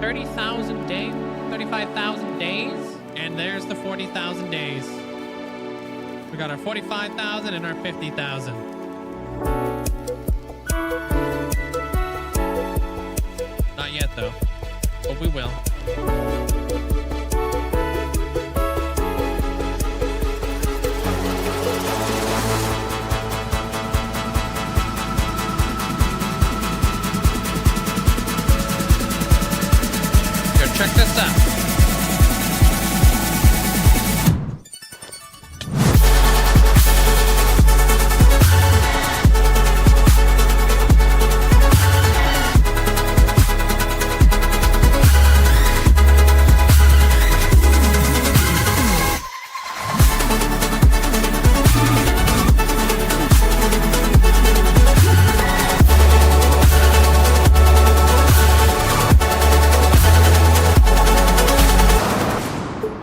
30,000 days, 35,000 days, and there's the 40,000 days. We got our 45,000 and our 50,000. Not yet though, but we will. Check this out.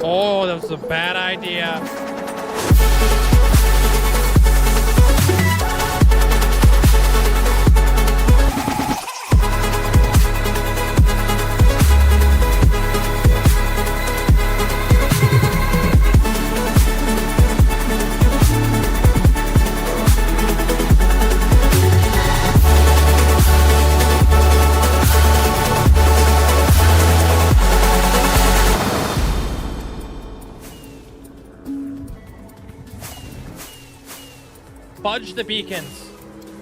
Oh, that was a bad idea. Fudge the beacons.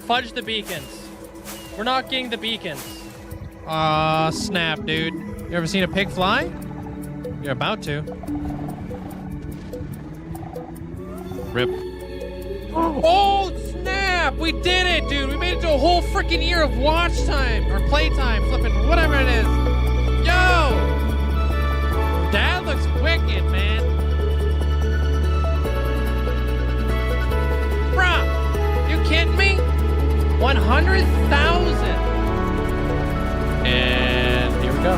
Fudge the beacons. We're not getting the beacons. Aw, snap, dude. You ever seen a pig fly? You're about to. Rip. Oh, snap! We did it, dude! We made it to a whole freaking year of watch time, or playtime, flipping, whatever it is. Yo! That looks wicked, man. Bruh! You kidding me? 100,000! And here we go.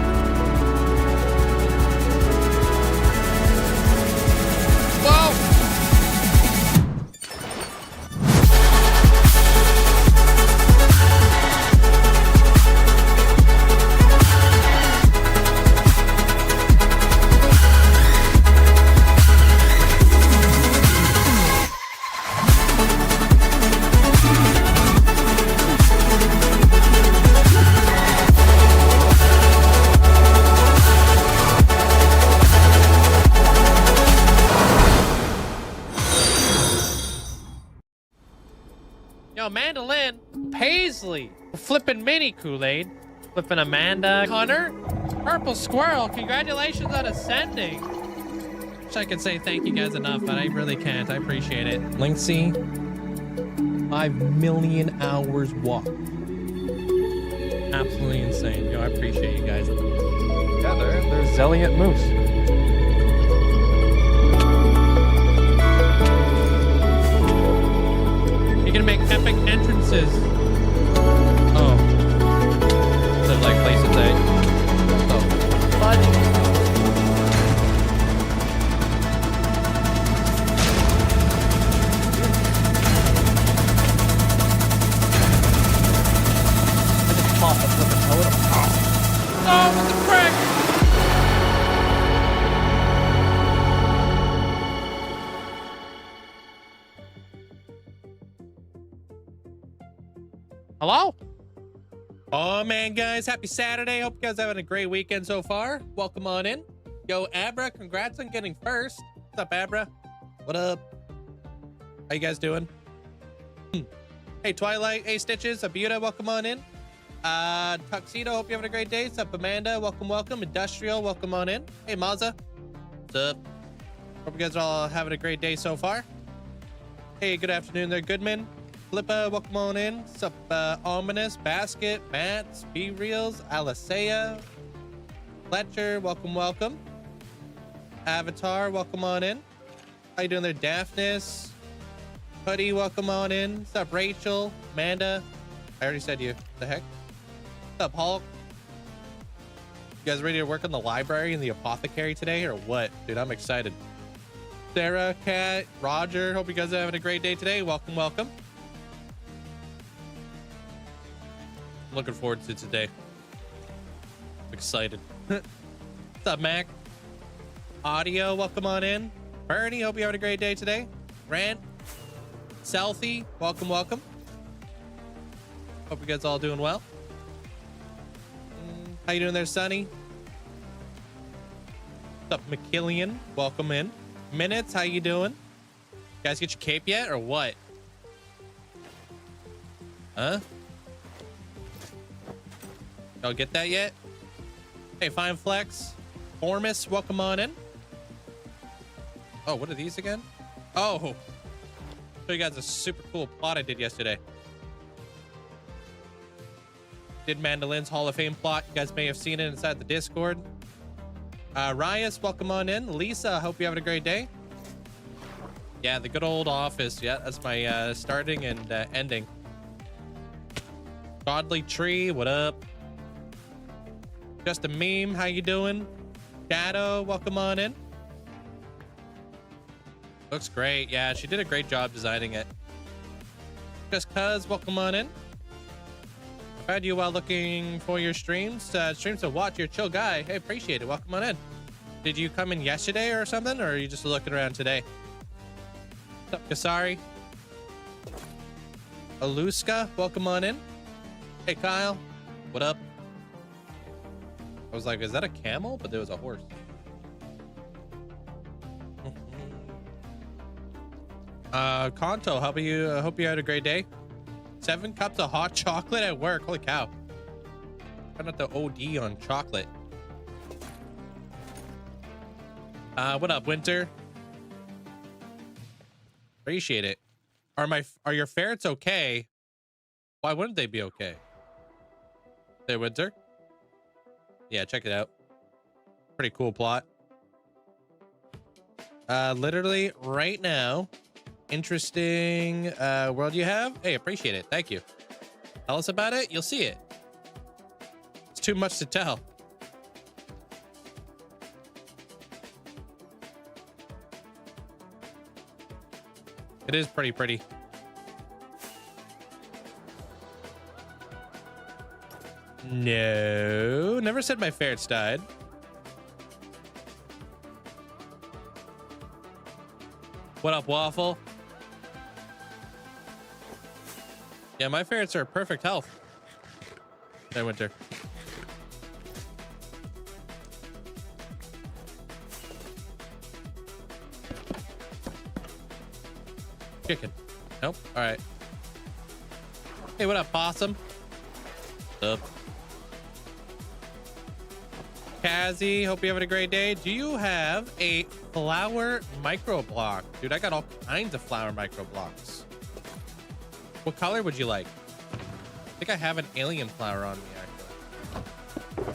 Whoa! Yo, Mandolin, Paisley, flipping mini Kool-Aid, flipping Amanda, Hunter, Purple Squirrel, congratulations on ascending. Wish I could say thank you guys enough, but I really can't. I appreciate it. Linkzzey, 5 million hours walked. Absolutely insane. Yo, I appreciate you guys. Yeah, there's Zelliot Moose. You're gonna make epic entrances. Oh. So like place to say. Oh. Fudge. Pop a flipping totem. Oh, what the frick? Hello? Oh man, guys, happy Saturday. Hope you guys are having a great weekend so far. Welcome on in. Yo, Abra, congrats on getting first. What's up, Abra? What up? How you guys doing? Hey, Twilight. Hey, Stitches. Abuta, welcome on in. Tuxedo, hope you're having a great day. What's up, Amanda? Welcome, welcome. Industrial, welcome on in. Hey, Mazza. What's up? Hope you guys are all having a great day so far. Hey, good afternoon there, Goodman. Flippa, welcome on in. What's up, Ominous, Basket, Matt, Speed Reels, Alicea, Fletcher, welcome, welcome. Avatar, welcome on in. How you doing there, Daphnis? Hoodie, welcome on in. What's up, Rachel, Amanda? I already said you. The heck? What's up, Hulk? You guys ready to work on the library and the apothecary today, or what? Dude, I'm excited. Sarah, Kat, Roger, hope you guys are having a great day today. Welcome, welcome. Looking forward to today. I'm excited. What's up, Mac? Audio, welcome on in. Bernie, hope you having a great day today. Rant, Selfie, welcome, welcome. Hope you guys all doing well. How you doing there, Sonny? What's up, McKillian? Welcome in. Minutes, how you doing? You guys get your cape yet, or what? Huh? Y'all get that yet? Hey, Fine Flex. Formus, welcome on in. Oh, what are these again? Oh, show you guys a super cool plot I did yesterday. Did Mandolin's Hall of Fame plot. You guys may have seen it inside the Discord. Rias, welcome on in. Lisa, hope you're having a great day. Yeah, the good old office. Yeah, that's my starting and ending. Godly Tree, what up? Just a Meme, how you doing? Shadow, welcome on in. Looks great. Yeah, she did a great job designing it. Just Cuz, welcome on in. I've had you while looking for your streams. Streams to watch. You're a chill guy. Hey, appreciate it. Welcome on in. Did you come in yesterday or something, or are you just looking around today? What's up, Kasari? Aluska, welcome on in. Hey, Kyle. What up? I was like, is that a camel? But there was a horse. Kanto, how about you? Hope you had a great day. 7 cups of hot chocolate at work. Holy cow. Try not to OD on chocolate. What up, Winter? Appreciate it. Are your ferrets okay? Why wouldn't they be okay? Hey, Winter. Yeah, check it out. Pretty cool plot. Literally right now. Interesting world you have. Hey, appreciate it. Thank you. Tell us about it. You'll see it. It's too much to tell. It is pretty. No, never said my ferrets died. What up, Waffle? Yeah, my ferrets are perfect health. There, Winter. Chicken. Nope. All right. Hey, what up, Possum? What's up? Kazzy, hope you're having a great day. Do you have a flower micro block? Dude, I got all kinds of flower micro blocks. What color would you like? I think I have an alien flower on me, actually.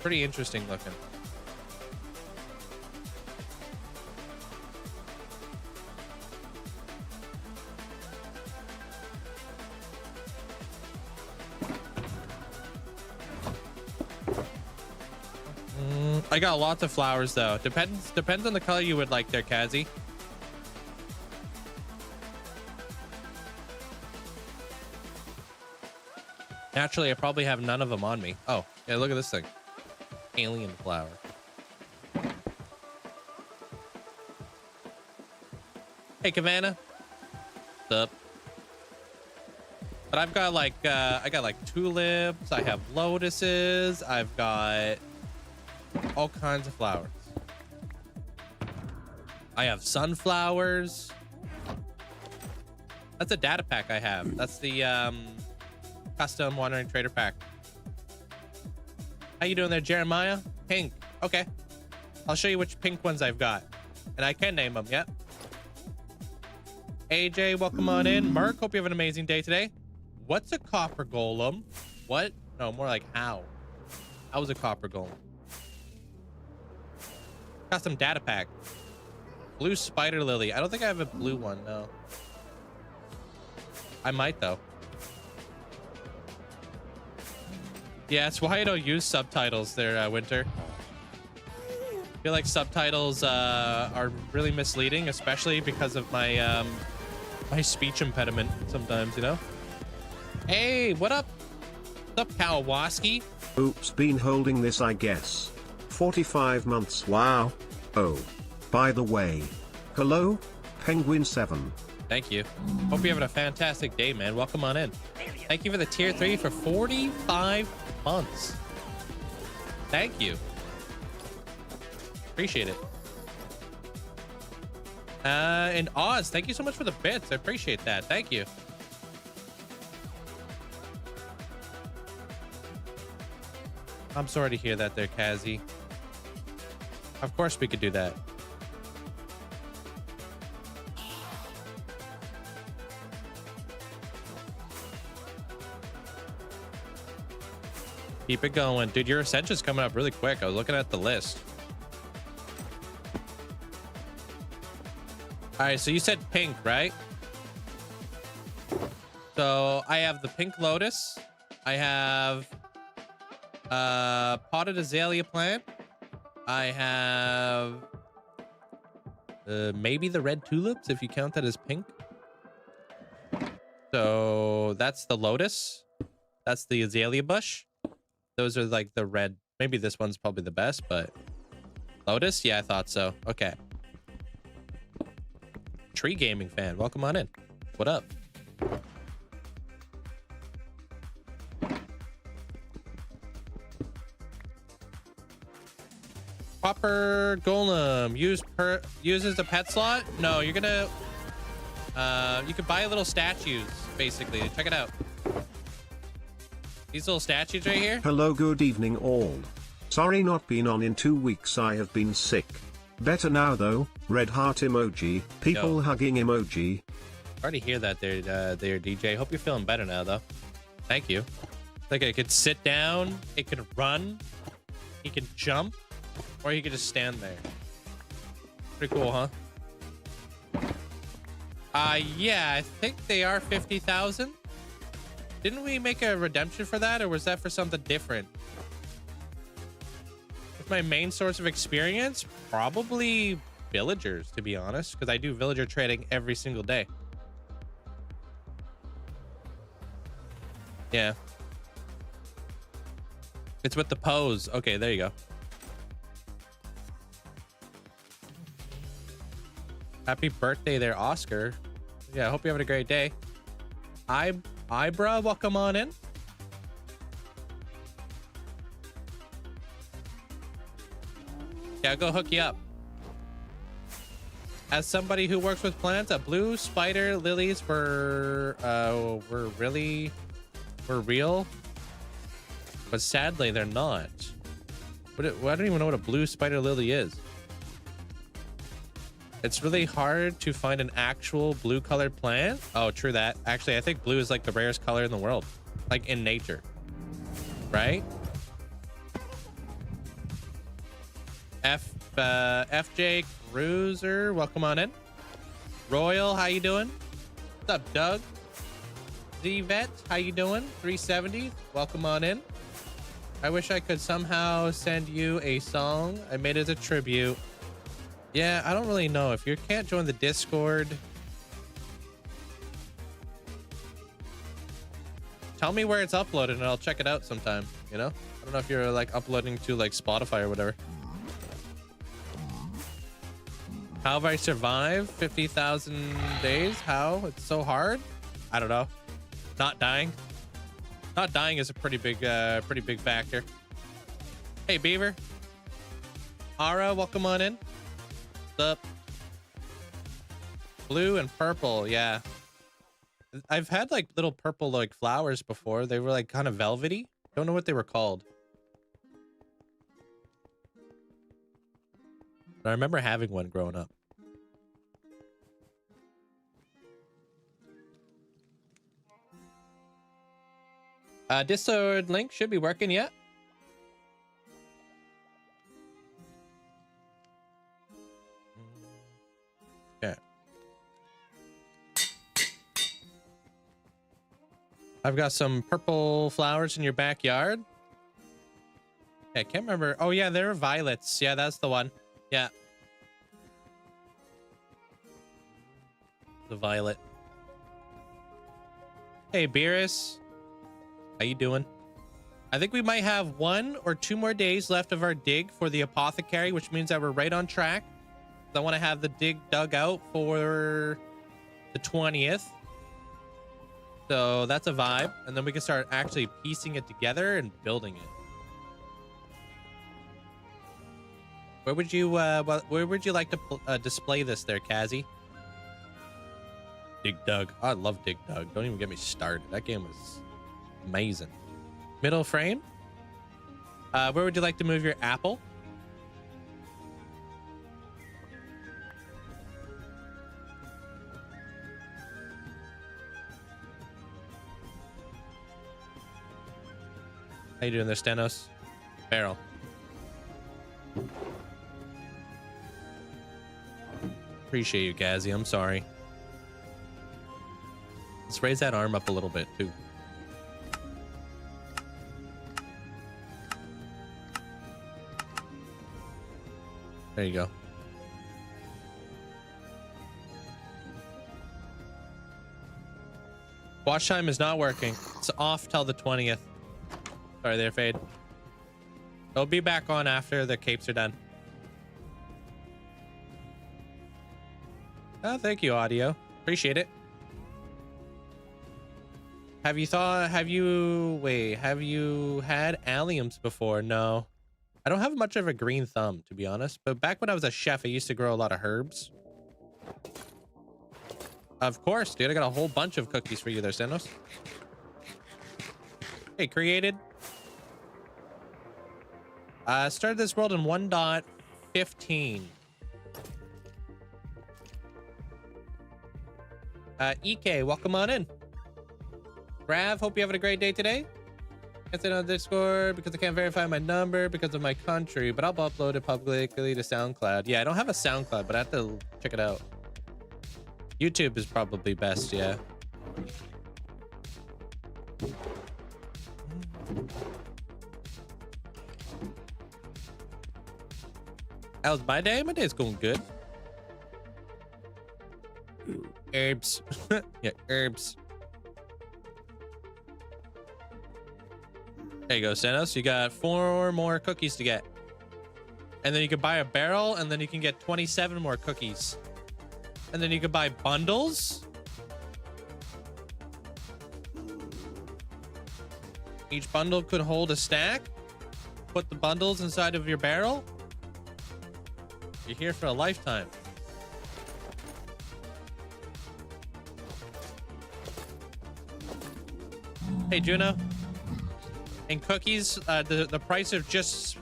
Pretty interesting looking. I got lots of flowers though. Depends on the color you would like there, Kazzy. Naturally, I probably have none of them on me. Oh, yeah, look at this thing. Alien flower. Hey, Cavanna. What's up? But I've got like, I got like tulips. I have lotuses. I've got all kinds of flowers. I have sunflowers. That's a data pack I have. That's the custom wandering trader pack. How you doing there, Jeremiah? Pink. Okay. I'll show you which pink ones I've got. And I can name them, yep. AJ, welcome on in. Mark, hope you have an amazing day today. What's a copper golem? What? No, more like how. How's a copper golem? Custom data pack. Blue spider lily. I don't think I have a blue one, no. I might though. Yeah, that's why I don't use subtitles there, Winter. I feel like subtitles are really misleading, especially because of my my speech impediment sometimes, you know? Hey, what up? What's up, Kawaski? Oops, been holding this I guess. 45 months, wow. Oh. By the way. Hello? Penguin7. Thank you. Hope you're having a fantastic day, man. Welcome on in. Thank you for the tier 3 for 45 months. Thank you. Appreciate it. And Oz, thank you so much for the bits. I appreciate that. Thank you. I'm sorry to hear that there, Kazi. Of course we could do that. Keep it going. Dude, your ascension's coming up really quick. I was looking at the list. All right, so you said pink, right? So I have the pink lotus. I have potted azalea plant. I have maybe the red tulips, if you count that as pink. So that's the lotus. That's the azalea bush. Those are like the red. Maybe this one's probably the best, but lotus? Yeah, I thought so. Okay. Tree gaming fan, welcome on in. What up? Copper golem uses a pet slot. No, you're gonna you could buy little statues basically. Check it out. These little statues right here. Hello, good evening all. Sorry not been on in 2 weeks, I have been sick. Better now though. Red heart emoji, people hugging emoji. Already hear that there, DJ. Hope you're feeling better now though. Thank you. Like it could sit down, it could run, he could jump, or he could just stand there. Pretty cool, huh? Yeah, I think they are 50,000. Didn't we make a redemption for that, or was that for something different? With my main source of experience, probably villagers, to be honest, because I do villager trading every single day. Yeah. It's with the pose. Okay, there you go. Happy birthday there, Oscar. Yeah, I hope you're having a great day. Ibra, welcome on in. Yeah, I'll go hook you up. As somebody who works with plants, blue spider lilies were real, but sadly they're not. I don't even know what a blue spider lily is. It's really hard to find an actual blue colored plant. Oh, true that. Actually, I think blue is like the rarest color in the world, like in nature, right? FJ Cruiser, welcome on in. Royal, how you doing? What's up, Doug? Z-Vet, how you doing? 370, welcome on in. I wish I could somehow send you a song. I made it as a tribute. Yeah, I don't really know. If you can't join the Discord, tell me where it's uploaded and I'll check it out sometime, you know? I don't know if you're like uploading to like Spotify or whatever. How have I survived 50,000 days? How? It's so hard? I don't know. Not dying. Not dying is a pretty big factor. Hey, Beaver. Ara, welcome on in. What's up? Blue and purple, yeah. I've had like little purple like flowers before. They were like kind of velvety. Don't know what they were called. But I remember having one growing up. Discord link should be working yet. Okay. I've got some purple flowers in your backyard. Yeah, I can't remember. Oh yeah, they're violets. Yeah, that's the one. Yeah. The violet. Hey, Beerus. How you doing? I think we might have 1 or 2 more days left of our dig for the apothecary, which means that we're right on track. I want to have the dig dug out for the 20th. So that's a vibe. And then we can start actually piecing it together and building it. Where would you like to display this there, Kazzy? Dig Dug. I love Dig Dug. Don't even get me started. That game was amazing. Middle frame. Where would you like to move your apple? How you doing there, Stenos? Barrel. Appreciate you, Gazzy. I'm sorry. Let's raise that arm up a little bit, too. There you go. Watch time is not working. It's off till the 20th. Sorry there, Fade. It'll be back on after the capes are done. Oh, thank you, audio. Appreciate it. Have you had alliums before? No. I don't have much of a green thumb, to be honest. But back when I was a chef, I used to grow a lot of herbs. Of course, dude. I got a whole bunch of cookies for you there, Senos. Hey, created. Started this world in 1.15. EK, welcome on in. Grav, hope you're having a great day today. Can't say on Discord because I can't verify my number because of my country, but I'll upload it publicly to SoundCloud. Yeah, I don't have a SoundCloud, but I have to check it out. YouTube is probably best, yeah. How's my day? My day's going good. Herbs. Yeah, herbs. There you go, Senos. You got 4 more cookies to get. And then you can buy a barrel, and then you can get 27 more cookies. And then you can buy bundles. Each bundle could hold a stack. Put the bundles inside of your barrel. You're here for a lifetime. Hey, Juno. And cookies, the price of just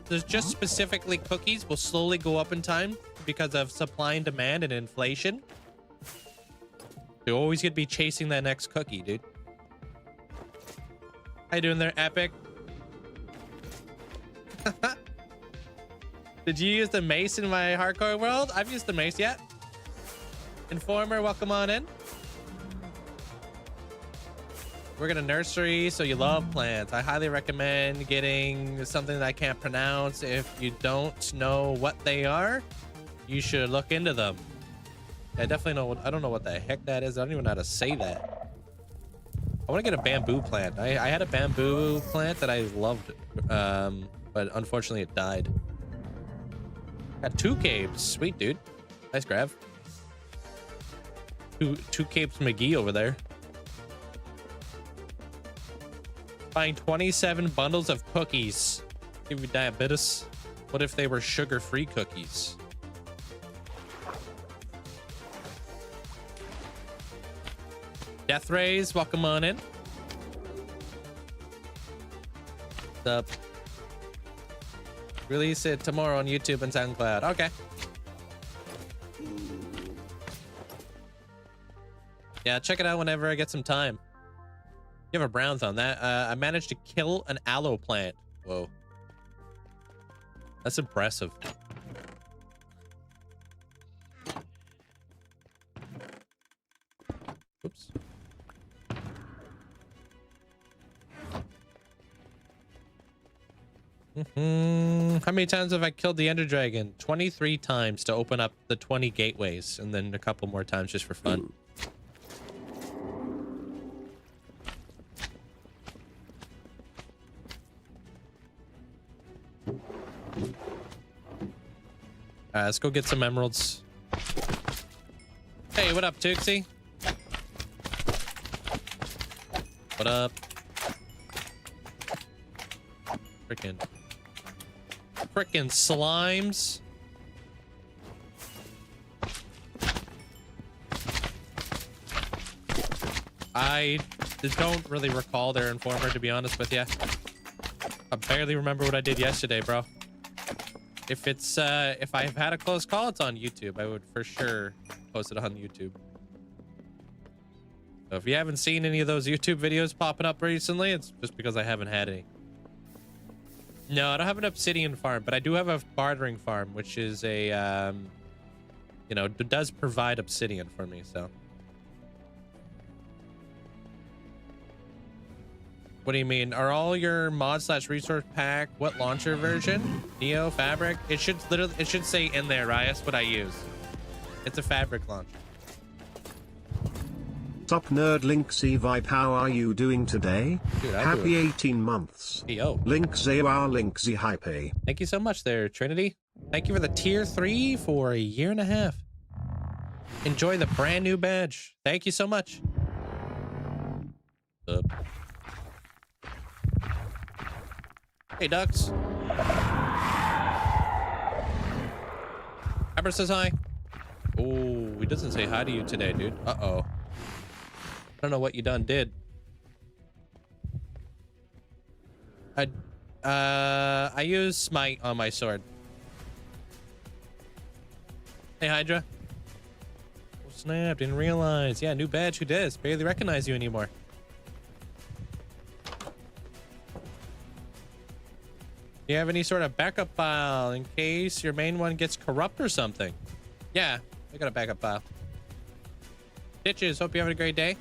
specifically cookies will slowly go up in time because of supply and demand and inflation. You're always gonna be chasing that next cookie, dude. How you doing there, Epic? Did you use the mace in my hardcore world? I've used the mace yet. Informer, welcome on in. We're gonna nursery, so you love plants. I highly recommend getting something that I can't pronounce. If you don't know what they are, you should look into them. I definitely know what, I don't know what the heck that is. I don't even know how to say that. I want to get a bamboo plant. I had a bamboo plant that I loved, but unfortunately it died. Got 2 caves. Sweet, dude. Nice grab. Two capes McGee over there. Buying 27 bundles of cookies. Give you diabetes. What if they were sugar-free cookies? Death Rays, welcome on in. What's up? Release it tomorrow on YouTube and SoundCloud. Okay. Yeah, check it out whenever I get some time. You have a brown thumb. That I managed to kill an aloe plant. Whoa. That's impressive. Oops. How many times have I killed the Ender Dragon? 23 times to open up the 20 gateways, and then a couple more times just for fun. Let's go get some emeralds. Hey, what up, Tuxie? What up? Frickin' slimes. I don't really recall their informer, to be honest with you. I barely remember what I did yesterday, bro. If it's if I've had a close call, it's on YouTube. I would for sure post it on YouTube. So if you haven't seen any of those YouTube videos popping up recently, it's just because I haven't had any. No, I don't have an obsidian farm, but I do have a bartering farm, which is a you know, does provide obsidian for me, so. What do you mean? Are all your mod / resource pack what launcher version? Neo, Fabric? It should say in there, Rias, what I use. It's a Fabric launcher. Sup nerd Linkzzey vibe, how are you doing today? Dude, Happy 18 months. Yo. Linkzzey are Linkzzey hype. Thank you so much there, Trinity. Thank you for the tier 3 for a year and a half. Enjoy the brand new badge. Thank you so much. Hey, Ducks. Abra says hi. Oh, he doesn't say hi to you today, dude. Uh-oh. I don't know what you done did. I use Smite on my sword. Hey, Hydra. Oh, snap, didn't realize. Yeah, new badge, who does? Barely recognize you anymore. Do you have any sort of backup file in case your main one gets corrupt or something? Yeah, I got a backup file. Ditches, hope you have a great day.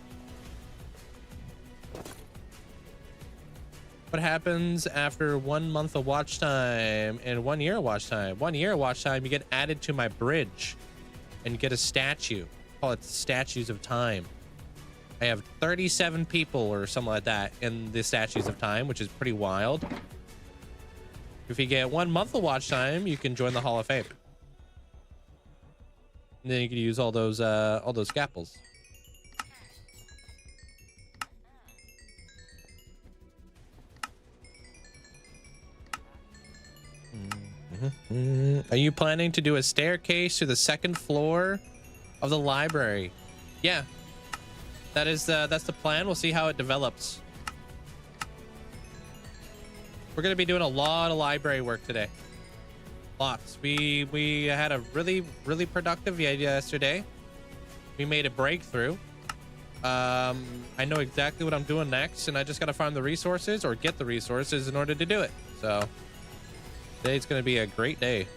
What happens after 1 month of watch time and 1 year of watch time? 1 year of watch time, you get added to my bridge and you get a statue. Call it Statues of Time. I have 37 people or something like that in the Statues of Time, which is pretty wild. If you get 1 month of watch time, you can join the Hall of Fame. And then you can use all those scalpels. Are you planning to do a staircase to the 2nd floor of the library? Yeah, that's the plan. We'll see how it develops. We're gonna be doing a lot of library work today. Lots. We had a really productive yesterday. We made a breakthrough. I know exactly what I'm doing next, and I just gotta find the resources or get the resources in order to do it. So today's gonna be a great day.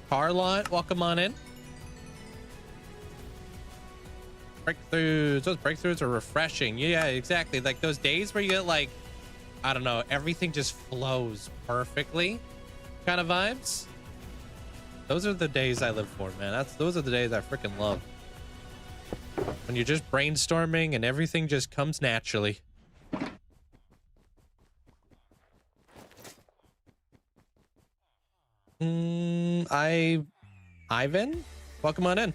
Carlot, welcome on in. Breakthroughs, those breakthroughs are refreshing. Yeah, exactly. Like those days where you get like, I don't know, everything just flows perfectly kind of vibes. Those are the days I live for, man. Those are the days I freaking love. When you're just brainstorming and everything just comes naturally. Ivan, welcome on in.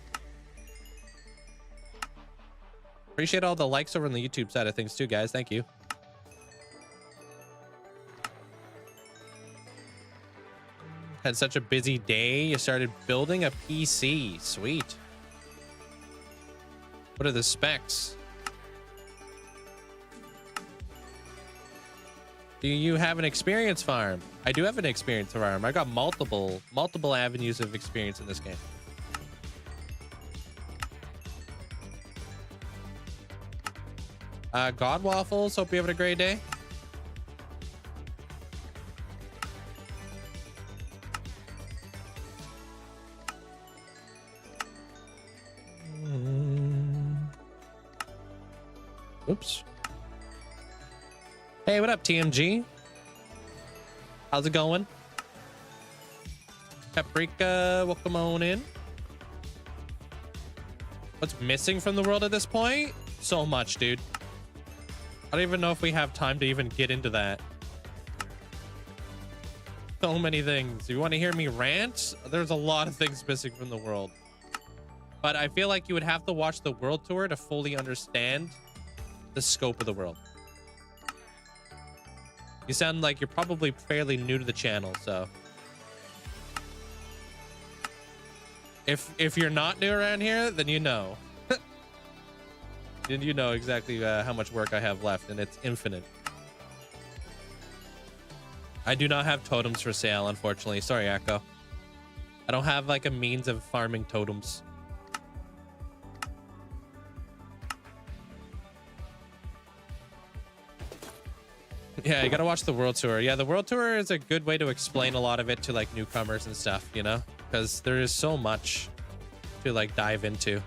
Appreciate all the likes over on the YouTube side of things too, guys. Thank you. Had such a busy day. You started building a PC. Sweet. What are the specs? Do you have an experience farm? I do have an experience farm. I got multiple avenues of experience in this game. God Waffles, hope you having a great day. Oops. Hey, what up, TMG? How's it going? Paprika, welcome on in. What's missing from the world at this point? So much, dude. I don't even know if we have time to even get into that. So many things. You want to hear me rant? There's a lot of things missing from the world. But I feel like you would have to watch the world tour to fully understand the scope of the world. You sound like you're probably fairly new to the channel, so. If you're not new around here, then you know. Then you know exactly how much work I have left, and it's infinite. I do not have totems for sale, unfortunately. Sorry, Echo. I don't have like a means of farming totems. Yeah, you gotta watch the world tour. Yeah, the world tour is a good way to explain a lot of it to like newcomers and stuff, you know, because there is so much to like dive into.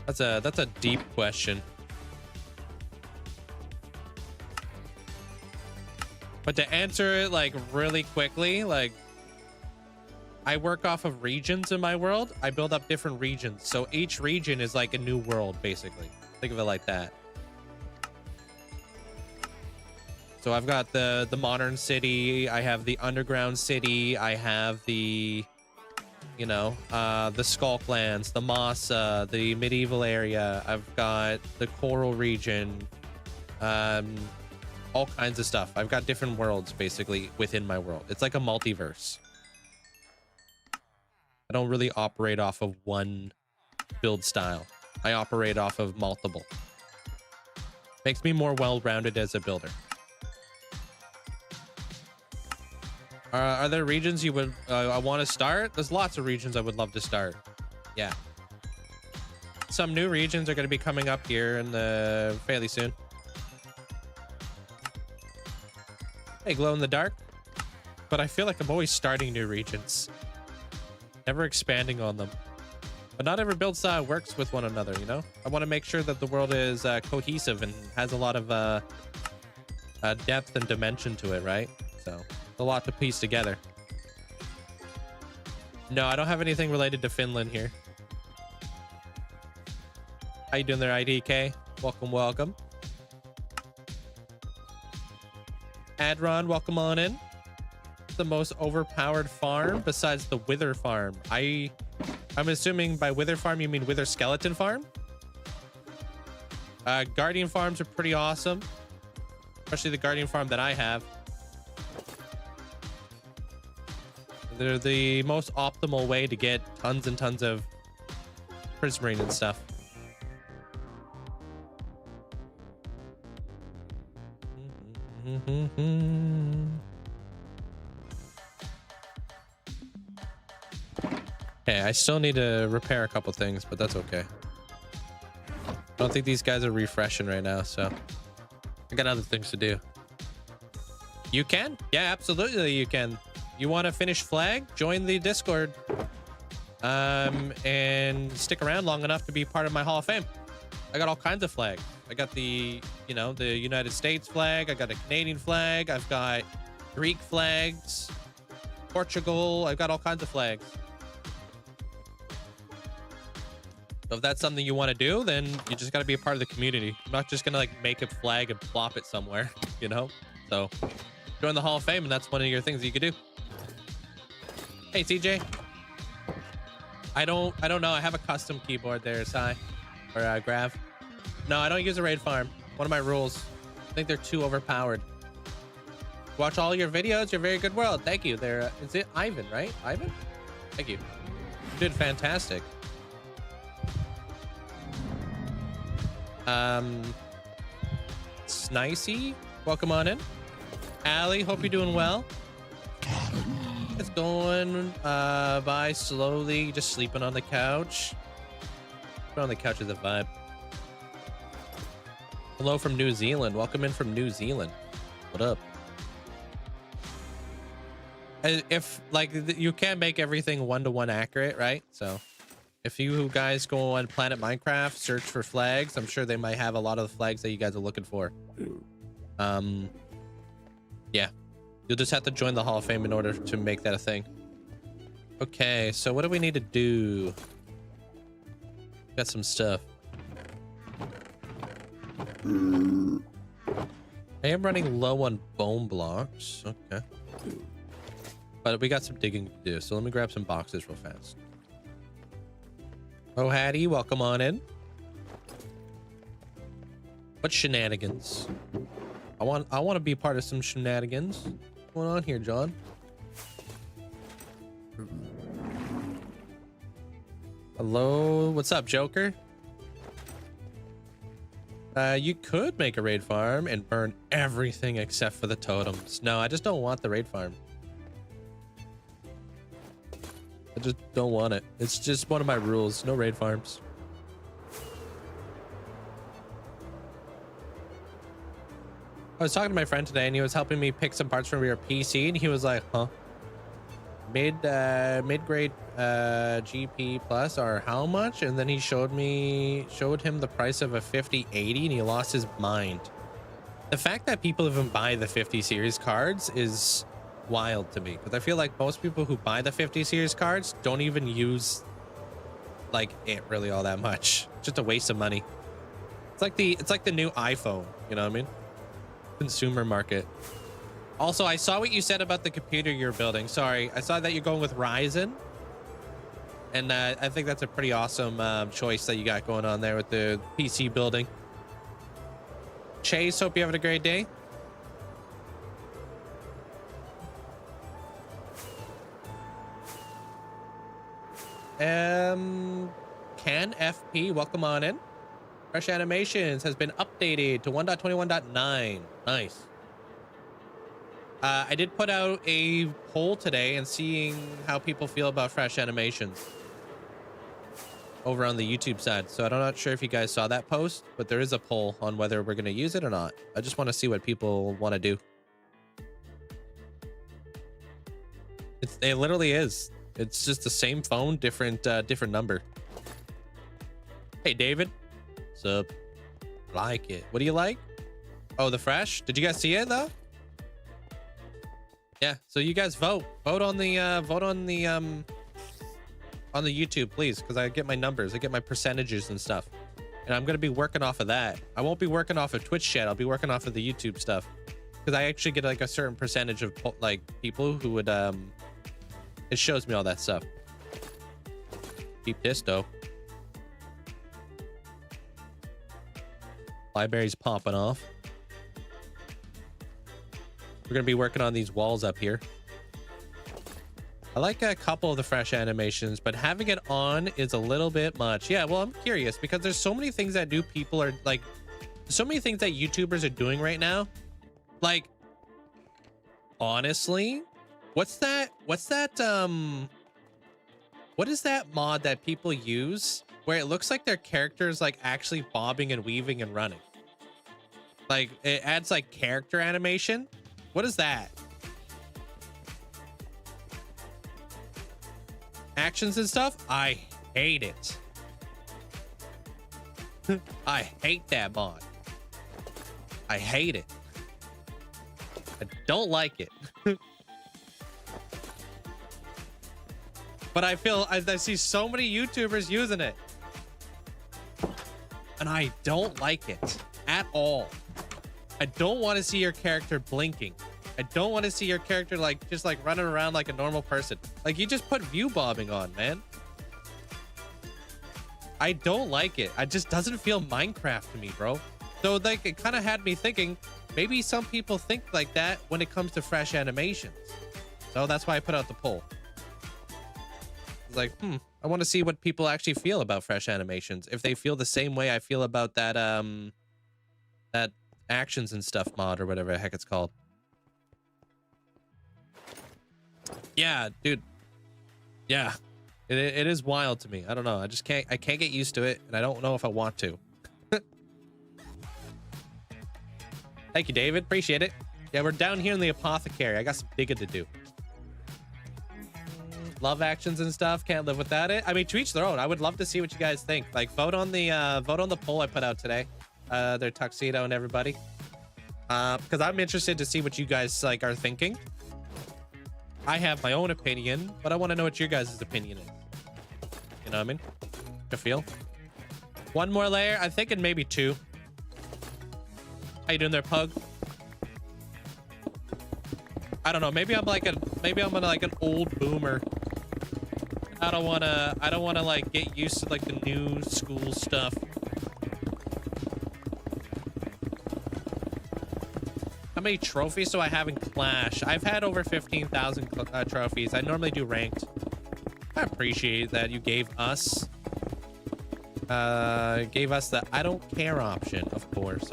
That's a deep question. But to answer it like really quickly, like I work off of regions in my world. I build up different regions. So each region is like a new world, basically. Think of it like that. So I've got the modern city. I have the underground city. I have the, you know, the Skulklands, the Massa, the medieval area. I've got the coral region, all kinds of stuff. I've got different worlds basically within my world. It's like a multiverse. I don't really operate off of one build style. I operate off of multiple. Makes me more well-rounded as a builder. Are there regions you would I want to start? There's lots of regions I would love to start. Yeah. Some new regions are going to be coming up here in the fairly soon. Hey, glow in the dark. But I feel like I'm always starting new regions, never expanding on them. But not every build style works with one another, you know? I want to make sure that the world is cohesive and has a lot of depth and dimension to it, right? So a lot to piece together. No, I don't have anything related to Finland here. How you doing there, IDK? Welcome, welcome. Adron, welcome on in. The most overpowered farm besides the Wither farm. I'm assuming by Wither farm you mean Wither skeleton farm. Guardian farms are pretty awesome, especially the Guardian farm that I have. They're the most optimal way to get tons and tons of prismarine and stuff. Okay, I still need to repair a couple things, but that's okay. I don't think these guys are refreshing right now, so I got other things to do. You can? Yeah, absolutely you can. You want to finish flag? Join the Discord. And stick around long enough to be part of my Hall of Fame. I got all kinds of flags. I got the, you know, the United States flag. I got a Canadian flag. I've got Greek flags. Portugal. I've got all kinds of flags. So if that's something you want to do, then you just got to be a part of the community. I'm not just going to like make a flag and plop it somewhere, you know? So join the Hall of Fame, and that's one of your things that you could do. Hey, CJ. I don't know. I have a custom keyboard there, Sai. Or Grav. No, I don't use a raid farm. One of my rules. I think they're too overpowered. Watch all your videos. You're very good world. Thank you. There. Is it Ivan, right? Ivan? Thank you. You did fantastic. Snicey, welcome on in. Allie, hope you're doing well. It's going by slowly, just sleeping on the couch. Sleeping on the couch is a vibe. Hello from New Zealand. Welcome in from New Zealand. What up? If like you can't make everything one-to-one accurate, right? So if you guys go on Planet Minecraft, search for flags, I'm sure they might have a lot of the flags that you guys are looking for. Yeah. You'll just have to join the Hall of Fame in order to make that a thing. Okay, so what do we need to do? Got some stuff. I am running low on bone blocks. Okay. But we got some digging to do, so let me grab some boxes real fast. Oh, Hattie, welcome on in. What shenanigans? I want to be part of some shenanigans. What's going on here, John? Hello, what's up, Joker? You could make a raid farm and burn everything except for the totems. No, I just don't want the raid farm. I just don't want it. It's just one of my rules. No raid farms. I was talking to my friend today and he was helping me pick some parts from your PC and he was like, huh? Mid-grade GP plus are how much? And then he showed him the price of a 5080 and he lost his mind. The fact that people even buy the 50 series cards is wild to me, because I feel like most people who buy the 50 series cards don't even use like it really all that much. Just a waste of money. It's like the new iPhone, you know what I mean? Consumer market. Also, I saw what you said about the computer you're building. Sorry, I saw that you're going with Ryzen, and I think that's a pretty awesome choice that you got going on there with the PC building. Chase, hope you're having a great day. Can FP, welcome on in. Fresh Animations has been updated to 1.21.9. Nice. I did put out a poll today and seeing how people feel about Fresh Animations over on the YouTube side. So I'm not sure if you guys saw that post, but there is a poll on whether we're going to use it or not. I just want to see what people want to do. It literally is. It's just the same phone, different number. Hey, David. What's up? Like it. What do you like? Oh, the Fresh. Did you guys see it though? Yeah. So you guys vote on the YouTube, please, because I get my numbers, I get my percentages and stuff, and I'm gonna be working off of that. I won't be working off of Twitch chat. I'll be working off of the YouTube stuff, because I actually get like a certain percentage of like people who would it shows me all that stuff. Keep this though. Library's popping off. We're gonna be working on these walls up here. I like a couple of the Fresh Animations, but having it on is a little bit much. Yeah, well, I'm curious because there's so many things that people are like, so many things that YouTubers are doing right now. Like, honestly, what is that mod that people use where it looks like their character is like actually bobbing and weaving and running? Like, it adds like character animation. What is that? Actions and stuff? I hate it. I hate that mod. I hate it. I don't like it. But I see so many YouTubers using it. And I don't like it at all. I don't want to see your character blinking. I don't want to see your character like just like running around like a normal person. Like, you just put view bobbing on, man. I don't like it. It just doesn't feel Minecraft to me, bro. So like, it kind of had me thinking maybe some people think like that when it comes to Fresh Animations. So that's why I put out the poll. It's like, I want to see what people actually feel about Fresh Animations. If they feel the same way I feel about that that actions and stuff mod or whatever the heck it's called. Yeah, dude. Yeah, it is wild to me. I don't know. I can't get used to it, and I don't know if I want to. Thank you, David. Appreciate it. Yeah, we're down here in the apothecary. I got some digging to do. Love actions and stuff. Can't live without it. I mean, to each their own. I would love to see what you guys think. Like, vote on the poll I put out today. Their tuxedo and everybody. Because I'm interested to see what you guys like are thinking. I have my own opinion, but I want to know what your guys' opinion is. You know what I mean? I feel. One more layer. I'm thinking maybe 2. How you doing there, Pug? I don't know. Maybe I'm like an old boomer. I don't wanna like get used to like the new school stuff. How many trophies do I have in Clash? I've had over 15,000 trophies. I normally do ranked. I appreciate that you gave us the I don't care option. Of course.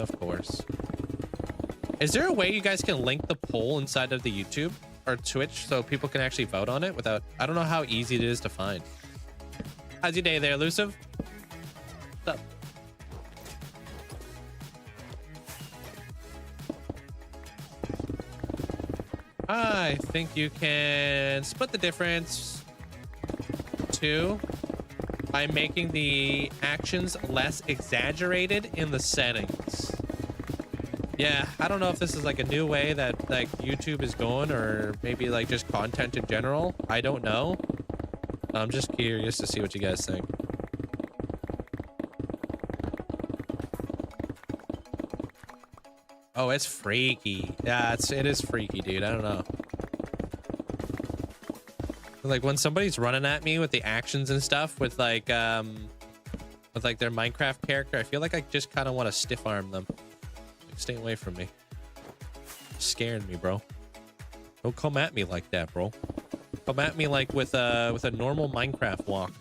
Is there a way you guys can link the poll inside of the YouTube or Twitch so people can actually vote on it without... I don't know how easy it is to find. How's your day there, Elusive? What's up? I think you can split the difference too by making the actions less exaggerated in the settings. Yeah, I don't know if this is like a new way that like YouTube is going, or maybe like just content in general. I don't know. I'm just curious to see what you guys think. Oh, it's freaky. Yeah, it is freaky, dude. I don't know. Like when somebody's running at me with the actions and stuff with like their Minecraft character, I feel like I just kind of want to stiff arm them. Like, stay away from me. You're scaring me, bro. Don't come at me like that, bro. Come at me like with a normal Minecraft walk.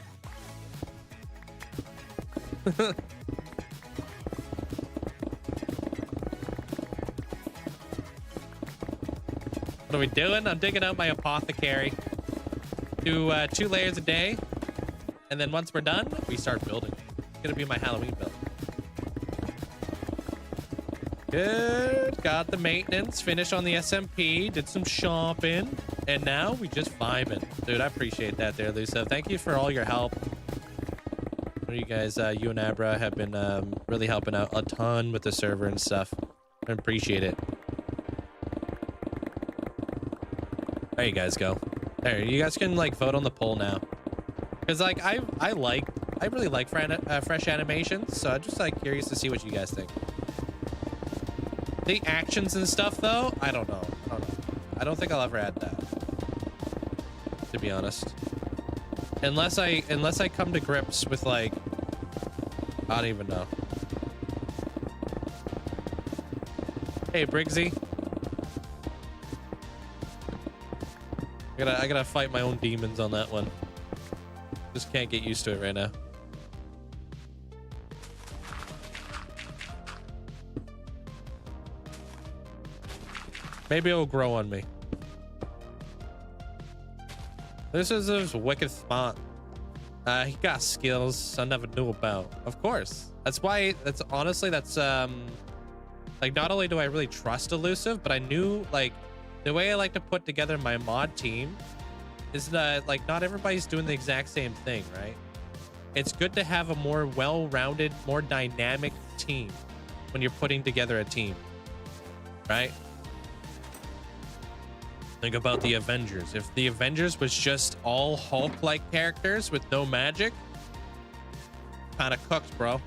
What are we doing? I'm digging out my apothecary. Do 2 layers a day, and then once we're done, we start building. It's gonna be my Halloween build. Good. Got the maintenance. Finished on the SMP. Did some shopping, and now we just vibing. Dude, I appreciate that there, Lisa. Thank you for all your help. You guys, you and Abra have been really helping out a ton with the server and stuff. I appreciate it. There you guys go. There, you guys can like vote on the poll now. Cause like I really like fresh animations, so I'm just like curious to see what you guys think. The actions and stuff though, I don't know. I don't think I'll ever add that, to be honest. Unless I come to grips with like, I don't even know. Hey Linkzzey. I gotta fight my own demons on that one. Just can't get used to it right now. Maybe it'll grow on me. This is wicked smart. He got skills I never knew about. Of course. That's why, honestly, like, not only do I really trust Elusive, but I knew, like, the way I like to put together my mod team is that, like, not everybody's doing the exact same thing, right? It's good to have a more well-rounded, more dynamic team when you're putting together a team, right? Think about the Avengers. If the Avengers was just all Hulk-like characters with no magic, kind of cooked, bro.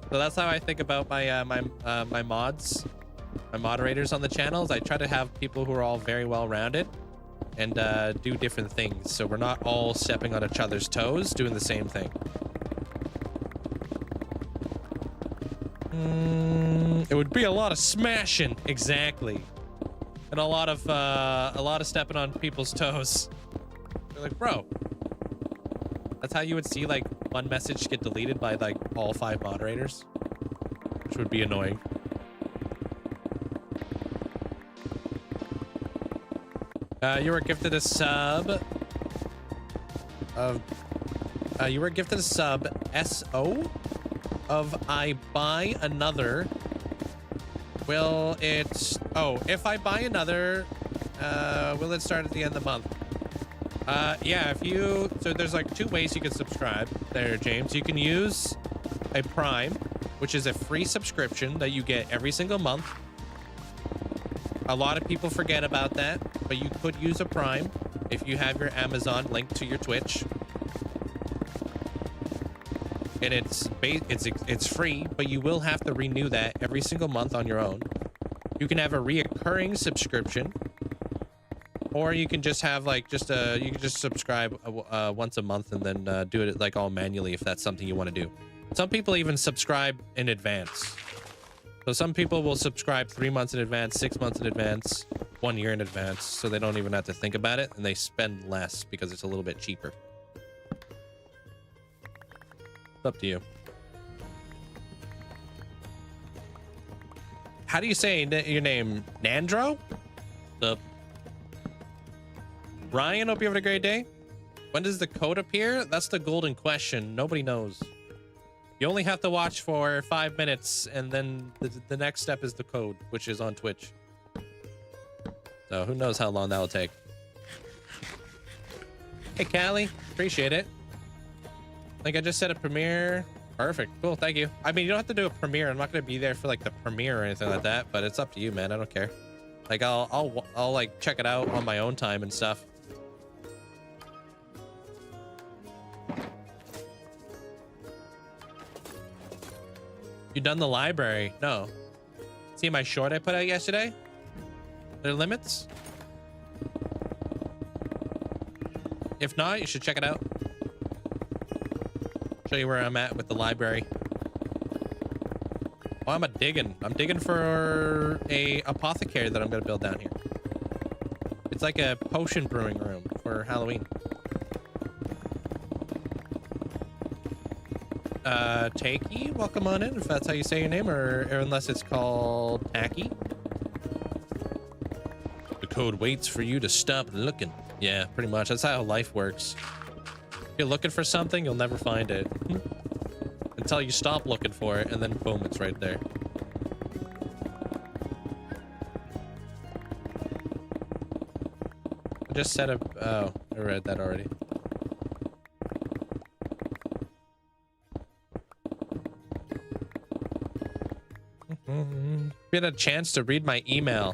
So that's how I think about my my mods, my moderators on the channels. I try to have people who are all very well rounded and do different things, so we're not all stepping on each other's toes doing the same thing. It would be a lot of smashing, exactly, and a lot of stepping on people's toes. You're like, bro, that's how you would see like one message get deleted by like all 5 moderators, which would be annoying. You were gifted a sub of you were gifted a sub SO of I buy another. Will it, oh, if I buy another, will it start at the end of the month? Yeah, if you, so there's like 2 ways you can subscribe there, James. You can use a Prime, which is a free subscription that you get every single month. A lot of people forget about that, but you could use a Prime if you have your Amazon linked to your Twitch. and it's free, but you will have to renew that every single month on your own. You can have a reoccurring subscription, or you can just have like you can just subscribe once a month and then do it like all manually if that's something you want to do. Some people even subscribe in advance. So some people will subscribe 3 months in advance, 6 months in advance, 1 year in advance, so they don't even have to think about it, and they spend less because it's a little bit cheaper. It's up to you. How do you say your name? Nandro? Ryan, hope you have a great day. When does the code appear? That's the golden question. Nobody knows. You only have to watch for 5 minutes, and then the next step is the code, which is on Twitch. So who knows how long that'll take. Hey, Callie. Appreciate it. Like I just said, a premiere. Perfect. Cool. Thank you. I mean, you don't have to do a premiere. I'm not going to be there for like the premiere or anything like that, but it's up to you, man. I don't care. Like I'll like check it out on my own time and stuff. You done the library? No. See my short I put out yesterday? There are limits? If not, you should check it out. Show you where I'm at with the library. Oh, I'm digging. I'm digging for a apothecary that I'm gonna build down here. It's like a potion brewing room for Halloween. Takey, welcome on in, if that's how you say your name, or unless it's called Tacky. The code waits for you to stop looking. Yeah, pretty much. That's how life works. If you're looking for something, you'll never find it. Until you stop looking for it, and then boom, it's right there. I just set up... Oh, I read that already. Get a chance to read my email.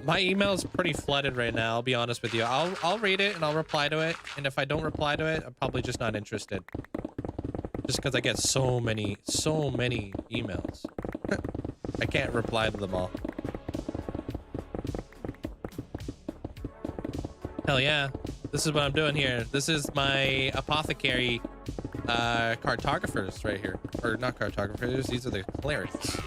My email is pretty flooded right now, I'll be honest with you. I'll read it and I'll reply to it, and if I don't reply to it, I'm probably just not interested. Just because I get so many emails. I can't reply to them all. Hell yeah. This is what I'm doing here. This is my apothecary cartographers right here. Or not cartographers, these are the clerics.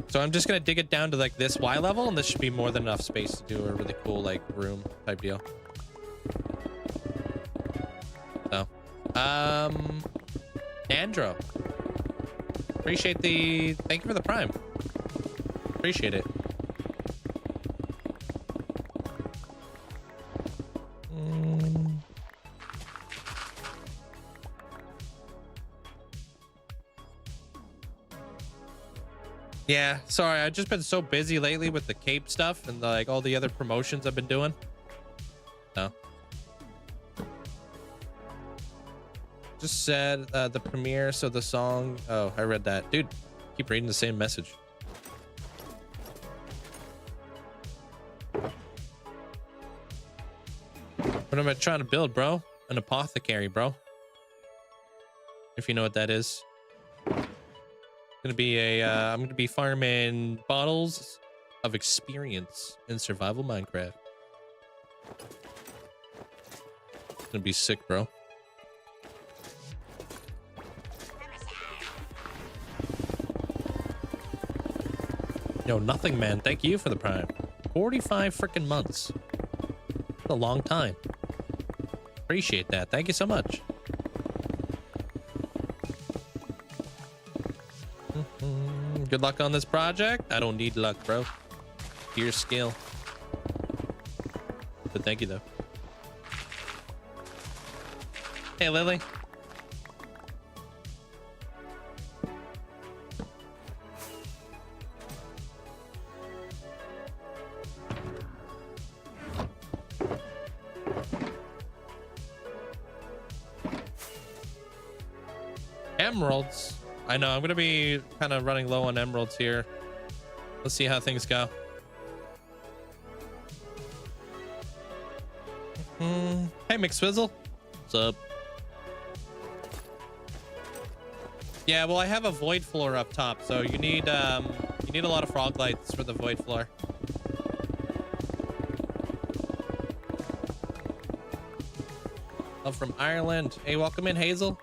So I'm just gonna dig it down to like this Y level, and this should be more than enough space to do a really cool like room type deal. So, Andro, appreciate the, thank you for the prime. Appreciate it. Yeah, sorry, I've just been so busy lately with the cape stuff and like all the other promotions I've been doing. No. Just said the premiere, so the song. Oh, I read that. Dude, keep reading the same message. What am I trying to build, bro? An apothecary, bro. If you know what that is. Gonna be a I'm gonna be farming bottles of experience in survival Minecraft. It's gonna be sick, bro. Yo, nothing, man. Thank you for the prime. 45 freaking months. That's a long time. Appreciate that. Thank you so much. Good luck on this project. I don't need luck, bro. Your skill. But thank you, though. Hey, Lily. Emeralds. I know, I'm gonna be kind of running low on emeralds here. Let's see how things go. Hey, McSwizzle. What's up? Yeah, well, I have a void floor up top, so you need a lot of frog lights for the void floor. Love from Ireland. Hey, welcome in, Hazel.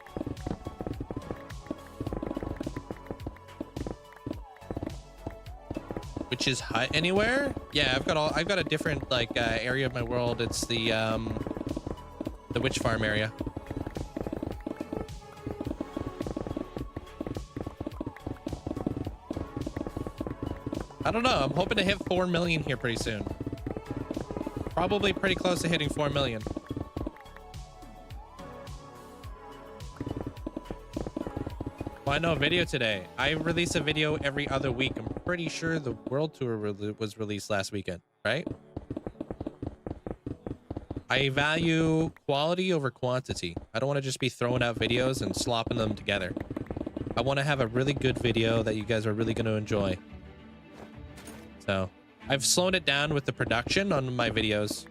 Which is hut anywhere? Yeah, I've got a different like area of my world. It's the witch farm area. I don't know. I'm hoping to hit 4 million here pretty soon. Probably pretty close to hitting 4 million. Why no video today? I release a video every other week. I'm pretty sure the world tour was released last weekend, right? I value quality over quantity. I don't want to just be throwing out videos and slopping them together. I want to have a really good video that you guys are really going to enjoy. So I've slowed it down with the production on my videos,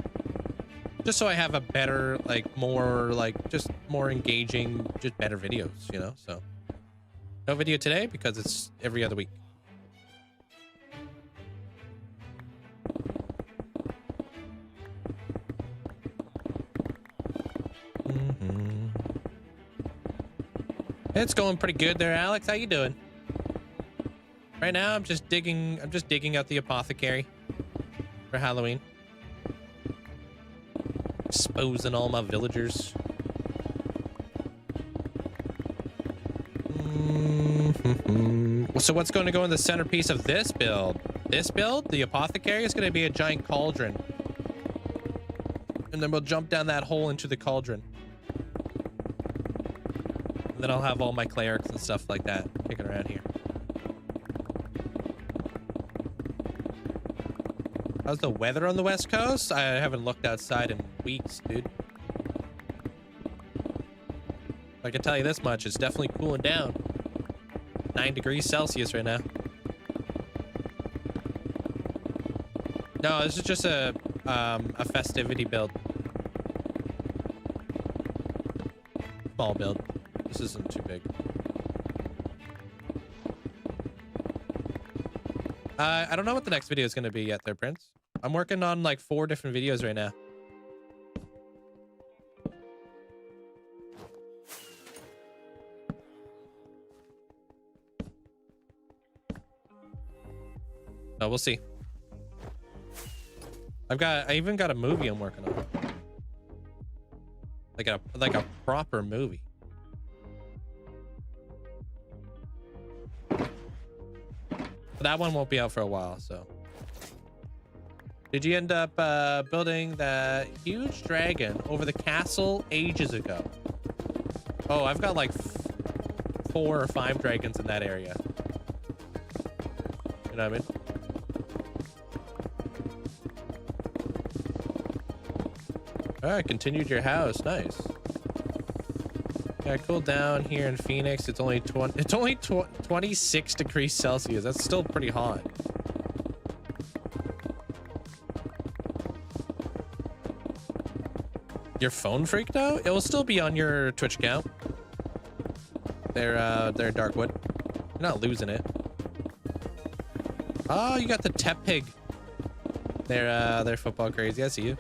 just so I have a better, like more, like just more engaging, just better videos, you know? So no video today because it's every other week. It's going pretty good there, Alex. How you doing? Right now, I'm just digging out the apothecary for Halloween. Exposing all my villagers. So what's going to go in the centerpiece of this build? This build, the apothecary, is going to be a giant cauldron. And then we'll jump down that hole into the cauldron. And then I'll have all my clerics and stuff like that kicking around here. How's the weather on the West Coast? I haven't looked outside in weeks, dude. I can tell you this much, it's definitely cooling down. 9 degrees Celsius right now. No, this is just a festivity build. Small build. This isn't too big. I don't know what the next video is going to be yet there, Prince. I'm working on like 4 different videos right now. Oh, we'll see. I even got a movie I'm working on. Like a proper movie. But that one won't be out for a while, so. Did you end up building that huge dragon over the castle ages ago? Oh, I've got like 4 or 5 dragons in that area. You know what I mean? All right, continued your house. Nice. Yeah, I cooled down here in Phoenix. It's only 26 degrees Celsius. That's still pretty hot. Your phone freaked out? It will still be on your Twitch account. They're Darkwood. You're not losing it. Oh, you got the Tep Pig. They're football crazy. I see you.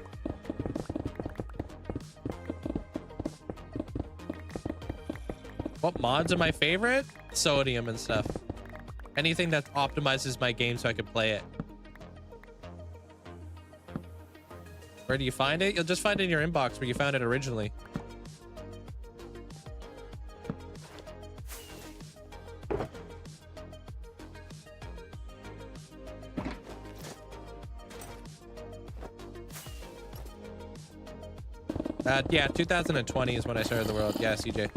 What mods are my favorite? Sodium and stuff. Anything that optimizes my game so I can play it. Where do you find it? You'll just find it in your inbox where you found it originally. Yeah, 2020 is when I started the world. Yeah, CJ.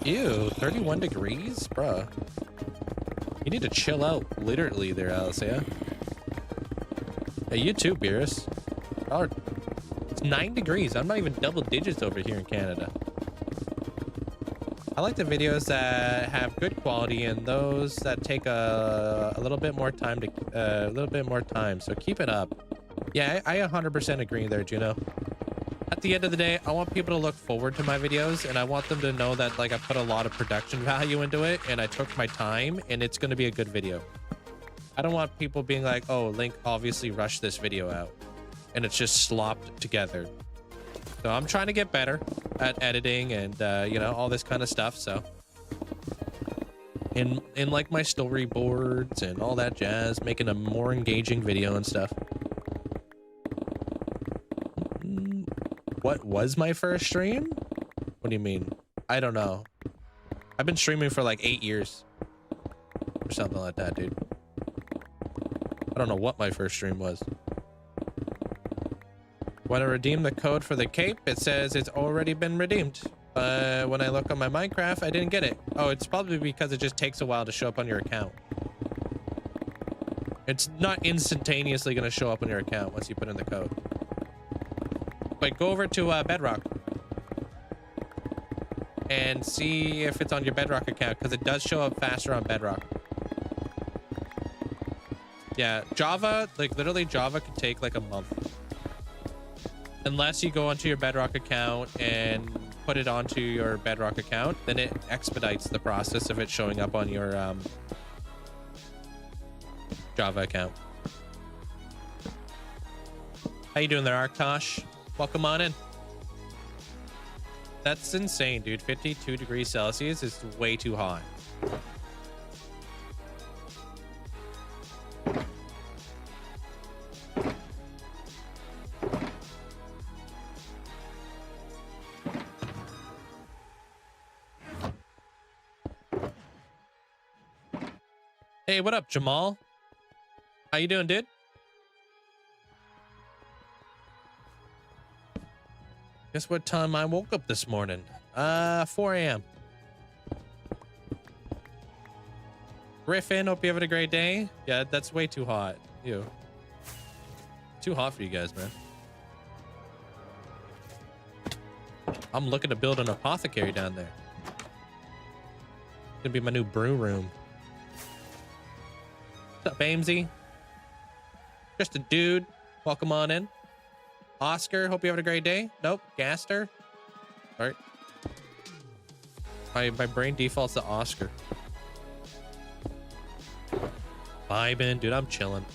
Ew, 31 degrees? Bruh. You need to chill out literally there, Alice, yeah? Hey, you too, Beerus. Oh, it's 9 degrees. I'm not even double digits over here in Canada. I like the videos that have good quality and those that take a little bit more time to so keep it up. Yeah, I 100% agree there, Juno. At the end of the day, I want people to look forward to my videos, and I want them to know that like I put a lot of production value into it, and I took my time, and it's going to be a good video. I don't want people being like, oh, Link obviously rushed this video out, and it's just slopped together. So I'm trying to get better at editing and you know, all this kind of stuff. So in like my storyboards and all that jazz, making a more engaging video and stuff. What was my first stream? What do you mean? I don't know. I've been streaming for like 8 years or something like that, dude. I don't know what my first stream was. When I redeem the code for the cape, it says it's already been redeemed. When I look on my Minecraft, I didn't get it. Oh, it's probably because it just takes a while to show up on your account. It's not instantaneously going to show up on your account once you put in the code. But go over to Bedrock and see if it's on your Bedrock account, because it does show up faster on Bedrock. Yeah, Java, like literally Java could take like a month. Unless you go onto your Bedrock account and put it onto your Bedrock account, then it expedites the process of it showing up on your Java account. How you doing there, Arktosh? Welcome on in. That's insane, dude. 52 degrees Celsius is way too hot. Hey, what up, Jamal? How you doing, dude? Guess what time I woke up this morning? 4 a.m. Griffin, hope you're having a great day. Yeah, that's way too hot. Ew. Too hot for you guys, man. I'm looking to build an apothecary down there. It's gonna be my new brew room. What's up, Amesy? Just a dude. Welcome on in. Oscar, hope you're having a great day. Nope, Gaster. All right. My brain defaults to Oscar. Vibing, dude, I'm chilling.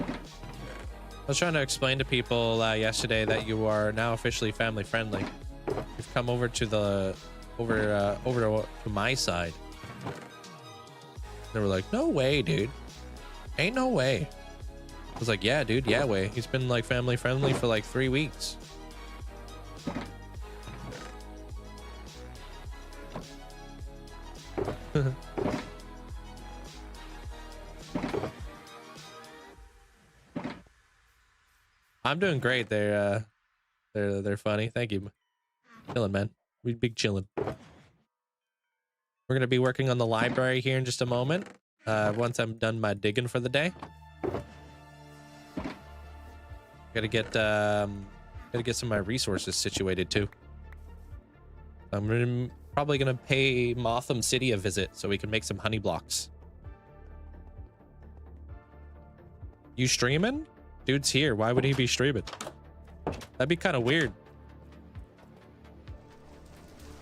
I was trying to explain to people yesterday that you are now officially family friendly. You've come over to the over to my side. They were like, "No way, dude. Ain't no way." I was like, "Yeah, dude, yeah way. He's been like family friendly for like 3 weeks." I'm doing great. They're funny. Thank you. Chilling, man. We big chilling. We're gonna be working on the library here in just a moment. Once I'm done my digging for the day. Gotta get some of my resources situated too. I'm probably gonna pay Motham City a visit so we can make some honey blocks. You streaming? Dude's here. Why would he be streaming? That'd be kind of weird.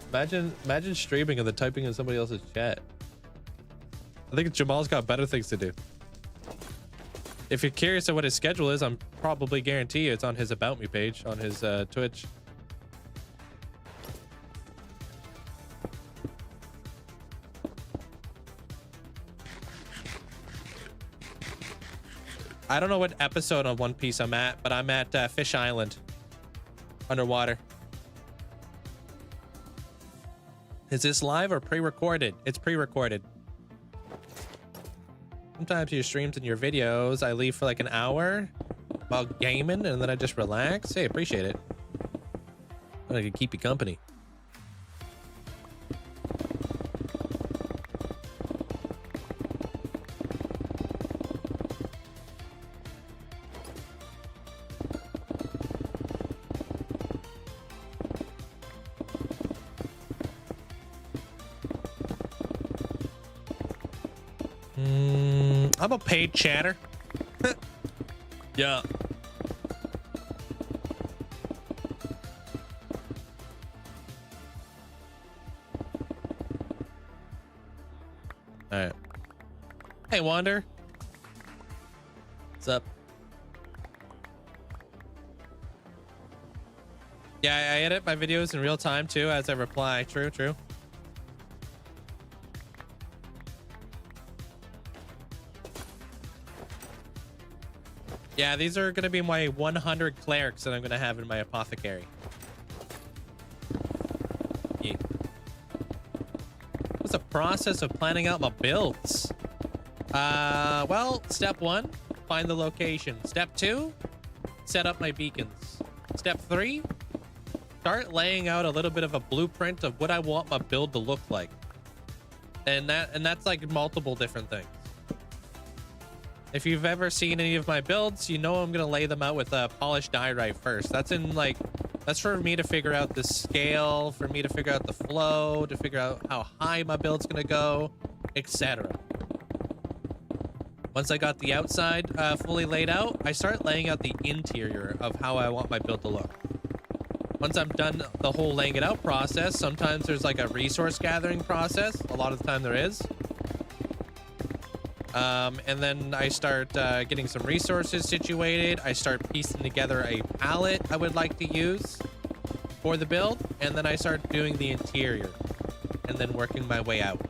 Imagine streaming and then typing in somebody else's chat. I think Jamal's got better things to do. If you're curious of what his schedule is, I'm probably guarantee you it's on his About Me page on his Twitch. I don't know what episode of One Piece I'm at, but I'm at Fish Island. Underwater. Is this live or pre-recorded? It's pre-recorded. Sometimes your streams and your videos, I leave for like an hour while gaming and then I just relax. Hey, appreciate it. I can keep you company. I'm a paid chatter. Yeah. Wander. What's up? Yeah, I edit my videos in real time too as I reply. True, true. Yeah, these are going to be my 100 clerics that I'm going to have in my apothecary. Yeah. What's the process of planning out my builds? Well, step 1, find the location. Step 2, set up my beacons. Step 3, start laying out a little bit of a blueprint of what I want my build to look like. And that's like multiple different things. If you've ever seen any of my builds, you know I'm gonna lay them out with a polished diorite first. That's for me to figure out the scale, for me to figure out the flow, to figure out how high my build's gonna go, etc. Once I got the outside fully laid out, I start laying out the interior of how I want my build to look. Once I'm done the whole laying it out process, sometimes there's like a resource gathering process. A lot of the time there is. And then I start getting some resources situated. I start piecing together a palette I would like to use for the build. And then I start doing the interior and then working my way out.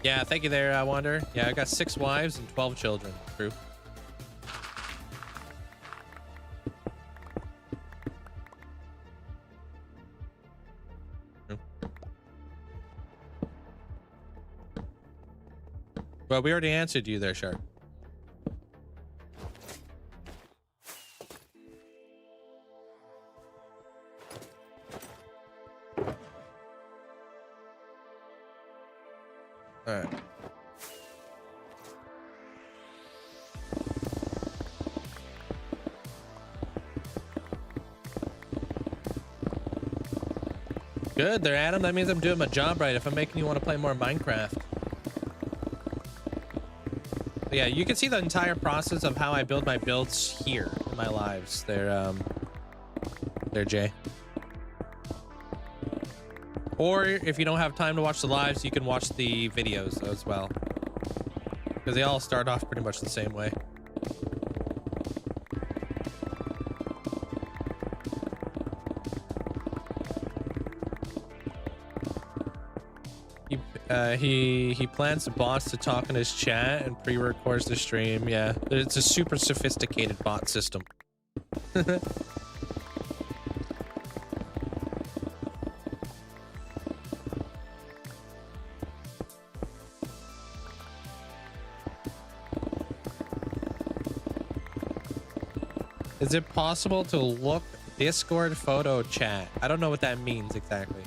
Yeah, thank you there, Wander. Yeah, I got 6 wives and 12 children. True. Well, we already answered you there, Shark. All right. Good there, Adam. That means I'm doing my job right if I'm making you want to play more Minecraft. But yeah, you can see the entire process of how I build my builds here in my lives. There, Jay. Or if you don't have time to watch the lives, you can watch the videos as well. Because they all start off pretty much the same way. He plans the bots to talk in his chat and pre-records the stream. Yeah, it's a super sophisticated bot system. Is it possible to look Discord photo chat? I don't know what that means exactly.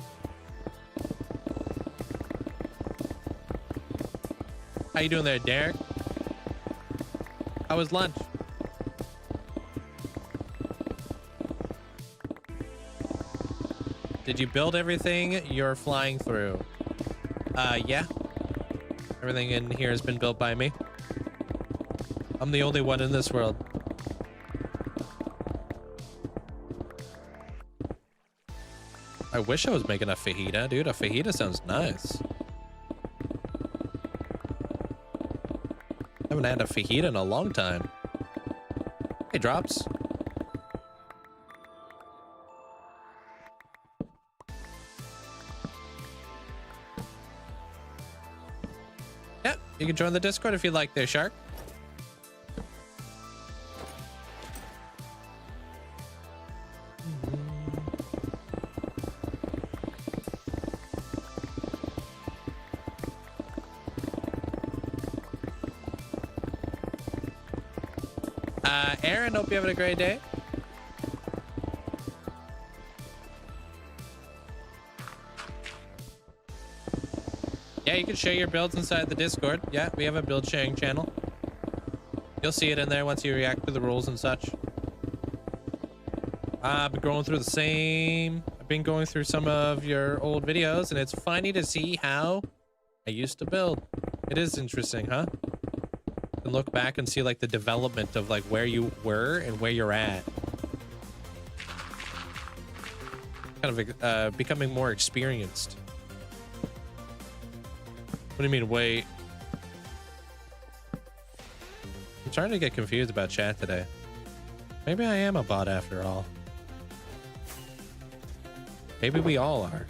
How you doing there, Derek? How was lunch? Did you build everything you're flying through? Yeah. Everything in here has been built by me. I'm the only one in this world. I wish I was making a fajita, dude. A fajita sounds nice. I haven't had a fajita in a long time. Hey, Drops. Yeah, you can join the Discord if you'd like there, Shark. Aaron, hope you're having a great day. Yeah, you can share your builds inside the Discord. Yeah, we have a build sharing channel. You'll see it in there once you react to the rules and such. I've been going through some of your old videos, and it's funny to see how I used to build. It is interesting, huh? And look back and see like the development of like where you were and where you're at. Kind of becoming more experienced. do you mean, wait? I'm starting to get confused about chat today. Maybe I am a bot after all. Maybe we all are.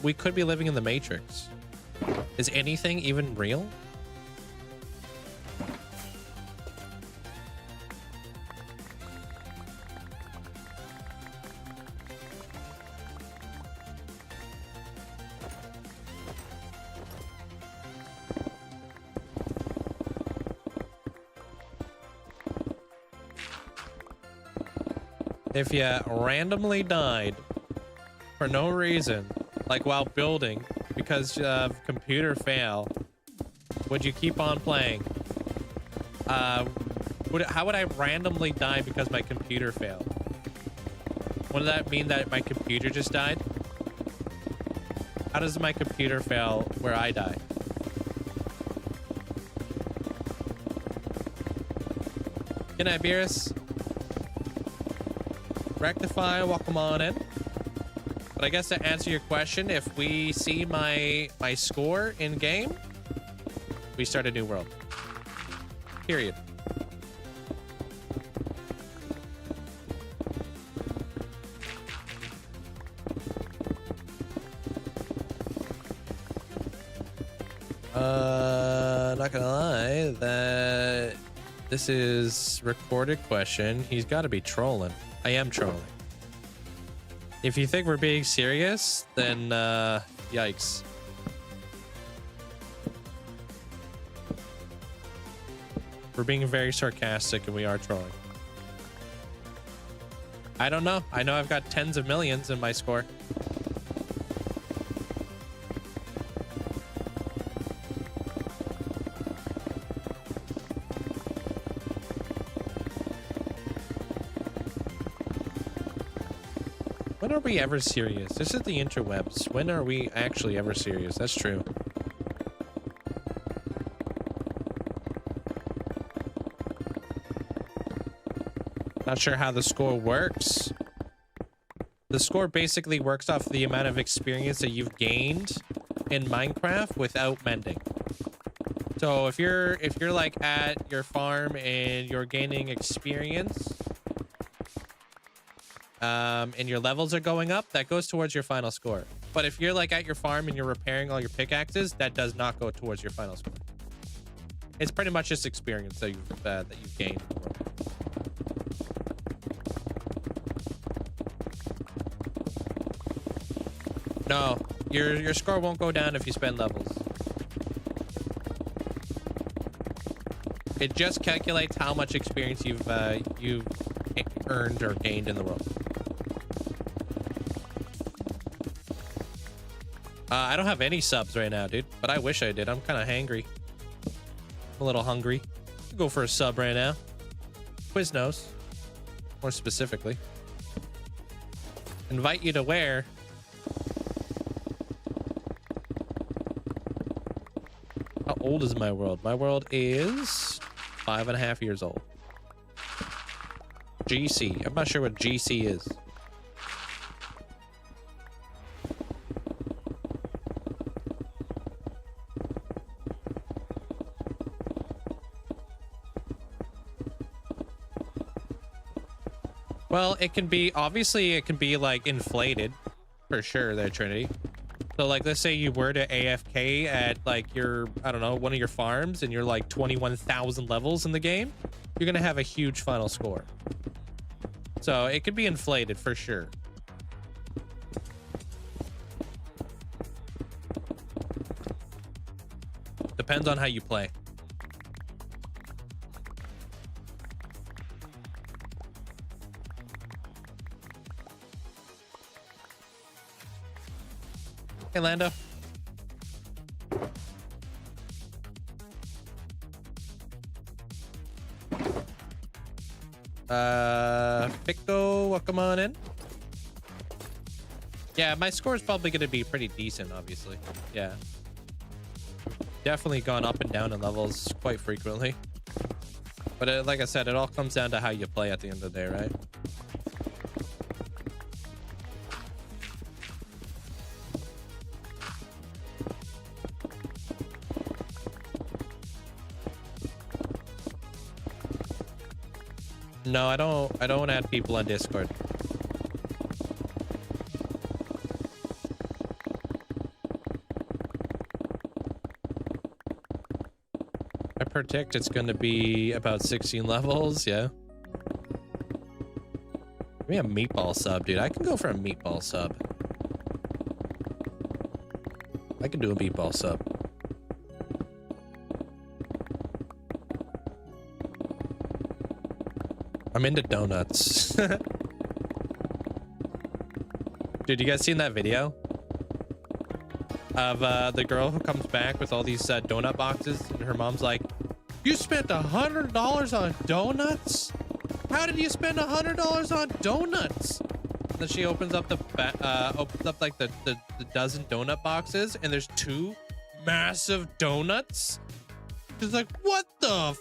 We could be living in the Matrix. Is anything even real? If you randomly died for no reason, like while building, because of computer fail, would you keep on playing? How would I randomly die because my computer failed? Wouldn't that mean that my computer just died? How does my computer fail where I die? Good night, Beerus. Rectify, welcome on in. But I guess to answer your question, if we see my score in game, we start a new world. Period. Not gonna lie, that this is recorded question. He's got to be trolling. I am trolling. If you think we're being serious, then yikes. We're being very sarcastic and we are trolling. I don't know. I know I've got tens of millions in my score. When are we ever serious? This is the interwebs. When are we actually ever serious? That's true. Not sure how the score works. The score basically works off the amount of experience that you've gained in Minecraft without mending. So if you're like at your farm and you're gaining experience, and your levels are going up, that goes towards your final score. But if you're like at your farm and you're repairing all your pickaxes, that does not go towards your final score. It's pretty much just experience that you've gained. No, your score won't go down if you spend levels. It just calculates how much experience you've earned or gained in the world. I don't have any subs right now, dude, but I wish I did. I'm kind of hangry. I'm a little hungry. Go for a sub right now. Quiznos, more specifically. Invite you to where? How old is my world? My world is 5.5 years old. GC. I'm not sure what GC is. Well, it can be, obviously it can be like inflated for sure there, Trinity. So like, let's say you were to AFK at like your, I don't know, one of your farms and you're like 21,000 levels in the game, you're going to have a huge final score. So it could be inflated for sure. Depends on how you play. Hey, Lando. Pico, welcome on in. Yeah, my score is probably going to be pretty decent, obviously. Yeah. Definitely gone up and down in levels quite frequently. But like I said, it all comes down to how you play at the end of the day, right? No, I don't add people on Discord. I predict it's going to be about 16 levels. Yeah. Give me a meatball sub, dude. I can go for a meatball sub. I can do a meatball sub. I'm into donuts. Dude, you guys seen that video of the girl who comes back with all these donut boxes, and her mom's like, "You spent $100 on donuts? How did you spend $100 on donuts?" And then she opens up like the dozen donut boxes, and there's 2 massive donuts. She's like, "What the?"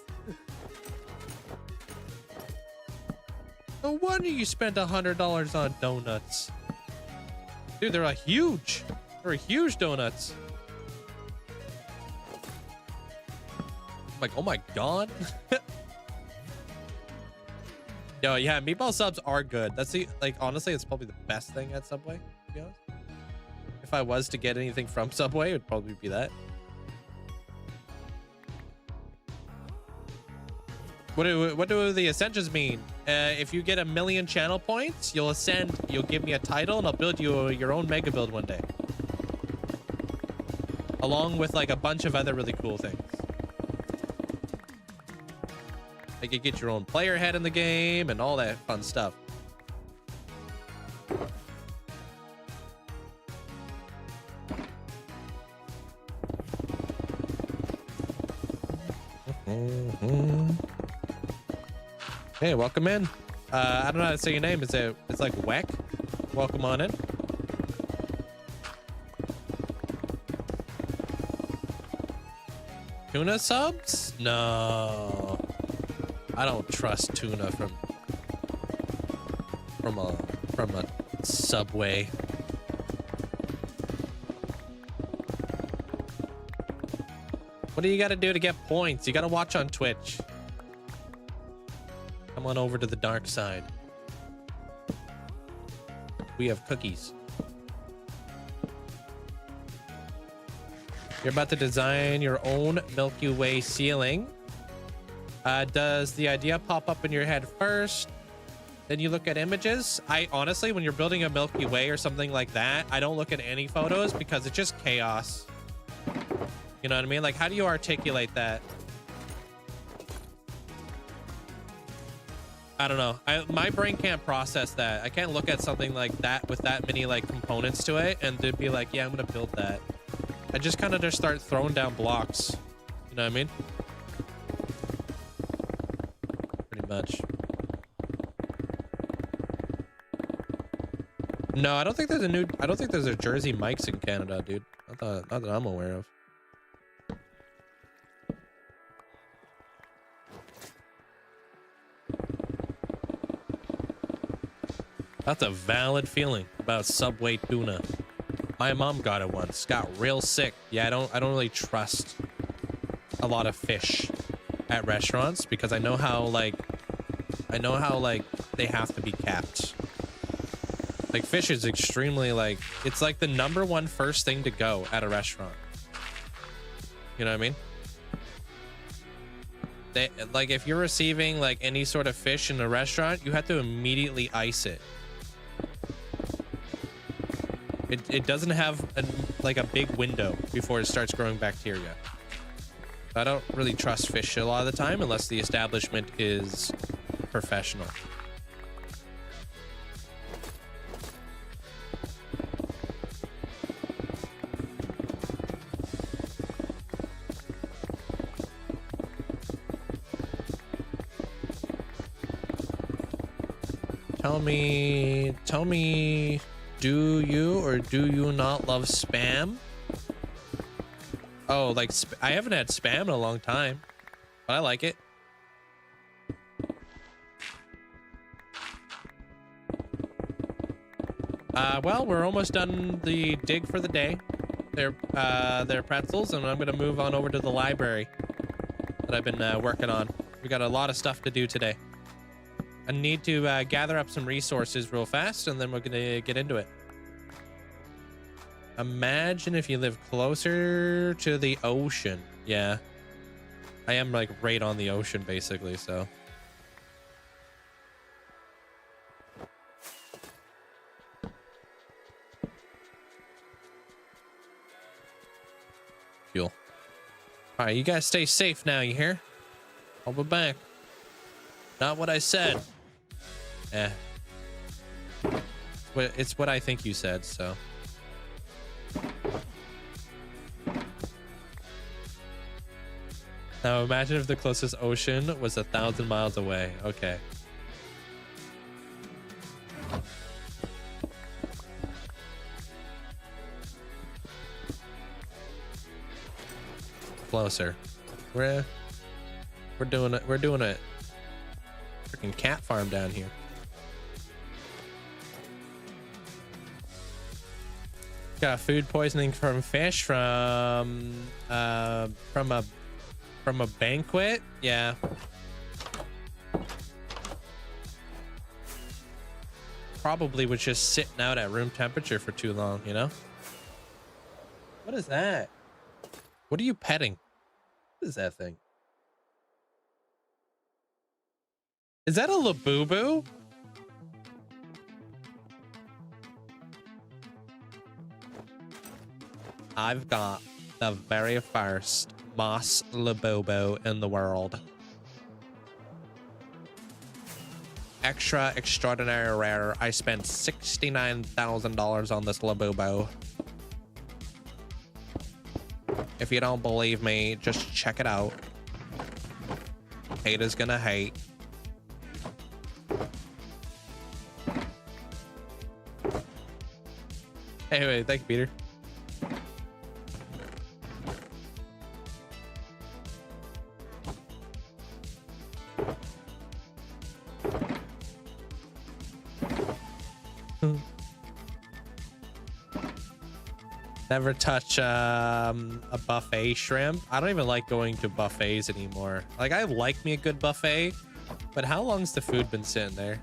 No wonder you spent $100 on donuts. Dude, they're huge. They're huge donuts. I'm like, oh my god. Yo, yeah, meatball subs are good. That's honestly, it's probably the best thing at Subway, to be honest. If I was to get anything from Subway, it would probably be that. What do the ascensions mean? If you get 1 million channel points, you'll ascend. You'll give me a title, and I'll build you your own mega build one day, along with like a bunch of other really cool things. Like you get your own player head in the game and all that fun stuff. Hey, welcome in. I don't know how to say your name. It's like Weck. Welcome on in. Tuna subs? No. I don't trust tuna from a Subway. What do you got to do to get points? You got to watch on Twitch. Come on over to the dark side. We have cookies. You're about to design your own Milky Way ceiling. Does the idea pop up in your head first? Then you look at images? I honestly, when you're building a Milky Way or something like that, I don't look at any photos because it's just chaos. You know what I mean? Like, how do you articulate that? I don't know. My brain can't process that. I can't look at something like that with that many like components to it and to be like, yeah, I'm gonna build that. I just kind of just start throwing down blocks. You know what I mean? Pretty much. No, I don't think there's a Jersey Mike's in Canada, dude. Not that I'm aware of. That's a valid feeling about Subway tuna. My mom got it once. Got real sick. Yeah, I don't really trust a lot of fish at restaurants because I know how like they have to be capped. Like fish is extremely like it's like the #1 first thing to go at a restaurant. You know what I mean? Like if you're receiving like any sort of fish in a restaurant, you have to immediately ice it. It doesn't have a big window before it starts growing bacteria. I don't really trust fish a lot of the time unless the establishment is professional. Tell me, do you or do you not love spam? Oh, like I haven't had spam in a long time, but I like it. Well, we're almost done the dig for the day. They're pretzels, and I'm gonna move on over to the library that I've been working on. We got a lot of stuff to do today. I need to gather up some resources real fast, and then we're gonna get into it. Imagine if you live closer to the ocean. Yeah. I am like right on the ocean basically, so. Fuel. All right, you guys stay safe now, you hear? I'll be back. Not what I said. Eh. It's what I think you said, so. Now imagine if the closest ocean was 1,000 miles away. Okay. Closer. We're doing it. We're doing it. Freaking cat farm down here. Got food poisoning from fish from a banquet. Yeah. Probably was just sitting out at room temperature for too long, you know? What is that? What are you petting? What is that thing? Is that a Labubu? I've got the very first moss Labubu in the world. Extra extraordinary rare. I spent $69,000 on this Labubu. If you don't believe me, just check it out. Haters gonna hate. Anyway, thank you, Peter. Never touch a buffet shrimp. I don't even like going to buffets anymore. Like, I like me a good buffet, but how long's the food been sitting there?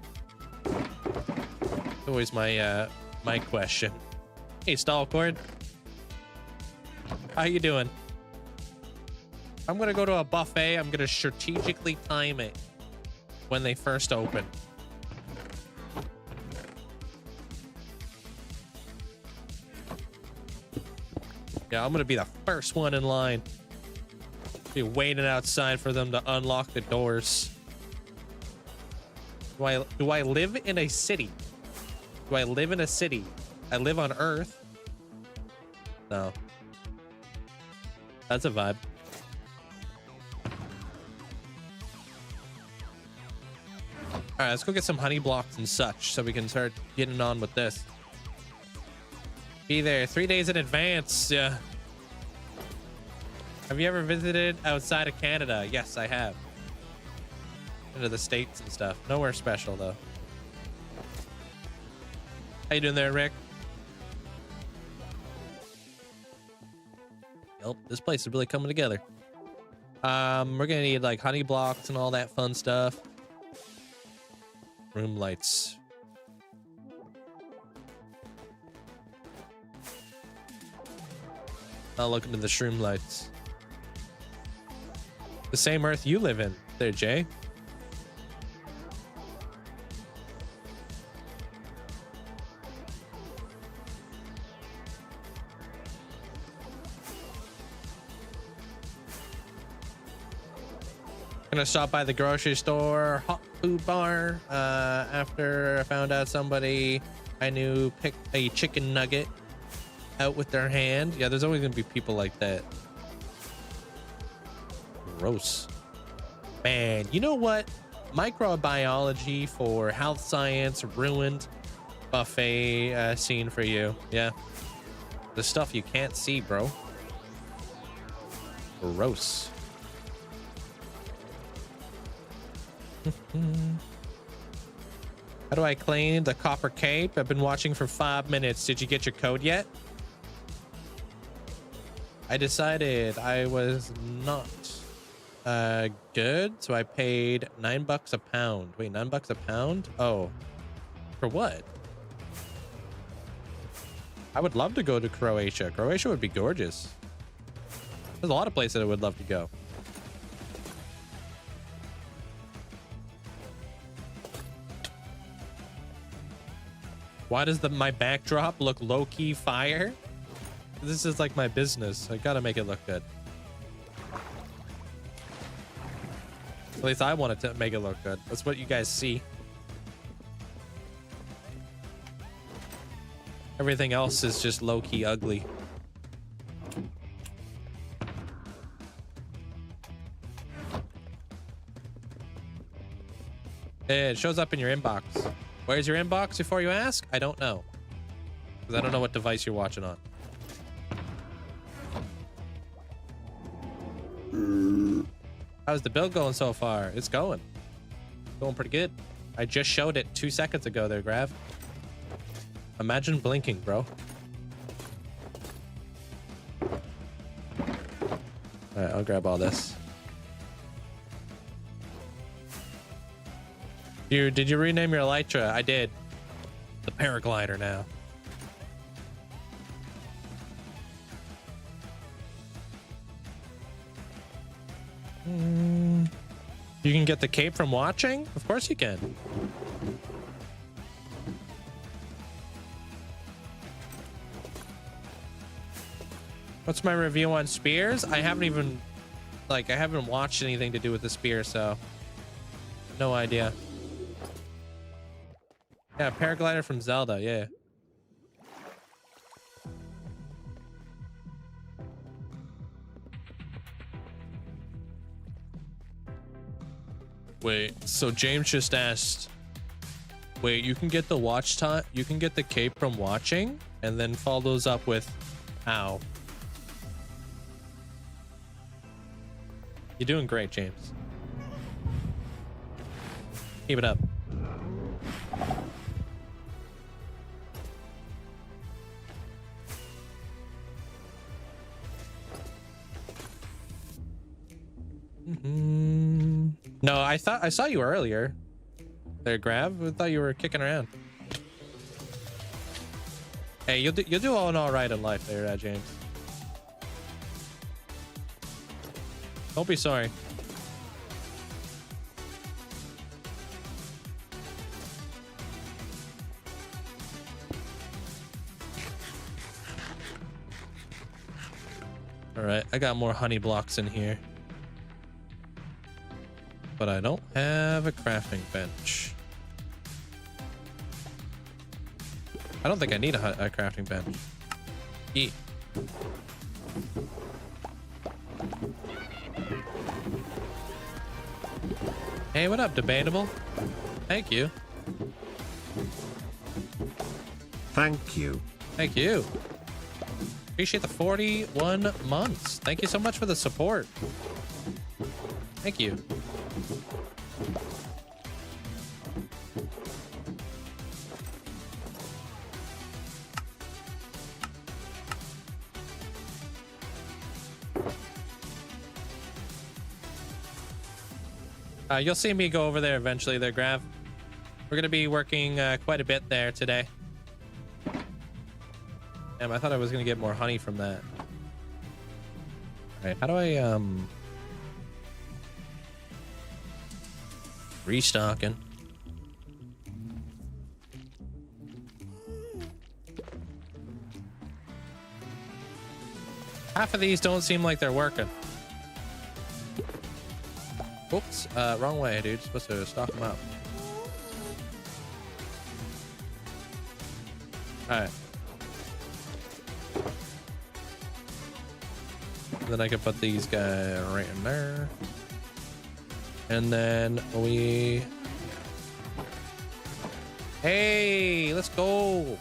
It's always my my question. Hey, Stalcord. How you doing? I'm gonna go to a buffet. I'm gonna strategically time it when they first open. Yeah, I'm gonna be the first one in line. Be waiting outside for them to unlock the doors. Do I live in a city? Do I live in a city? I live on Earth. No. That's a vibe. All right, let's go get some honey blocks and such so we can start getting on with this. Be there 3 days in advance. Yeah. Have you ever visited outside of Canada? Yes, I have. Into the States and stuff. Nowhere special though. How you doing there, Rick? Yep, this place is really coming together. We're gonna need like honey blocks and all that fun stuff. Room lights. I'll look into the shroom lights. The same Earth you live in there, Jay. Gonna stop by the grocery store, hot food bar, after I found out somebody I knew picked a chicken nugget out with their hand. Yeah, there's always gonna be people like that. Gross. Man, you know what? Microbiology for health science ruined buffet scene for you. Yeah. The stuff you can't see, bro. Gross. How do I claim the copper cape? I've been watching for 5 minutes. Did you get your code yet? I decided I was not Good. So I paid $9 a pound. Wait, $9 a pound? Oh, for what? I would love to go to Croatia. Croatia would be gorgeous. There's a lot of places I would love to go. Why does my backdrop look low-key fire? This is like my business. I gotta make it look good. At least I wanted to make it look good. That's what you guys see. Everything else is just low-key ugly. It shows up in your inbox. Where's your inbox before you ask? I don't know. Because I don't know what device you're watching on. How's the build going so far? It's going. Going pretty good. I just showed it 2 seconds ago there, Grav. Imagine blinking, bro. Alright, I'll grab all this. Did you rename your Elytra? I did. The paraglider now. You can get the cape from watching? Of course you can. What's my review on spears? I haven't watched anything to do with the spear, so no idea. Yeah, paraglider from Zelda, yeah. Wait, so James just asked, wait, you can get the watch time, you can get the cape from watching, and then follows up with how? You're doing great, James. Keep it up. No, I saw you earlier. There, Grav. I thought you were kicking around. Hey, you'll do all right in life there, James. Don't be sorry. All right, I got more honey blocks in here. But I don't have a crafting bench. I don't think I need a crafting bench. Eat. Hey, what up, Debatable? Thank you. Thank you. Thank you. Appreciate the 41 months. Thank you so much for the support. Thank you. You'll see me go over there eventually there, Grav. We're going to be working quite a bit there today. Damn, I thought I was going to get more honey from that. All right, how do I, restocking. Half of these don't seem like they're working. Oops, wrong way, dude. Supposed to stock them out. All right. Then I can put these guys right in there. And then we... Hey, let's go.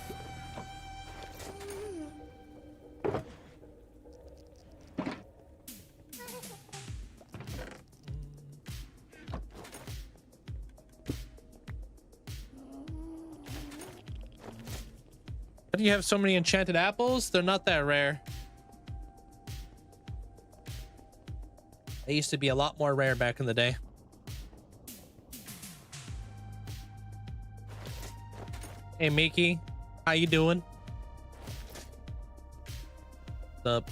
How do you have so many enchanted apples? They're not that rare. They used to be a lot more rare back in the day. Hey, Mickey. How you doing? What's up?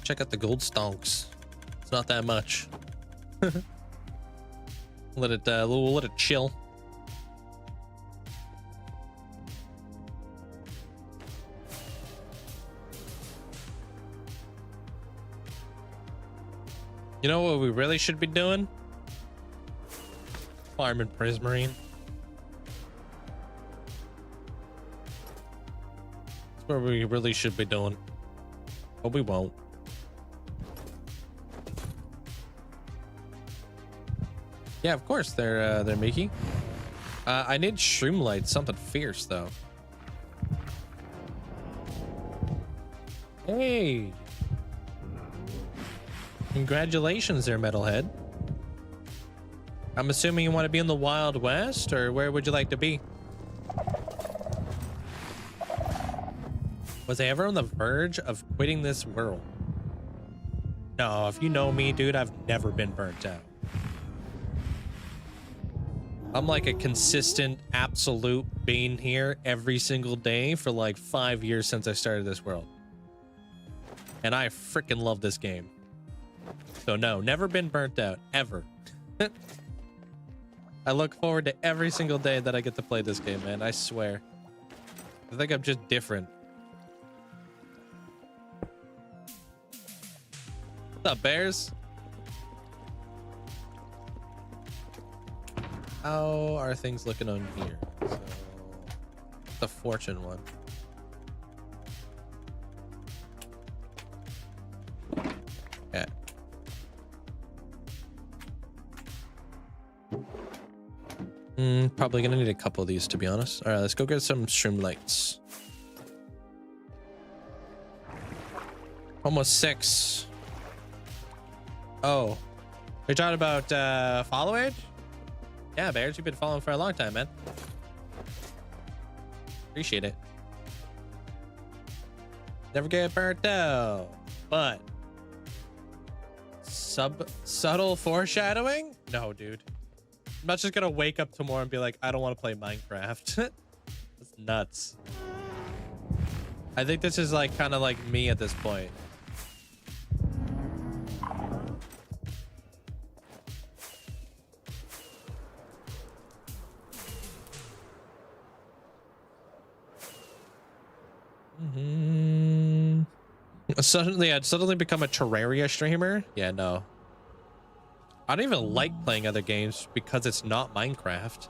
Check out the gold stonks. It's not that much. We'll let it chill. You know what we really should be doing? Farming Prismarine. That's what we really should be doing. But we won't. Yeah, of course they're Mickey. I need Shroomlight, something fierce though. Hey. Congratulations there, Metalhead. I'm assuming you want to be in the Wild West, or where would you like to be? Was I ever on the verge of quitting this world? No, if you know me, dude, I've never been burnt out. I'm like a consistent, absolute being here every single day for like 5 years since I started this world. And I freaking love this game. So no, never been burnt out, ever. I look forward to every single day that I get to play this game, man. I swear. I think I'm just different. What's up, Bears? How are things looking on here? So, the fortune one. Yeah. Probably gonna need a couple of these, to be honest. All right, let's go get some Shroomlights. Almost 6. Oh, you're talking about follow age? Yeah, Bears, you've been following for a long time, man. Appreciate it. Never get burnt out. But subtle foreshadowing? No, dude. I'm not just gonna wake up tomorrow and be like, I don't want to play Minecraft. That's nuts. I think this is like kind of like me at this point. Suddenly, I'd suddenly become a Terraria streamer. Yeah, no. I don't even like playing other games because it's not Minecraft.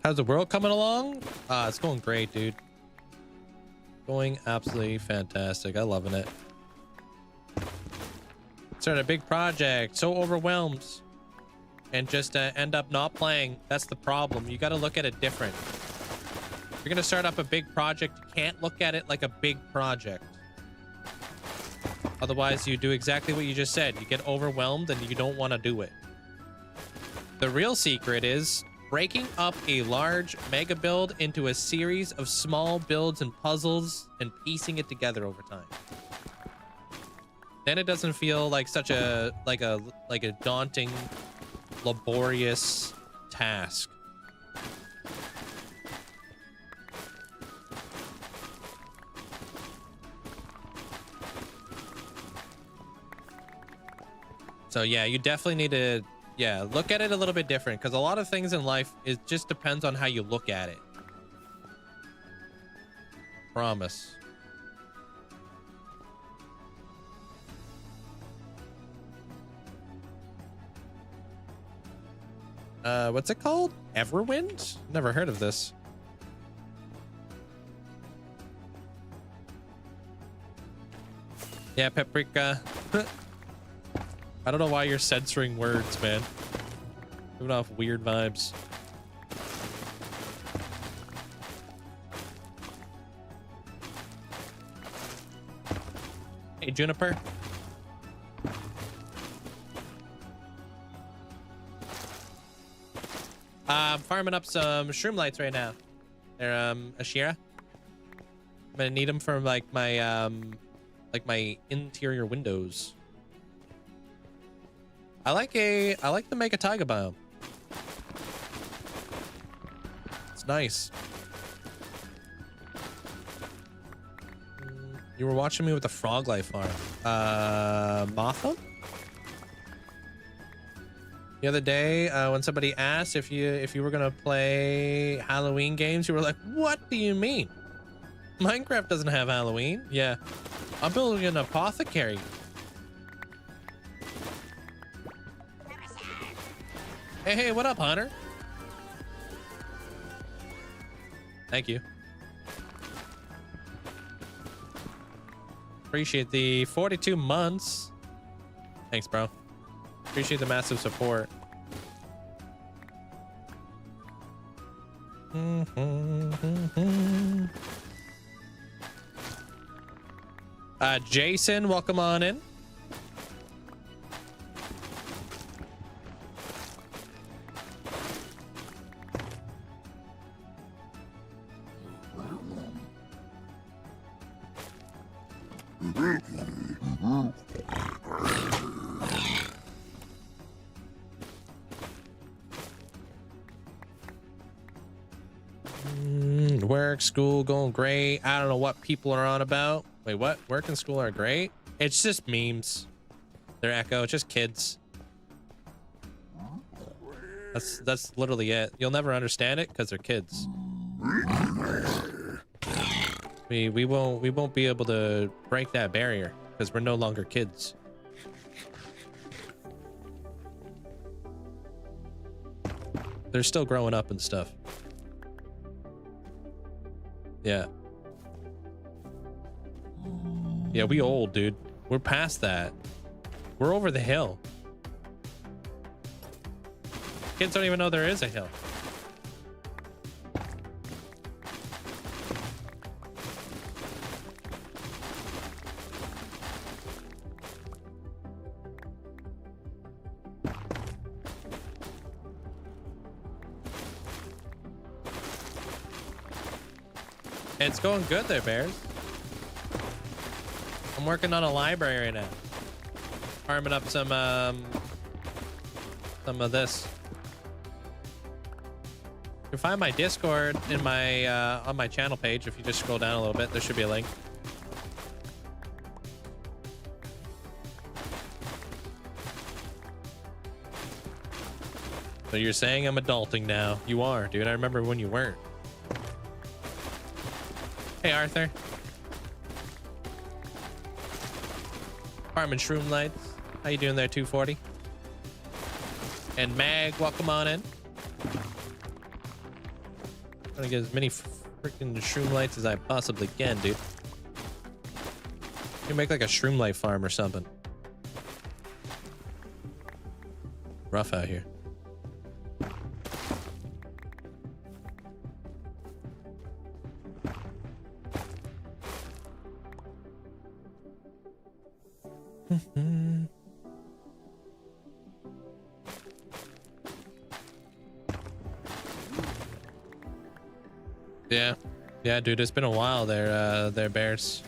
How's the world coming along? It's going great, dude. Going absolutely fantastic. I'm loving it. Start a big project, so overwhelmed, and just end up not playing. That's the problem. You got to look at it different. If you're gonna start up a big project, you can't look at it like a big project. Otherwise, you do exactly what you just said. You get overwhelmed and you don't want to do it. The real secret is breaking up a large mega build into a series of small builds and puzzles and piecing it together over time. Then it doesn't feel like such a daunting, laborious task. So yeah, you definitely need to look at it a little bit different, because a lot of things in life, it just depends on how you look at it. Promise. What's it called? Everwind? Never heard of this. Yeah, paprika. I don't know why you're censoring words, man. Giving off weird vibes. Hey, Juniper. I'm farming up some shroom lights right now. They're Ashira. I'm gonna need them for like my interior windows. I like to make a taiga biome. It's nice. You were watching me with the frog life farm. Motham? The other day, when somebody asked if you were gonna play Halloween games, you were like, "What do you mean? Minecraft doesn't have Halloween." Yeah, I'm building an apothecary. Hey, what up, Hunter? Thank you. Appreciate the 42 months. Thanks, bro. Appreciate the massive support. Jason, welcome on in. Work, school, going great. I don't know what people are on about. Wait, what? Work and school are great? It's just memes. They're echo. It's just kids. That's literally it. You'll never understand it because they're kids. We won't be able to break that barrier because we're no longer kids. They're still growing up and stuff. Yeah. Yeah, we old, dude. We're past that. We're over the hill. Kids don't even know there is a hill. It's going good there, Bears. I'm working on a library right now. Farming up some of this. You can find my Discord in my on my channel page. If you just scroll down a little bit, there should be a link. So you're saying I'm adulting now? You are, dude. I remember when you weren't. Hey, Arthur. Farming shroom lights. How you doing there, 240? And Mag, welcome on in. Trying to get as many freaking shroom lights as I possibly can, dude. You can make like a shroom light farm or something. Rough out here. Yeah, dude, it's been a while there, Bears.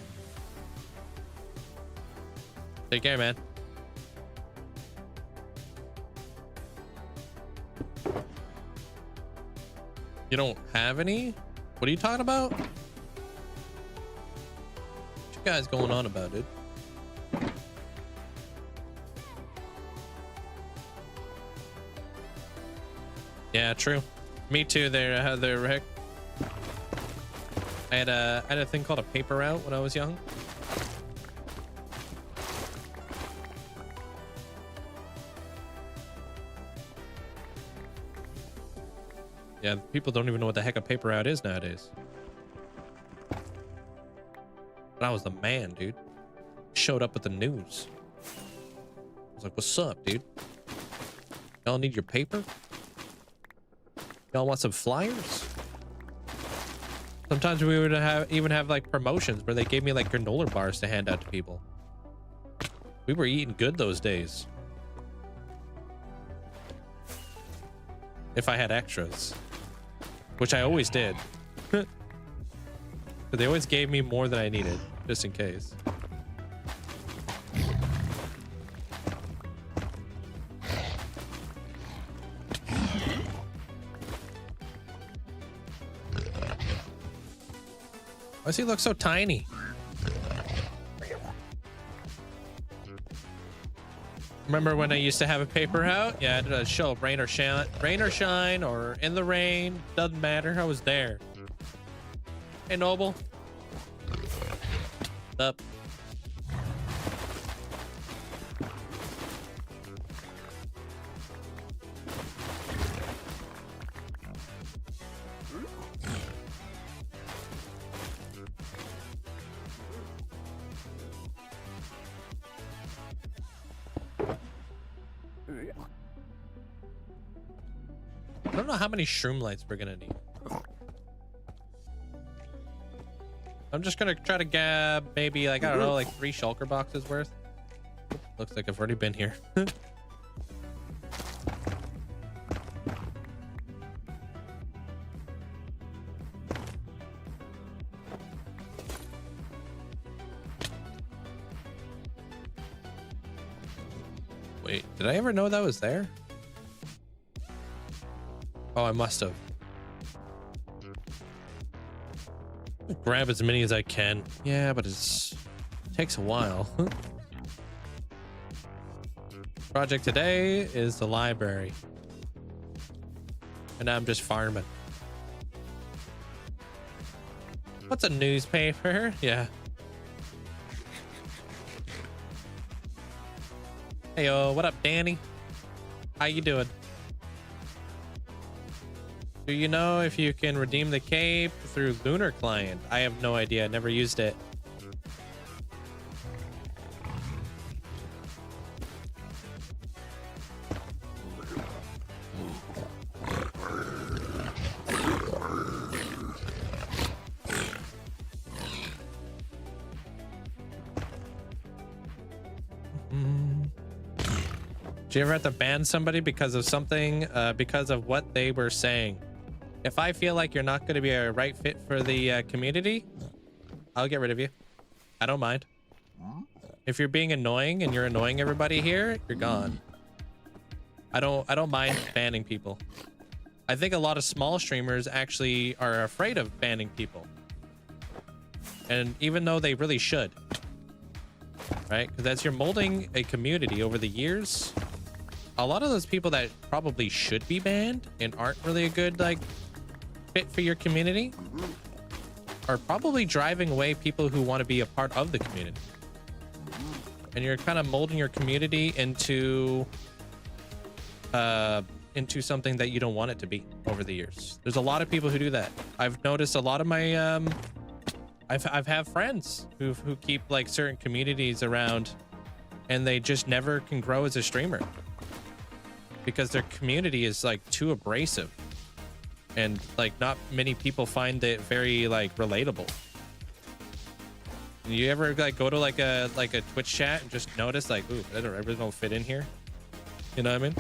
Take care, man. You don't have any? What are you talking about? What you guys going on about, dude? Yeah, true. Me too there, Rick. I had a thing called a paper route when I was young. Yeah, people don't even know what the heck a paper route is nowadays. But I was the man, dude. showed up with the news. I was like, what's up, dude? Y'all need your paper? Y'all want some flyers? Sometimes we would even have like promotions where they gave me like granola bars to hand out to people. We were eating good those days. If I had extras, which I always did. But they always gave me more than I needed, just in case. Why does he look so tiny? Remember when I used to have a paper out? Yeah, I did a show of rain or shine, or in the rain. Doesn't matter. I was there. Hey, Noble. What's up? I don't know how many shroom lights we're gonna need. I'm just gonna try to grab maybe like, I don't know, like 3 shulker boxes worth. Looks like I've already been here. Wait, did I ever know that was there? Oh, I must have. Grab as many as I can. Yeah, but it takes a while. Project today is the library. And I'm just farming. What's a newspaper? Yeah. Hey, what up, Danny? How you doing? Do you know if you can redeem the cape through Lunar Client? I have no idea. I never used it. Did you ever have to ban somebody because of something, because of what they were saying? If I feel like you're not going to be a right fit for the community, I'll get rid of you. I don't mind. If you're being annoying and you're annoying everybody here, you're gone. I don't mind banning people. I think a lot of small streamers actually are afraid of banning people. And even though they really should. Right? Because as you're molding a community over the years, a lot of those people that probably should be banned and aren't really a good like fit for your community are probably driving away people who want to be a part of the community. And you're kind of molding your community into something that you don't want it to be over the years. There's a lot of people who do that. I've noticed a lot of my I've had friends who keep like certain communities around and they just never can grow as a streamer because their community is like too abrasive. And like not many people find it very like relatable. You ever like go to like a Twitch chat and just notice like, ooh, I really don't fit in here. You know what I mean?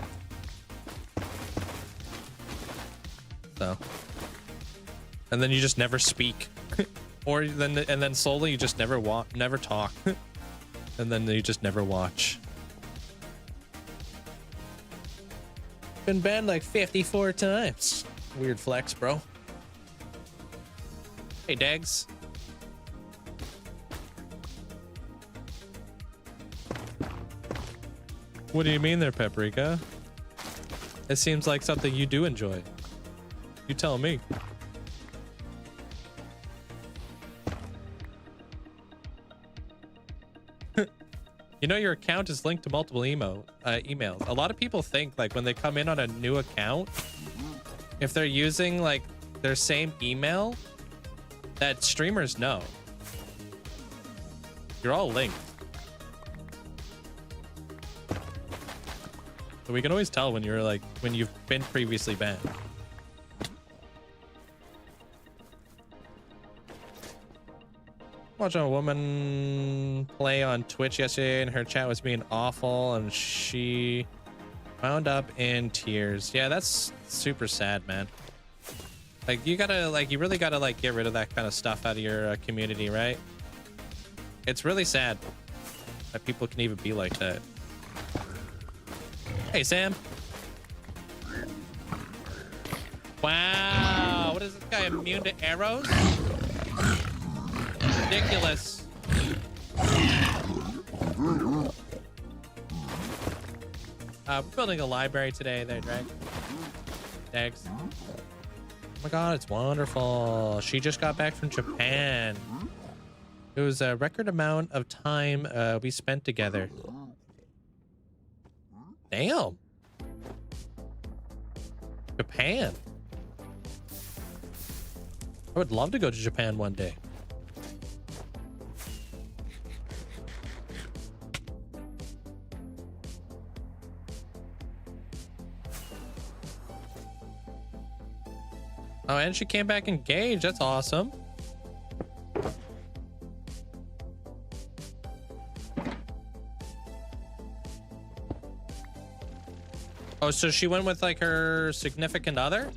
So, and then you just never speak, or then slowly you just never talk, and then you just never watch. Been banned like 54 times. Weird flex, bro. Hey, Dags. What do you mean there, Paprika? It seems like something you do enjoy. You tell me. You know, your account is linked to multiple emails. A lot of people think like when they come in on a new account, if they're using like their same email, that streamers know. You're all linked. So we can always tell when you're like, when you've been previously banned. Watching a woman play on Twitch yesterday and her chat was being awful and she wound up in tears. Yeah, that's super sad, man. Like you gotta, like, you really gotta like get rid of that kind of stuff out of your community, right? It's really sad that people can even be like that. Hey, Sam. Wow, what is this guy, immune to arrows? Ridiculous. We're building a library today there, Drag. Thanks. Oh my god, it's wonderful. She just got back from Japan. It was a record amount of time we spent together. Damn. Japan. I would love to go to Japan one day. Oh, and she came back engaged. That's awesome. Oh, so she went with like her significant other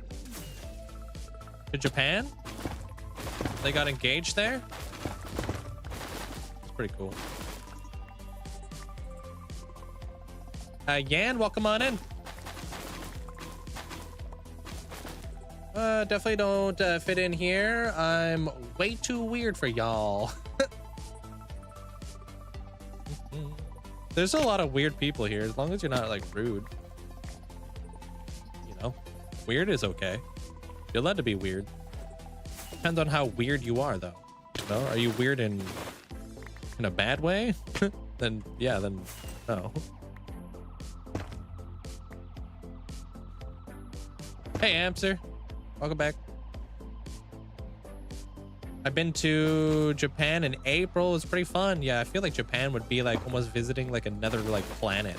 to Japan? They got engaged there? It's pretty cool. Yan, welcome on in. Definitely don't fit in here. I'm way too weird for y'all. There's a lot of weird people here, as long as you're not like rude. You know, weird is okay. You're allowed to be weird. Depends on how weird you are, though. You know, are you weird in a bad way? Then yeah, then no. Hey, Amster. Welcome back. I've been to Japan in April. It was pretty fun. Yeah, I feel like Japan would be like almost visiting like another like planet.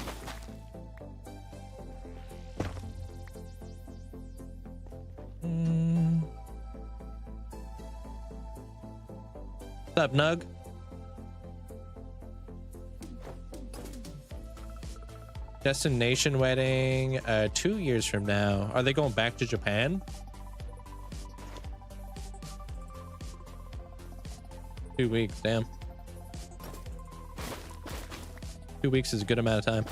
What's up, Nug? Destination wedding 2 years from now. Are they going back to Japan? 2 weeks, damn. 2 weeks is a good amount of time.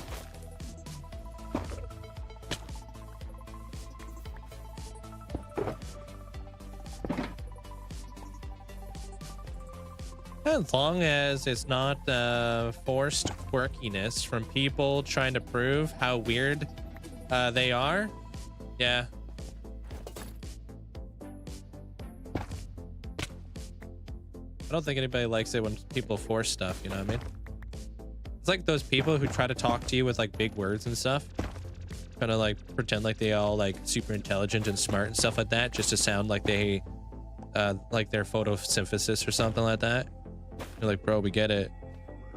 As long as it's not forced quirkiness from people trying to prove how weird they are, yeah. I don't think anybody likes it when people force stuff, you know what I mean? It's like those people who try to talk to you with like big words and stuff. Kind of like pretend like they all like super intelligent and smart and stuff like that, just to sound like they like their photosynthesis or something like that. You're like, bro, we get it.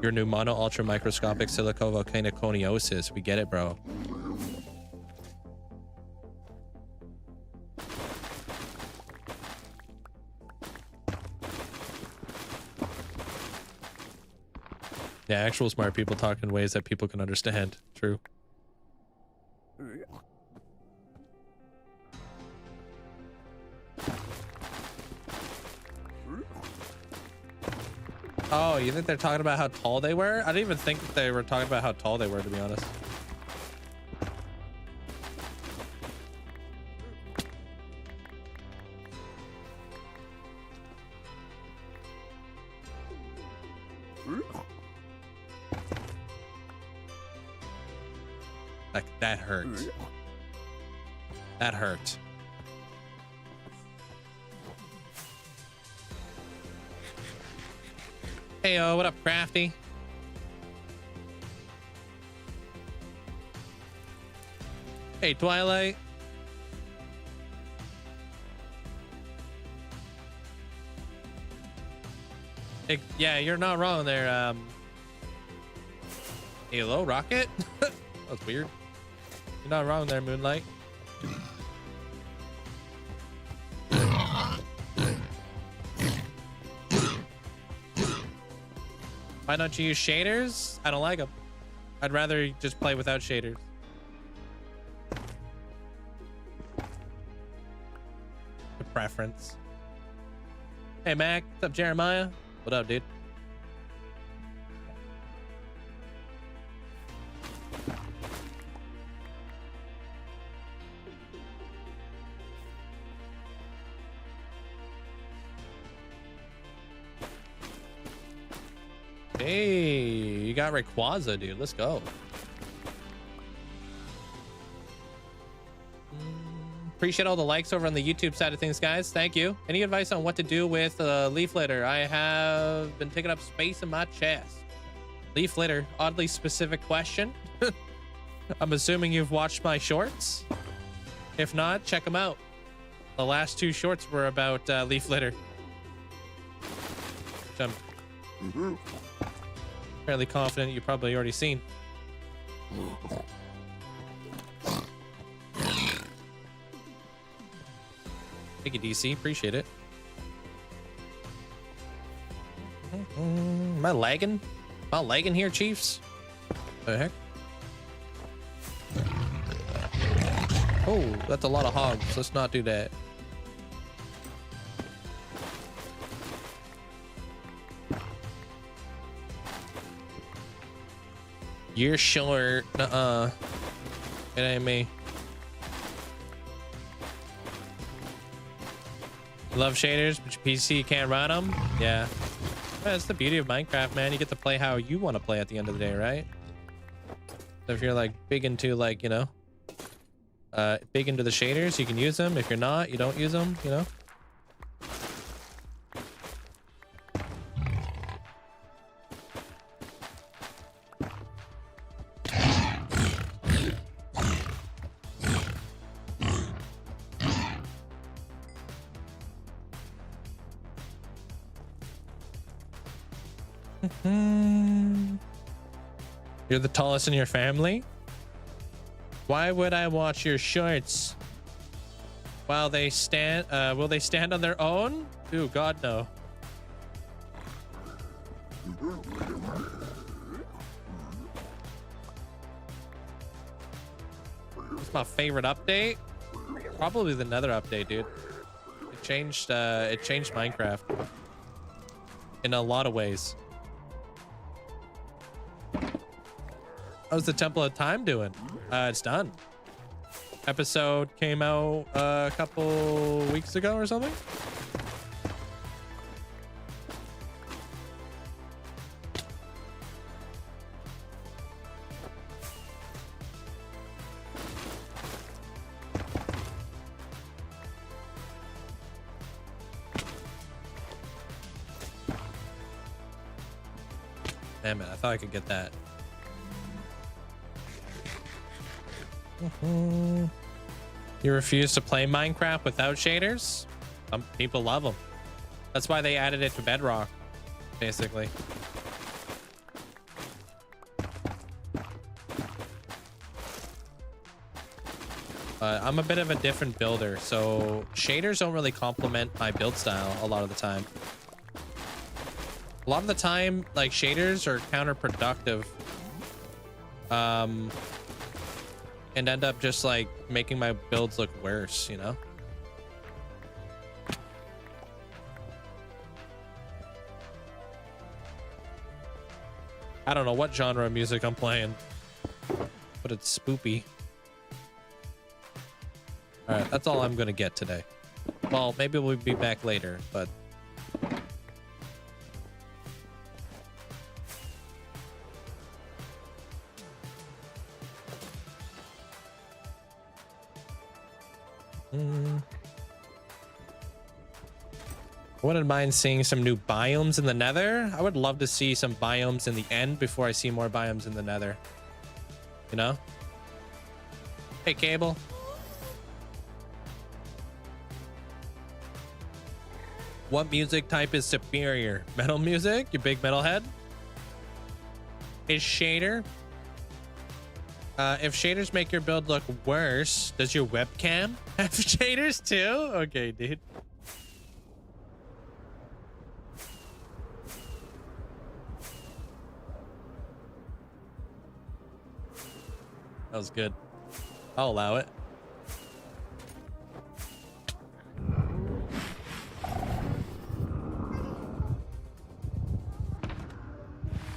Your pneumono ultra microscopic silicovolcaniconiosis. We get it, bro. Yeah, actual smart people talk in ways that people can understand. True. Oh, you think they're talking about how tall they were? I didn't even think that they were talking about how tall they were, to be honest. Like, that hurt. That hurt. Hey, what up, Crafty? Hey, Twilight. Yeah, you're not wrong there. Hello, Rocket? That's weird. You're not wrong there, Moonlight. Why don't you use shaders? I don't like them. I'd rather just play without shaders. The preference. Hey, Mac. What's up, Jeremiah? What up, dude? Hey, you got Rayquaza, dude. Let's go. Appreciate all the likes over on the YouTube side of things, guys. Thank you. Any advice on what to do with leaf litter? I have been taking up space in my chest. Leaf litter, oddly specific question. I'm assuming you've watched my shorts. If not, check them out. The last 2 shorts were about leaf litter. Which I'm fairly confident you've probably already seen. Thank you, DC. Appreciate it. Am I lagging? Am I lagging here, Chiefs? What the heck? Oh, that's a lot of hogs. Let's not do that. You're short. It ain't me. You love shaders, but your PC can't run them? Yeah. That's the beauty of Minecraft, man. You get to play how you want to play at the end of the day, right? So if you're like big into like, you know, big into the shaders, you can use them. If you're not, you don't use them, you know? You're the tallest in your family? Why would I watch your shorts while they stand? Will they stand on their own? Ooh, God, no. It's my favorite update. Probably the Nether update, dude. It changed Minecraft in a lot of ways. How's the Temple of Time doing? It's done. Episode came out a couple weeks ago or something. Damn it, I thought I could get that. You refuse to play Minecraft without shaders? Some people love them. That's why they added it to Bedrock, basically. I'm a bit of a different builder, so shaders don't really complement my build style a lot of the time. A lot of the time, like, shaders are counterproductive. And end up just like making my builds look worse, you know? I don't know what genre of music I'm playing, but it's spoopy. All right, that's all I'm gonna get today. Well, maybe we'll be back later, but I wouldn't mind seeing some new biomes in the Nether. I would love to see some biomes in the end before I see more biomes in the Nether. You know? Hey, Cable. What music type is superior? Metal music? You big metalhead? Is shader? If shaders make your build look worse, does your webcam have shaders too? Okay, dude. That was good. I'll allow it.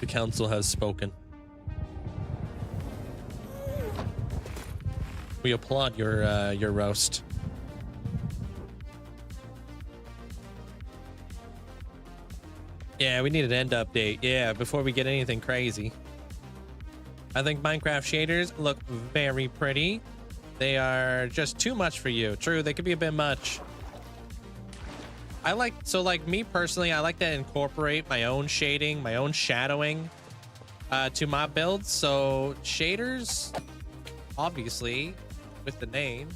The council has spoken. We applaud your roast. Yeah, we need an end update. Yeah, before we get anything crazy. I think Minecraft shaders look very pretty. They are just too much for you. True, they could be a bit much. Like me personally, I like to incorporate my own shading, my own shadowing to my builds. So shaders, obviously, with the name,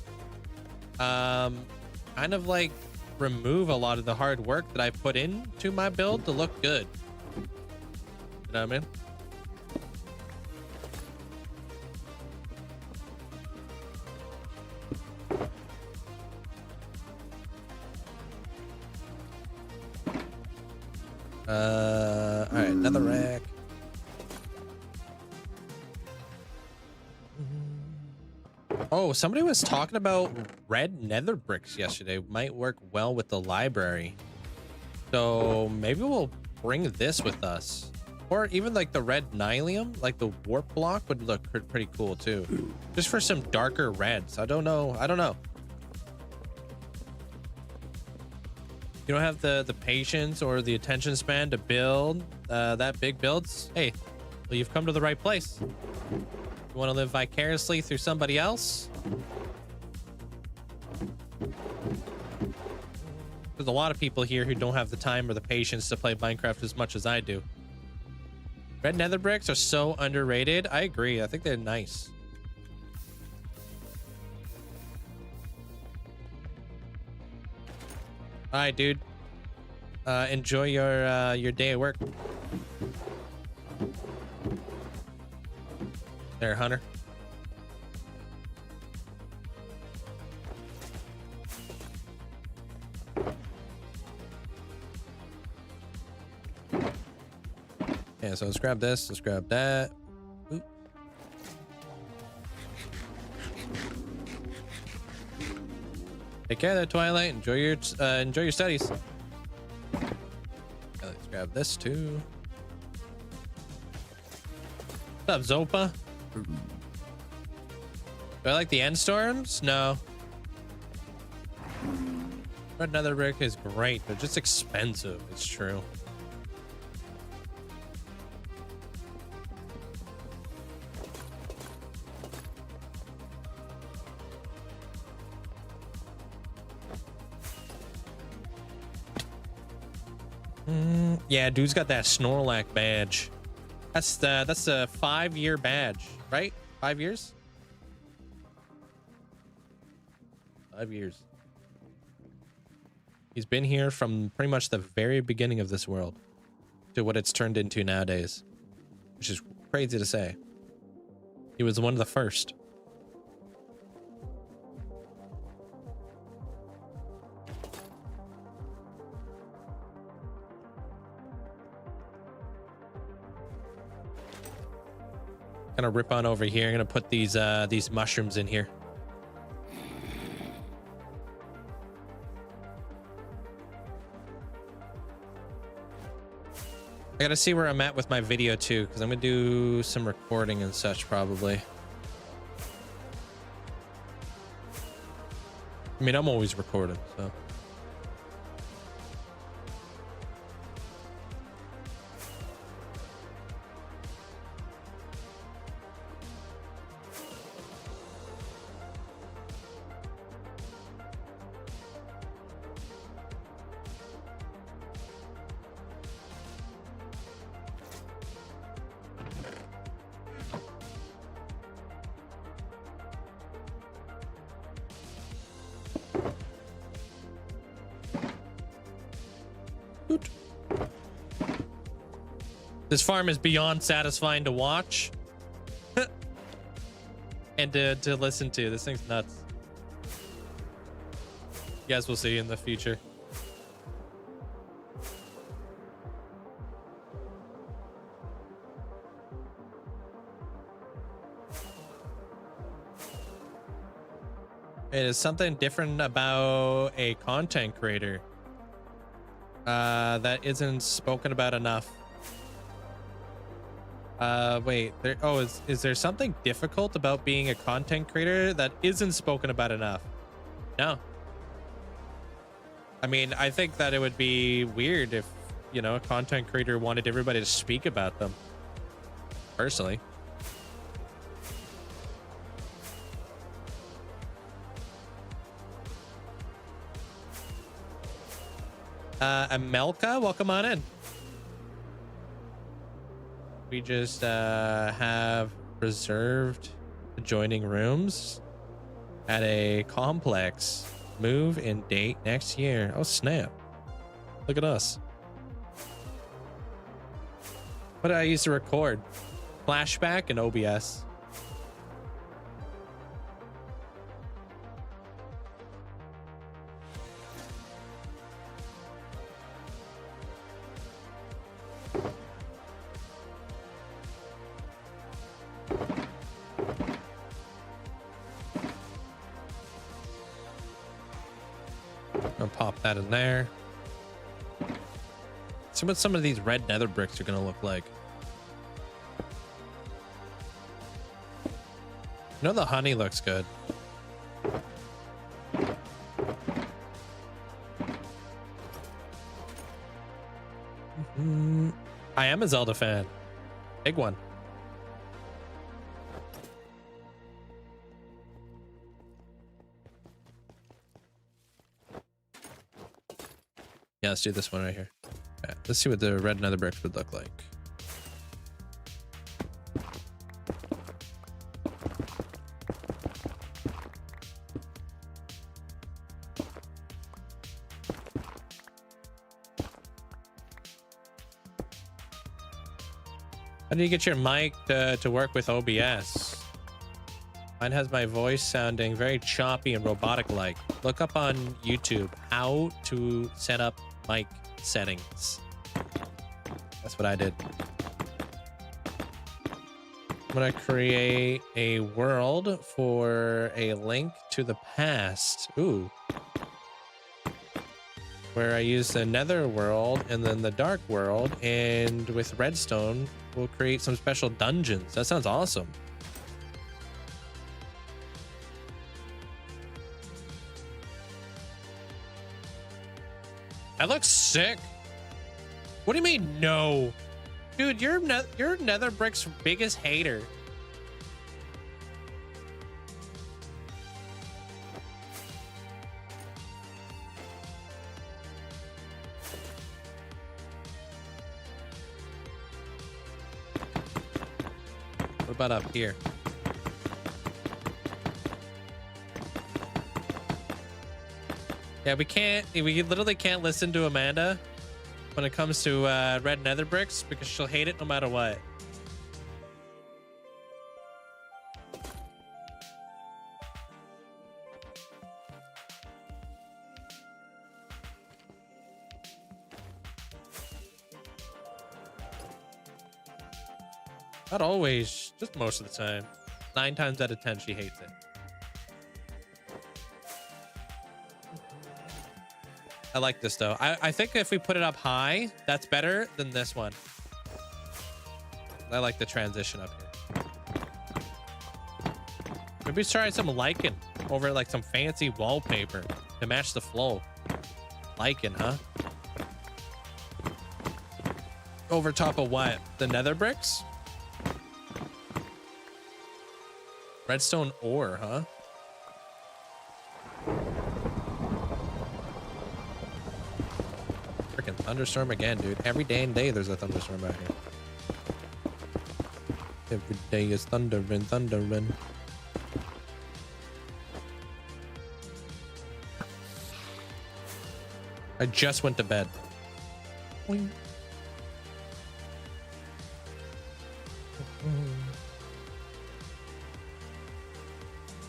kind of like remove a lot of the hard work that I put into my build to look good. You know what I mean? All right, another rack. Oh, somebody was talking about red nether bricks yesterday. Might work well with the library. So maybe we'll bring this with us. Or even like the red nylium, like the warp block would look pretty cool too. Just for some darker reds. I don't know. You don't have the patience or the attention span to build that big builds. Hey, well, you've come to the right place. You want to live vicariously through somebody else? There's a lot of people here who don't have the time or the patience to play Minecraft as much as I do. Red nether bricks are so underrated. I agree. I think they're nice. All right, dude. Enjoy your day at work. There, Hunter. Yeah, so let's grab this. Let's grab that. Oop. Take care there, Twilight. Enjoy your studies. Yeah, let's grab this too. What's up, Zopa? Do I like the end storms? No. Red nether brick is great, but just expensive. It's true. Yeah, dude's got that Snorlax badge. That's a 5-year badge, right? 5 years? 5 years. He's been here from pretty much the very beginning of this world to what it's turned into nowadays, which is crazy to say. He was one of the first. Gonna rip on over here. I'm gonna put these mushrooms in here. I gotta see where I'm at with my video too, because I'm gonna do some recording and such probably. I mean, I'm always recording, so. This farm is beyond satisfying to watch. and to listen to. This thing's nuts. You guys will see in the future. It is something different about a content creator that isn't spoken about enough. Wait, is there something difficult about being a content creator that isn't spoken about enough? No. I mean, I think that it would be weird if, you know, a content creator wanted everybody to speak about them. Personally. Amelka, welcome on in. We just have reserved adjoining rooms at a complex. Move in date next year. Oh, snap. Look at us. What did I use to record? Flashback and OBS. I'll pop that in there. See what some of these red nether bricks are gonna look like. You know, the honey looks good. I am a Zelda fan. Big one. Yeah, let's do this one right here. Okay, let's see what the red nether bricks would look like. How do you get your mic to work with OBS? Mine has my voice sounding very choppy and robotic-like. Look up on YouTube how to set up mic settings. That's what I did. I'm gonna create a world for a link to the past. Ooh. Where I use the nether world and then the dark world, and with redstone, we'll create some special dungeons. That sounds awesome. That looks sick. What do you mean, no? Dude, you're Netherbrick's biggest hater. What about up here? Yeah, we literally can't listen to Amanda when it comes to red nether bricks because she'll hate it no matter what. Not always, just most of the time. 9 times out of 10, she hates it. I like this though. I think if we put it up high, that's better than this one. I like the transition up here. Maybe try some lichen over like some fancy wallpaper to match the flow. Lichen, huh? Over top of what? The nether bricks? Redstone ore, huh? Freaking thunderstorm again, dude. Every day and day there's a thunderstorm out here. Every day is thundering, thundering. I just went to bed. Boing.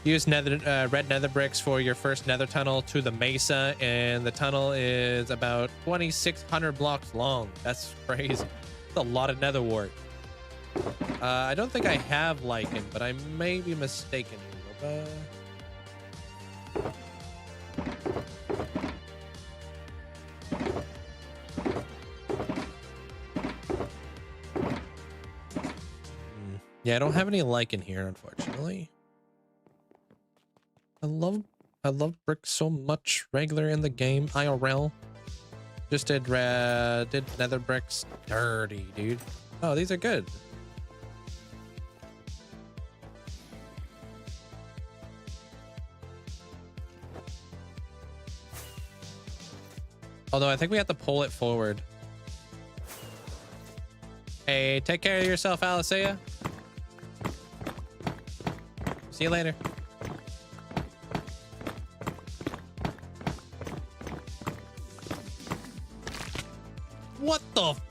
Use red nether bricks for your first nether tunnel to the mesa, and the tunnel is about 2,600 blocks long. That's crazy. That's a lot of nether wart. I don't think I have lichen, but I may be mistaken. Yeah, I don't have any lichen here, unfortunately. I love bricks so much. Regular in the game, IRL. Just did nether bricks dirty, dude. Oh, these are good. Although I think we have to pull it forward. Hey, take care of yourself, Alicia. See you later. What the f—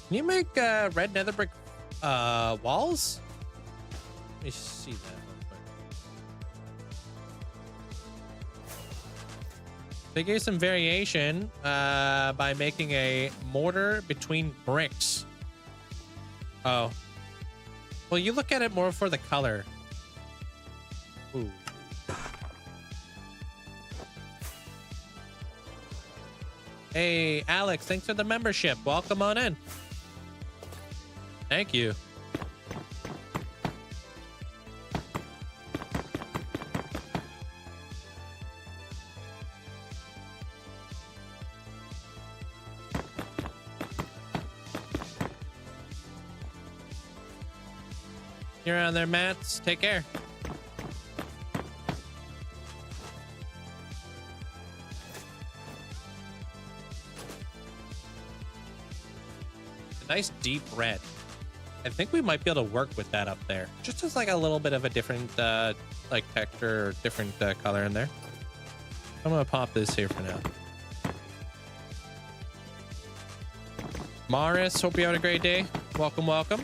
Can you make red nether brick walls? Let me see that real quick. They gave some variation by making a mortar between bricks. Oh. Well, you look at it more for the color. Ooh. Hey, Alex, thanks for the membership. Welcome on in. Thank you. You're on there, Mats. Take care. A nice deep red. I think we might be able to work with that up there. Just as like a little bit of a different like texture or different color in there. I'm gonna pop this here for now. Morris, hope you had a great day. Welcome, welcome.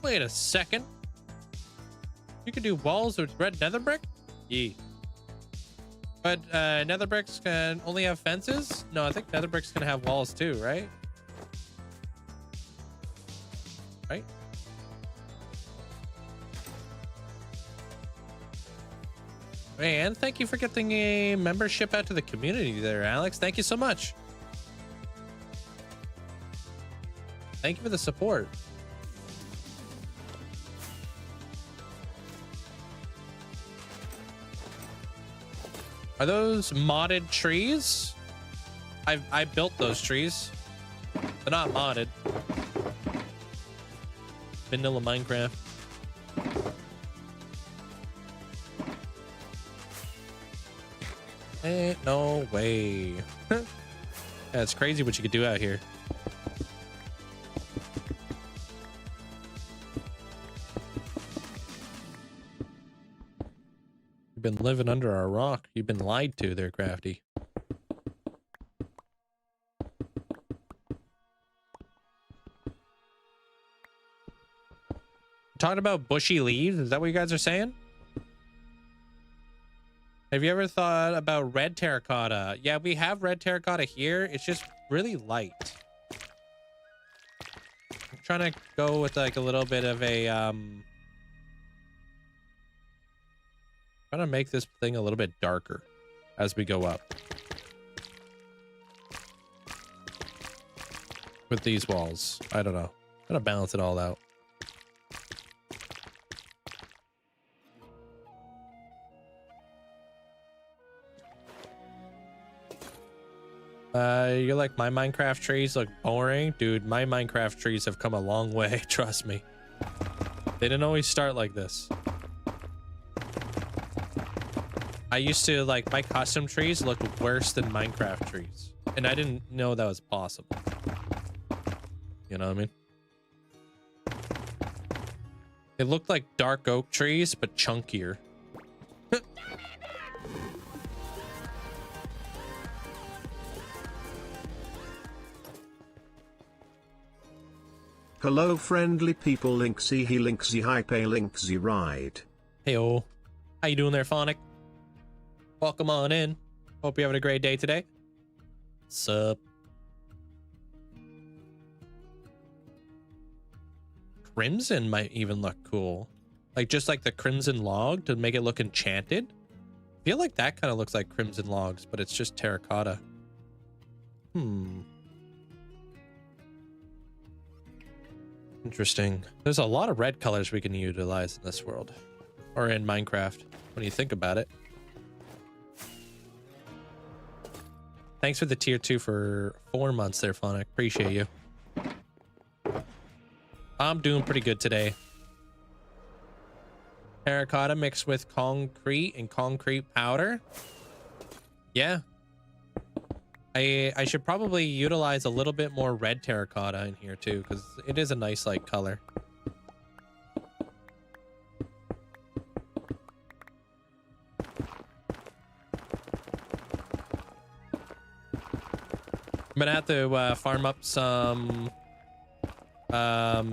Wait a second. You can do walls with red nether brick? Yeah. But nether bricks can only have fences? No, I think nether bricks can have walls too, right? Right? And thank you for getting a membership out to the community there, Alex. Thank you so much. Thank you for the support. Are those modded trees? I built those trees. They're not modded. Vanilla Minecraft. Ain't no way. That's crazy what you could do out here. You've been living under a rock. You've been lied to there, Crafty. Talking about bushy leaves? Is that what you guys are saying? Have you ever thought about red terracotta? Yeah, we have red terracotta here. It's just really light. I'm trying to go with like a little bit of a trying to make this thing a little bit darker as we go up with these walls. I don't know. I'm gonna balance it all out. You're like, my Minecraft trees look boring. Dude, my Minecraft trees have come a long way. Trust me. They didn't always start like this. I used to, like, my custom trees looked worse than Minecraft trees. And I didn't know that was possible. You know what I mean? They look like dark oak trees, but chunkier. Hello friendly people, Linkzzey he Linkzzey hype a Linkzzey ride. Heyo. How you doing there, Phonic? Welcome on in. Hope you're having a great day today. Sup? Crimson might even look cool. Like just like the crimson log to make it look enchanted. I feel like that kind of looks like crimson logs, but it's just terracotta. Interesting. There's a lot of red colors we can utilize in this world. Or in Minecraft, when you think about it. Thanks for the tier 2 for 4 months there, Phonic. Appreciate you. I'm doing pretty good today. Terracotta mixed with concrete and concrete powder. Yeah. I should probably utilize a little bit more red terracotta in here too, because it is a nice like color. I'm gonna have to farm up some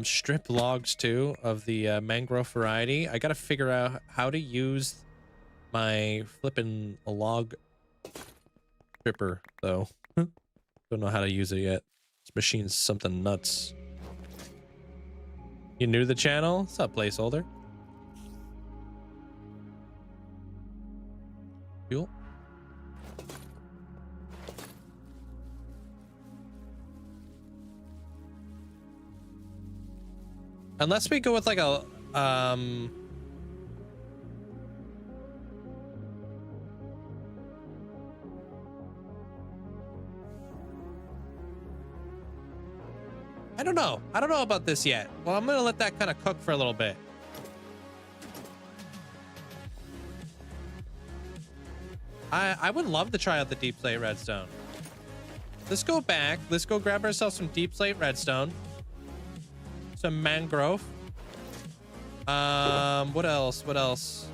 strip logs too of the mangrove variety. I gotta figure out how to use my flippin' log stripper though. Don't know how to use it yet. This machine's something nuts. You new to the channel? What's up, placeholder? Cool. Unless we go with like a I don't know about this yet. Well, I'm gonna let that kind of cook for a little bit. I would love to try out the deep slate redstone. Let's go back. Let's go grab ourselves some deep slate redstone. Some mangrove. What else? What else?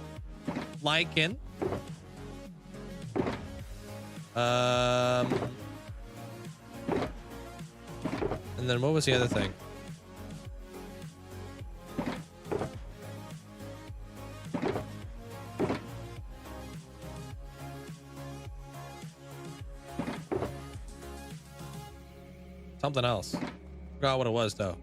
Lichen. And then what was the other thing? Something else. Forgot what it was though.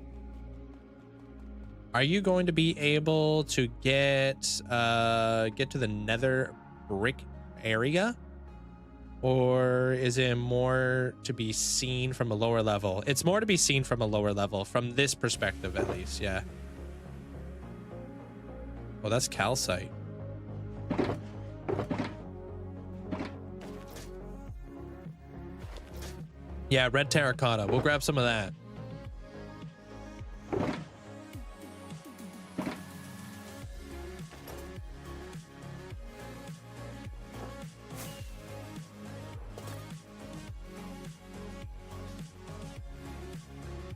Are you going to be able to get to the nether brick area? Or is it more to be seen from a lower level? It's more to be seen from a lower level, from this perspective at least, yeah. Oh, that's calcite. Yeah, red terracotta. We'll grab some of that.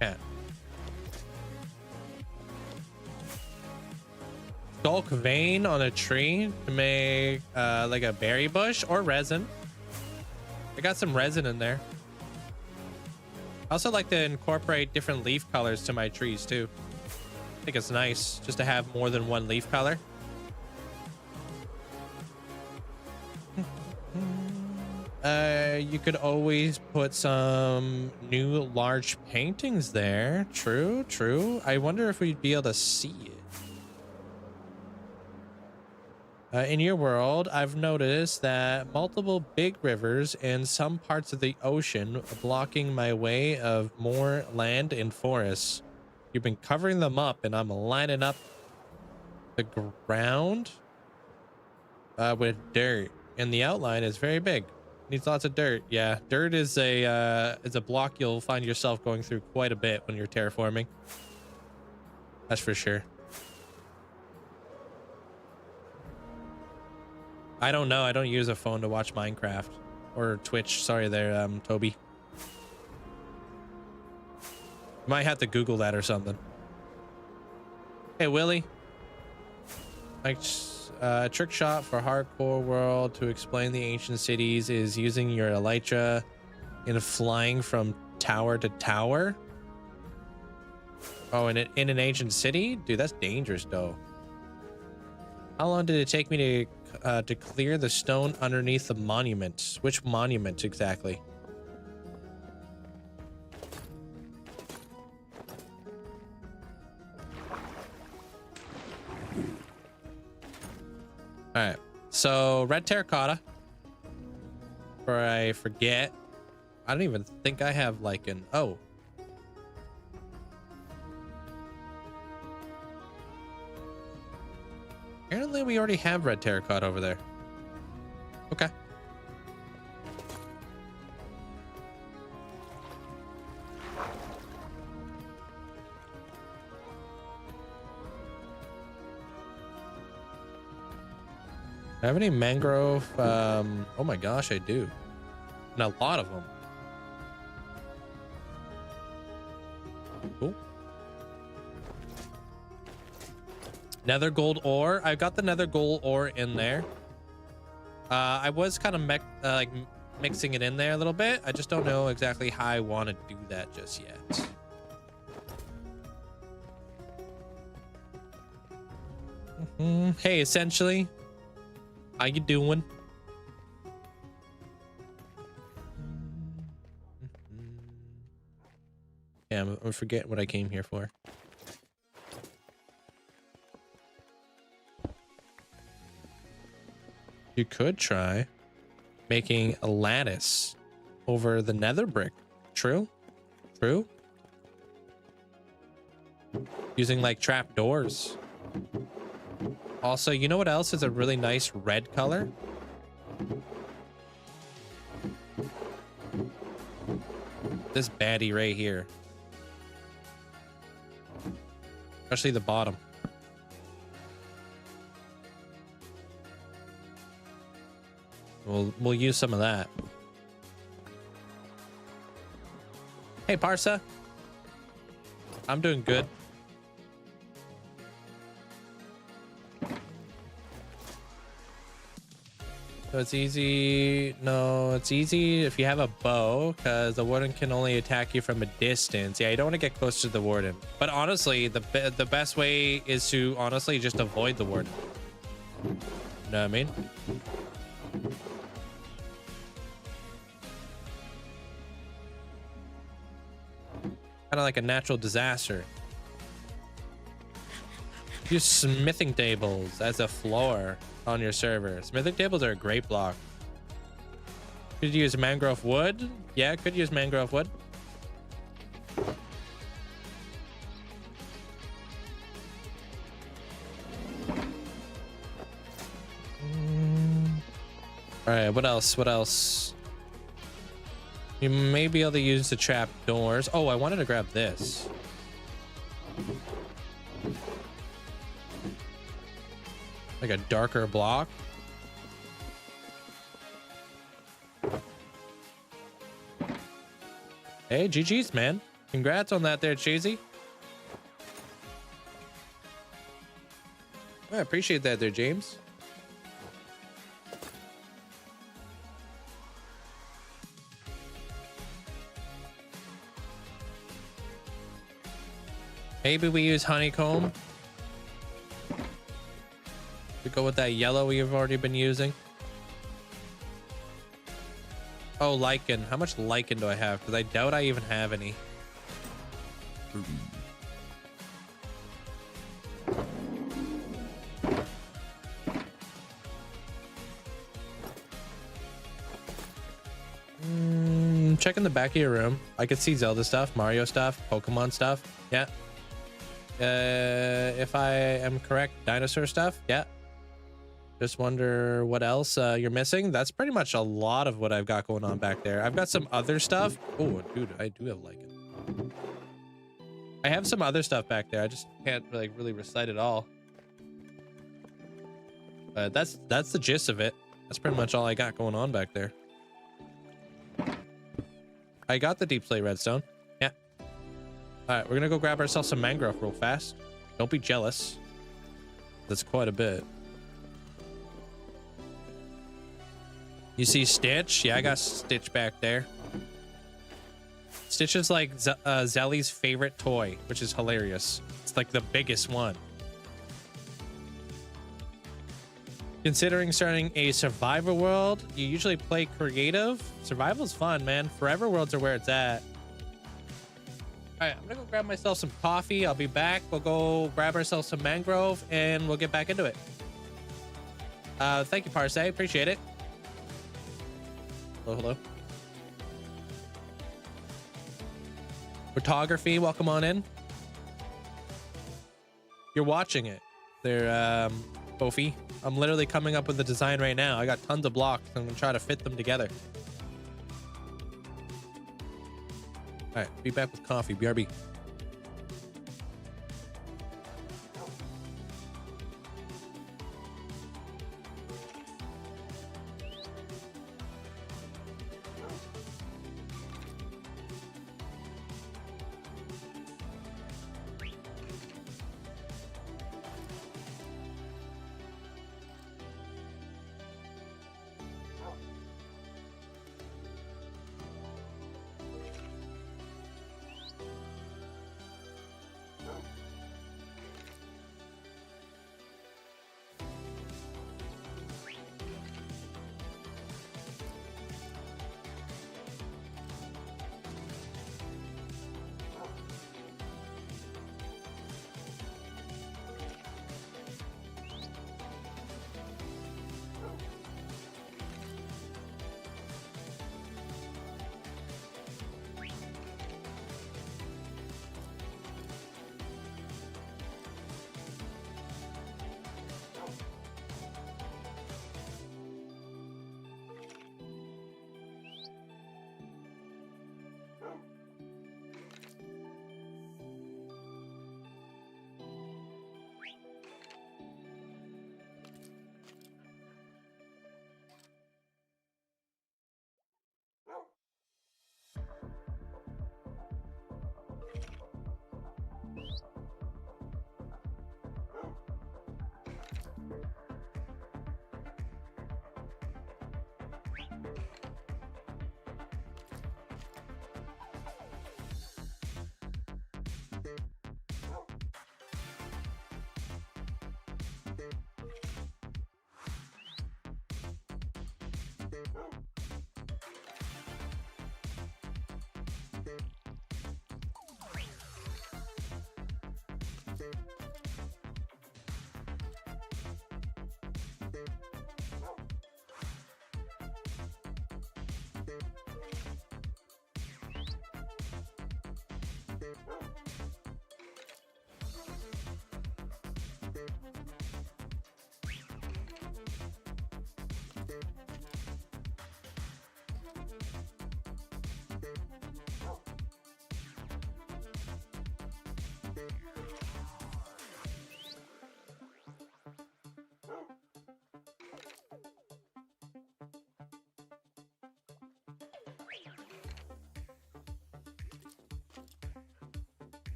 Yeah. Stalk vein on a tree to make like a berry bush or resin. I got some resin in there. I also like to incorporate different leaf colors to my trees too. I think it's nice just to have more than one leaf color. You could always put some new large paintings there. True, true. I wonder if we'd be able to see it. In your world, I've noticed that multiple big rivers and some parts of the ocean are blocking my way of more land and forests. You've been covering them up, and I'm lining up the ground with dirt, and the outline is very big. Needs lots of dirt. Yeah, dirt is a block you'll find yourself going through quite a bit when you're terraforming. That's for sure. I don't know. I don't use a phone to watch Minecraft or Twitch. Sorry there, Toby. Might have to Google that or something. Hey, Willie. Like, a trick shot for hardcore world to explain the ancient cities is using your elytra in flying from tower to tower. Oh, in an ancient city? Dude, that's dangerous, though. How long did it take me to clear the stone underneath the monument? Which monument exactly? All right, so red terracotta. Before I forget, I don't even think I have like an, oh. Apparently we already have red terracotta over there. Okay. Do I have any mangrove? Oh my gosh, I do. And a lot of them. Cool. Nether gold ore. I've got the nether gold ore in there. I was kind of like mixing it in there a little bit. I just don't know exactly how I want to do that just yet. Hey, essentially. How you doing? Yeah, I'm forgetting what I came here for. You could try making a lattice over the nether brick. True? True? Using like trap doors. Also, you know what else is a really nice red color? This baddie right here. Especially the bottom. We'll use some of that. Hey, Parsa. I'm doing good. So it's easy. No, it's easy if you have a bow, because the warden can only attack you from a distance. Yeah, you don't want to get close to the warden. But honestly, the best way is to honestly just avoid the warden. You know what I mean? Kind of like a natural disaster. Use smithing tables as a floor on your server. Smithing tables are a great block. Could use mangrove wood. Yeah, could use mangrove wood. All right, what else? What else? You may be able to use the trap doors. Oh, I wanted to grab this. Like a darker block. Hey, GG's, man. Congrats on that there, Cheesy. I appreciate that there, James. Maybe we use honeycomb. To go with that yellow we've already been using. Oh, lichen. How much lichen do I have? Because I doubt I even have any. Checking the back of your room. I could see Zelda stuff, Mario stuff, Pokemon stuff. Yeah. If I am correct, dinosaur stuff. Yeah. Just wonder what else you're missing. That's pretty much a lot of what I've got going on back there. I've got some other stuff. Oh, dude, I do have lichen. I have some other stuff back there. I just can't really recite it all. But that's the gist of it. That's pretty much all I got going on back there. I got the deep slate redstone. Yeah. All right, we're gonna go grab ourselves some mangrove real fast. Don't be jealous. That's quite a bit. You see Stitch? Yeah, I got Stitch back there. Stitch is like Zelly's favorite toy, which is hilarious. It's like the biggest one. Considering starting a survivor world, you usually play creative. Survival's fun, man. Forever worlds are where it's at. All right, I'm gonna go grab myself some coffee. I'll be back. We'll go grab ourselves some mangrove and we'll get back into it. Thank you, Parse. Appreciate it. Hello, hello. Photography, welcome on in. You're watching it. They're, Kofi. I'm literally coming up with a design right now. I got tons of blocks. I'm gonna try to fit them together. All right, be back with coffee. BRB.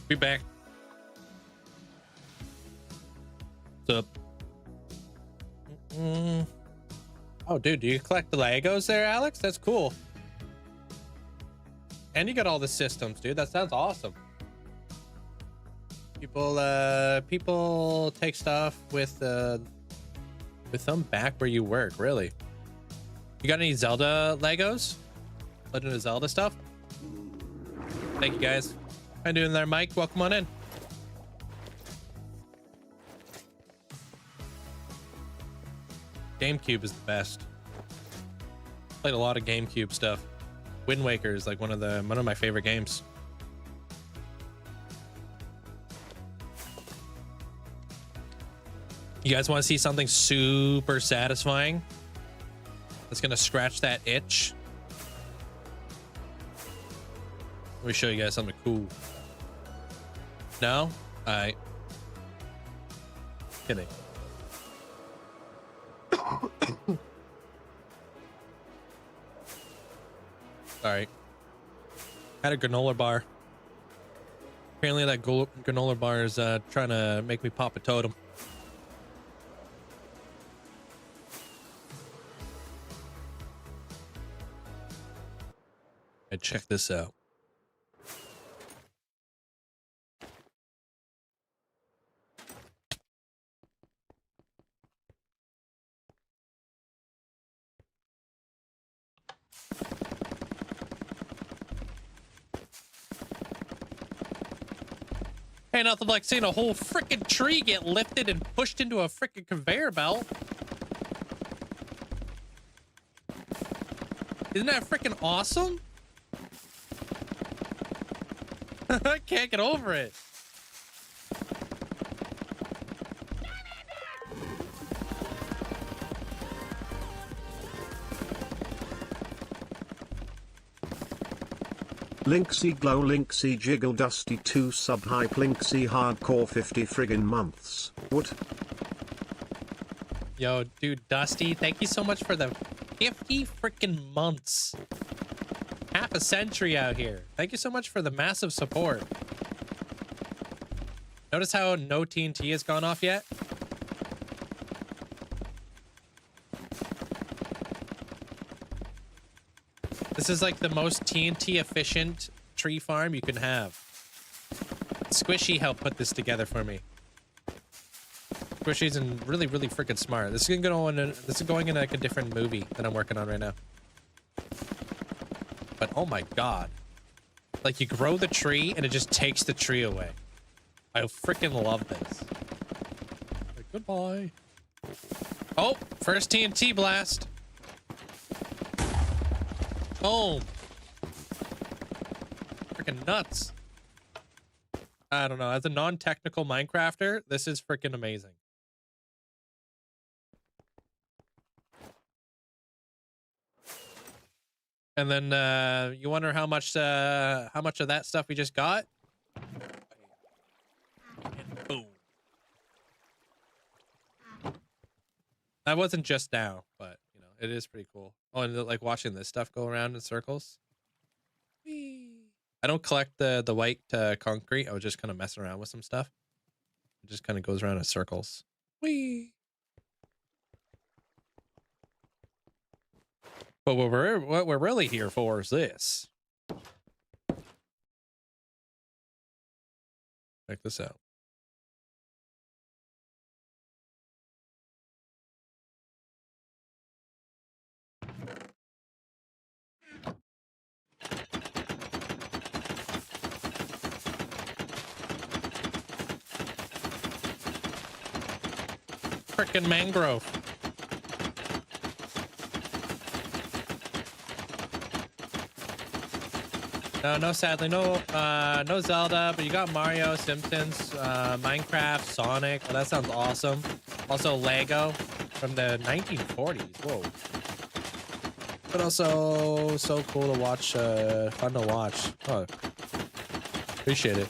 Be back. What's up? Oh, dude, do you collect the Legos there, Alex? That's cool. And you got all the systems, dude. That sounds awesome. People take stuff with them back where you work. Really? You got any Zelda Legos? Legend of Zelda stuff? Thank you, guys. How you doing there, Mike? Welcome on in. GameCube is the best. Played a lot of GameCube stuff. Wind Waker is like one of my favorite games. You guys want to see something super satisfying? That's gonna scratch that itch. Let me show you guys something cool. No? Alright. Kidding. Sorry. Had a granola bar. Apparently that granola bar is trying to make me pop a totem. And check this out. Ain't nothing like seeing a whole freaking tree get lifted and pushed into a freaking conveyor belt. Isn't that freaking awesome? I can't get over it. Linkzzey glow, Linkzzey jiggle, Dusty 2 sub hype, Linkzzey hardcore 50 friggin' months. What? Yo, dude, Dusty, thank you so much for the 50 freaking months. Half a century out here. Thank you so much for the massive support. Notice how no TNT has gone off yet? This is like the most TNT efficient tree farm you can have. Squishy helped put this together for me. Squishy's really freaking smart. This is going in like a different movie that I'm working on right now. But oh my god. Like you grow the tree and it just takes the tree away. I freaking love this. Like, goodbye. Oh, first TNT blast. Oh. Freaking nuts. I don't know. As a non-technical Minecrafter, this is freaking amazing. And then you wonder how much of that stuff we just got? And boom. That wasn't just now, but you know, it is pretty cool. Oh, and like watching this stuff go around in circles. Whee. I don't collect the white concrete. I was just kind of messing around with some stuff. It just kind of goes around in circles. Whee! But what we're really here for is this. Check this out. Frickin' mangrove. No, sadly, no Zelda, but you got Mario, Simpsons, Minecraft, Sonic. Oh, that sounds awesome. Also Lego from the 1940s. Whoa. But also so cool to watch, fun to watch. Oh, appreciate it.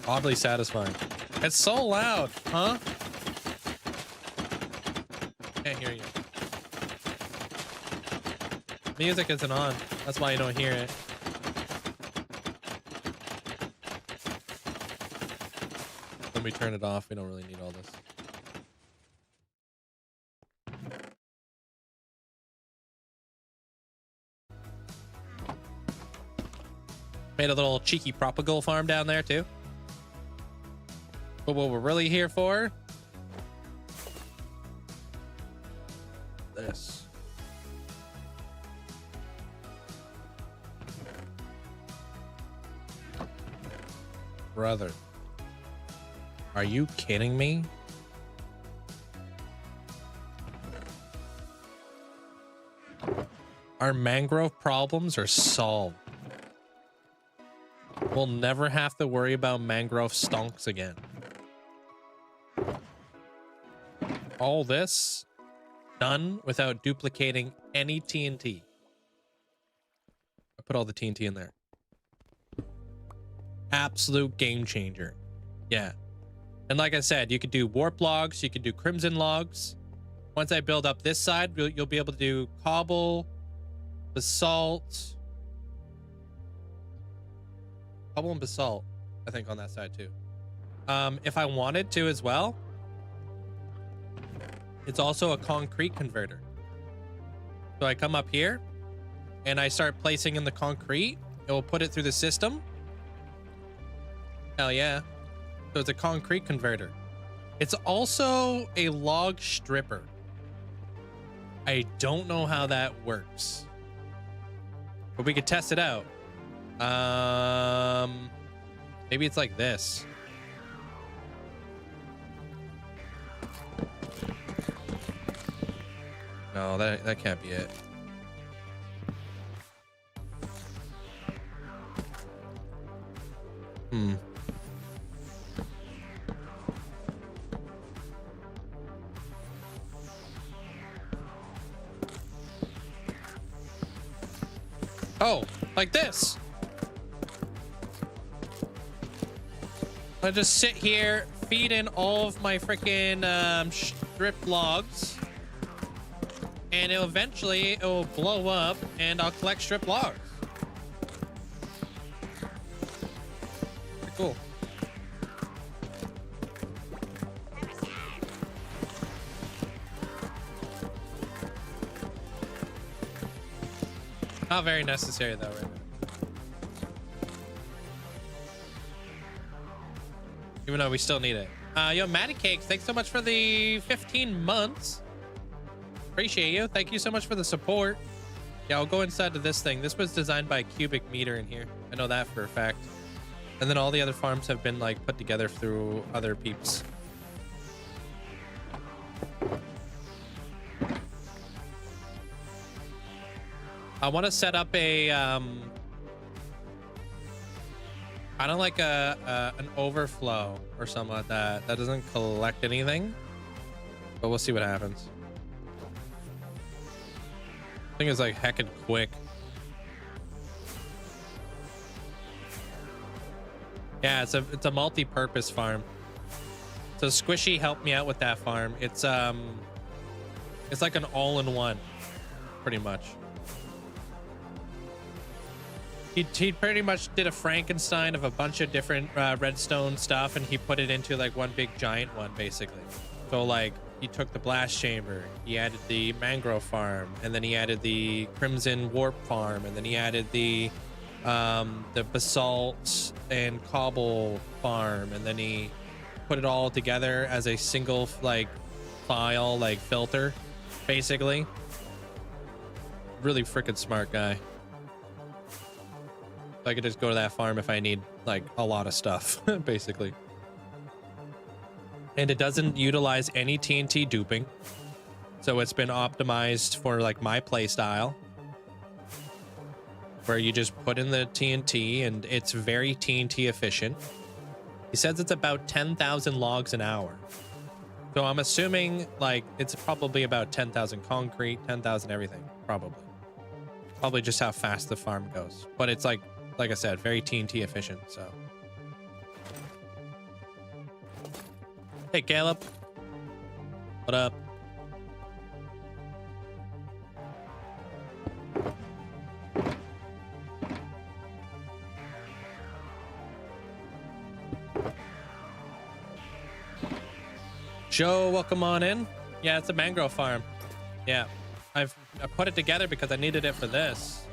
Oddly satisfying. It's so loud, huh? Can't hear you. Music isn't on. That's why you don't hear it. When we turn it off, we don't really need all this. Made a little cheeky propagal farm down there too. But what we're really here for, this. Brother, are you kidding me? Our mangrove problems are solved. We'll never have to worry about mangrove stonks again. All this done without duplicating any TNT. I put all the TNT in there. Absolute game changer. Yeah. And like I said, you could do warp logs, you could do crimson logs. Once I build up this side, you'll be able to do cobble, basalt. Cobble and basalt, I think, on that side too. If I wanted to as well, it's also a concrete converter. So I come up here and I start placing in the concrete. It will put it through the system. Hell yeah. So it's a concrete converter. It's also a log stripper. I don't know how that works, but we could test it out. Maybe it's like this. No, that can't be it. Oh, like this. I just sit here, feed in all of my freaking stripped logs, and eventually it will blow up, and I'll collect stripped logs. Pretty cool. Not very necessary though, right now. Even though we still need it. Yo, Matty Cakes, thanks so much for the 15 months. Appreciate you. Thank you so much for the support. Yeah, I'll go inside to this thing. This was designed by Cubic Meter in here. I know that for a fact. And then all the other farms have been like put together through other peeps. I want to set up a I don't like an overflow or something like that. That doesn't collect anything, but we'll see what happens. I think it's like heckin' quick. Yeah, it's a multi-purpose farm. So Squishy helped me out with that farm. It's like an all-in-one, pretty much. He pretty much did a Frankenstein of a bunch of different redstone stuff, and he put it into like one big giant one, basically. So like he took the blast chamber, he added the mangrove farm, and then he added the crimson warp farm, and then he added the basalt and cobble farm, and then he put it all together as a single like file, like filter, basically. Really freaking smart guy. I could just go to that farm if I need like a lot of stuff, basically. And it doesn't utilize any TNT duping, so it's been optimized for like my play style, where you just put in the TNT and it's very TNT efficient. He says it's about 10,000 logs an hour, so I'm assuming like it's probably about 10,000 concrete, 10,000 everything, probably just how fast the farm goes. But it's like I said, very TNT efficient. So hey Caleb, what up? Joe, welcome on in. Yeah, it's a mangrove farm. Yeah, I put it together because I needed it for this.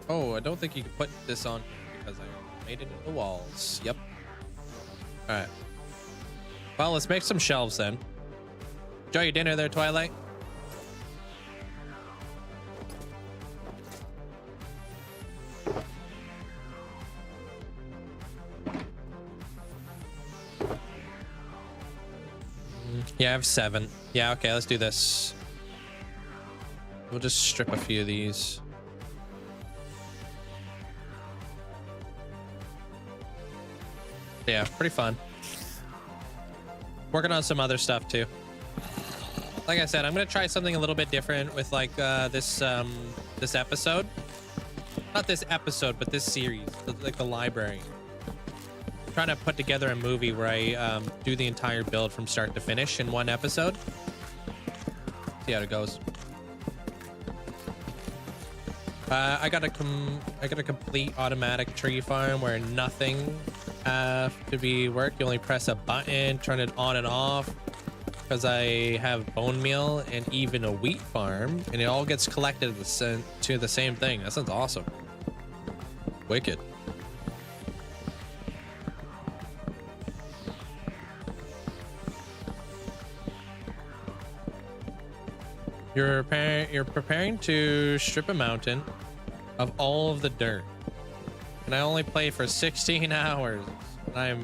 Oh, I don't think you can put this on because I made it into the walls. Yep. All right. Well, let's make some shelves then. Enjoy your dinner there, Twilight. Yeah, I have 7. Yeah, okay, let's do this. We'll just strip a few of these. Yeah, pretty fun. Working on some other stuff too. Like I said, I'm gonna try something a little bit different with like this episode. Not this episode, but this series, like the library. I'm trying to put together a movie where I do the entire build from start to finish in one episode. See how it goes. I got a complete automatic tree farm where nothing to be worked. You only press a button, turn it on and off, because I have bone meal and even a wheat farm, and it all gets collected to the same thing. That sounds awesome. Wicked. You're preparing to strip a mountain of all of the dirt, and I only play for 16 hours. I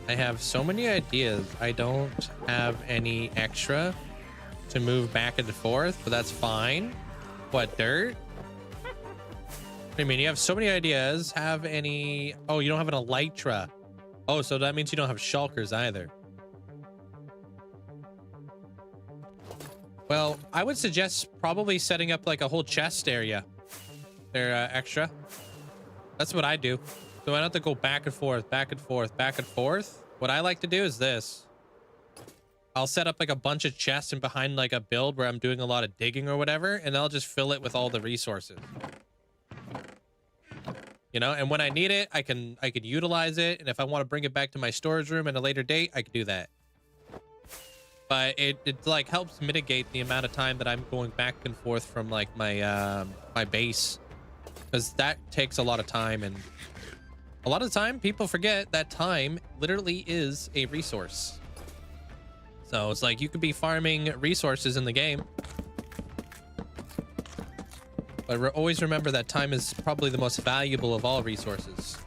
have so many ideas. I don't have any extra to move back and forth, but that's fine. What, dirt? I mean, you have so many ideas. Have any? Oh, you don't have an elytra. Oh, so that means you don't have shulkers either. Well, I would suggest probably setting up like a whole chest area. They're extra. That's what I do. So I don't have to go back and forth, back and forth, back and forth. What I like to do is this. I'll set up like a bunch of chests in behind like a build where I'm doing a lot of digging or whatever, and I'll just fill it with all the resources. You know, and when I need it, I could utilize it, and if I want to bring it back to my storage room at a later date, I could do that. But it like helps mitigate the amount of time that I'm going back and forth from like my my base, because that takes a lot of time, and a lot of the time people forget that time literally is a resource. So it's like you could be farming resources in the game, but always remember that time is probably the most valuable of all resources.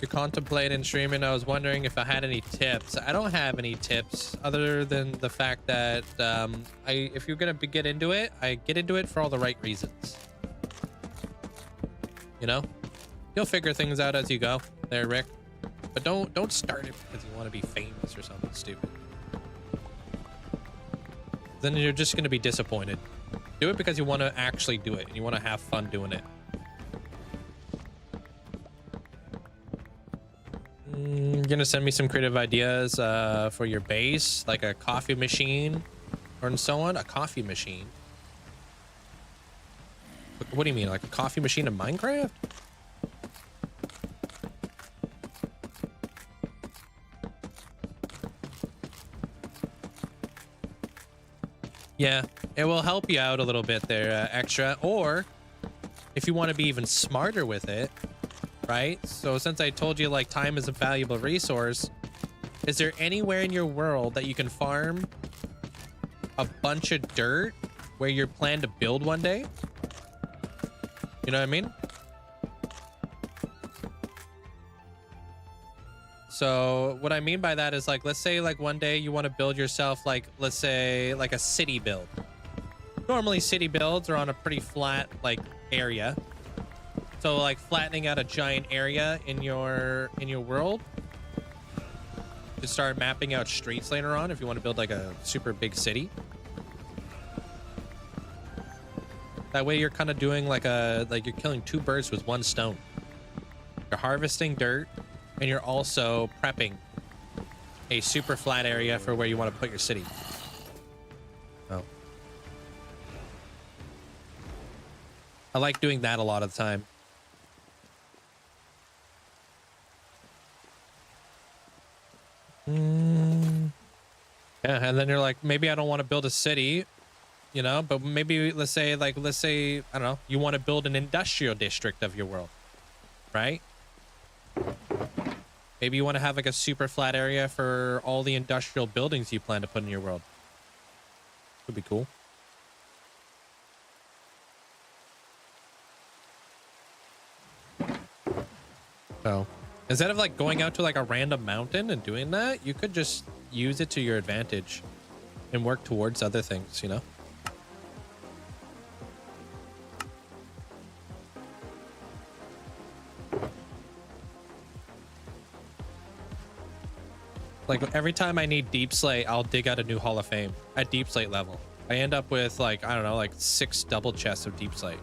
You're contemplating streaming. I was wondering if I had any tips. I don't have any tips other than the fact that if you're gonna get into it, I get into it for all the right reasons. You know, you'll figure things out as you go there, Rick. But don't start it because you want to be famous or something stupid. Then you're just gonna be disappointed. Do it because you want to actually do it and you want to have fun doing it. gonna send me some creative ideas for your base, like a coffee machine or and so on. A coffee machine? What do you mean, like a coffee machine in Minecraft? Yeah, it will help you out a little bit there, Extra. Or if you want to be even smarter with it, right? So since I told you like time is a valuable resource, is there anywhere in your world that you can farm a bunch of dirt where you plan to build one day? You know what I mean? So what I mean by that is like, let's say like one day you want to build yourself like, let's say like a city build. Normally city builds are on a pretty flat like area. So like flattening out a giant area in your world to start mapping out streets later on if you want to build like a super big city. That way you're kind of doing like you're killing two birds with one stone. You're harvesting dirt and you're also prepping a super flat area for where you want to put your city. Oh. I like doing that a lot of the time. Yeah, and then you're like, maybe I don't want to build a city, you know, but maybe let's say, I don't know, you want to build an industrial district of your world, right? Maybe you want to have like a super flat area for all the industrial buildings you plan to put in your world. Could be cool. So instead of like going out to like a random mountain and doing that, you could just use it to your advantage and work towards other things, you know? Like every time I need deep slate, I'll dig out a new Hall of Fame at deep slate level. I end up with like, I don't know, like 6 double chests of deep slate.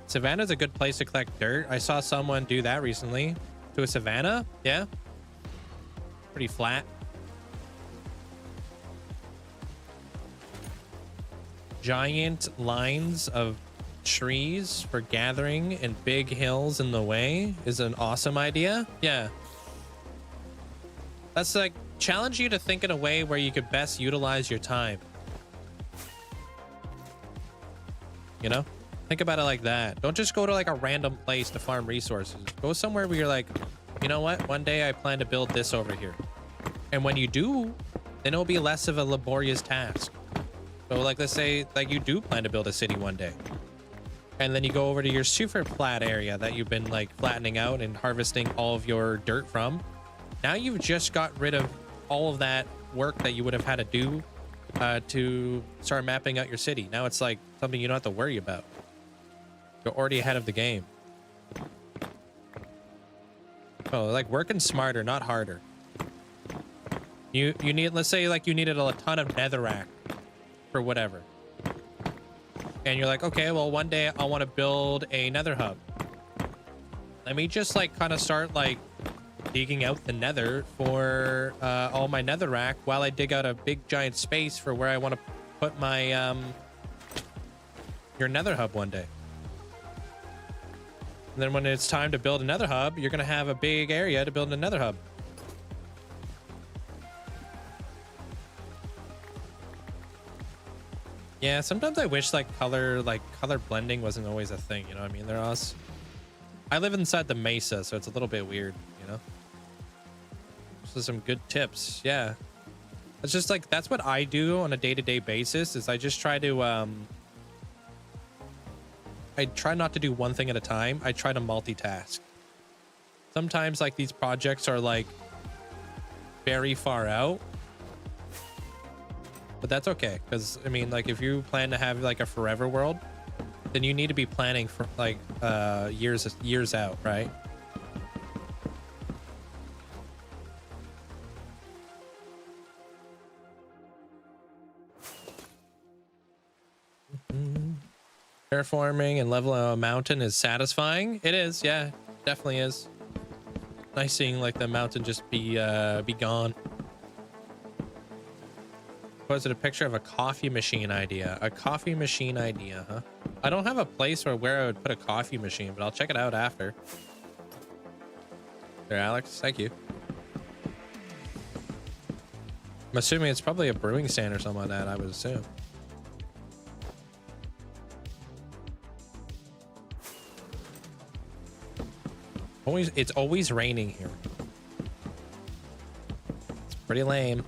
Savannah's a good place to collect dirt. I saw someone do that recently to a savanna. Yeah. Pretty flat. Giant lines of trees for gathering and big hills in the way is an awesome idea. Yeah. That's like challenge you to think in a way where you could best utilize your time. You know? Think about it like that. Don't just go to like a random place to farm resources. Go somewhere where you're like, you know what? One day I plan to build this over here. And when you do, then it'll be less of a laborious task. So like, let's say like you do plan to build a city one day. And then you go over to your super flat area that you've been like flattening out and harvesting all of your dirt from. Now you've just got rid of all of that work that you would have had to do to start mapping out your city. Now it's like something you don't have to worry about. You're already ahead of the game. Oh, like working smarter, not harder. You need, let's say like you needed a ton of netherrack for whatever. And you're like, okay, well one day I want to build a nether hub. Let me just like kind of start like digging out the nether for all my netherrack while I dig out a big giant space for where I want to put my your nether hub one day. And then when it's time to build another hub, you're going to have a big area to build another hub. Yeah, sometimes I wish like color blending wasn't always a thing, you know what I mean? I live inside the mesa, so it's a little bit weird, you know? So some good tips. Yeah. It's just like, that's what I do on a day-to-day basis is I just try to, I try not to do one thing at a time. I try to multitask. Sometimes like these projects are like very far out, but that's okay. Cause I mean, like if you plan to have like a forever world, then you need to be planning for like, years out, right? Terraforming and leveling a mountain is satisfying. It is, yeah, definitely is. Nice seeing like the mountain just be gone. Was it a picture of a coffee machine idea? A coffee machine idea, huh? I don't have a place where I would put a coffee machine, but I'll check it out after. There, Alex. Thank you. I'm assuming it's probably a brewing stand or something like that, I would assume. It's always raining here. It's pretty lame.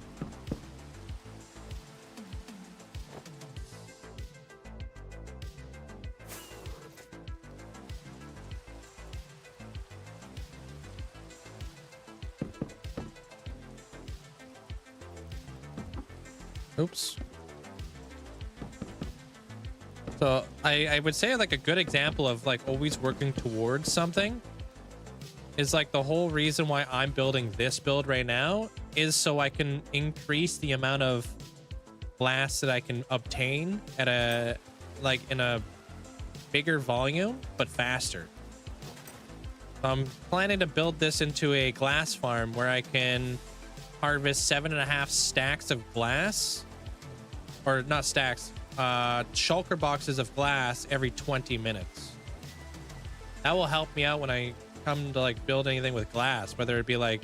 Oops. So I would say like a good example of like always working towards something is like the whole reason why I'm building this build right now is so I can increase the amount of glass that I can obtain at a like in a bigger volume but faster. I'm planning to build this into a glass farm where I can harvest 7.5 stacks of glass, or not stacks, shulker boxes of glass every 20 minutes. That will help me out when I come to like build anything with glass, whether it be like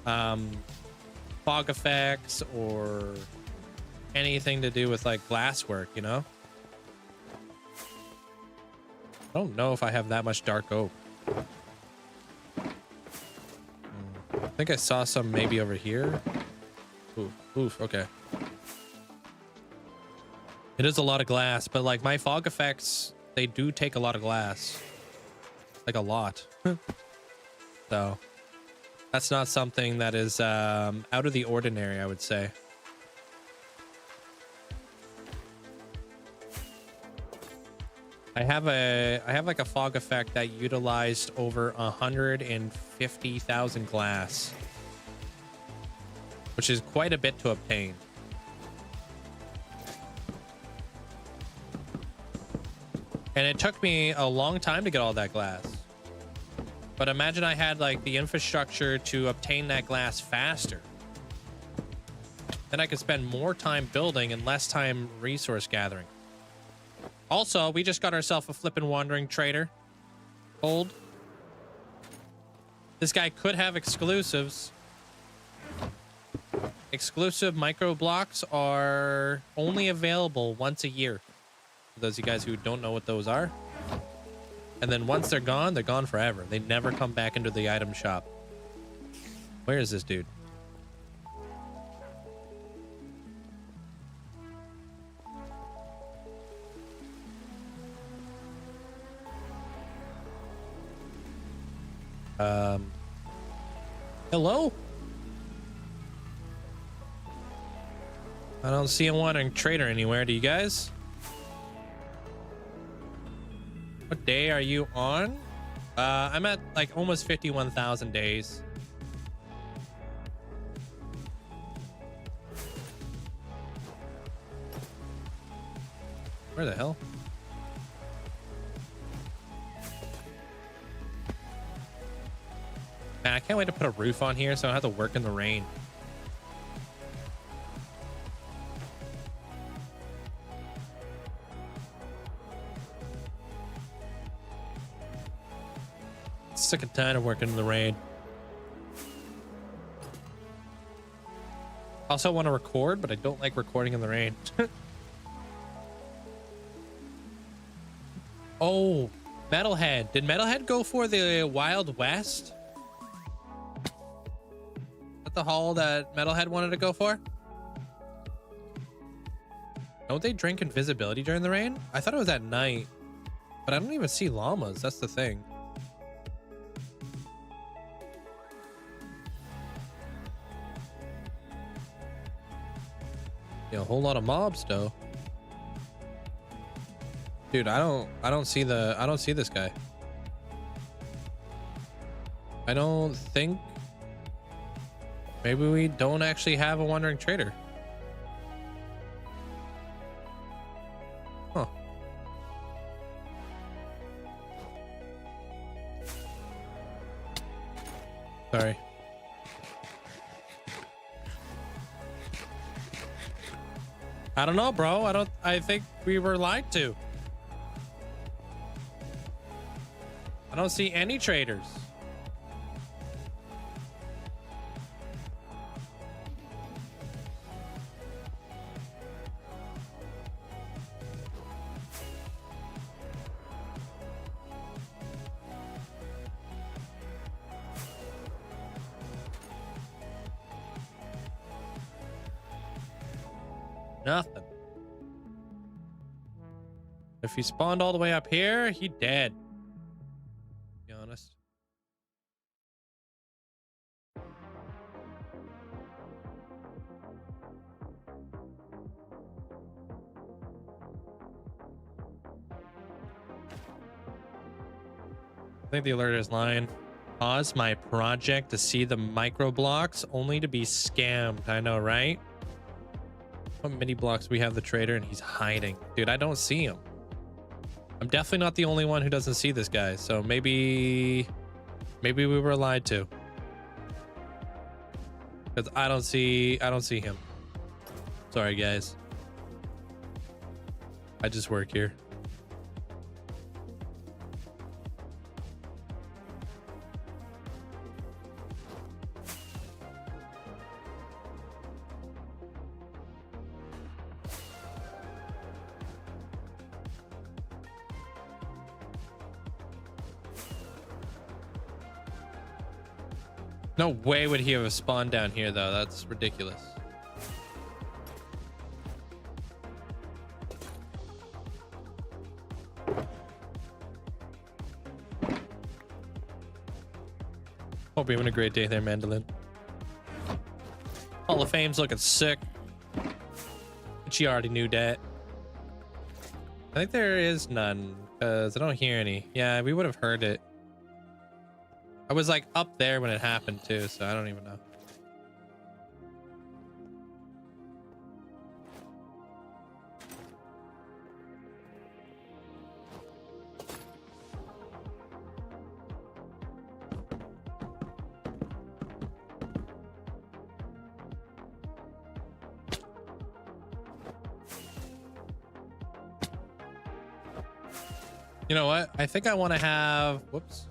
fog effects or anything to do with like glass work, you know? I don't know if I have that much dark oak. I think I saw some maybe over here. Oof, okay. It is a lot of glass, but like my fog effects, they do take a lot of glass. Like a lot. So that's not something that is out of the ordinary, I would say. I have like a fog effect that utilized over 150,000 glass, which is quite a bit to obtain. And it took me a long time to get all that glass. But imagine I had like the infrastructure to obtain that glass faster. Then I could spend more time building and less time resource gathering. Also, we just got ourselves a flippin' wandering trader. Hold. This guy could have exclusives. Exclusive micro blocks are only available once a year. For those of you guys who don't know what those are. And then once they're gone forever. They never come back into the item shop. Where is this dude? Hello? I don't see a wandering trader anywhere. Do you guys? What day are you on? I'm at like almost 51,000 days. Where the hell? Man, I can't wait to put a roof on here so I don't have to work in the rain. Sick and tired of working in the rain. Also want to record, but I don't like recording in the rain. Oh, Metalhead. Did Metalhead go for the Wild West? Is that the haul that Metalhead wanted to go for? Don't they drink invisibility during the rain? I thought it was at night, but I don't even see llamas. That's the thing. Yeah, a whole lot of mobs though. Dude, I don't see this guy. I don't think. Maybe we don't actually have a wandering trader. Huh. Sorry. I don't know, bro. I think we were lied to. I don't see any traders. Nothing. If he spawned all the way up here, he dead. To be honest. I think the alert is lying. Pause my project to see the micro blocks, only to be scammed. I know, right? What mini blocks we have the trader and he's hiding. Dude, I don't see him. I'm definitely not the only one who doesn't see this guy. So maybe we were lied to. Because I don't see him. Sorry guys. I just work here. No way would he have spawned down here, though. That's ridiculous. Hope you're having a great day there, Mandolin. Hall of Fame's looking sick. But she already knew that. I think there is none, because I don't hear any. Yeah, we would have heard it. I was like up there when it happened too, so I don't even know. You know what? I think I want to have, whoops.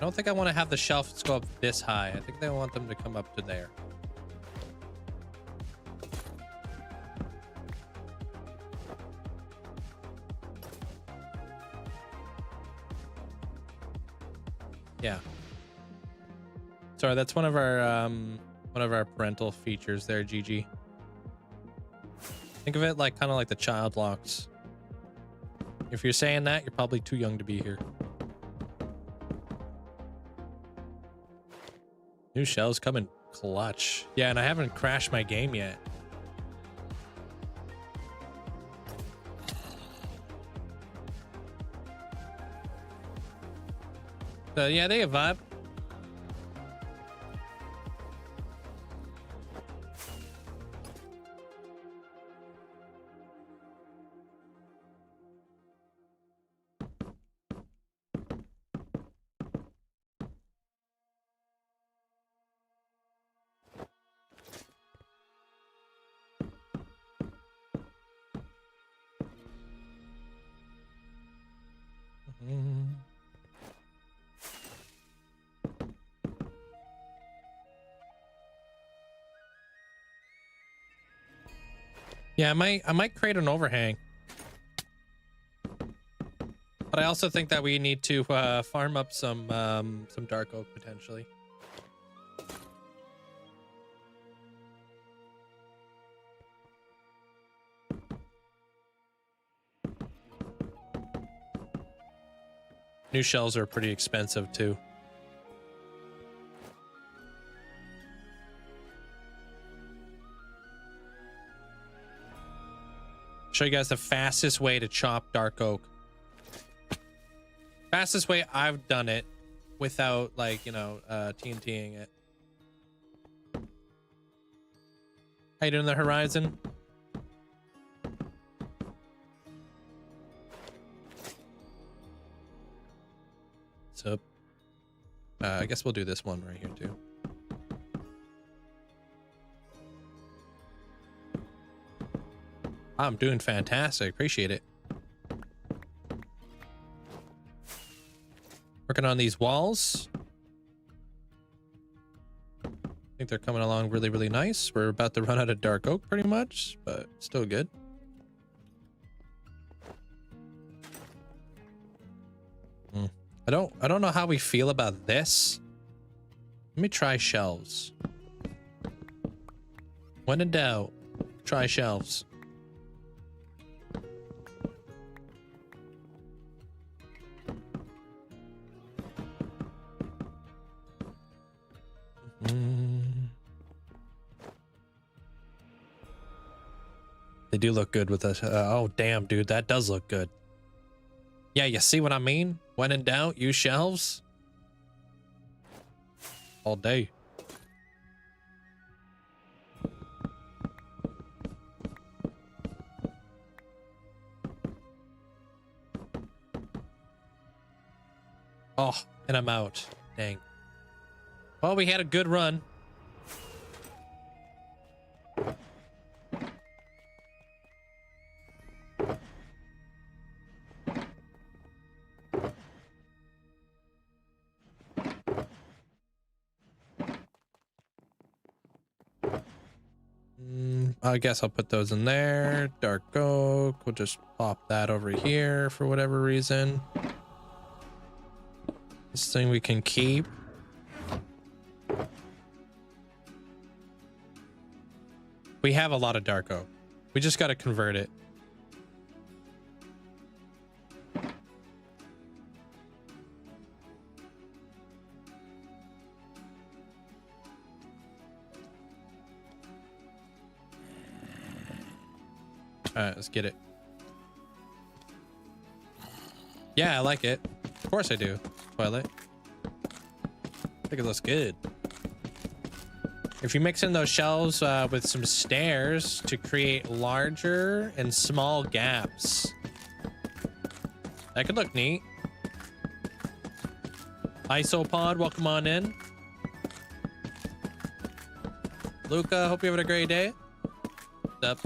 I don't think I want to have the shelves go up this high. I think they want them to come up to there. Yeah. Sorry, that's one of our parental features there, GG. Think of it like kind of like the child locks. If you're saying that, you're probably too young to be here. New shells coming clutch. Yeah, and I haven't crashed my game yet. So yeah, they have vibe. Yeah, I might create an overhang. But I also think that we need to farm up some dark oak potentially. New shells are pretty expensive too. Show you guys the fastest way to chop dark oak. Fastest way I've done it without, like, you know, TNTing it. How you doing, the Horizon? What's up? I guess we'll do this one right here too. I'm doing fantastic. Appreciate it. Working on these walls. I think they're coming along really, really nice. We're about to run out of dark oak pretty much, but still good. I don't know how we feel about this. Let me try shelves. When in doubt, try shelves. They do look good with us. Oh, damn, dude. That does look good. Yeah, you see what I mean? When in doubt, use shelves. All day. Oh, and I'm out. Dang. Well, we had a good run. I guess I'll put those in there. Dark oak. We'll just pop that over here for whatever reason. This thing we can keep. We have a lot of dark oak. We just got to convert it. All right, let's get it. Yeah, I like it. Of course I do, Twilight. I think it looks good. If you mix in those shelves with some stairs to create larger and small gaps, that could look neat. Isopod, welcome on in. Luca, hope you're having a great day. What's up?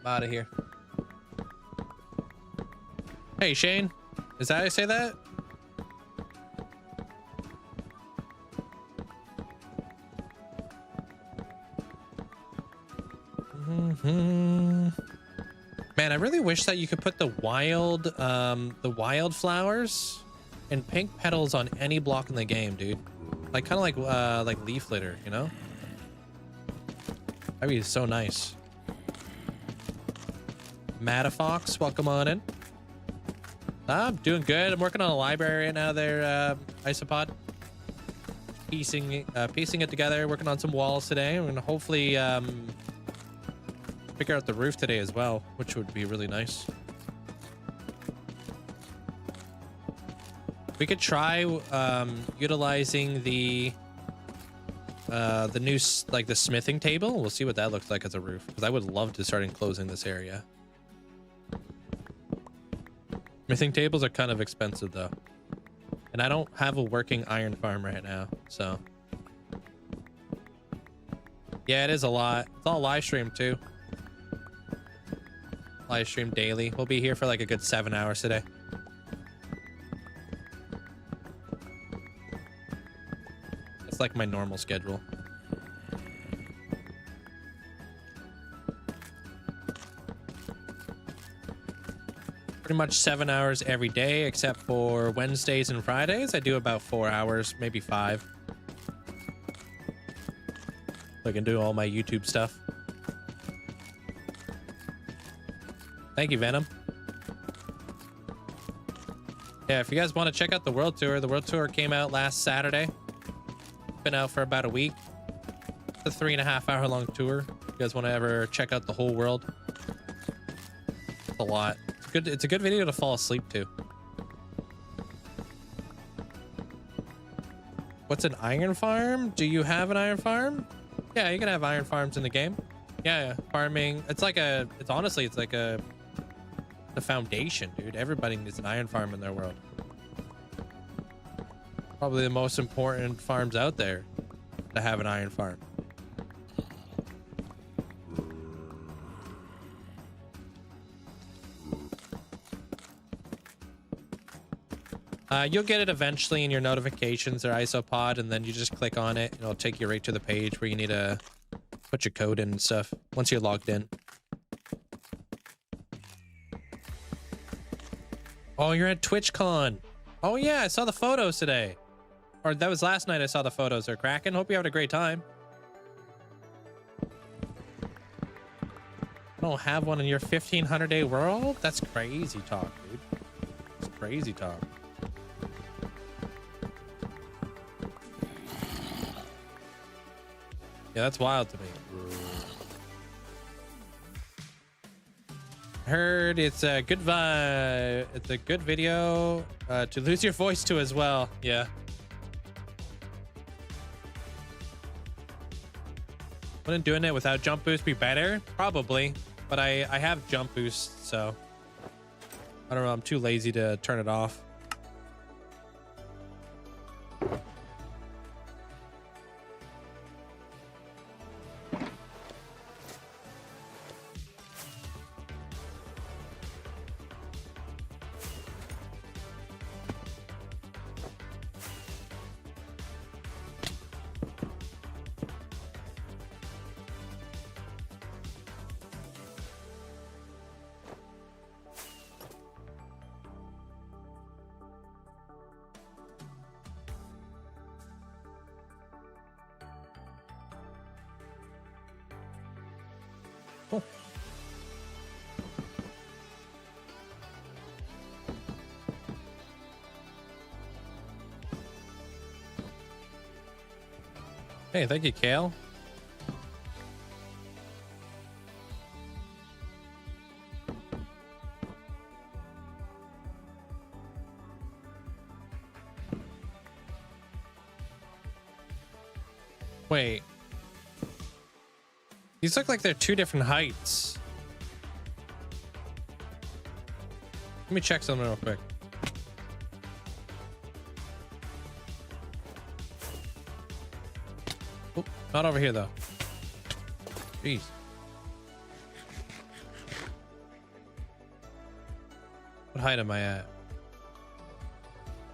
Out of here. Hey Shane, is that how you say that? Man, I really wish that you could put the wildflowers and pink petals on any block in the game, dude. Like kind of like leaf litter, you know? That'd be so nice. Matafox, welcome on in. I'm doing good. I'm working on a library right now there, Isopod. Piecing it together, working on some walls today. We're gonna hopefully figure out the roof today as well, which would be really nice. We could try utilizing the new the smithing table. We'll see what that looks like as a roof, because I would love to start enclosing this area. Smithing tables are kind of expensive though, and I don't have a working iron farm right now, so yeah, it is a lot. It's all live stream too. Live stream daily. We'll be here for like a good 7 hours today. It's like my normal schedule. Pretty much 7 hours every day, except for Wednesdays and Fridays. I do about 4 hours, maybe 5. I can do all my YouTube stuff. Thank you, Venom. Yeah, if you guys want to check out the world tour came out last Saturday. Been out for about a week. It's a 3.5 hour long tour. If you guys want to ever check out the whole world, it's a lot. It's a good video to fall asleep to. What's an iron farm? Do you have an iron farm? Yeah, you can have iron farms in the game. Yeah, farming. It's like a. It's honestly, it's like the foundation, dude. Everybody needs an iron farm in their world. Probably the most important farms out there to have an iron farm. You'll get it eventually in your notifications or isopod, and then you just click on it, and it'll take you right to the page where you need to put your code in and stuff once you're logged in. Oh, you're at TwitchCon. Oh yeah, I saw the photos today. Or that was last night I saw the photos. They're cracking. Hope you had a great time. I don't have one in your 1500 day world? That's crazy talk, dude. It's crazy talk. Yeah, that's wild to me. Heard it's a good vibe. It's a good video to lose your voice to as well. Yeah. Wouldn't doing it without jump boost be better? Probably, but I have jump boost, so I don't know. I'm too lazy to turn it off. Cool. Hey, thank you, Kale. Wait. These look like they're two different heights. Let me check something real quick. Oh, not over here though. Jeez. What height am I at?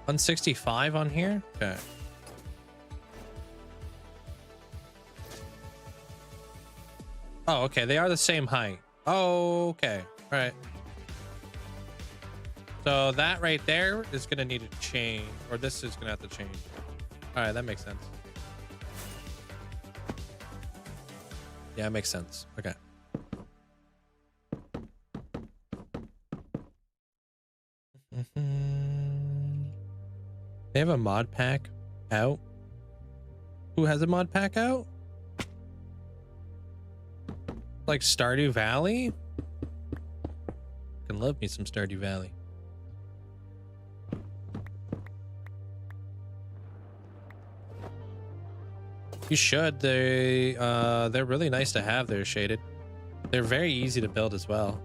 165 on here? Okay. Oh, okay. They are the same height. Oh, okay. All right. So that right there is going to need to change, or this is going to have to change. All right. That makes sense. Yeah, it makes sense. Okay. They have a mod pack out. Who has a mod pack out? Like Stardew Valley? Can love me some Stardew Valley. You should. They're really nice to have. They're shaded. They're very easy to build as well.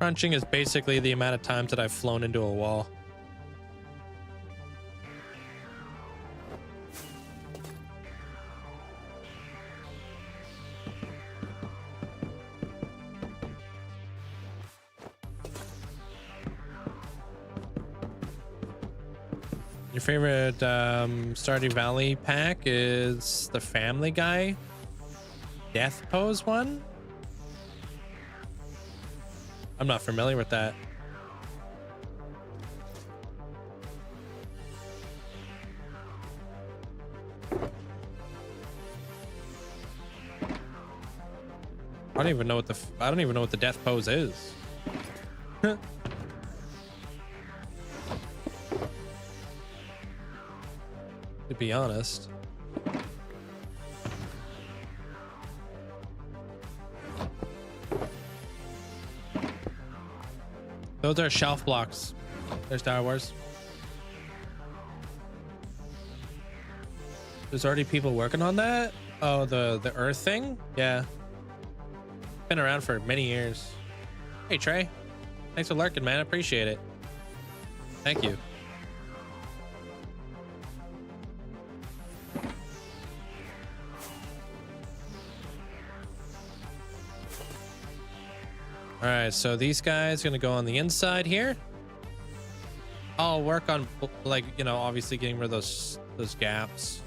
Crunching is basically the amount of times that I've flown into a wall. Your favorite Stardew Valley pack is the Family Guy Death Pose one? I'm not familiar with that. I don't even know what the death pose is. To Those are shelf blocks. They're Star Wars. There's already people working on that. Oh, the Earth thing. Yeah. Been around for many years. Hey Trey, thanks for lurking, man. I appreciate it. Thank you. All right, so these guys gonna go on the inside here. I'll work on, like, you know, obviously getting rid of those gaps.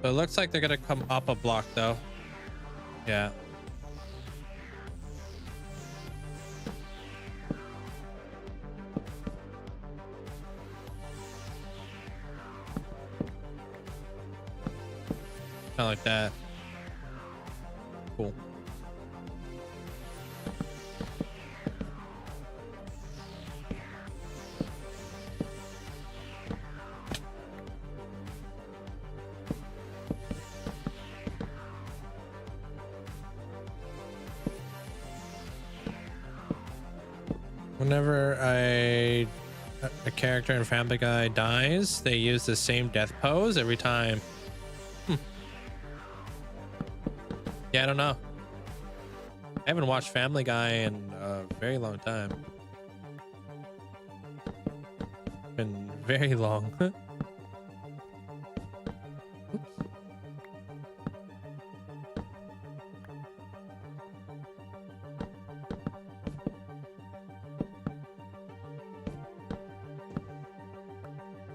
So it looks like they're gonna come up a block though. Yeah. Kind of like that. Cool. Whenever a character in Family Guy dies, they use the same death pose every time. Yeah, I don't know. I haven't watched Family Guy in a very long time. Been very long. Oops.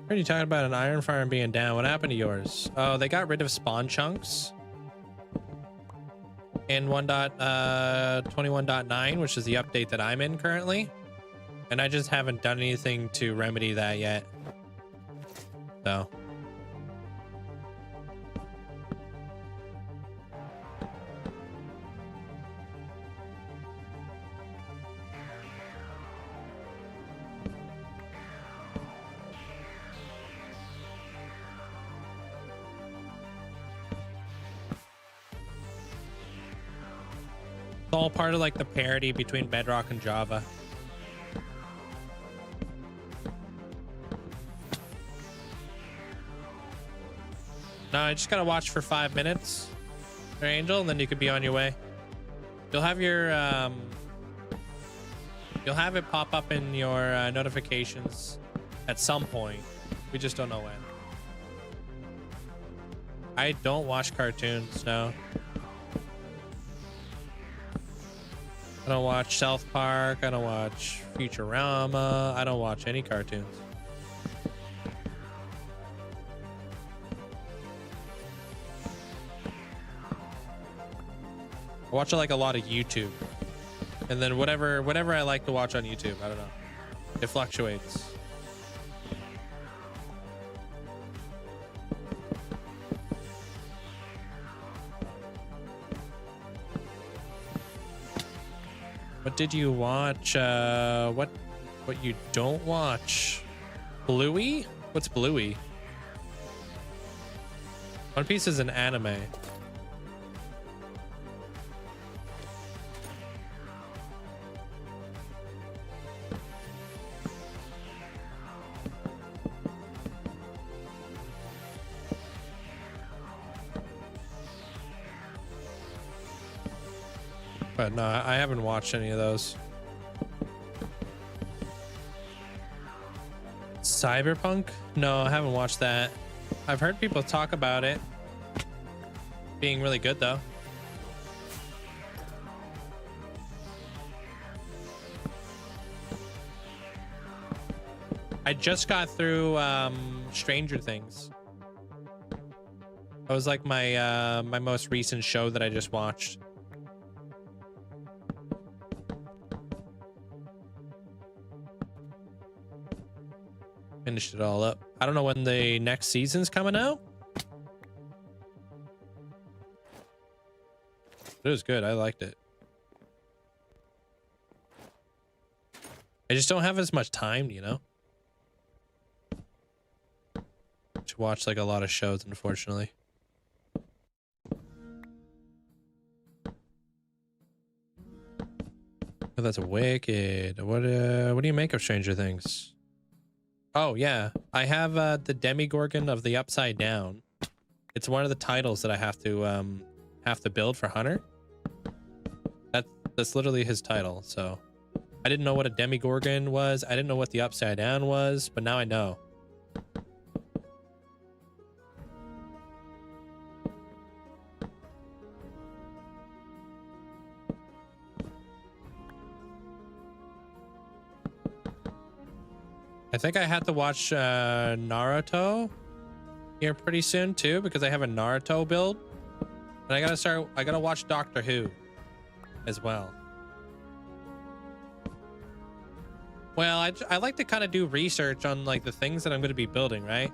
Heard you talking about an iron farm being down. What happened to yours? Oh, they got rid of spawn chunks in 1.21.9, which is the update that I'm in currently, and I just haven't done anything to remedy that yet. So it's all part of like the parity between Bedrock and Java. No, I just gotta watch for 5 minutes, Angel, and then you could be on your way. You'll have your you'll have it pop up in your notifications at some point. We just don't know when. I don't watch cartoons, no. I don't watch South Park. I don't watch Futurama. I don't watch any cartoons. I watch like a lot of YouTube, and then whatever I like to watch on YouTube. I don't know. It fluctuates. What did you watch? What you don't watch? Bluey? What's Bluey? One Piece is an anime. But no, I haven't watched any of those. Cyberpunk? No, I haven't watched that. I've heard people talk about it being really good though. I just got through Stranger Things. That was like my my most recent show that I just watched. Finished it all up. I don't know when the next season's coming out. It was good. I liked it. I just don't have as much time, you know, to watch like a lot of shows, unfortunately. Oh, that's wicked. What do you make of Stranger Things? Oh yeah, I have the Demigorgon of the Upside Down. It's one of the titles that I have to build for Hunter. That's literally his title. So I didn't know what a Demigorgon was. I didn't know what the Upside Down was, but now I know. I think I have to watch Naruto here pretty soon too, because I have a Naruto build. And I gotta watch Doctor Who as well. Well, I like to kind of do research on like the things that I'm going to be building, right?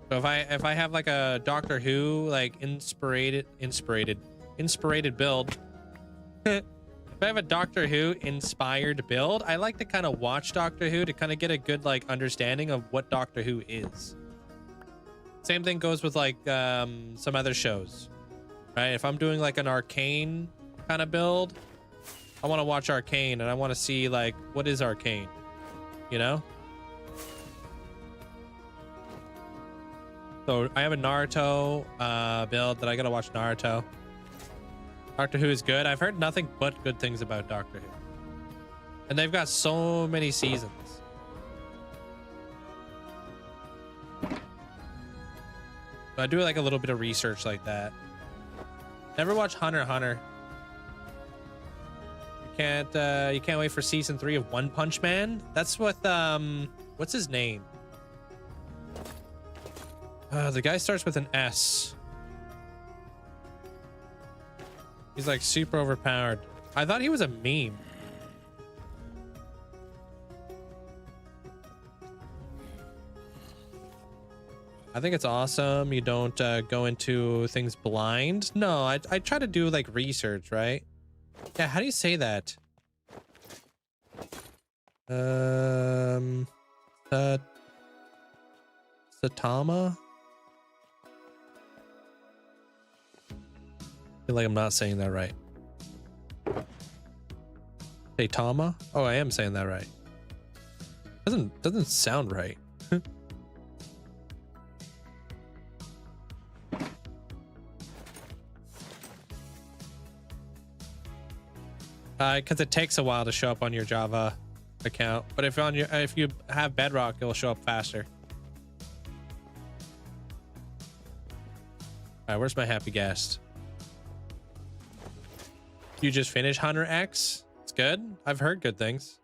So if I have like a Doctor Who like inspirated build, if I have a Doctor Who inspired build, I like to kind of watch Doctor Who to kind of get a good like understanding of what Doctor Who is. Same thing goes with like some other shows, right? If I'm doing like an Arcane kind of build, I want to watch Arcane and I want to see like what is Arcane, you know? So I have a Naruto build that I gotta watch Naruto. Doctor Who is good. I've heard nothing but good things about Doctor Who. And they've got so many seasons. So I do like a little bit of research like that. Never watch Hunter x Hunter. You can't wait for season 3 of One Punch Man. That's what what's his name? The guy starts with an S. He's like super overpowered. I thought he was a meme. I think it's awesome. You don't go into things blind. No, I try to do like research, right? Yeah, how do you say that? Satama? I feel like I'm not saying that right. Satama? Oh, I am saying that right. Doesn't sound right. Because it takes a while to show up on your Java account, but if you have Bedrock, it'll show up faster. All right, where's my happy guest? You just finished Hunter X? It's good. I've heard good things.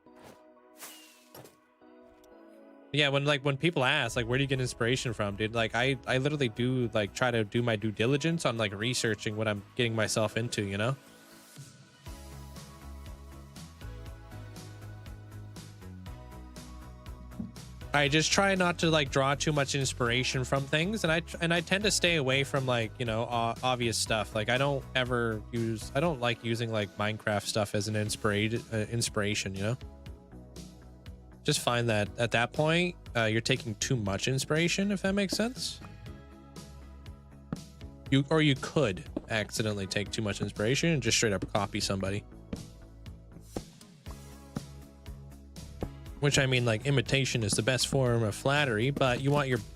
Yeah, when people ask like, where do you get inspiration from, dude? Like I literally do like try to do my due diligence on like researching what I'm getting myself into, you know? I just try not to like draw too much inspiration from things, and I tend to stay away from like, you know, obvious stuff. Like I don't like using like Minecraft stuff as an inspiration, you know. Just find that at that point you're taking too much inspiration, if that makes sense. You could accidentally take too much inspiration and just straight up copy somebody. Which I mean, like, imitation is the best form of flattery, but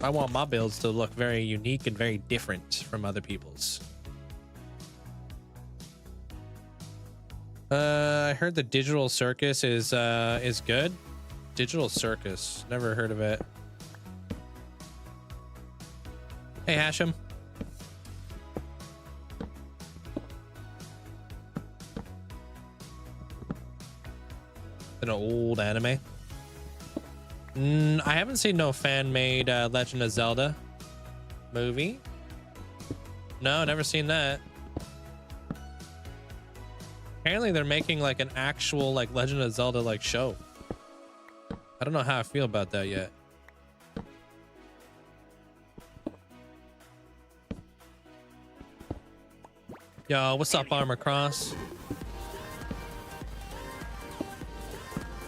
I want my builds to look very unique and very different from other people's. I heard the Digital Circus is good. Digital Circus, never heard of it. Hey, Hashem. An old anime. I haven't seen no fan-made Legend of Zelda movie. No, never seen that. Apparently they're making like an actual like Legend of Zelda like show. I don't know how I feel about that yet. Yo, what's up, Armor Cross?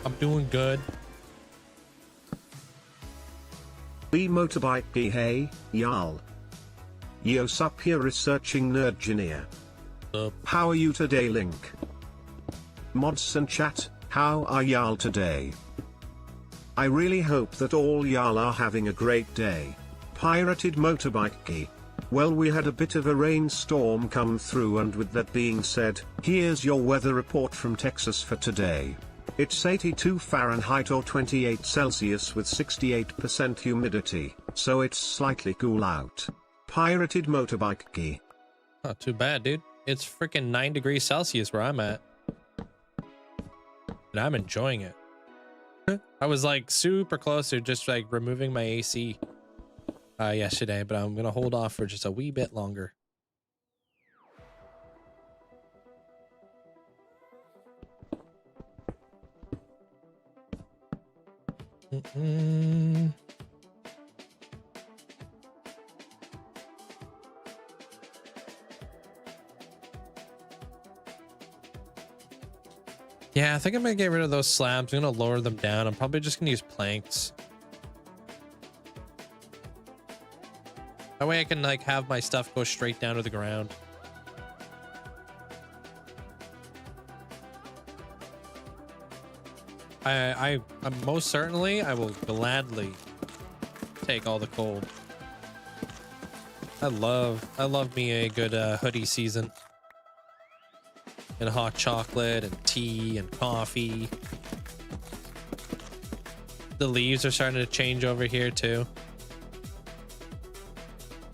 I'm doing good. We motorbike P hey, y'all. Yo sup here researching Nerdgineer. How are you today, Link? Mods and chat, how are y'all today? I really hope that all y'all are having a great day. Pirated motorbike key. Well, we had a bit of a rainstorm come through, and with that being said, here's your weather report from Texas for today. It's 82 Fahrenheit or 28 Celsius with 68% humidity, so it's slightly cool out. Pirated motorbike key. Not too bad, dude. It's freaking 9 degrees Celsius where I'm at. And I'm enjoying it. I was like super close to just like removing my AC yesterday, but I'm gonna hold off for just a wee bit longer. Yeah, I think I'm gonna get rid of those slabs. I'm gonna lower them down. I'm probably just gonna use planks. That way I can like have my stuff go straight down to the ground. I most certainly I will gladly take all the cold. I love me a good hoodie season. And hot chocolate and tea and coffee. The leaves are starting to change over here too.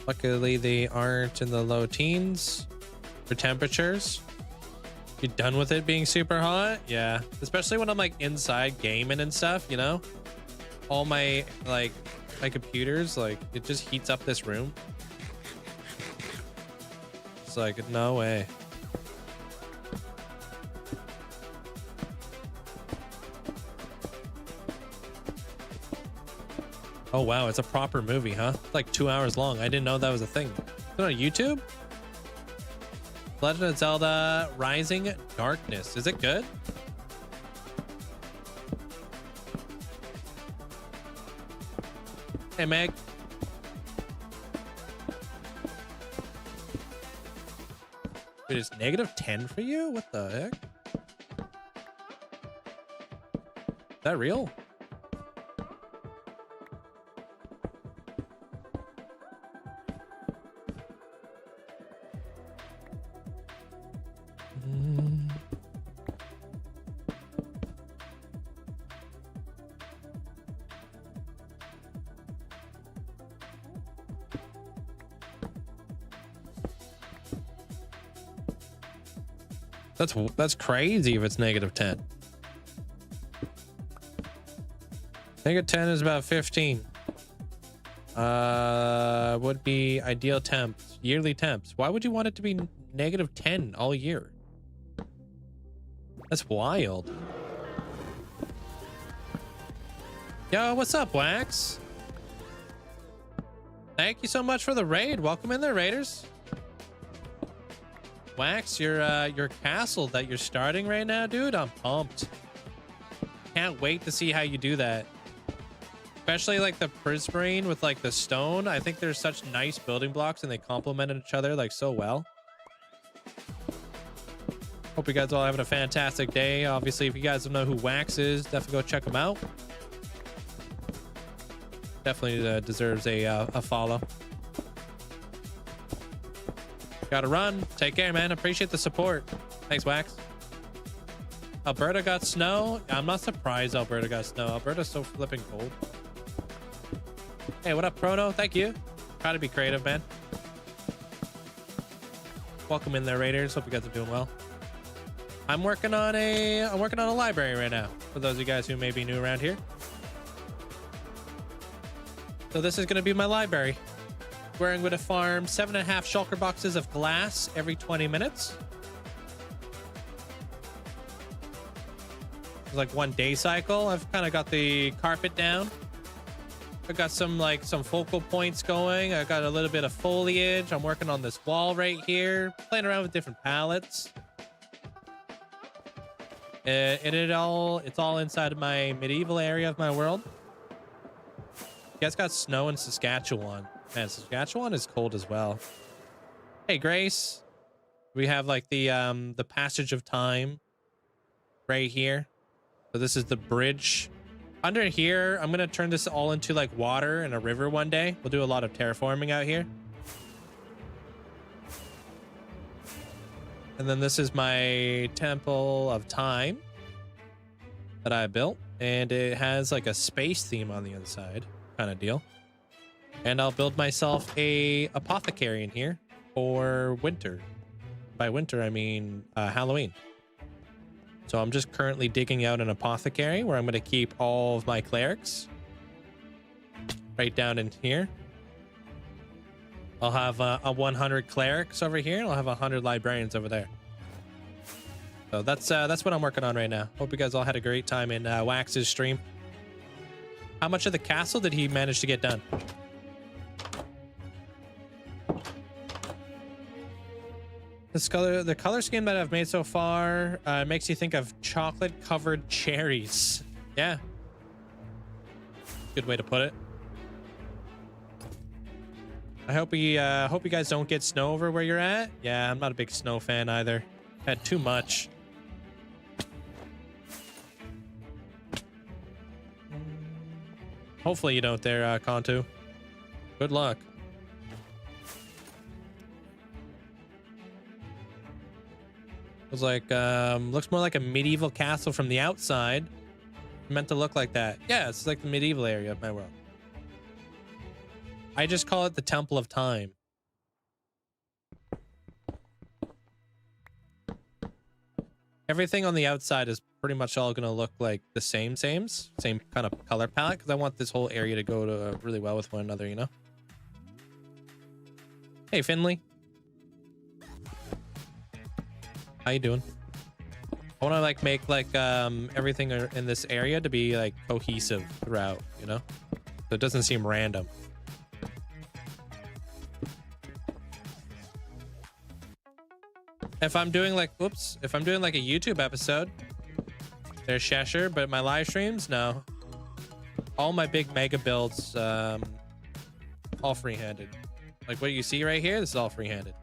Luckily they aren't in the low teens for temperatures. You done with it being super hot? Yeah, especially when I'm like inside gaming and stuff, you know? All my like my computers, like it just heats up this room. It's like no way. Oh wow, it's a proper movie, huh? It's like 2 hours long. I didn't know that was a thing. Is it on YouTube? Legend of Zelda Rising Darkness. Is it good? Hey Meg. Wait, it's -10 for you? What the heck? Is that real? That's crazy if it's -10. -10 is about 15. Would be ideal temps, yearly temps. Why would you want it to be -10 all year? That's wild. Yo, what's up, Wax? Thank you so much for the raid. Welcome in there, raiders. Wax, your castle that you're starting right now, dude, I'm pumped. Can't wait to see how you do that. Especially like the prismarine with like the stone. I think they're such nice building blocks and they complement each other like so well. Hope you guys all having a fantastic day. Obviously, if you guys don't know who Wax is, definitely go check him out. Definitely deserves a follow. Gotta run. Take care, man. Appreciate the support. Thanks, Wax. Alberta got snow. I'm not surprised Alberta got snow. Alberta's so flipping cold. Hey, what up, Proto? Thank you. Try to be creative, man. Welcome in there, Raiders. Hope you guys are doing well. I'm working on a library right now. For those of you guys who may be new around here. So this is going to be my library. Where I'm going to farm 7.5 shulker boxes of glass every 20 minutes. It's like 1 day cycle. I've kind of got the carpet down. I got some focal points going. I got a little bit of foliage. I'm working on this wall right here, playing around with different palettes. It's all inside of my medieval area of my world. You guys got snow in Saskatchewan. Man, Saskatchewan is cold as well. Hey, Grace. We have like the passage of time. right here. So this is the bridge. Under here, I'm gonna turn this all into like water and a river one day. We'll do a lot of terraforming out here. And then this is my Temple of Time that I built. And it has like a space theme on the inside kind of deal. And I'll build myself a apothecary in here for winter. By winter, I mean Halloween. So I'm just currently digging out an apothecary where I'm going to keep all of my clerics right down in here. I'll have a 100 clerics over here. And I'll have 100 librarians over there. So that's what I'm working on right now. Hope you guys all had a great time in Wax's stream. How much of the castle did he manage to get done? The color scheme that I've made so far makes you think of chocolate-covered cherries. Yeah. Good way to put it. I hope you guys don't get snow over where you're at. Yeah, I'm not a big snow fan either. Had too much. Hopefully you don't there, Kontu. Good luck. It was like, looks more like a medieval castle from the outside. Meant to look like that. Yeah, it's like the medieval area of my world. I just call it the Temple of Time. Everything on the outside is pretty much all gonna look like the same kind of color palette, because I want this whole area to go to really well with one another, you know? Hey, Finley. How you doing? I want to like make like everything in this area to be like cohesive throughout, you know? So it doesn't seem random. If I'm doing like, if I'm doing like a YouTube episode, there's Cheshire, but my live streams, no. All my big mega builds, all free-handed. Like what you see right here, this is all free-handed.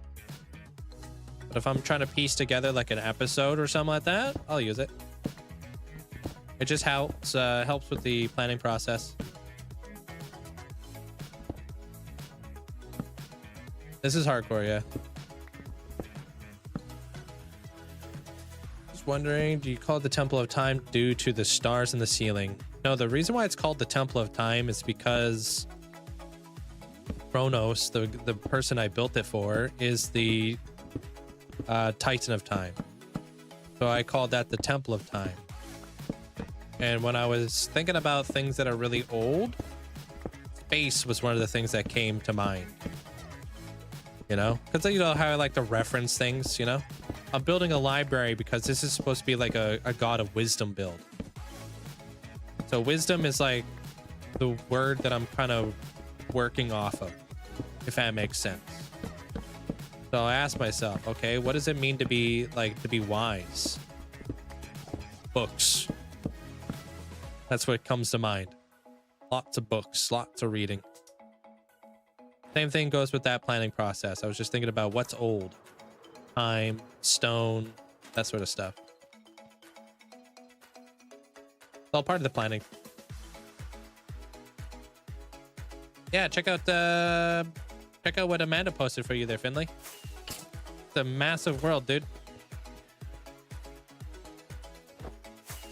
But if I'm trying to piece together like an episode or something like that, I'll use it. It just helps with the planning process. This is hardcore, yeah. Just wondering, do you call it the Temple of Time due to the stars in the ceiling? No, the reason why it's called the Temple of Time is because Kronos, the person I built it for, is the Titan of Time. So I called that the Temple of Time. And when I was thinking about things that are really old, space was one of the things that came to mind. You know? Because you know how I like to reference things, you know? I'm building a library because this is supposed to be like a god of wisdom build. So wisdom is like the word that I'm kind of working off of, if that makes sense. So I asked myself, okay, what does it mean to be wise? Books. That's what comes to mind. Lots of books, lots of reading. Same thing goes with that planning process. I was just thinking about what's old. Time, stone, that sort of stuff. It's all part of the planning. Yeah, check out what Amanda posted for you there, Finley. It's a massive world, dude.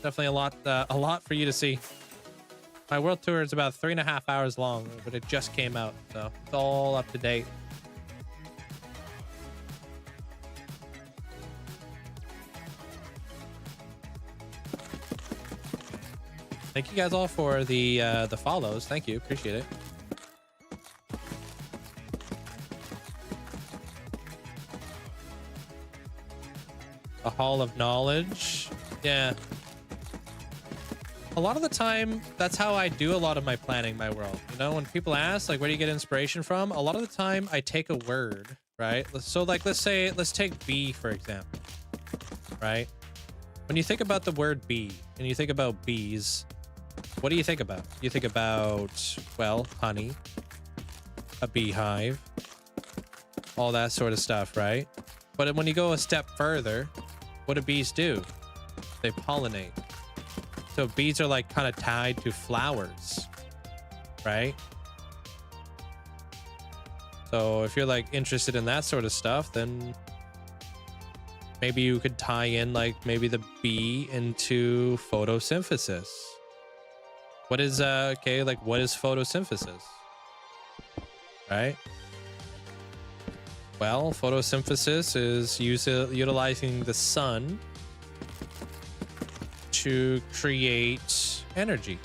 Definitely a lot for you to see. My world tour is about 3.5 hours long, but it just came out, so it's all up to date. Thank you guys all for the follows. Thank you, appreciate it. A hall of knowledge. Yeah. A lot of the time, that's how I do a lot of my planning, my world. You know, when people ask, like, where do you get inspiration from? A lot of the time, I take a word, right? So, like, let's take bee, for example, right? When you think about the word bee, and you think about bees, what do you think about? You think about, well, honey, a beehive, all that sort of stuff, right? But when you go a step further, what do bees do? They pollinate. So bees are like kind of tied to flowers, right? So if you're like interested in that sort of stuff, then maybe you could tie in like maybe the bee into photosynthesis. What is okay, like what is photosynthesis? Right? Well, photosynthesis is utilizing the sun to create energy,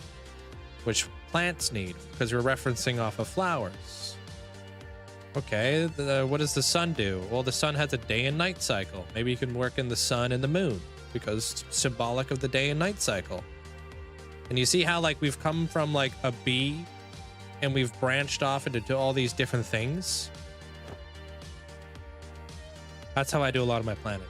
which plants need, because we're referencing off of flowers. Okay, what does the sun do? Well, the sun has a day and night cycle. Maybe you can work in the sun and the moon, because it's symbolic of the day and night cycle. And you see how like we've come from like a bee and we've branched off into all these different things. That's how I do a lot of my planning.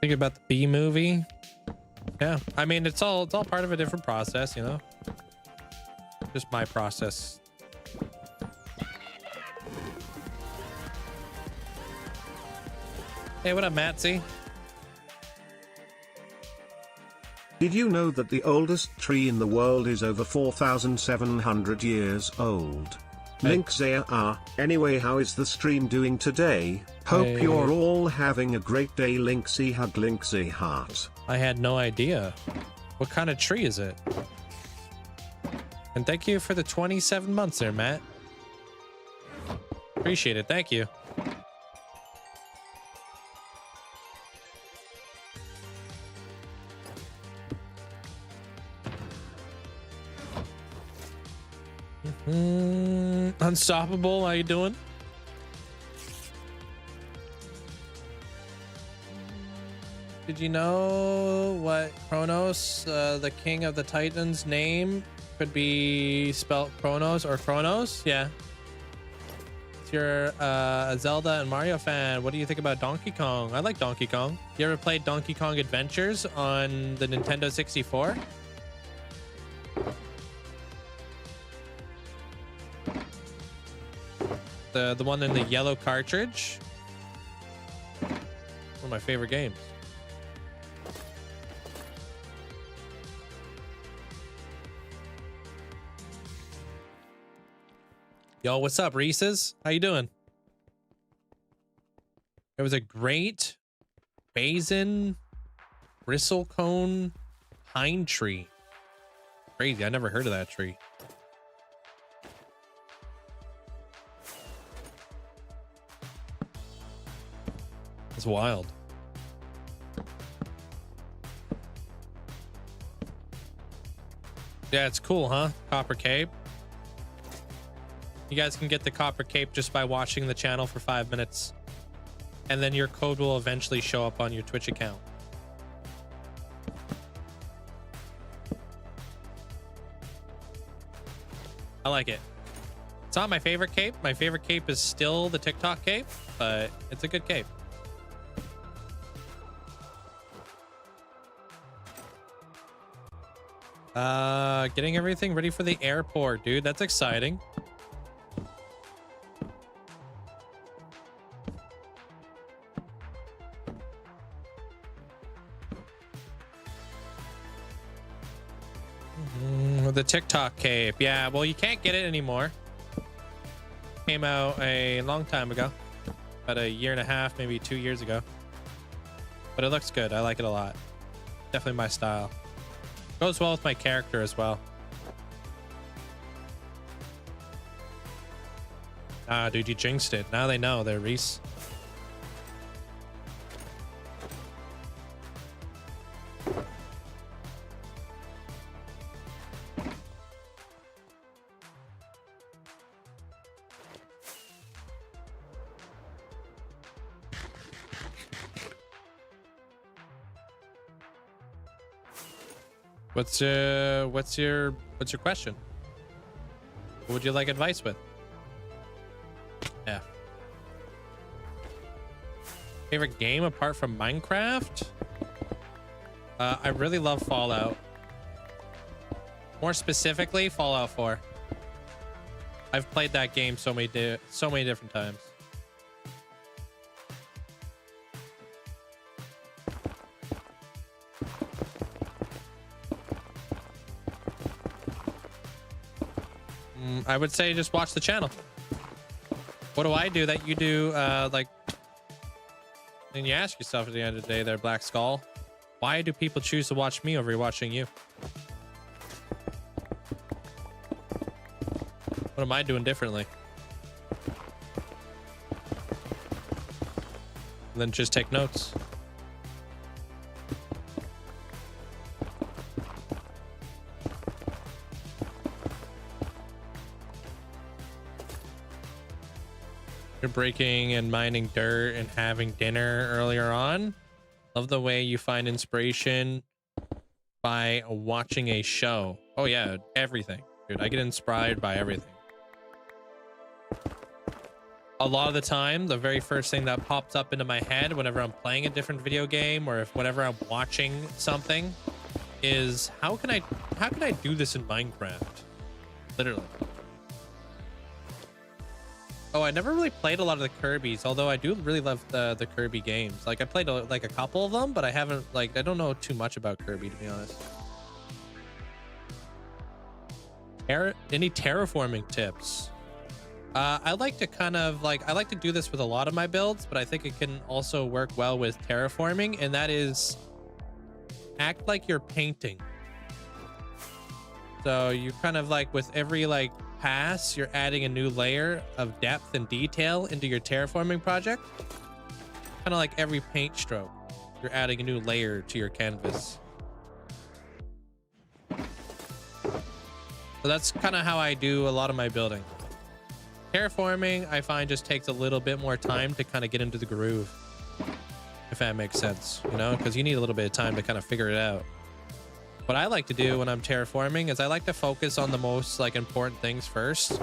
Think about the bee movie. Yeah, I mean it's all part of a different process, you know. Just my process. Hey, what up, Matsy? Did you know that the oldest tree in the world is over 4,700 years old? Linkzzey. Anyway, how is the stream doing today? Hope you're all having a great day. Linkzzey, hug Linkzzey heart. I had no idea. What kind of tree is it? And thank you for the 27 months there, Matt. Appreciate it. Thank you. Unstoppable, how you doing? Did you know what Kronos, the king of the Titans, name could be spelled Kronos or Chronos? Yeah. If you're a Zelda and Mario fan, what do you think about Donkey Kong? I like Donkey Kong. You ever played Donkey Kong Adventures on the Nintendo 64? The one in the yellow cartridge. One of my favorite games. Yo, what's up, Reese's? How you doing? There was a great basin bristlecone pine tree. Crazy, I never heard of that tree. It's wild. Yeah, it's cool, huh? Copper Cape. You guys can get the Copper Cape just by watching the channel for 5 minutes. And then your code will eventually show up on your Twitch account. I like it. It's not my favorite cape. My favorite cape is still the TikTok cape, but it's a good cape. Getting everything ready for the airport, dude. That's exciting. The TikTok cape. Yeah, well, you can't get it anymore. Came out a long time ago. About a year and a half, maybe 2 years ago. But it looks good. I like it a lot. Definitely my style. Goes well with my character as well. Ah, dude, you jinxed it. Now they know they're Reese. What's your question? What would you like advice with? Yeah. Favorite game apart from Minecraft? I really love Fallout. More specifically, Fallout 4. I've played that game so many different times. I would say just watch the channel. What do I do that you do? Like, then you ask yourself at the end of the day there, Black Skull, why do people choose to watch me over watching you? What am I doing differently? And then just take notes. You're breaking and mining dirt and having dinner earlier on. Love the way you find inspiration by watching a show. Oh yeah, everything. Dude, I get inspired by everything. A lot of the time, the very first thing that pops up into my head whenever I'm playing a different video game or whenever I'm watching something is how can I do this in Minecraft? Literally. Oh, I never really played a lot of the Kirby's, although I do really love the Kirby games. Like I played like a couple of them, but I haven't I don't know too much about Kirby, to be honest. Any terraforming tips? I like to kind of I like to do this with a lot of my builds, but I think it can also work well with terraforming, and that is act like you're painting. So you kind of with every pass, you're adding a new layer of depth and detail into your terraforming project. Kind of like every paint stroke, you're adding a new layer to your canvas. So that's kind of how I do a lot of my building. Terraforming, I find, just takes a little bit more time to kind of get into the groove, if that makes sense, you know, because you need a little bit of time to kind of figure it out. What I like to do when I'm terraforming is I like to focus on the most important things first,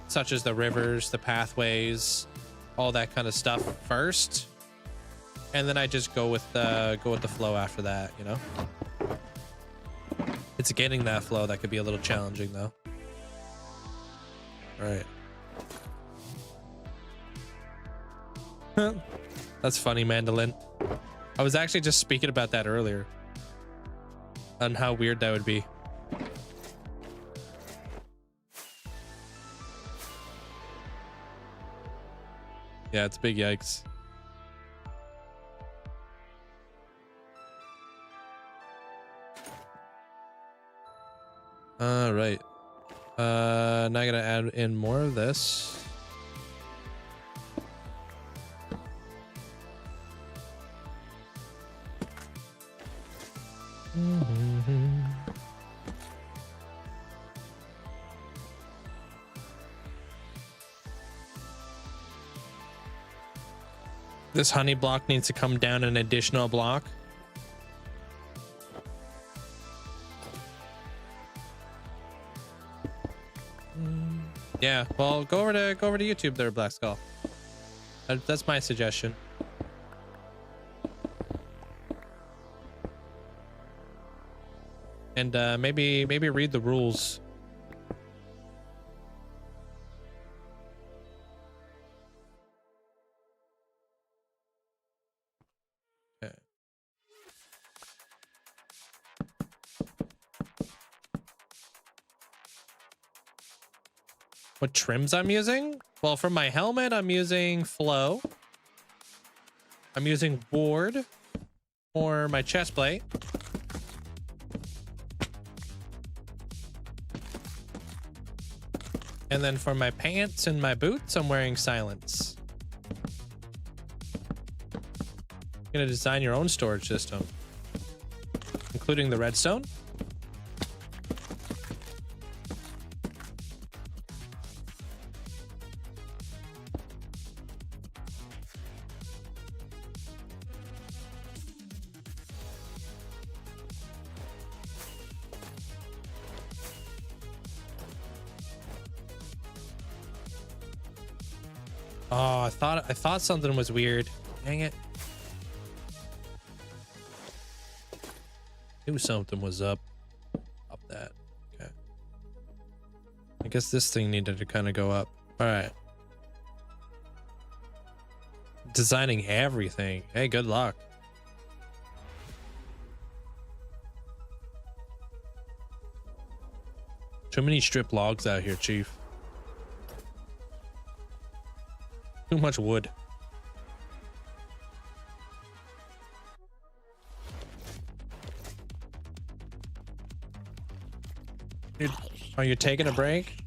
such as the rivers, the pathways, all that kind of stuff first, and then I just go with the flow after that, you know. It's getting that flow that could be a little challenging though. All right. That's funny, Mandolin. I was actually just speaking about that earlier. On how weird that would be. Yeah, it's big yikes. All right. Now I gotta add in more of this. This honey block needs to come down an additional block. Yeah, well, go over to YouTube there, Black Skull. That's my suggestion. And maybe read the rules. Okay. What trims I'm using? Well, for my helmet, I'm using Flow. I'm using Board for my chest plate. And then for my pants and my boots, I'm wearing Silence. You're gonna design your own storage system, including the redstone. Oh, I thought something was weird. Dang it. Knew something was up that. Okay. I guess this thing needed to kind of go up. All right. Designing everything. Hey, good luck. Too many strip logs out here, Chief. Too much wood. Dude, are you taking a break?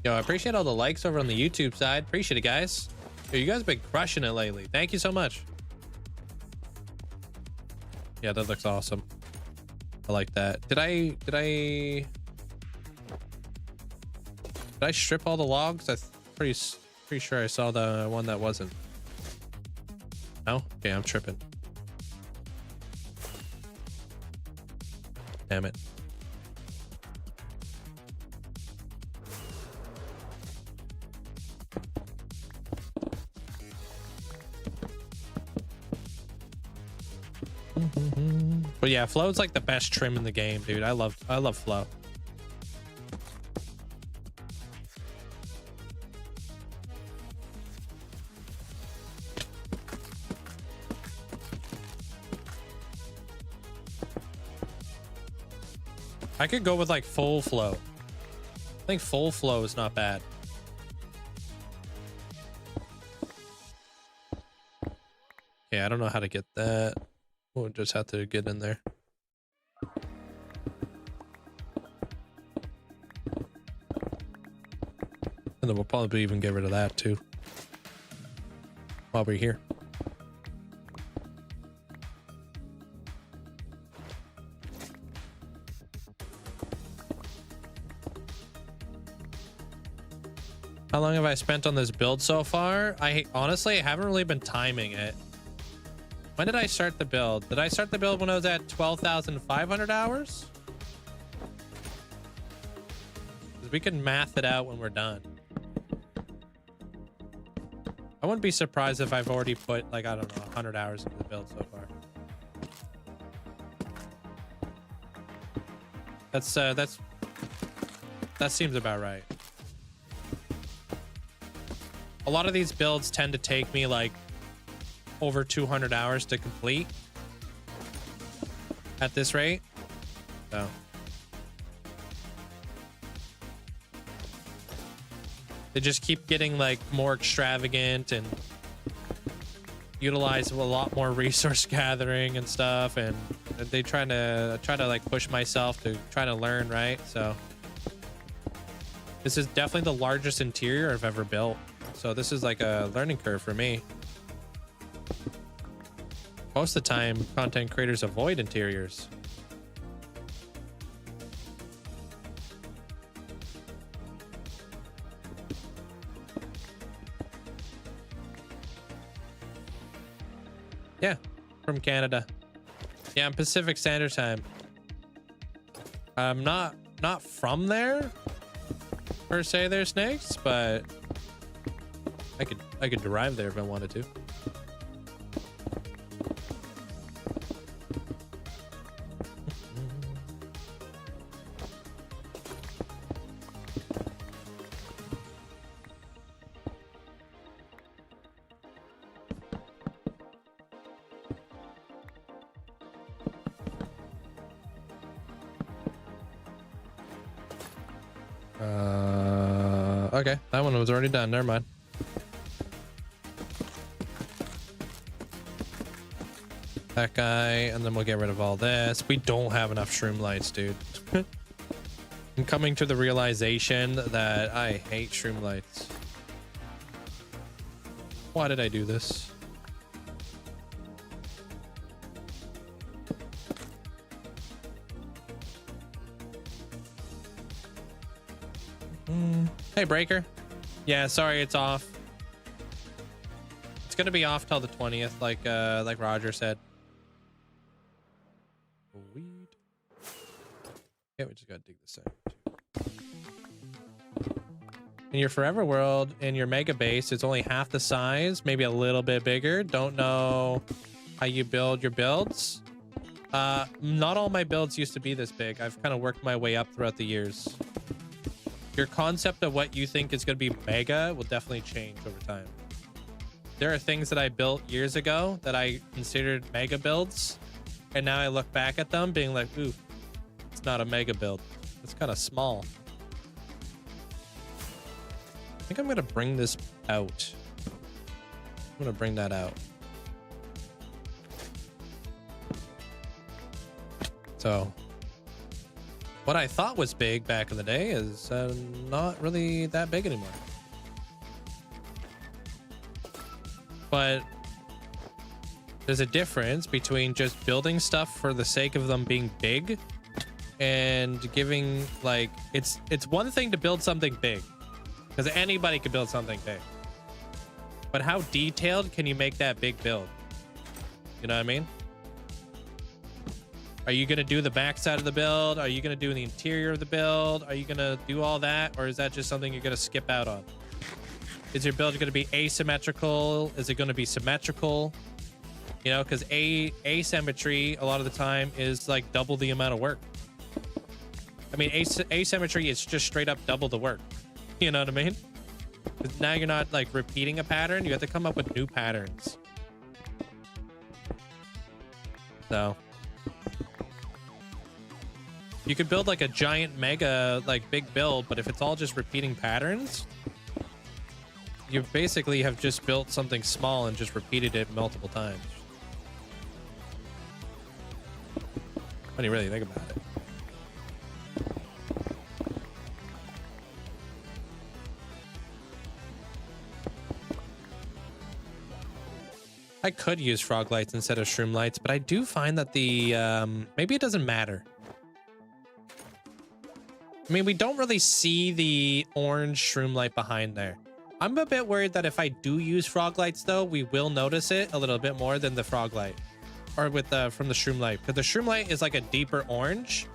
Yo, I appreciate all the likes over on the YouTube side. Appreciate it, guys. Yo, you guys have been crushing it lately. Thank you so much. Yeah, that looks awesome. I like that. Did I strip all the logs? I'm pretty sure I saw the one that wasn't. No? Okay, I'm tripping. Damn it. But yeah, Flow's like the best trim in the game, dude. I love Flow. I could go with like full flow. I think full flow is not bad. Yeah, I don't know how to get that. We'll just have to get in there. And then we'll probably even get rid of that too while we're here. How long have I spent on this build so far? I honestly haven't really been timing it. When did I start the build? Did I start the build when I was at 12,500 hours? We can math it out when we're done. I wouldn't be surprised if I've already put like, I don't know, 100 hours into the build so far. That seems about right. A lot of these builds tend to take me like over 200 hours to complete at this rate. So they just keep getting like more extravagant and utilize a lot more resource gathering and stuff, and they try to like push myself to try to learn, right? So this is definitely the largest interior I've ever built. So this is like a learning curve for me. Most of the time, content creators avoid interiors. Yeah, from Canada. Yeah, I'm Pacific Standard Time. I'm not from there per se. There, Snakes, but I could drive there if I wanted to. Okay, that one was already done. Never mind. That guy, and then we'll get rid of all this. We don't have enough shroom lights, dude. I'm coming to the realization that I hate shroom lights. Why did I do this? Hey, Breaker. Yeah, sorry, it's off. It's gonna be off till the 20th, like Roger said. Weed. Yeah, we just gotta dig this out. In your forever world, in your mega base, it's only half the size, maybe a little bit bigger. Don't know how you build your builds. Not all my builds used to be this big. I've kind of worked my way up throughout the years. Your concept of what you think is going to be mega will definitely change over time. There are things that I built years ago that I considered mega builds, and now I look back at them being like, ooh, it's not a mega build. It's kind of small. I think I'm going to bring this out. I'm going to bring that out. So what I thought was big back in the day is not really that big anymore. But there's a difference between just building stuff for the sake of them being big and giving, like, it's one thing to build something big, because anybody could build something big. But how detailed can you make that big build? You know what I mean? Are you going to do the backside of the build? Are you going to do the interior of the build? Are you going to do all that? Or is that just something you're going to skip out on? Is your build going to be asymmetrical? Is it going to be symmetrical? You know, because asymmetry a lot of the time is like double the amount of work. I mean, asymmetry is just straight up double the work. You know what I mean? 'Cause now you're not like repeating a pattern. You have to come up with new patterns. So you could build like a giant mega, like big build, but if it's all just repeating patterns, you basically have just built something small and just repeated it multiple times. When you really think about it. I could use frog lights instead of shroom lights, but I do find that the maybe it doesn't matter. I mean, we don't really see the orange shroom light behind there. I'm a bit worried that if I do use frog lights, though, we will notice it a little bit more than the frog light, or with the from the shroom light, because the shroom light is like a deeper orange,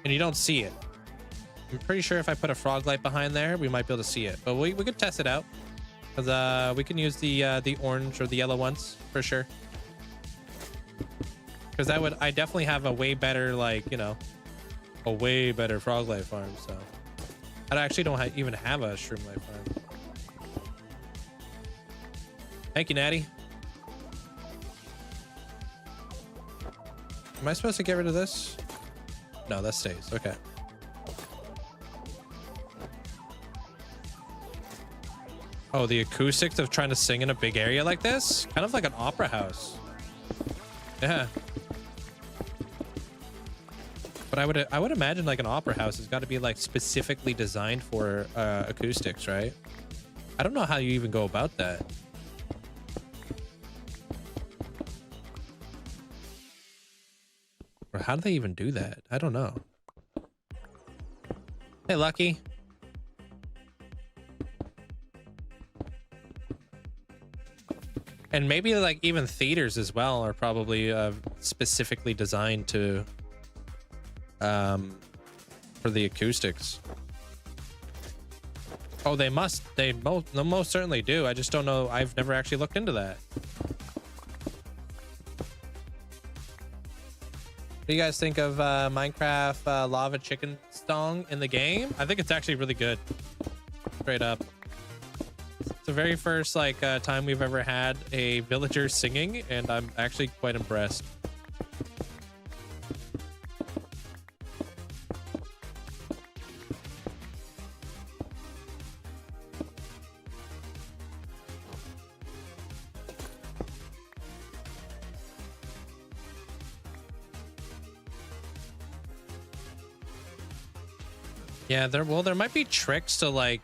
and you don't see it. I'm pretty sure if I put a frog light behind there, we might be able to see it, but we could test it out. Because we can use the orange or the yellow ones for sure. Because I definitely have a way better, like, you know, a way better frog light farm. So I actually don't even have a shroom light farm. Thank you, Natty. Am I supposed to get rid of this? No, that stays. Okay. Oh, the acoustics of trying to sing in a big area like this? Kind of like an opera house. Yeah. But I would imagine like an opera house has got to be like specifically designed for acoustics, right? I don't know how you even go about that. Or how do they even do that? I don't know. Hey, Lucky. And maybe like even theaters as well are probably specifically designed to for the acoustics. Oh, they most certainly do. I just don't know. I've never actually looked into that. What do you guys think of Minecraft lava chicken song in the game? I think it's actually really good. Straight up. It's the very first like time we've ever had a villager singing, and I'm actually quite impressed. Yeah, there might be tricks to like.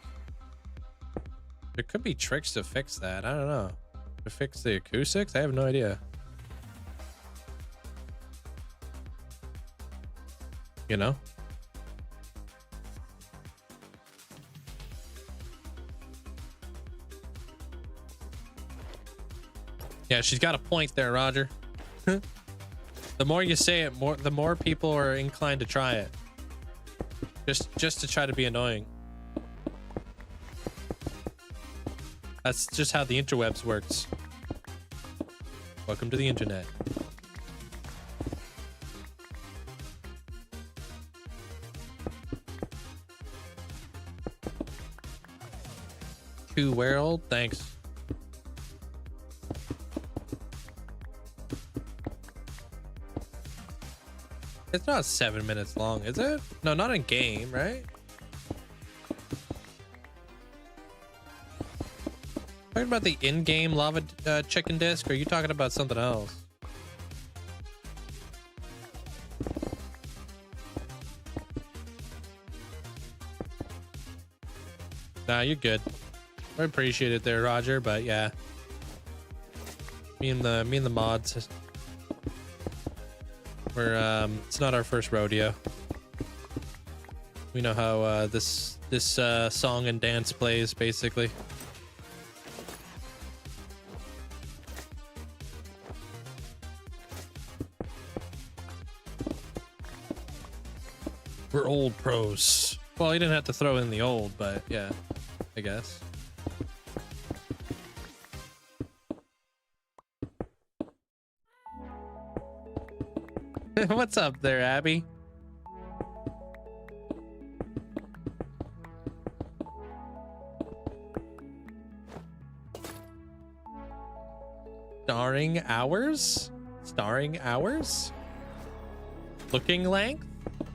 There could be tricks to fix that. I don't know. To fix the acoustics? I have no idea. You know? Yeah, she's got a point there, Roger. The more you say it, the more people are inclined to try it. Just to try to be annoying. That's just how the interwebs works. Welcome to the internet. To World, thanks. It's not 7 minutes long, is it? No, not in game, right? Talking about the in-game lava chicken disc, or are you talking about something else? Nah, you're good. I appreciate it there, Roger, but yeah. Me and the mods. We're it's not our first rodeo. We know how this song and dance plays, basically. We're old pros. Well, you didn't have to throw in the old, but yeah, I guess. What's up there, Abby? Starring hours? Starring hours? Looking length?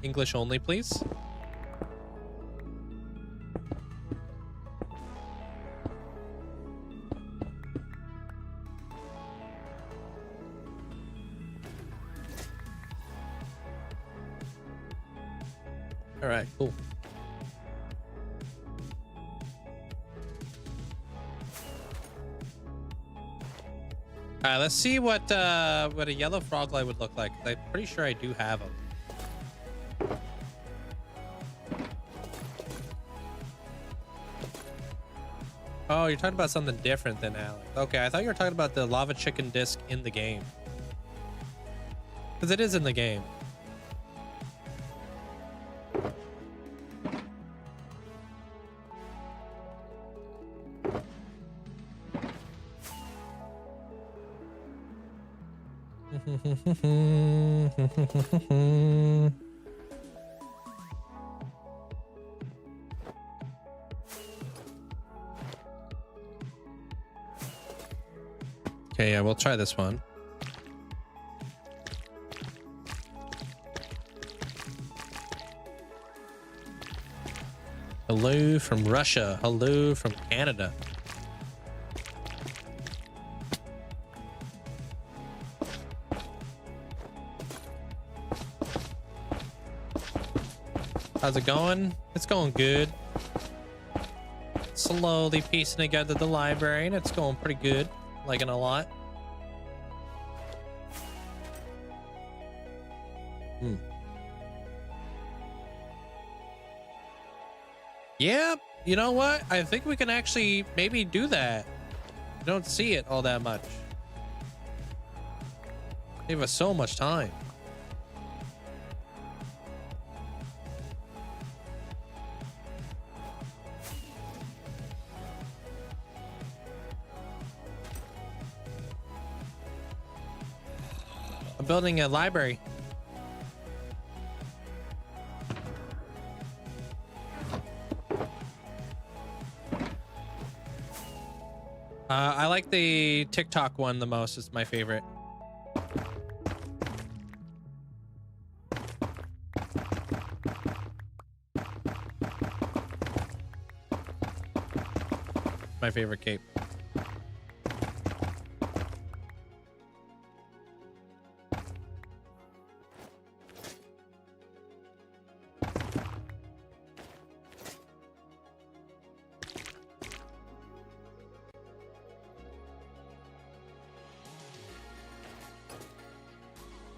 English only, please. All right, cool. All right, let's see what a yellow frog light would look like. I'm pretty sure I do have them. Oh, you're talking about something different than Alex. Okay, I thought you were talking about the lava chicken disc in the game. Because it is in the game. Okay, yeah, we'll try this one. Hello from Russia. Hello from Canada. How's it going? It's going good. Slowly piecing together the library, and it's going pretty good. Liking a lot. Yeah, you know what? I think we can actually maybe do that. You don't see it all that much. Save us so much time. I'm building a library. I like the TikTok one the most. It's my favorite. My favorite cape.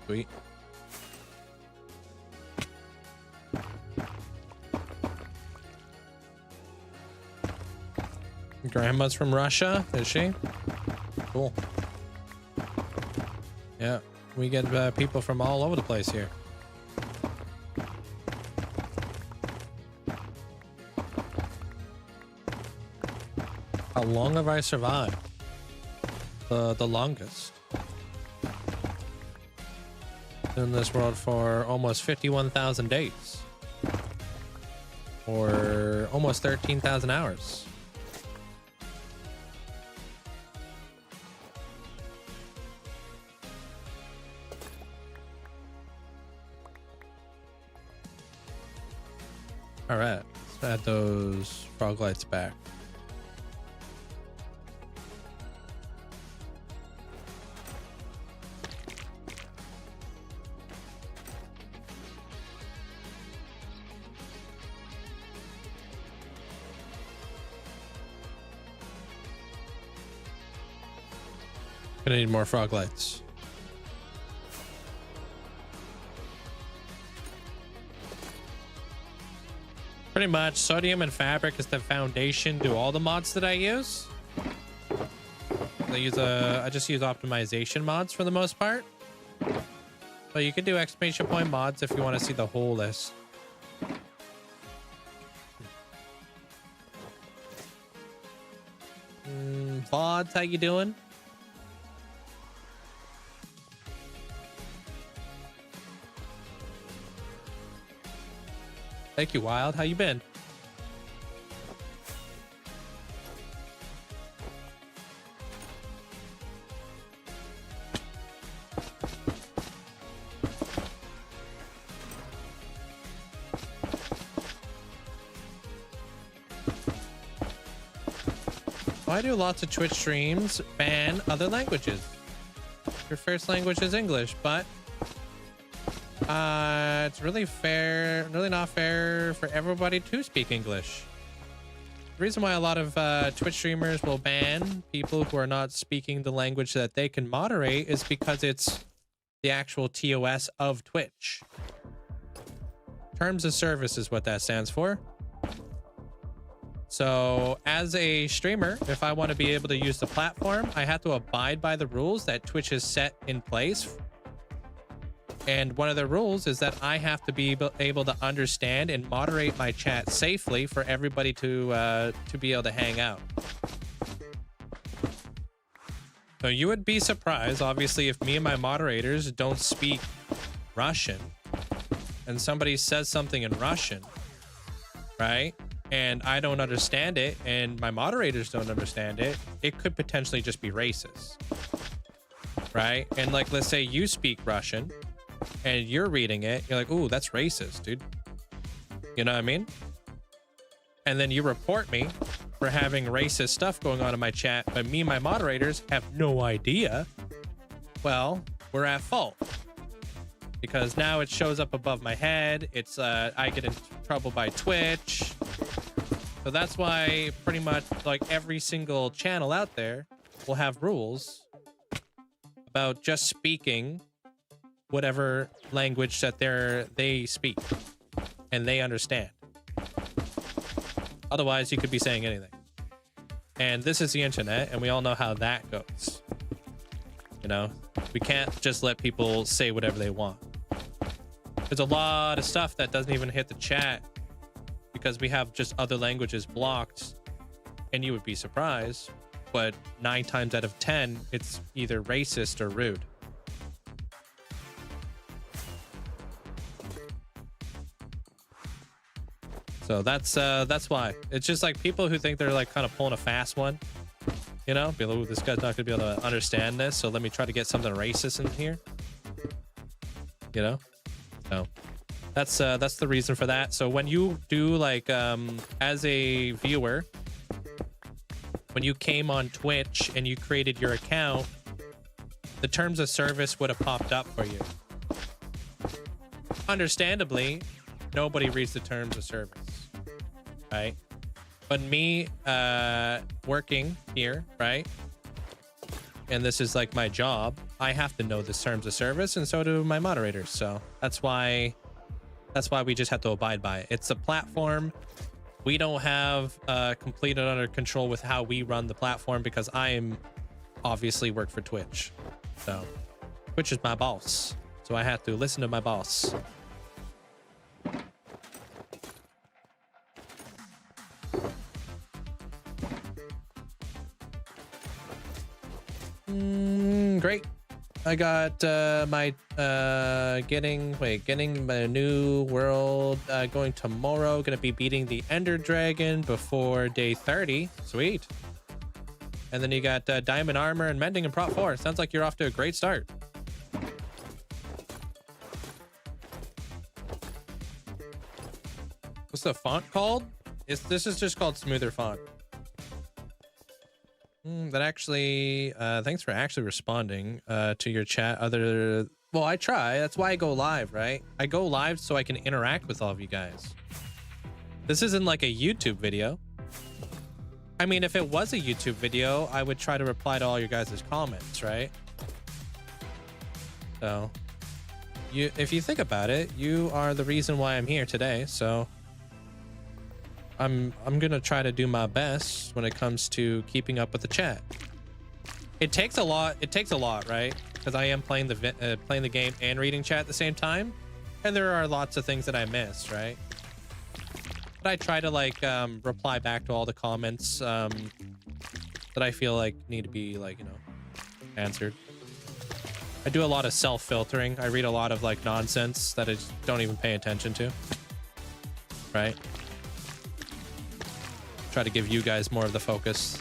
Sweet. Grandma's from Russia, is she? Cool. Yeah, we get people from all over the place here. How long have I survived? The longest. In this world for almost 51,000 days. Or almost 13,000 hours. All right, let's add those frog lights back. Gonna need more frog lights. Pretty much, sodium and fabric is the foundation to all the mods that I use. I just use optimization mods for the most part. But you can do exclamation point mods if you want to see the whole list. VODs, how you doing? Thank you, Wild. How you been? I do lots of Twitch streams ban other languages. Your first language is English, but it's really not fair for everybody to speak English. The reason why a lot of Twitch streamers will ban people who are not speaking the language that they can moderate is because it's the actual TOS of Twitch. Terms of service is what that stands for. So as a streamer, if I want to be able to use the platform, I have to abide by the rules that Twitch has set in place. And one of the rules is that I have to be able to understand and moderate my chat safely for everybody to be able to hang out. So you would be surprised, obviously, if me and my moderators don't speak Russian and somebody says something in Russian, right? And I don't understand it and my moderators don't understand it, it could potentially just be racist, right? And like, let's say you speak Russian and you're reading it, you're like, ooh, that's racist, dude. You know what I mean? And then you report me for having racist stuff going on in my chat, but me and my moderators have no idea. Well, we're at fault. Because now it shows up above my head. It's I get in trouble by Twitch. So that's why pretty much like every single channel out there will have rules about just speaking whatever language that they speak and they understand. Otherwise, you could be saying anything. And this is the internet, and we all know how that goes. You know, we can't just let people say whatever they want. There's a lot of stuff that doesn't even hit the chat because we have just other languages blocked, and you would be surprised, but 9 times out of 10, it's either racist or rude. So that's why. It's just like people who think they're like kind of pulling a fast one, you know, be like, "Ooh, this guy's not gonna be able to understand this, so let me try to get something racist in here," you know. So that's the reason for that. So when you do like as a viewer, when you came on Twitch and you created your account, the terms of service would have popped up for you. Understandably, nobody reads the terms of service, right? But me working here, right, and this is like my job, I have to know the terms of service, and so do my moderators. So that's why we just have to abide by it. It's a platform. We don't have complete and utter control with how we run the platform because I am obviously work for Twitch. So Twitch is my boss, so I have to listen to my boss. I got my getting my new world going tomorrow. Gonna be beating the Ender Dragon before day 30. Sweet. And then you got diamond armor and mending in prop 4. Sounds like you're off to a great start. What's the font called? This is just called smoother font. That actually, thanks for actually responding to your chat. Well, I try. That's why I go live, right? I go live so I can interact with all of you guys. This isn't like a YouTube video. I mean, if it was a YouTube video, I would try to reply to all your guys' comments, right? So, if you think about it, you are the reason why I'm here today. So, I'm gonna try to do my best when it comes to keeping up with the chat. It takes a lot. It takes a lot, right? Because I am playing the game and reading chat at the same time, and there are lots of things that I miss, right? But I try to like reply back to all the comments that I feel like need to be like, you know, answered. I do a lot of self-filtering. I read a lot of like nonsense that I just don't even pay attention to, right? Try to give you guys more of the focus.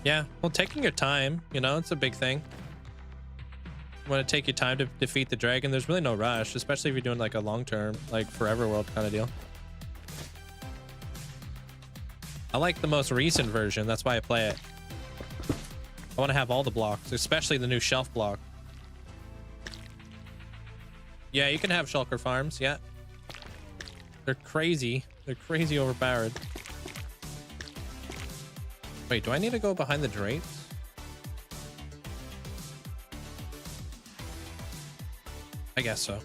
Yeah, well, taking your time, you know, it's a big thing. You want to take your time to defeat the dragon. There's really no rush, especially if you're doing like a long-term, like forever world kind of deal. I like the most recent version. That's why I play it. I want to have all the blocks, especially the new shelf block. Yeah, you can have shulker farms. Yeah, they're crazy. They're crazy overpowered. Wait, do I need to go behind the drapes? I guess so.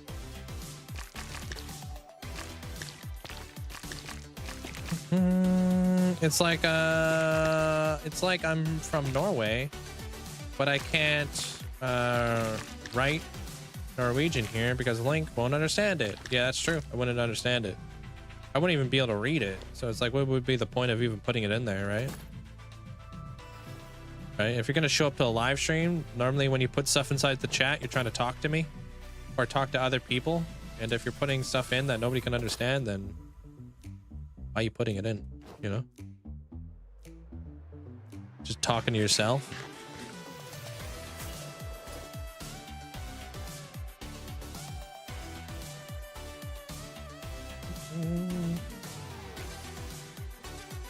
It's like I'm from Norway, but I can't write Norwegian here because Link won't understand it. Yeah, that's true. I wouldn't understand it. I wouldn't even be able to read it. So it's like, what would be the point of even putting it in there, right? Right? If you're gonna show up to a live stream, normally when you put stuff inside the chat, you're trying to talk to me or talk to other people. And if you're putting stuff in that nobody can understand, then why are you putting it in? You know? Just talking to yourself.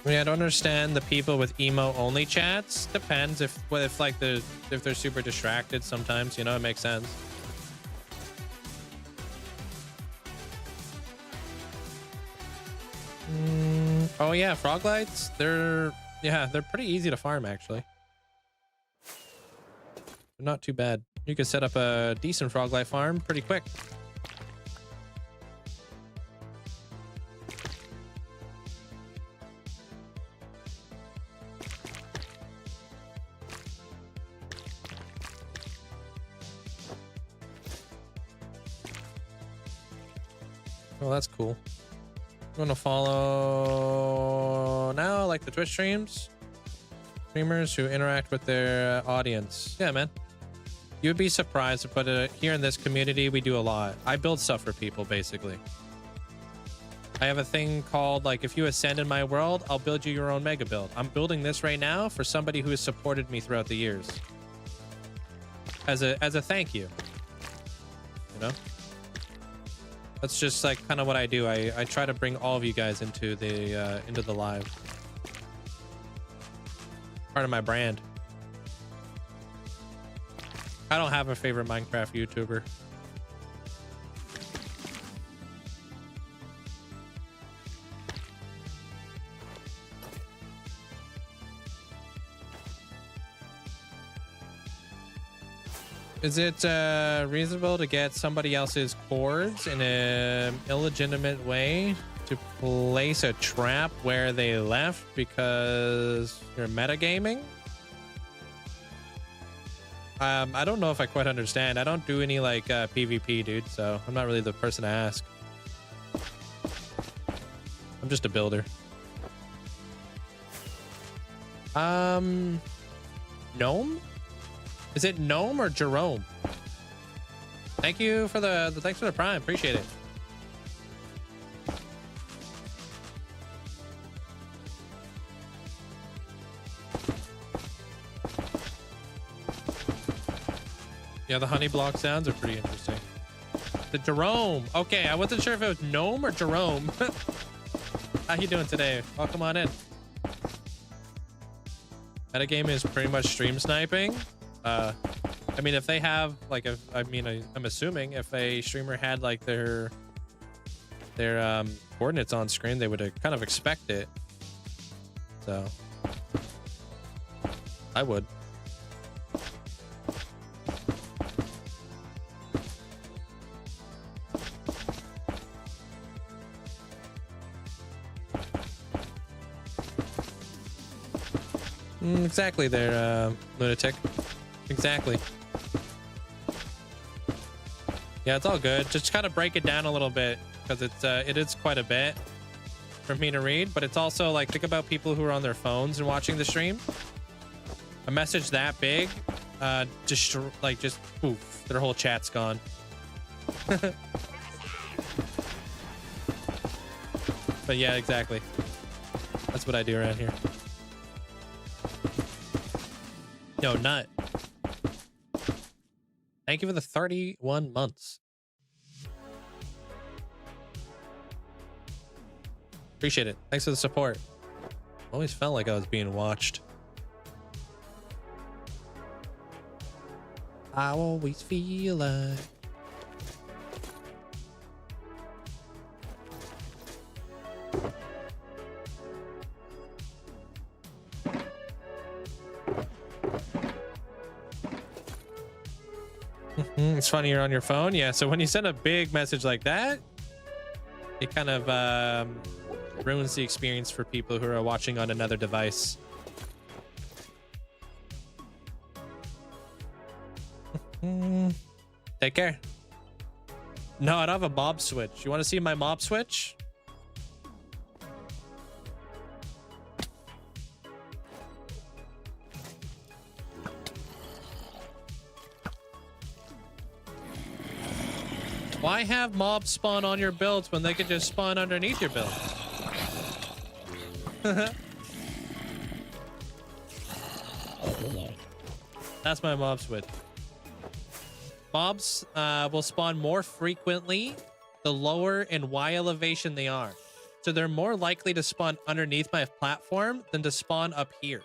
I mean, I don't understand the people with emo only chats. Depends if like if they're super distracted sometimes, you know, it makes sense. Oh yeah, frog lights. They're pretty easy to farm actually. They're not too bad. You can set up a decent frog light farm pretty quick. Well, that's cool. I'm gonna follow now, like the Twitch streamers who interact with their audience. Yeah, man. You'd be surprised, but here in this community, we do a lot. I build stuff for people, basically. I have a thing called, like, if you ascend in my world, I'll build you your own mega build. I'm building this right now for somebody who has supported me throughout the years. As a thank you. You know? That's just like kind of what I do. I try to bring all of you guys into the live. Part of my brand. I don't have a favorite Minecraft YouTuber. Is it reasonable to get somebody else's cords in an illegitimate way to place a trap where they left because you're metagaming? I don't know if I quite understand. I don't do any like PvP, dude, so I'm not really the person to ask. I'm just a builder. Gnome? Is it Gnome or Jerome? Thank you for the thanks for the prime. Appreciate it. Yeah, the honey block sounds are pretty interesting. The Jerome. Okay, I wasn't sure if it was Gnome or Jerome. How you doing today? Welcome on in. Metagame is pretty much stream sniping. I mean, if they have like, I'm assuming if a streamer had like their coordinates on screen, they would kind of expect it. So I would. Exactly there, lunatic. Exactly. Yeah, it's all good. Just kind of break it down a little bit because it is quite a bit for me to read, but it's also like, think about people who are on their phones and watching the stream. A message that big, just poof, their whole chat's gone. But yeah, exactly. That's what I do around here. Yo, Nut. Thank you for the 31 months. Appreciate it. Thanks for the support. Always felt like I was being watched. I always feel like. It's funny you're on your phone. Yeah, so when you send a big message like that, it kind of ruins the experience for people who are watching on another device. Take care. No, I don't have a mob switch. You want to see my mob switch? Why have mobs spawn on your builds when they could just spawn underneath your build? That's my mob switch. Mobs will spawn more frequently the lower in Y elevation they are. So they're more likely to spawn underneath my platform than to spawn up here.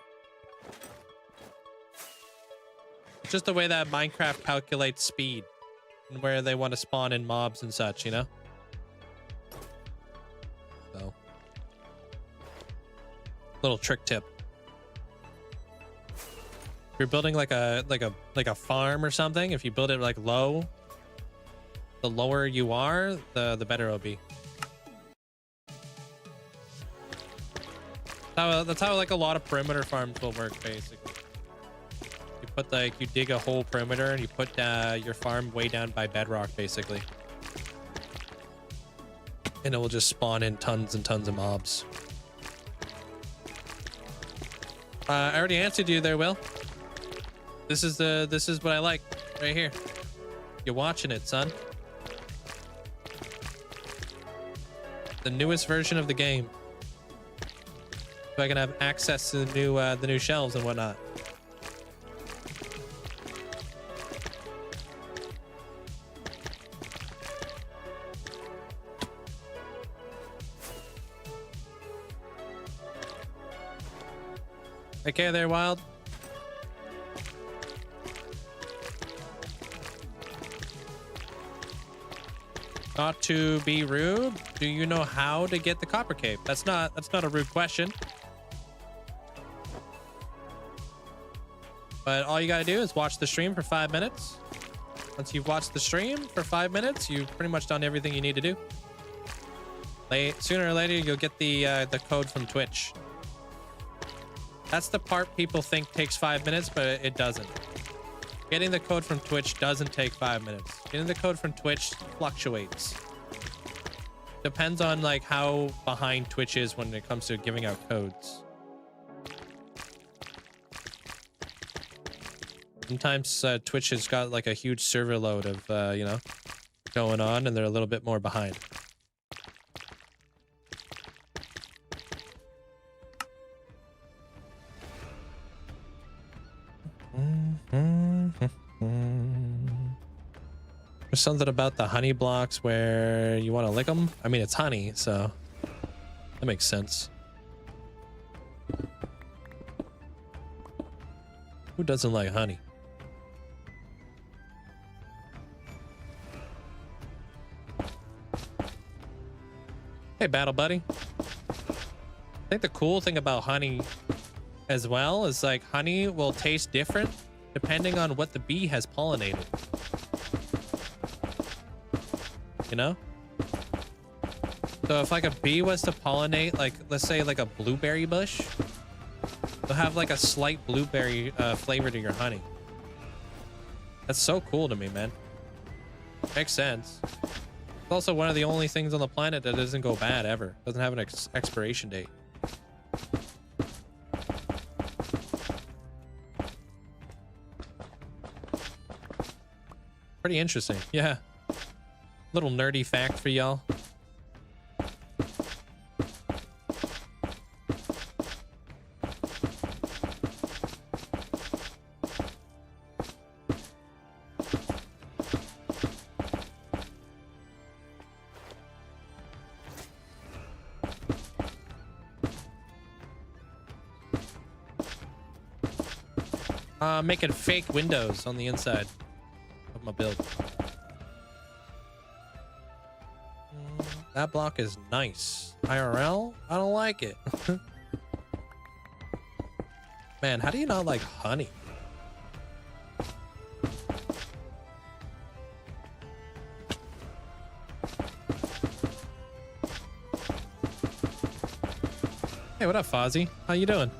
It's just the way that Minecraft calculates speed and where they want to spawn in mobs and such, you know? So, little trick tip. If you're building like a farm or something, if you build it like low, the lower you are, the better it'll be. That's how like a lot of perimeter farms will work, basically. But like you dig a whole perimeter and you put your farm way down by bedrock, basically, and it will just spawn in tons and tons of mobs. I already answered you there, Will. This is what I like right here. You're watching it, son. The newest version of the game, so I can have access to the new shelves and whatnot. Take care there, Wild. Not to be rude, do you know how to get the copper cape? That's not a rude question. But all you gotta do is watch the stream for 5 minutes. Once you've watched the stream for 5 minutes, you've pretty much done everything you need to do. Sooner or later, you'll get the code from Twitch. That's the part people think takes 5 minutes, but it doesn't. Getting the code from Twitch doesn't take 5 minutes. Getting the code from Twitch fluctuates. Depends on like how behind Twitch is when it comes to giving out codes. Sometimes Twitch has got like a huge server load of, you know, going on, and they're a little bit more behind. There's something about the honey blocks where you want to lick them. I mean, it's honey, so that makes sense. Who doesn't like honey? Hey, Battle Buddy. I think the cool thing about honey as well is like honey will taste different depending on what the bee has pollinated. You know? So if like a bee was to pollinate, like, let's say like a blueberry bush, they'll have like a slight blueberry flavor to your honey. That's so cool to me, man. Makes sense. It's also one of the only things on the planet that doesn't go bad ever. Doesn't have an expiration date. Pretty interesting. Yeah. Little nerdy fact for y'all. Making fake windows on the inside of my build. That block is nice. IRL? I don't like it. Man, how do you not like honey? Hey, what up, Fozzie? How you doing?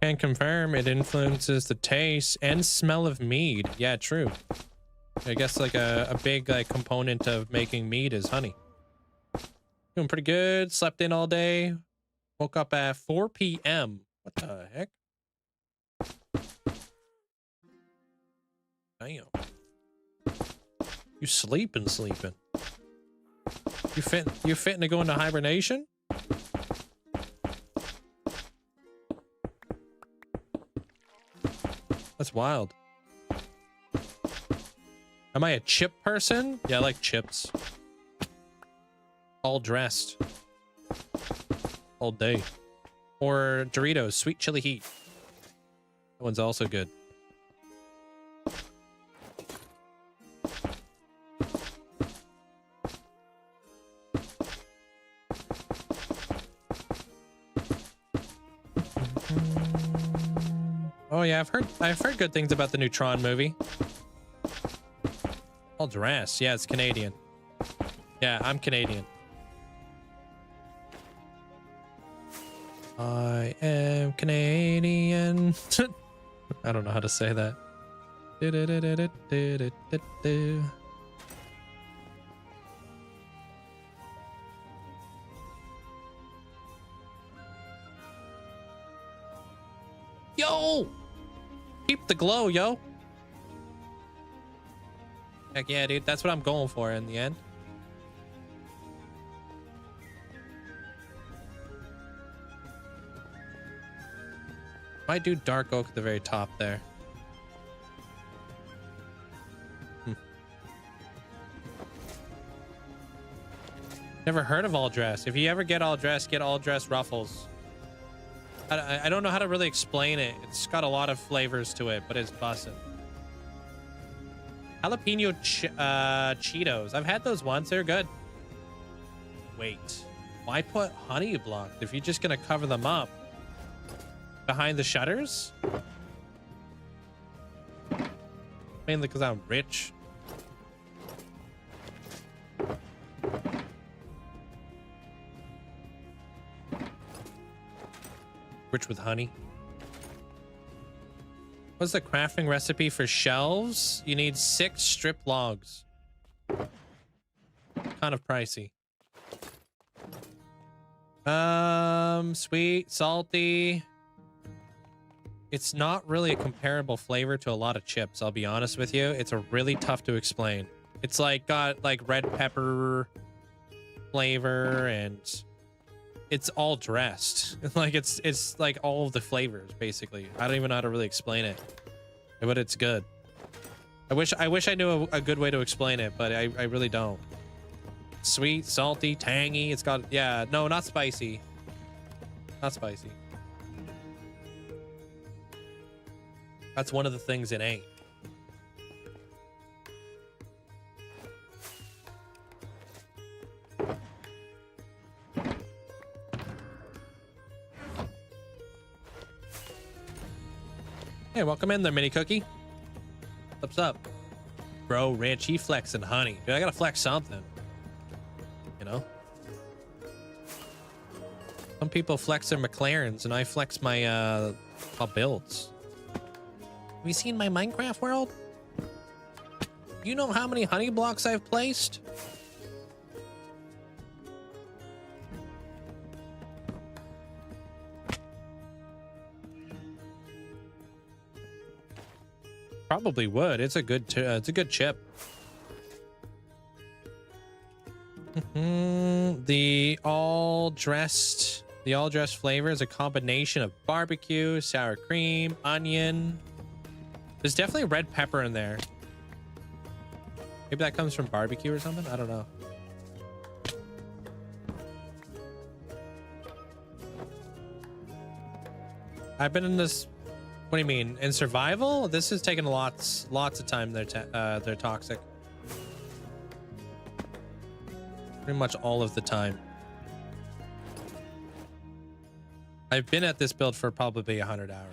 Can confirm it influences the taste and smell of mead. Yeah, true. I guess like a big like component of making mead is honey. Doing pretty good. Slept in all day. Woke up at 4 p.m. What the heck? Damn. You sleeping. You fitting to go into hibernation? That's wild. Am I a chip person? Yeah, I like chips. All dressed. All day. Or Doritos, sweet chili heat. That one's also good. Oh yeah, I've heard good things about the new Tron movie. All dress. Yeah, it's Canadian. Yeah, I'm Canadian. I am Canadian. I don't know how to say that. Yo! Keep the glow, yo. Heck yeah, dude. That's what I'm going for in the end. Might do dark oak at the very top there. Never heard of all dress. If you ever get all dress ruffles. I don't know how to really explain it. It's got a lot of flavors to it, but it's bussin'. Jalapeno Cheetos. I've had those once. They're good. Wait. Why put honey blocked if you're just gonna cover them up behind the shutters? Mainly because I'm rich. Rich with honey. What's the crafting recipe for shelves? You need 6 strip logs. Kind of pricey. Sweet, salty. It's not really a comparable flavor to a lot of chips, I'll be honest with you. It's a really tough to explain. It's like got like red pepper flavor and it's all dressed. Like it's like all of the flavors basically. I don't even know how to really explain it, but it's good. I wish I knew a good way to explain it, but I really don't. Sweet, salty, tangy. It's got, yeah, no, not spicy. Not spicy. That's one of the things it ain't. Hey, welcome in there, Mini Cookie. What's up? Bro, Rich, he flexing honey. Dude, I gotta flex something. You know? Some people flex their McLarens, and I flex my builds. Have you seen my Minecraft world? You know how many honey blocks I've placed? Probably would. It's a good chip. The all dressed flavor is a combination of barbecue, sour cream, onion. There's definitely red pepper in there. Maybe that comes from barbecue or something. I don't know. I've been in this. What do you mean? In survival? This is taking lots of time. They're toxic. Pretty much all of the time. I've been at this build for probably 100 hours.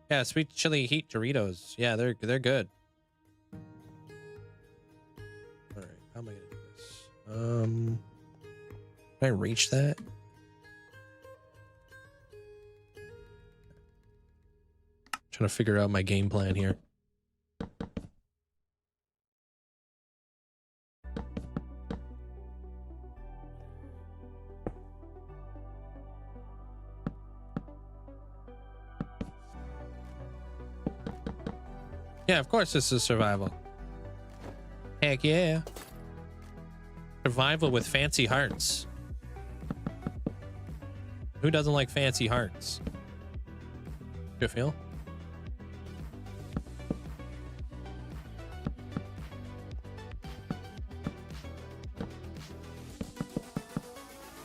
Yeah, sweet chili heat Doritos. Yeah, they're good. All right, how am I gonna do this? Can I reach that? Trying to figure out my game plan here. Yeah, of course this is survival. Heck yeah. Survival with fancy hearts. Who doesn't like fancy hearts? Do you feel?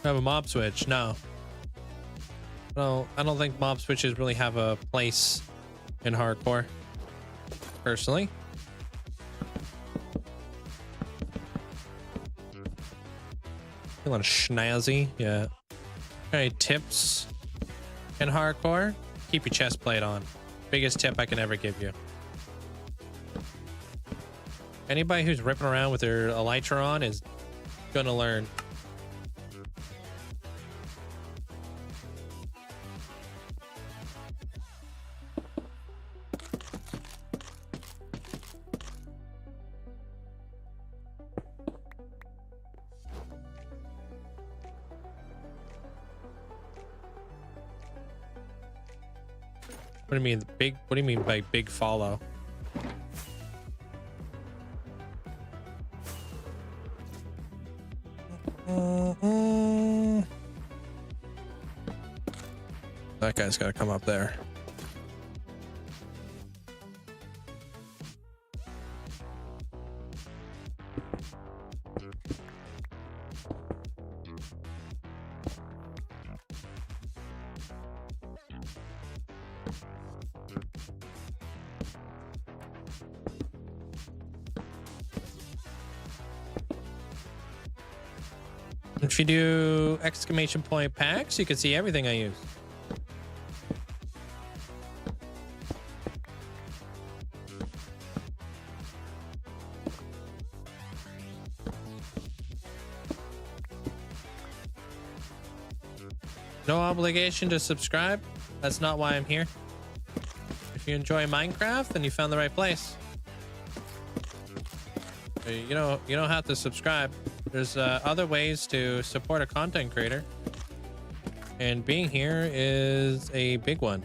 Have a mob switch? No. No, I don't think mob switches really have a place in hardcore. Personally. Feeling snazzy, yeah. Alright, tips in hardcore. Keep your chest plate on. Biggest tip I can ever give you. Anybody who's ripping around with their elytra on is gonna learn. What do you mean big? What do you mean by big follow? That guy's got to come up there. If you do exclamation point packs, you can see everything I use. No obligation to subscribe. That's not why I'm here. If you enjoy Minecraft, then you found the right place. You don't have to subscribe. There's other ways to support a content creator, and being here is a big one.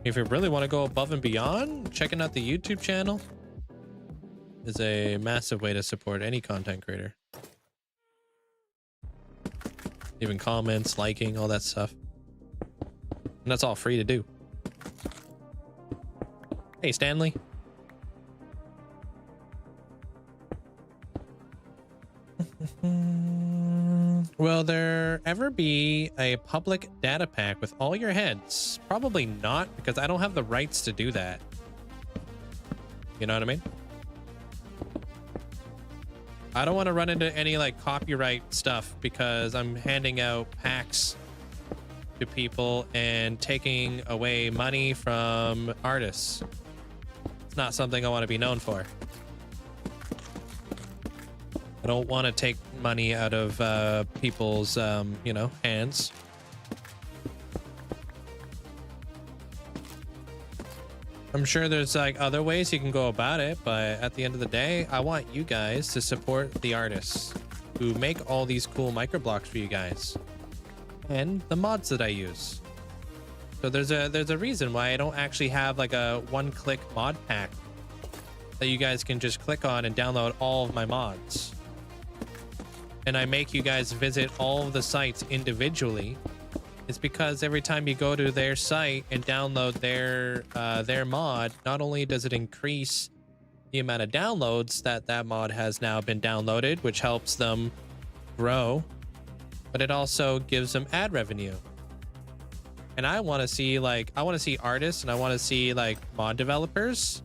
If you really want to go above and beyond, checking out the YouTube channel is a massive way to support any content creator. Even comments, liking, all that stuff. And that's all free to do. Hey, Stanley. Will there ever be a public data pack with all your heads? Probably not, because I don't have the rights to do that. You know what I mean? I don't want to run into any like copyright stuff because I'm handing out packs to people and taking away money from artists. It's not something I want to be known for. I don't want to take money out of people's, you know, hands. I'm sure there's like other ways you can go about it, but at the end of the day, I want you guys to support the artists who make all these cool microblocks for you guys and the mods that I use. So there's a reason why I don't actually have like a one-click mod pack that you guys can just click on and download all of my mods. And I make you guys visit all of the sites individually. It's because every time you go to their site and download their mod, not only does it increase the amount of downloads that mod has now been downloaded, which helps them grow, but it also gives them ad revenue. And I want to see artists and I want to see like mod developers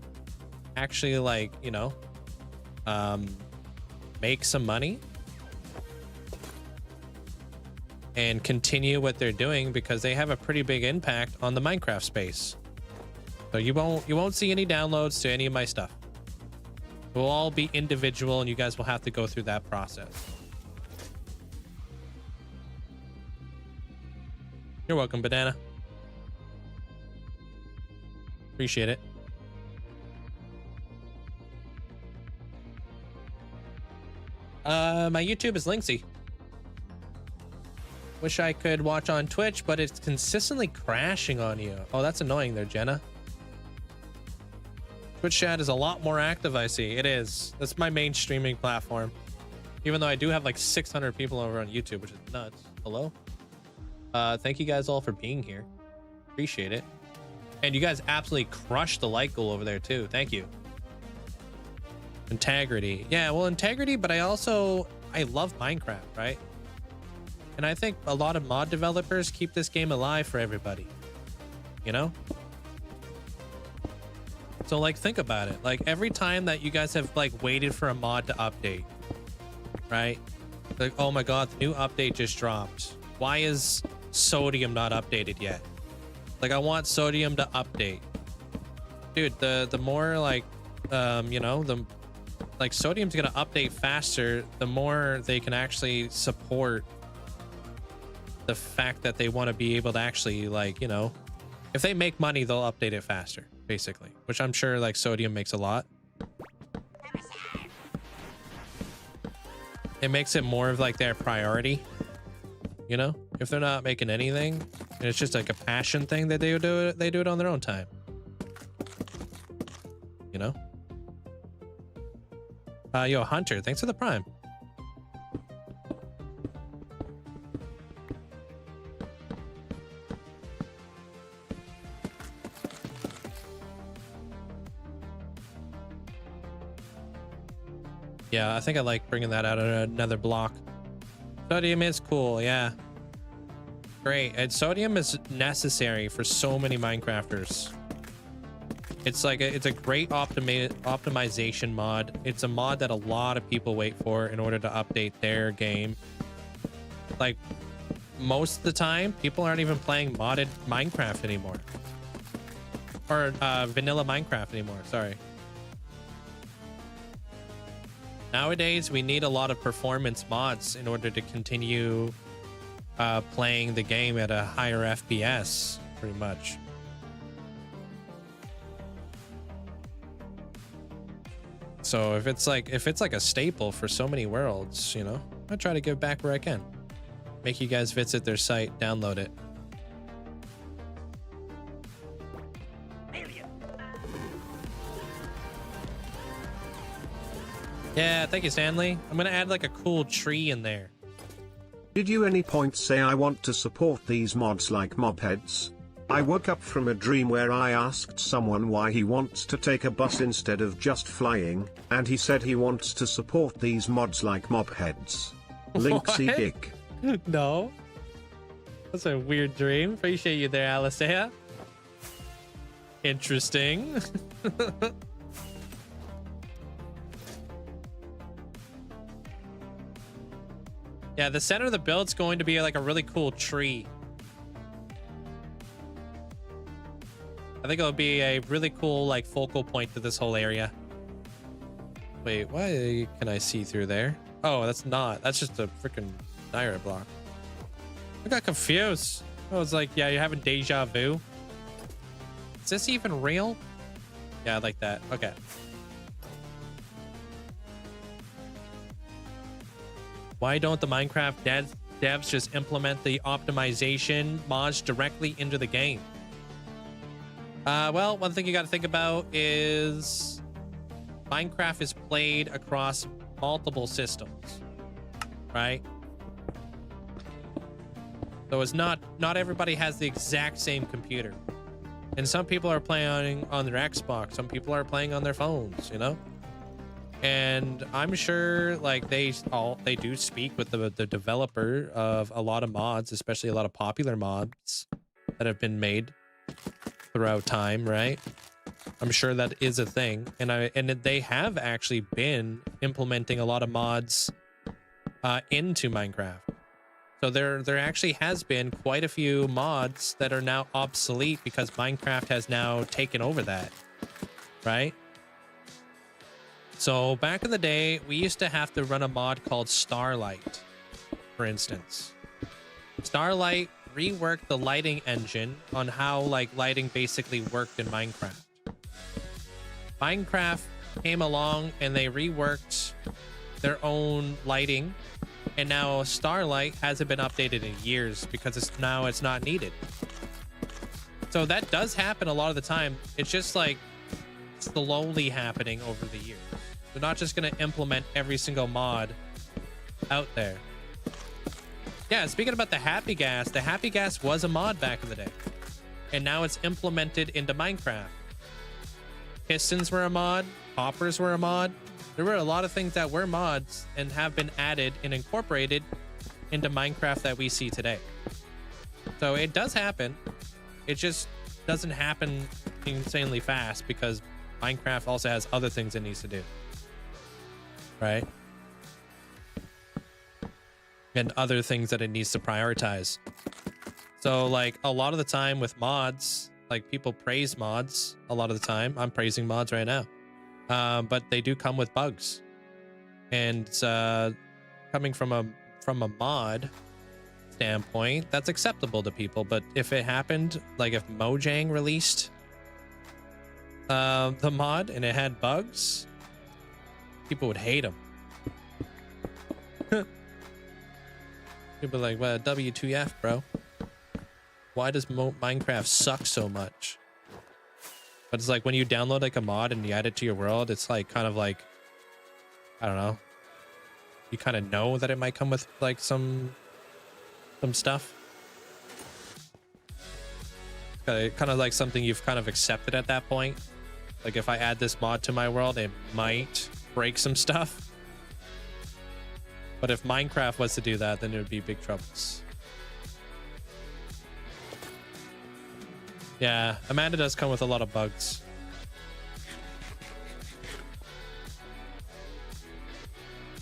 actually like, you know, make some money and continue what they're doing, because they have a pretty big impact on the Minecraft space. So you won't see any downloads to any of my stuff. It will all be individual and you guys will have to go through that process. You're welcome, Banana. Appreciate it. My YouTube is Linkzzey. Wish I could watch on Twitch, but it's consistently crashing on you. Oh, that's annoying there, Jenna. Twitch chat is a lot more active, I see. It is. That's my main streaming platform. Even though I do have like 600 people over on YouTube, which is nuts. Hello? Thank you guys all for being here. Appreciate it. And you guys absolutely crushed the like goal over there too. Thank you. Integrity. Yeah, well, integrity, but I love Minecraft, right? And I think a lot of mod developers keep this game alive for everybody, you know? So like, think about it. Like every time that you guys have like waited for a mod to update, right? Like, oh my God, the new update just dropped. Why is Sodium not updated yet? Like I want Sodium to update. Dude, the more like, you know, like Sodium's gonna update faster, the more they can actually support the fact that they want to be able to actually, like, you know, if they make money, they'll update it faster, basically, which I'm sure like Sodium makes a lot. It makes it more of like their priority, you know, if they're not making anything and it's just like a passion thing that they do it on their own time, you know. Yo, Hunter, thanks for the Prime. Yeah, I think I like bringing that out of another block. Sodium is cool, yeah. Great, and Sodium is necessary for so many Minecrafters. It's like it's a great optimization mod. It's a mod that a lot of people wait for in order to update their game. Like most of the time, people aren't even playing modded Minecraft anymore, or vanilla Minecraft anymore. Sorry. Nowadays, we need a lot of performance mods in order to continue playing the game at a higher FPS, pretty much. So if it's like a staple for so many worlds, you know, I try to give back where I can. Make you guys visit their site, download it. Yeah, thank you, Stanley. I'm gonna add like a cool tree in there. Did you any point say I want to support these mods like mobheads? I woke up from a dream where I asked someone why he wants to take a bus instead of just flying, and he said he wants to support these mods like mobheads. Linkzzey What? dick. No. That's a weird dream. Appreciate you there, Alistair. Interesting. Yeah, the center of the build's going to be like a really cool tree. I think it'll be a really cool like focal point to this whole area. Wait, why can I see through there? Oh, that's not. That's just a freaking diorite block. I got confused. I was like, yeah, you're having deja vu. Is this even real? Yeah, I like that. Okay. Why don't the Minecraft devs just implement the optimization mods directly into the game? Well, one thing you got to think about is Minecraft is played across multiple systems, right? So it's not everybody has the exact same computer, and some people are playing on their Xbox, some people are playing on their phones, you know. And I'm sure like they do speak with the developer of a lot of mods, especially a lot of popular mods that have been made throughout time, right? I'm sure that is a thing, and they have actually been implementing a lot of mods into Minecraft. So there actually has been quite a few mods that are now obsolete because Minecraft has now taken over that, right? So back in the day, we used to have to run a mod called Starlight, for instance. Starlight reworked the lighting engine on how like lighting basically worked in Minecraft. Minecraft came along and they reworked their own lighting, and now Starlight hasn't been updated in years because it's not needed. So that does happen a lot of the time. It's just like slowly happening over the years. They're not just going to implement every single mod out there. Yeah, speaking about the Happy Gas was a mod back in the day, and now it's implemented into Minecraft. Pistons were a mod, hoppers were a mod. There were a lot of things that were mods and have been added and incorporated into Minecraft that we see today. So it does happen. It just doesn't happen insanely fast because Minecraft also has other things it needs to do, right? And other things that it needs to prioritize. So like a lot of the time with mods, like people praise mods a lot of the time. I'm praising mods right now. But they do come with bugs. And coming from a mod standpoint, that's acceptable to people. But if it happened, like if Mojang released the mod and it had bugs, people would hate them. People are like, well, W2F, bro. Why does Minecraft suck so much? But it's like when you download like a mod and you add it to your world, it's like kind of like, I don't know. You kind of know that it might come with like some stuff. Kind of like something you've kind of accepted at that point. Like if I add this mod to my world, it might break some stuff. But if Minecraft was to do that, then it would be big troubles. Yeah, Amanda does come with a lot of bugs.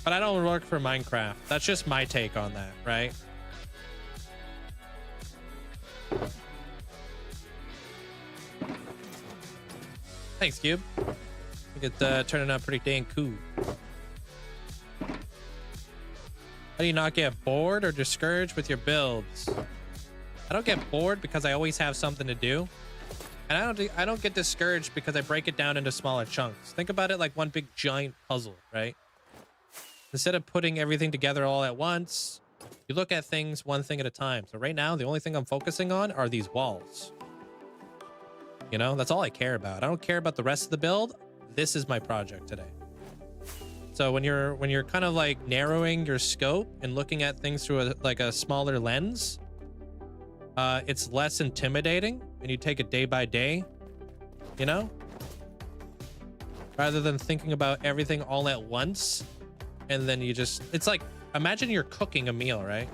But I don't work for Minecraft. That's just my take on that, right? Thanks, Cube. I think it's turning out pretty dang cool. How do you not get bored or discouraged with your builds? I don't get bored because I always have something to do. And I don't get discouraged because I break it down into smaller chunks. Think about it like one big giant puzzle, right? Instead of putting everything together all at once, you look at things one thing at a time. So right now, the only thing I'm focusing on are these walls. You know, that's all I care about. I don't care about the rest of the build. This is my project today. So when you're kind of like narrowing your scope and looking at things through a smaller lens, it's less intimidating and you take it day by day, you know, rather than thinking about everything all at once. And then you just, it's like, imagine you're cooking a meal, right?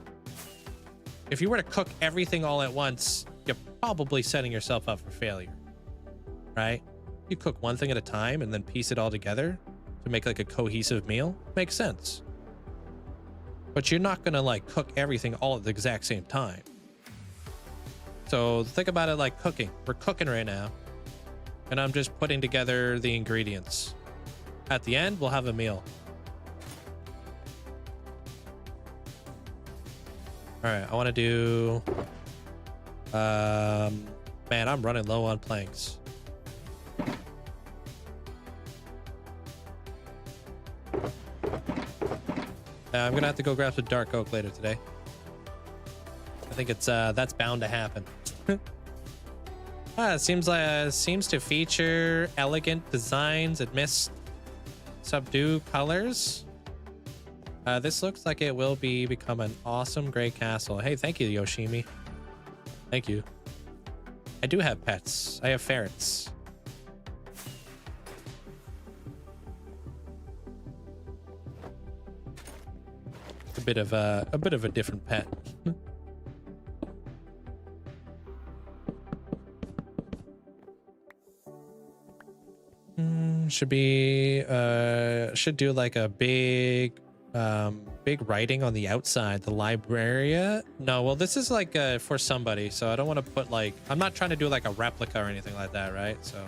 If you were to cook everything all at once, you're probably setting yourself up for failure, right? You cook one thing at a time and then piece it all together to make like a cohesive meal. Makes sense. But you're not gonna like cook everything all at the exact same time. So think about it like cooking. We're cooking right now, and I'm just putting together the ingredients. At the end, we'll have a meal. All right, I want to do... man, I'm running low on planks. I'm gonna have to go grab some dark oak later today. I think it's that's bound to happen. It seems to feature elegant designs amidst subdued colors. This looks like it will become an awesome gray castle. Hey, thank you, Yoshimi. Thank you. I do have pets. I have ferrets. A bit of a different pet. Should do like a big writing on the outside. The libraria. No, well, this is like for somebody, so I don't want to put like, I'm not trying to do like a replica or anything like that, right? So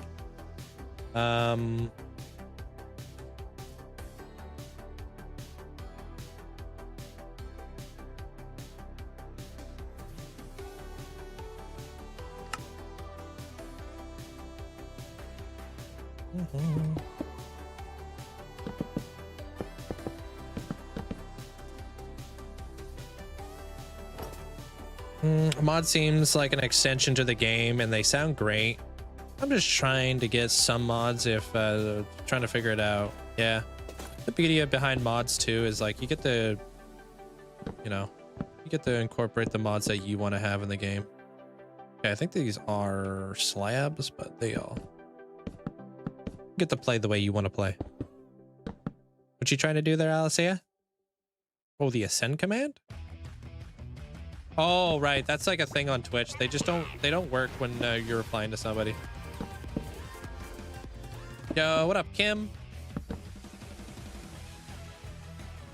mod seems like an extension to the game and they sound great. I'm just trying to get some mods if trying to figure it out. Yeah, the beauty behind mods too is like you get to, you know, you get to incorporate the mods that you want to have in the game. Okay, I think these are slabs, but they all get to play the way you want to play. What you trying to do there, Alicia? Oh, the ascend command? Oh, right. That's like a thing on Twitch. They just don't work when you're replying to somebody. Yo, what up, Kim?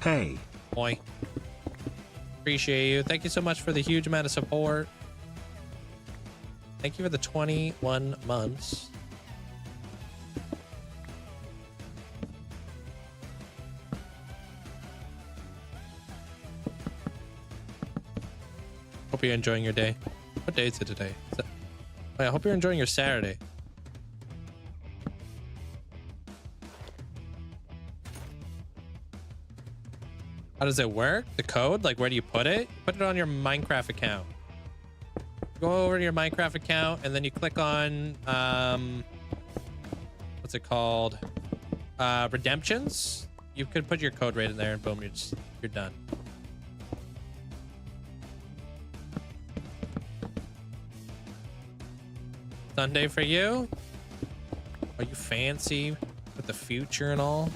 Hey. Boy. Appreciate you. Thank you so much for the huge amount of support. Thank you for the 21 months. Hope you're enjoying your day. What day is it today? I hope you're enjoying your Saturday. How does it work? The code? Like, where do you put it? Put it on your Minecraft account. Go over to your Minecraft account and then you click on what's it called? Redemptions. You could put your code right in there and boom, you're done. Sunday for you? Are you fancy with the future and all?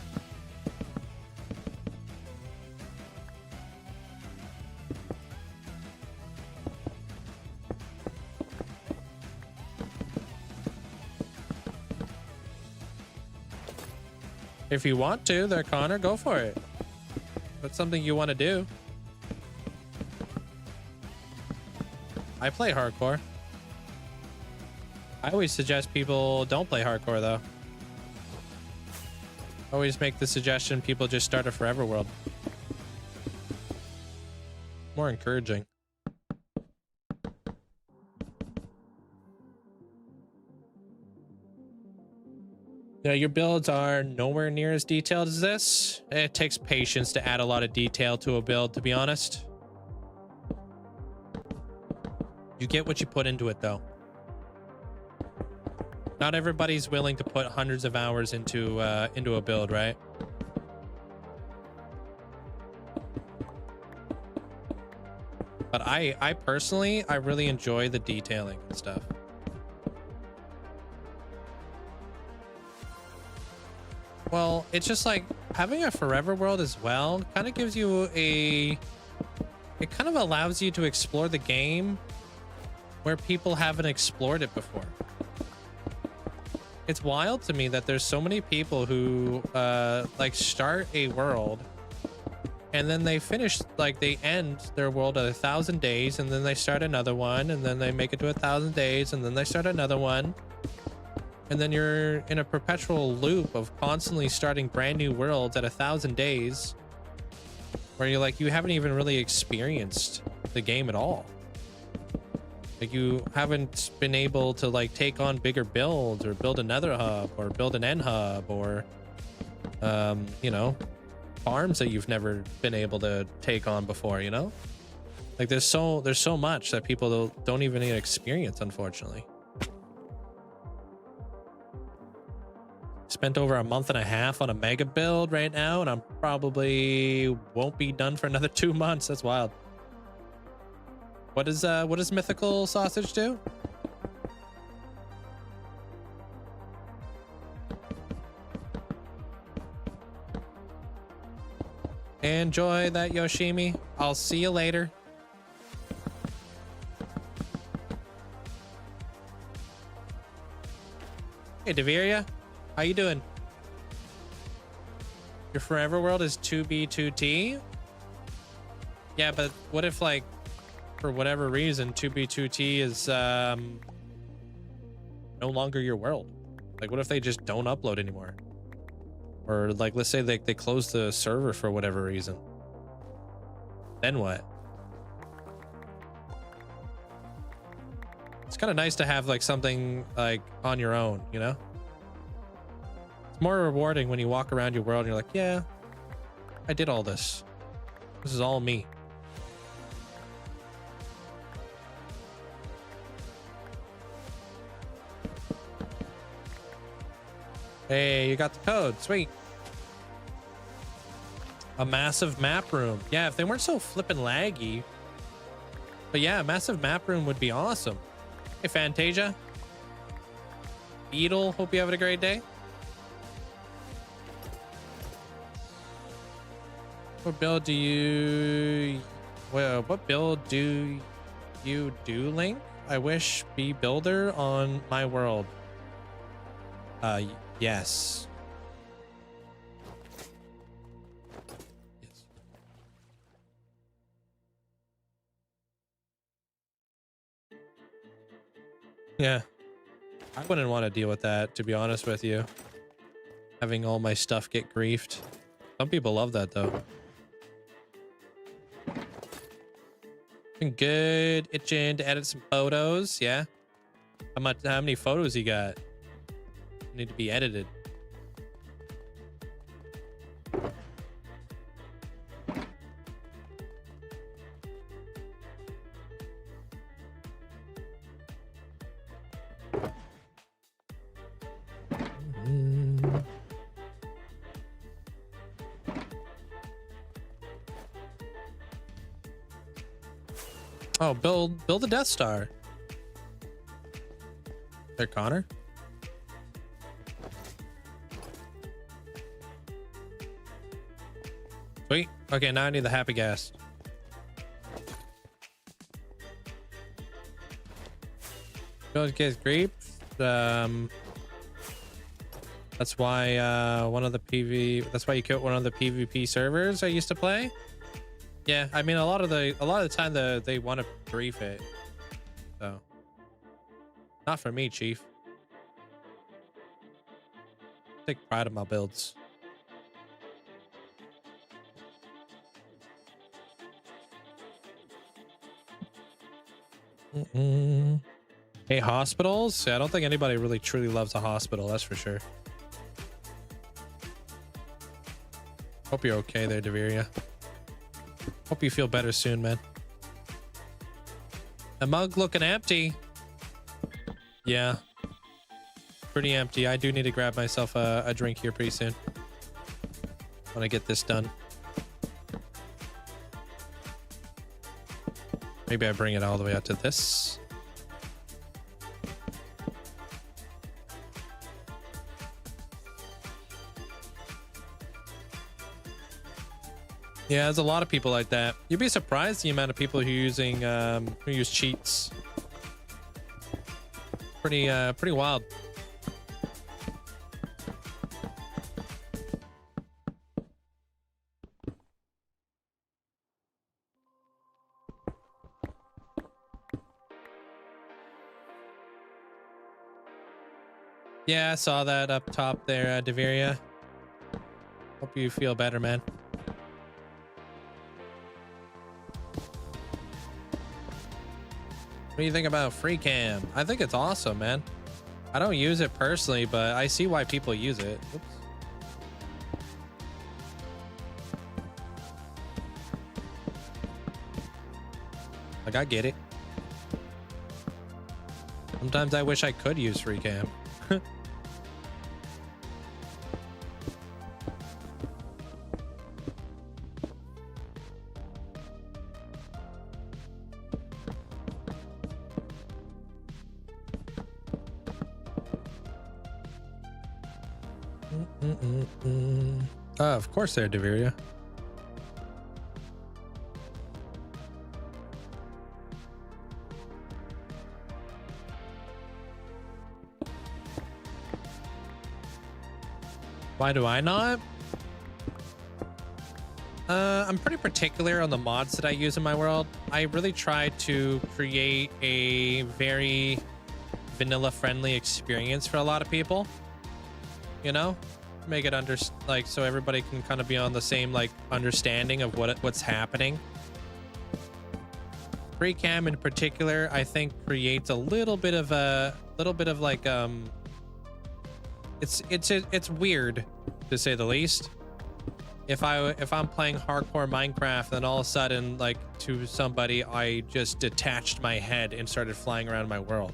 If you want to, there, Connor, go for it. that's something you want to do. I play hardcore. I always suggest people don't play hardcore though. I always make the suggestion people just start a forever world. More encouraging. Yeah, your builds are nowhere near as detailed as this. It takes patience to add a lot of detail to a build, to be honest. You get what you put into it, though. Not everybody's willing to put hundreds of hours into a build, right? But I personally, I really enjoy the detailing and stuff. Well, it's just like having a forever world as well kind of gives you it kind of allows you to explore the game where people haven't explored it before. It's wild to me that there's so many people who like start a world and then they finish, like they end their world at 1,000 days and then they start another one and then they make it to 1,000 days and then they start another one. And then you're in a perpetual loop of constantly starting brand new worlds at 1,000 days where you're like, you haven't even really experienced the game at all. Like you haven't been able to like take on bigger builds or build another hub or build an end hub or, you know, farms that you've never been able to take on before, you know? Like there's so much that people don't even experience, unfortunately. Spent over a month and a half on a mega build right now, and I'm probably won't be done for another 2 months. That's wild. What does mythical sausage do? Enjoy that, Yoshimi. I'll see you later. Hey, Deviria. How you doing? Your forever world is 2B2T? Yeah, but what if, like, for whatever reason, 2B2T is no longer your world? Like, what if they just don't upload anymore? Or, like, let's say they close the server for whatever reason. Then what? It's kind of nice to have, like, something, like, on your own, you know? More rewarding when you walk around your world and you're like, yeah, I did all this. This is all me. Hey, you got the code. Sweet. A massive map room. Yeah, if they weren't so flippin' laggy. But yeah, a massive map room would be awesome. Hey, Fantasia. Beetle, hope you having a great day. What build do you... Well, what build do you do, Link? I wish be builder on my world. Yes. Yes. Yeah. I wouldn't want to deal with that, to be honest with you. Having all my stuff get griefed. Some people love that, though. Been good. Itching to edit some photos. Yeah. How many photos you got? Need to be edited. Oh, build the Death Star. There, Connor. Sweet. Okay, now I need the happy gas. Build gets creep. That's why that's why you killed one of the PvP servers I used to play. Yeah, I mean a lot of the time they want to grief it. So not for me, Chief. Take pride in my builds. Hey, hospitals? Yeah, I don't think anybody really truly loves a hospital, that's for sure. Hope you're okay there, Deveria. Hope you feel better soon, man. The mug looking empty. Yeah. Pretty empty. I do need to grab myself a drink here pretty soon. When I get this done. Maybe I bring it all the way out to this. Yeah, there's a lot of people like that. You'd be surprised the amount of people who use cheats. Pretty wild. Yeah, I saw that up top there, Deveria. Hope you feel better, man. What do you think about free cam? I think it's awesome, man. I don't use it personally, but I see why people use it. Oops. Like, I get it. Sometimes I wish I could use free cam. Of course they're Deveria. Why do I not? I'm pretty particular on the mods that I use in my world. I really try to create a very vanilla friendly experience for a lot of people. You know? Make it so everybody can kind of be on the same like understanding of what's happening. Free cam in particular, I think creates a little bit of like it's weird to say the least. If I'm playing hardcore Minecraft and all of a sudden like to somebody I just detached my head and started flying around my world,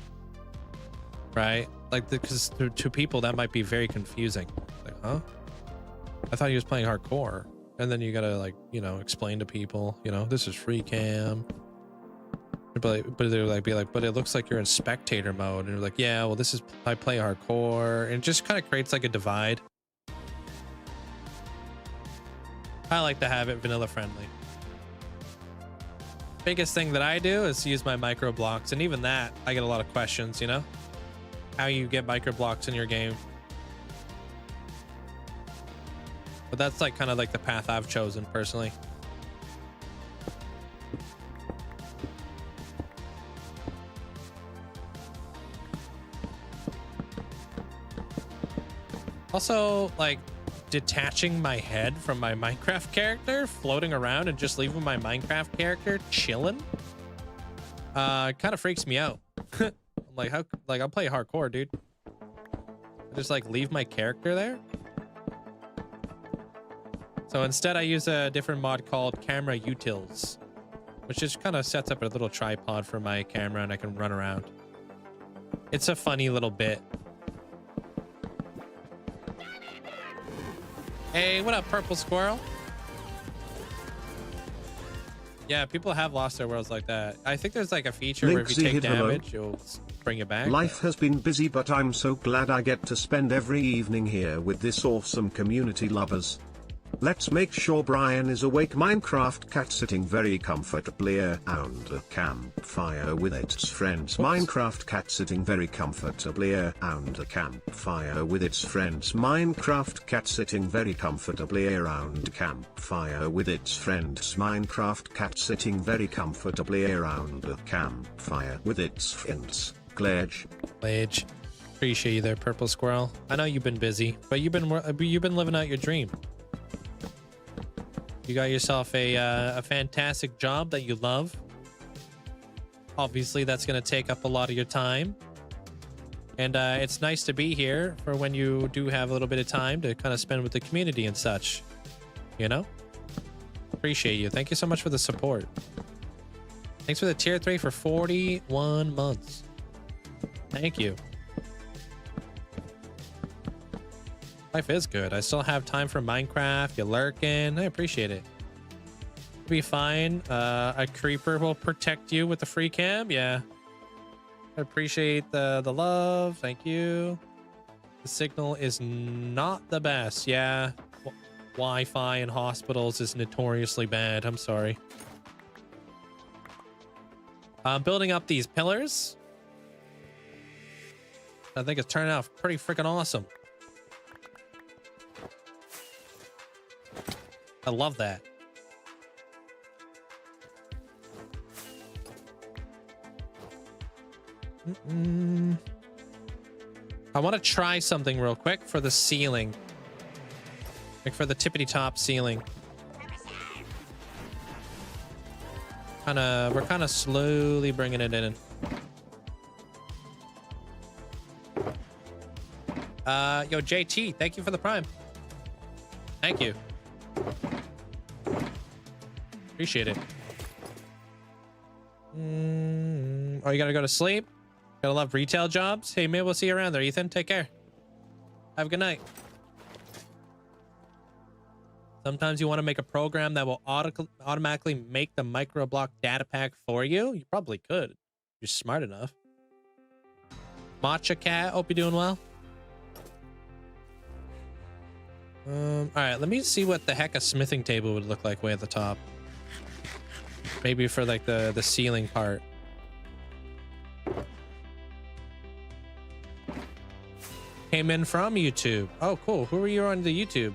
right? Like because to people that might be very confusing. Like, huh? I thought he was playing hardcore. And then you gotta like, you know, explain to people, you know, this is free cam. But they're like, but it looks like you're in spectator mode. And you're like, yeah, well, I play hardcore. And it just kind of creates like a divide. I like to have it vanilla friendly. Biggest thing that I do is use my micro blocks. And even that, I get a lot of questions, you know, how you get micro blocks in your game. But that's like kind of like the path I've chosen personally. Also, like detaching my head from my Minecraft character, floating around and just leaving my Minecraft character chilling, kind of freaks me out. I'm like, how? Like, I'll play hardcore, dude. I just like leave my character there. So instead, I use a different mod called Camera Utils, which just kind of sets up a little tripod for my camera, and I can run around. It's a funny little bit. Hey, what up, Purple Squirrel? Yeah, people have lost their worlds like that. I think there's like a feature where if you take damage, you'll bring it back. Life has been busy, but I'm so glad I get to spend every evening here with this awesome community lovers. Let's make sure Brian is awake. Minecraft cat sitting very comfortably around a campfire with its friends. Oops. Minecraft cat sitting very comfortably around a campfire with its friends. Minecraft cat sitting very comfortably around a campfire with its friends. Minecraft cat sitting very comfortably around a campfire with its friends. Gledge. Pledge. Appreciate you there, Purple Squirrel. I know you've been busy, but you've been living out your dream. You got yourself a fantastic job that you love. Obviously, that's going to take up a lot of your time. And it's nice to be here for when you do have a little bit of time to kind of spend with the community and such. You know? Appreciate you. Thank you so much for the support. Thanks for the tier 3 for 41 months. Thank you. Life is good. I still have time for Minecraft. You're lurking. I appreciate it. You'll be fine. A creeper will protect you with the free cam. Yeah. I appreciate the love. Thank you. The signal is not the best. Yeah. Wi-Fi in hospitals is notoriously bad. I'm sorry. I'm building up these pillars. I think it's turning out pretty freaking awesome. I love that. I want to try something real quick for the ceiling. Like for the tippity top ceiling. We're kind of slowly bringing it in. Yo, JT, thank you for the prime. Thank you. Appreciate it. Oh, you gotta go to sleep? Gotta love retail jobs? Hey, maybe we'll see you around there, Ethan. Take care. Have a good night. Sometimes you want to make a program that will automatically make the microblock data pack for you. You probably could. You're smart enough. Matcha Cat, hope you're doing well. All right, let me see what the heck a smithing table would look like way at the top. Maybe for like the ceiling part. Came in from YouTube. Oh, cool. Who were you on the YouTube?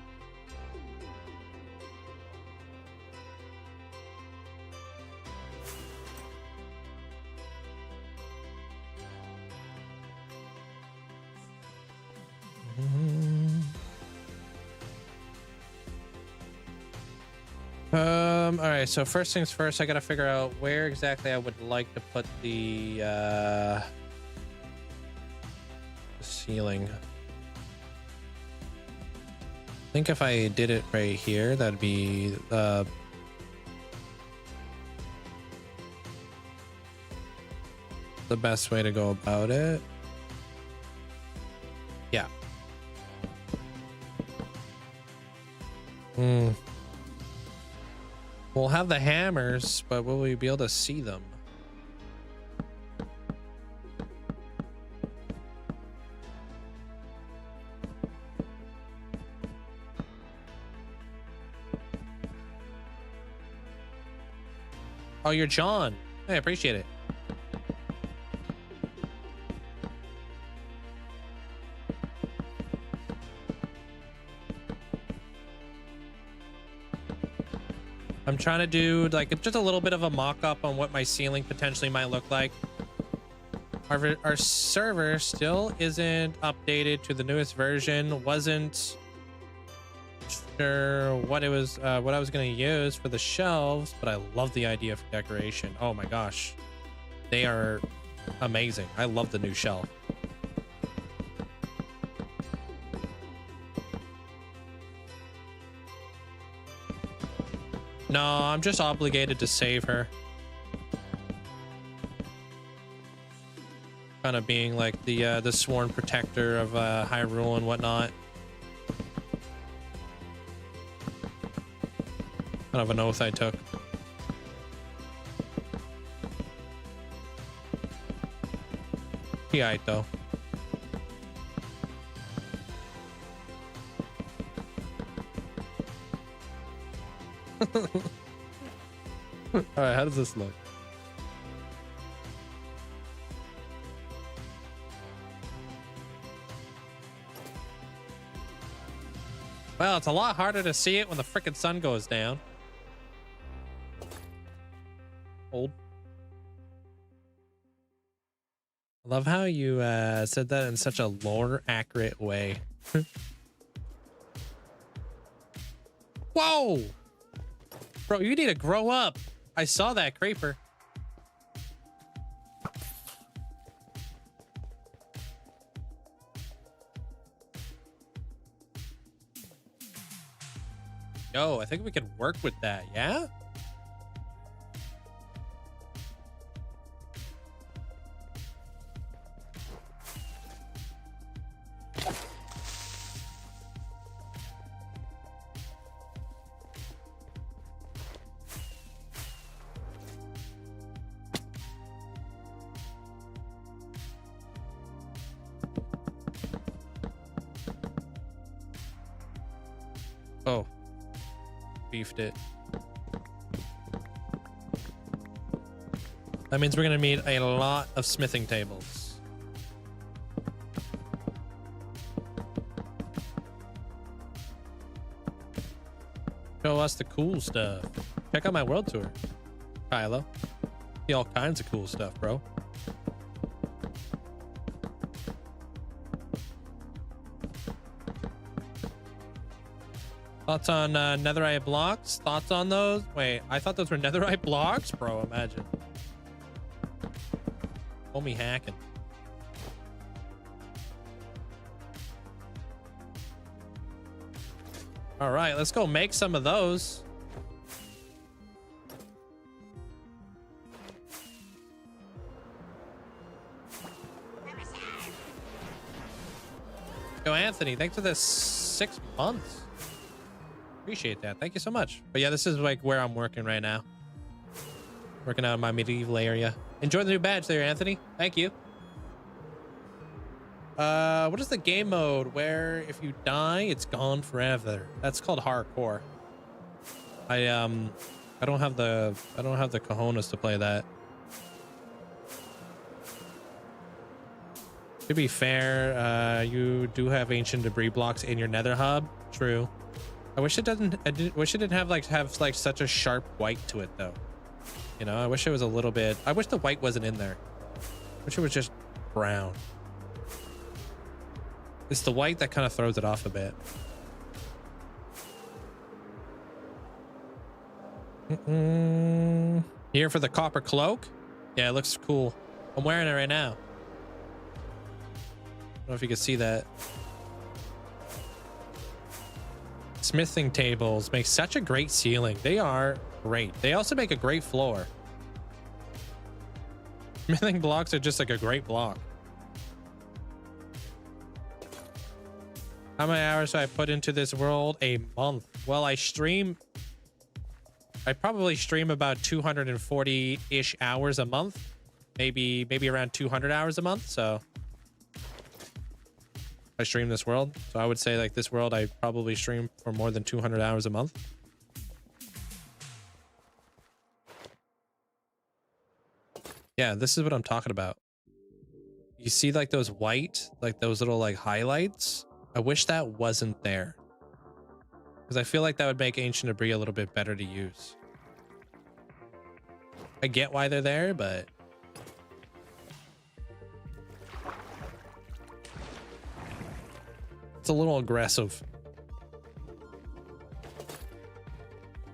All right, so first things first, I gotta figure out where exactly I would like to put the ceiling. I think if I did it right here, that'd be the best way to go about it. Yeah. We'll have the hammers, but will we be able to see them? Oh, you're John. I appreciate it. I'm trying to do like just a little bit of a mock-up on what my ceiling potentially might look like. Our server still isn't updated to the newest version. Wasn't sure what it was, what I was going to use for the shelves, but I love the idea for decoration. Oh my gosh, they are amazing. I love the new shelf. No, I'm just obligated to save her. Kind of being like the sworn protector of Hyrule and whatnot. Kind of an oath I took. Yeah, though. All right, how does this look? Well, it's a lot harder to see it when the frickin' sun goes down. Old. I love how you said that in such a lore accurate way. Whoa! Bro, you need to grow up. I saw that creeper. Yo, I think we could work with that, yeah? Oh. Beefed it. That means we're gonna need a lot of smithing tables. Show us the cool stuff. Check out my world tour, Kylo. See all kinds of cool stuff, bro. Thoughts on netherite blocks? Thoughts on those? Wait, I thought those were netherite blocks? Bro, imagine. Homie hacking. All right, let's go make some of those. Yo, Anthony, thanks for the 6 months. Appreciate that. Thank you so much. But yeah, this is like where I'm working right now. Working out in my medieval area. Enjoy the new badge there, Anthony. Thank you. What is the game mode where if you die, it's gone forever? That's called hardcore. I don't have the cojones to play that. To be fair, you do have ancient debris blocks in your nether hub. True. I wish it didn't. Wish it didn't have such a sharp white to it though. You know, I wish it was a little bit. I wish the white wasn't in there. I wish it was just brown. It's the white that kind of throws it off a bit. Here for the copper cloak. Yeah, it looks cool. I'm wearing it right now. I don't know if you can see that. Smithing tables make such a great ceiling. They are great. They also make a great floor. Smithing blocks are just like a great block. How many hours do I put into this world? A month. Well, I probably stream about 240-ish hours a month. Maybe around 200 hours a month. So I stream this world. So I would say like this world, I probably stream for more than 200 hours a month. Yeah, this is what I'm talking about. You see like those white, like those little like highlights? I wish that wasn't there. Because I feel like that would make ancient debris a little bit better to use. I get why they're there, but it's a little aggressive.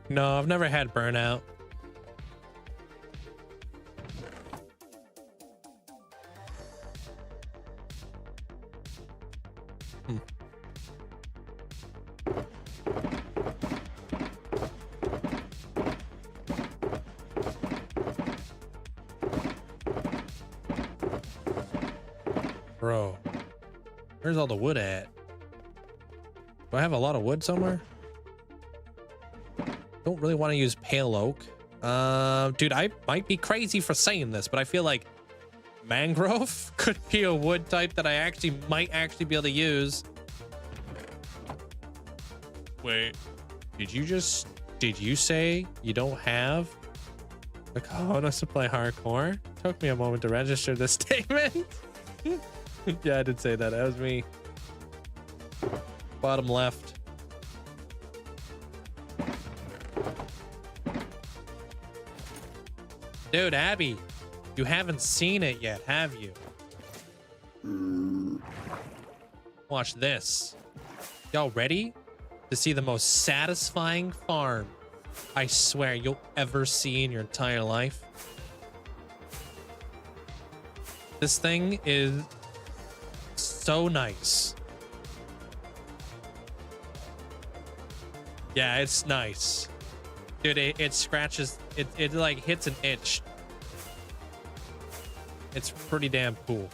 No, I've never had burnout. Bro, where's all the wood at? Do I have a lot of wood somewhere? Don't really want to use pale oak. Dude, I might be crazy for saying this, but I feel like mangrove could be a wood type that I might actually be able to use. Wait, did you just Did you say you don't have the cojones to play hardcore? Took me a moment to register this statement. Yeah, I did say that. That was me. Bottom left. Dude, Abby, you haven't seen it yet, have you? Watch this. Y'all ready to see the most satisfying farm I swear you'll ever see in your entire life? This thing is so nice. Yeah, it's nice. Dude, it scratches, it like hits an itch. It's pretty damn cool.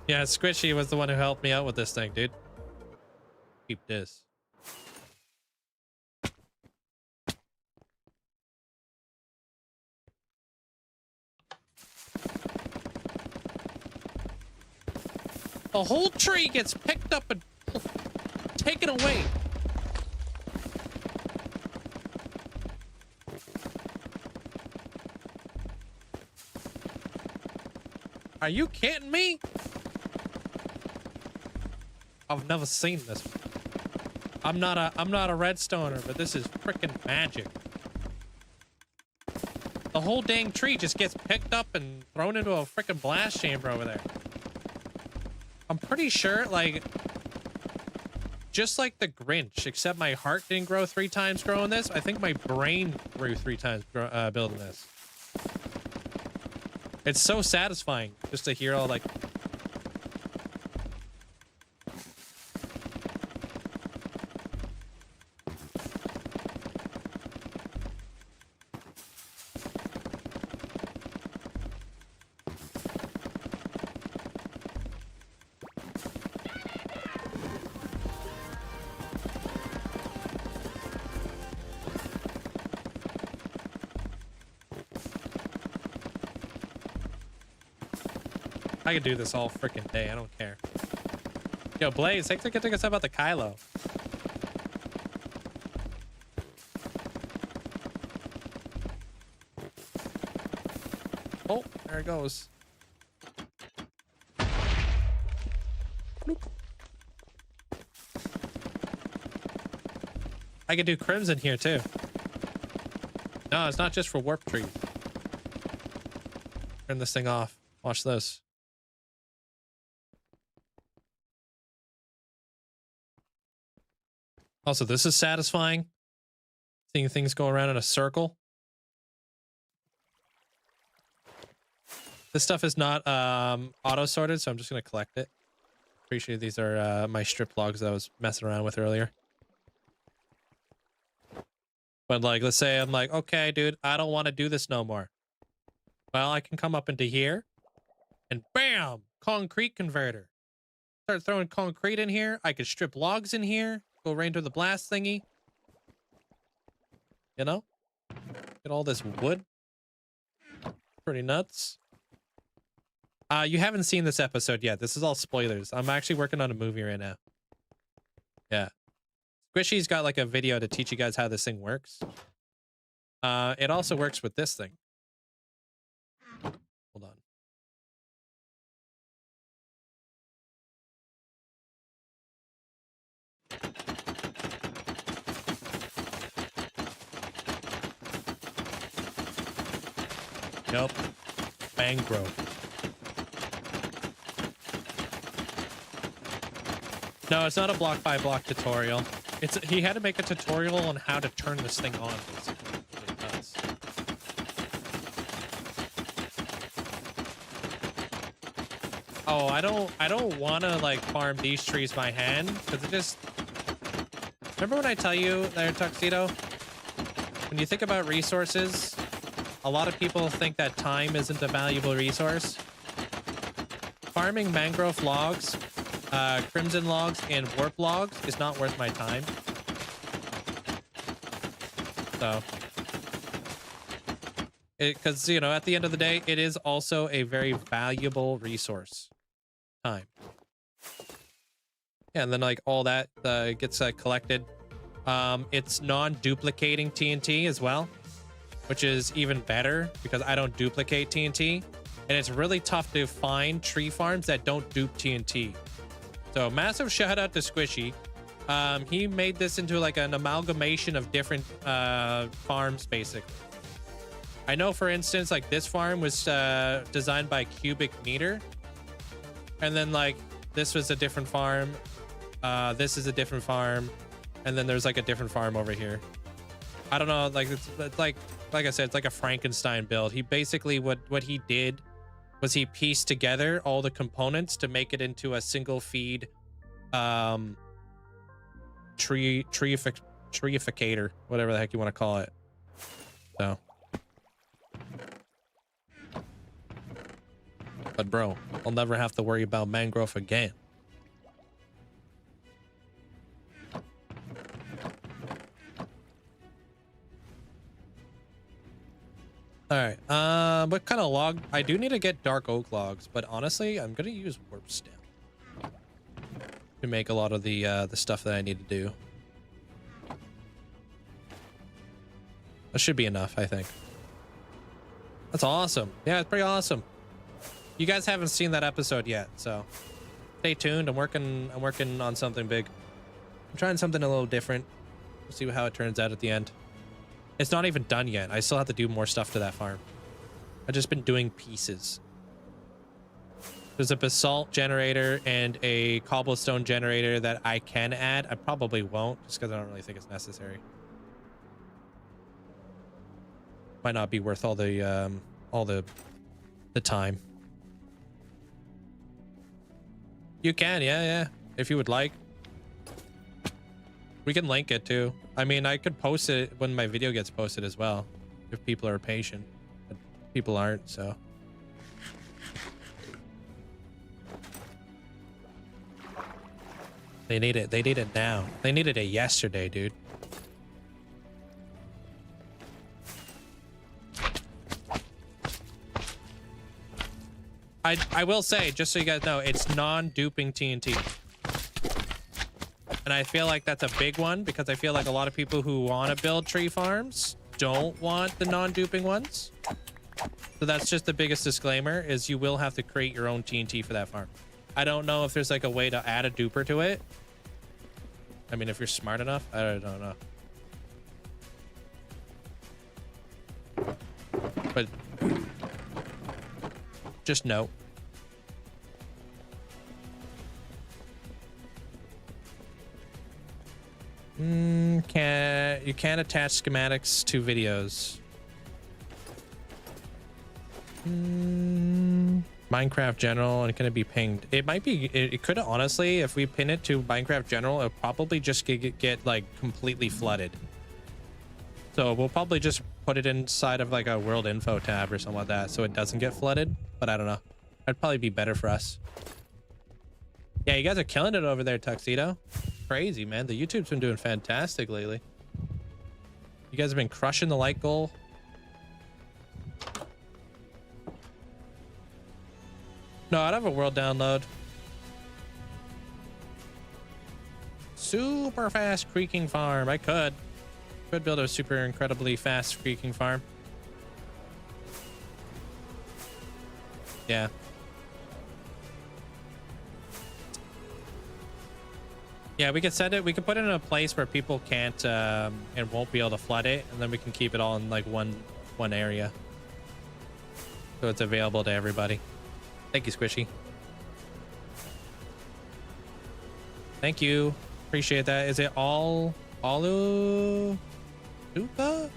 Yeah, Squishy was the one who helped me out with this thing, dude. Keep this. The whole tree gets picked up and taken away. Are you kidding me? I've never seen this. I'm not a redstoner, but this is freaking magic. The whole dang tree just gets picked up and thrown into a freaking blast chamber over there. I'm pretty sure, like, just like the Grinch, except my heart didn't grow 3 times growing this. I think my brain grew 3 times building this. It's so satisfying just to hear all like. I could do this all freaking day. I don't care. Yo, Blaze, take a step out the Kylo. Oh, there it goes. Bloop. I could do Crimson here too. No, it's not just for warp trees. Turn this thing off. Watch this. Also, this is satisfying. Seeing things go around in a circle. This stuff is not auto sorted, so I'm just gonna collect it. Pretty sure these are my strip logs that I was messing around with earlier. But like, let's say I'm like, okay, dude, I don't want to do this no more. Well, I can come up into here and bam, concrete converter. Start throwing concrete in here. I could strip logs in here. Go right into the blast thingy. You know? Get all this wood. Pretty nuts. You haven't seen this episode yet. This is all spoilers. I'm actually working on a movie right now. Yeah. Squishy's got like a video to teach you guys how this thing works. It also works with this thing. Hold on. Nope. Mangrove. No, it's not a block by block tutorial. He had to make a tutorial on how to turn this thing on, basically. It does. Oh, I don't want to like farm these trees by hand because it just. Remember when I tell you there, Tuxedo? When you think about resources, a lot of people think that time isn't a valuable resource. Farming mangrove logs, crimson logs, and warp logs is not worth my time. So, because, you know, at the end of the day, it is also a very valuable resource. time. Yeah, and then like all that gets collected. It's non-duplicating TNT as well, which is even better because I don't duplicate TNT, and it's really tough to find tree farms that don't dupe TNT. So massive shout out to Squishy. He made this into like an amalgamation of different farms basically. I know, for instance, like this farm was designed by Cubic Meter, and then like this was a different farm. This is a different farm, and then there's like a different farm over here. I don't know, like it's like I said, it's like a Frankenstein build. He basically what he did was he pieced together all the components to make it into a single feed treeificator, whatever the heck you want to call it. So, but bro, I'll never have to worry about mangrove again. All right, what kind of log? I do need to get dark oak logs, but honestly, I'm gonna use warp stem to make a lot of the stuff that I need to do. That should be enough, I think. That's awesome. Yeah, it's pretty awesome. You guys haven't seen that episode yet, so stay tuned. I'm working on something big. I'm trying something a little different. We'll see how it turns out at the end. It's not even done yet. I still have to do more stuff to that farm. I've just been doing pieces. There's a basalt generator and a cobblestone generator that I can add. I probably won't, just because I don't really think it's necessary. Might not be worth all the time. You can, yeah, if you would like. We can link it too. I mean, I could post it when my video gets posted as well, if people are patient. But people aren't, so. They need it. They need it now. They needed it yesterday, dude. I will say, just so you guys know, it's non-duping TNT. And I feel like that's a big one because I feel like a lot of people who want to build tree farms don't want the non-duping ones. So that's just the biggest disclaimer, is you will have to create your own TNT for that farm. I don't know if there's like a way to add a duper to it. I mean, if you're smart enough, I don't know. But just know. You can't attach schematics to videos. Minecraft General, and can it be pinged? It might be. It could, honestly, if we pin it to Minecraft General, it'll probably just get like completely flooded. So we'll probably just put it inside of like a world info tab or something like that, so it doesn't get flooded. But I don't know. That'd probably be better for us. Yeah, you guys are killing it over there, Tuxedo. Crazy, man. The YouTube's been doing fantastic lately. You guys have been crushing the like goal. No, I'd have a world download. Super fast creaking farm. I could build a super incredibly fast creaking farm. Yeah. Yeah, we could set it. We could put it in a place where people can't and won't be able to flood it, and then we can keep it all in like one area, so it's available to everybody. Thank you, Squishy. Thank you. Appreciate that. Is it all Alu Dupa?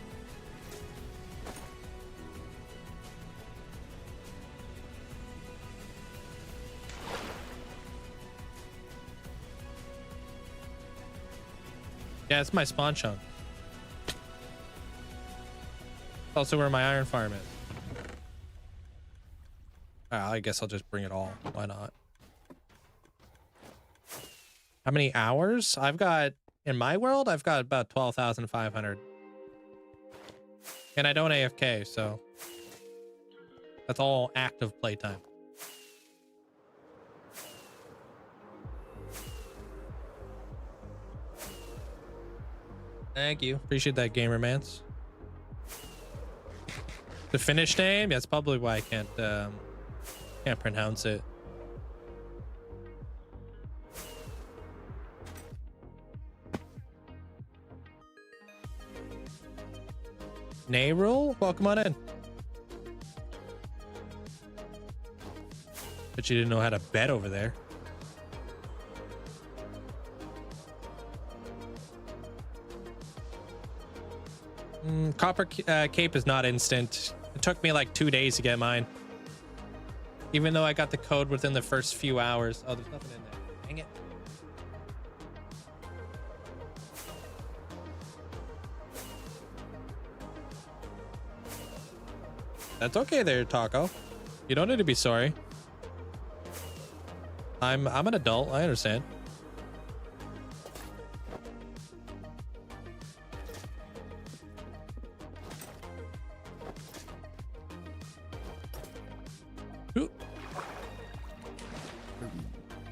Yeah, it's my spawn chunk. Also where my iron farm is. I guess I'll just bring it all. Why not? How many hours? I've got, in my world, I've got about 12,500. And I don't AFK, so that's all active playtime. Thank you. Appreciate that, Gamer Mance. The Finnish name? That's probably why I can't pronounce it. Nayrul? Welcome on in. But you didn't know how to bet over there. Copper Cape is not instant. It took me like 2 days to get mine. Even though I got the code within the first few hours. Oh, there's nothing in there. Dang it. That's okay there, Taco. You don't need to be sorry. I'm an adult. I understand. Ooh.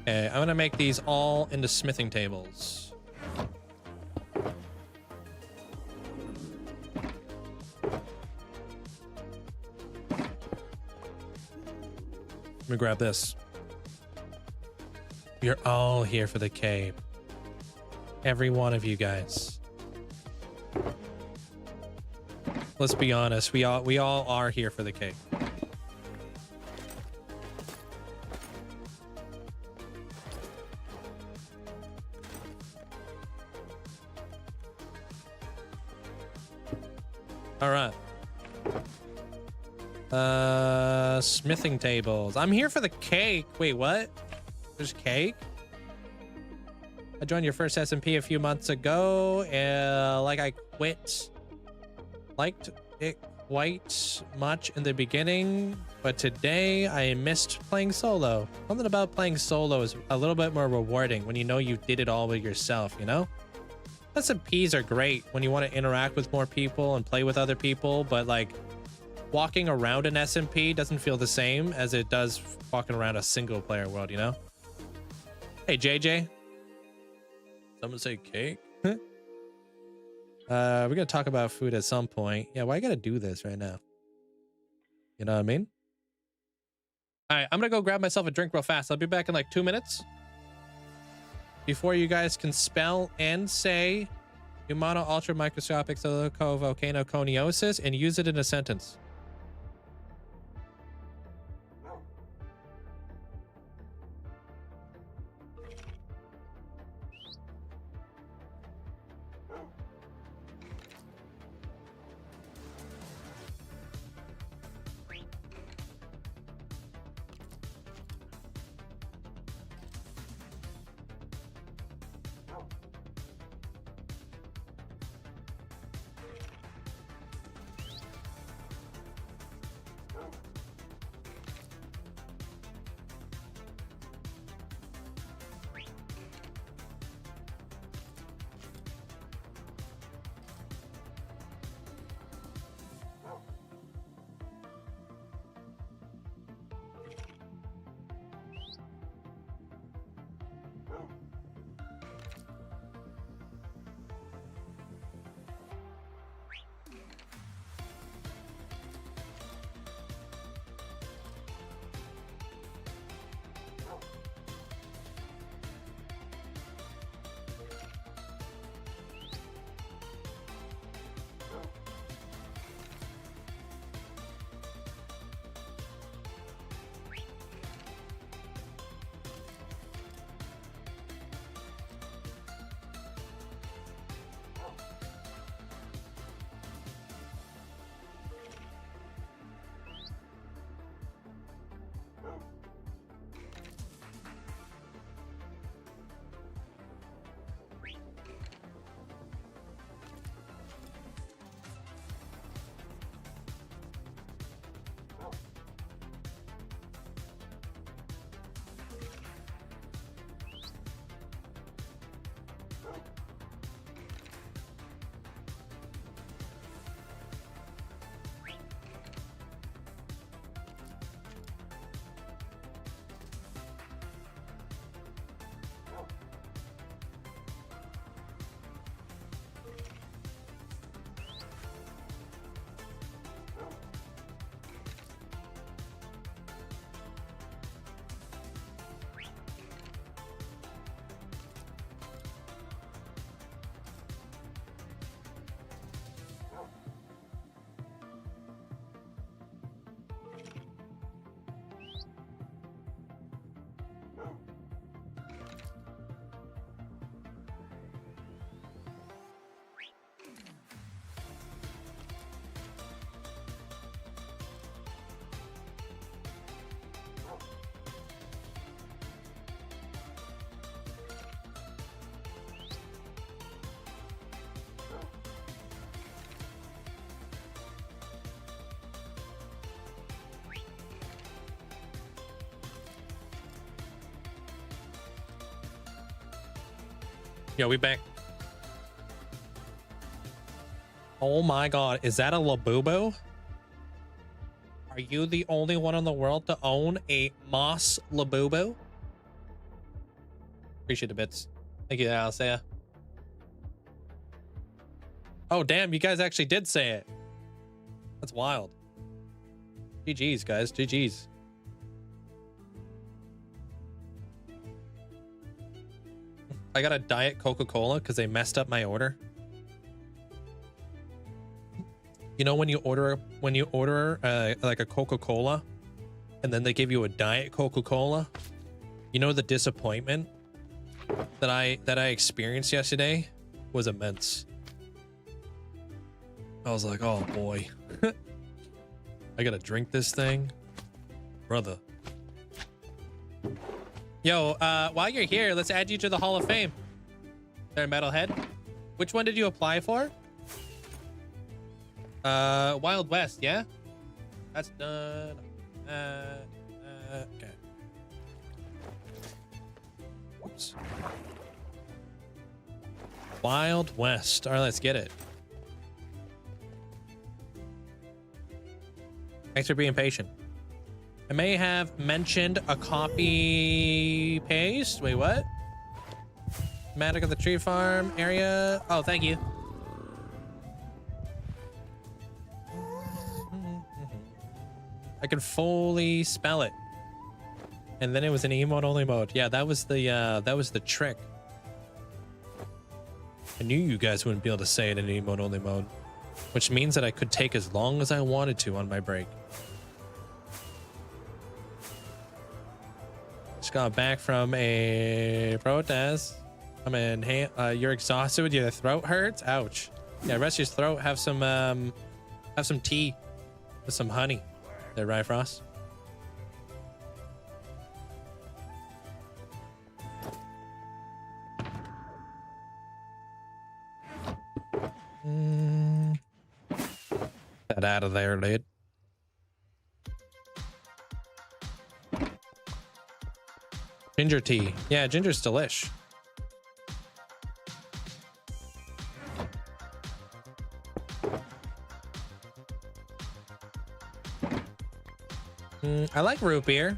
Okay, I'm gonna make these all into smithing tables. Let me grab this. You're all here for the cave. Every one of you guys. Let's be honest, we all are here for the cave. All right. Smithing tables. I'm here for the cake. Wait, what? There's cake? I joined your first SMP a few months ago. Like I quit. Liked it quite much in the beginning, but today I missed playing solo. Something about playing solo is a little bit more rewarding when you know you did it all with yourself, you know? SMPs are great when you want to interact with more people and play with other people, but like walking around an SMP doesn't feel the same as it does walking around a single player world, you know? Hey, JJ. Someone say cake? We're gonna talk about food at some point. Yeah, why I gotta do this right now? You know what I mean? All right, I'm gonna go grab myself a drink real fast. I'll be back in like 2 minutes. Before you guys can spell and say Humano Ultra Microscopic Silico Volcano Coniosis and use it in a sentence. Yo, we back. Oh my god, is that a Labubu? Are you the only one in the world to own a moss Labubu? Appreciate the bits. Thank you, Alicia. Oh, damn, you guys actually did say it. That's wild. GG's, guys. GG's. I got a Diet Coca-Cola because they messed up my order. You know when you order like a Coca-Cola and then they give you a Diet Coca-Cola? You know the disappointment that I experienced yesterday was immense. I was like, oh boy. I gotta drink this thing. Brother. Yo, while you're here, let's add you to the Hall of Fame. There, Metalhead. Which one did you apply for? Wild West, yeah? That's done. Okay. Oops. Wild West. All right, let's get it. Thanks for being patient. I may have mentioned a copy paste. Wait, what? Magic of the tree farm area. Oh, thank you. I could fully spell it. And then it was an emote only mode. Yeah, that was the trick. I knew you guys wouldn't be able to say it in emote only mode, which means that I could take as long as I wanted to on my break. Just got back from a protest. I mean, hey, you're exhausted with your throat hurts. Ouch. Yeah, rest your throat. Have some tea with some honey. There, right, Frost? Get out of there, dude. Ginger tea. Yeah, ginger's delish. I like root beer.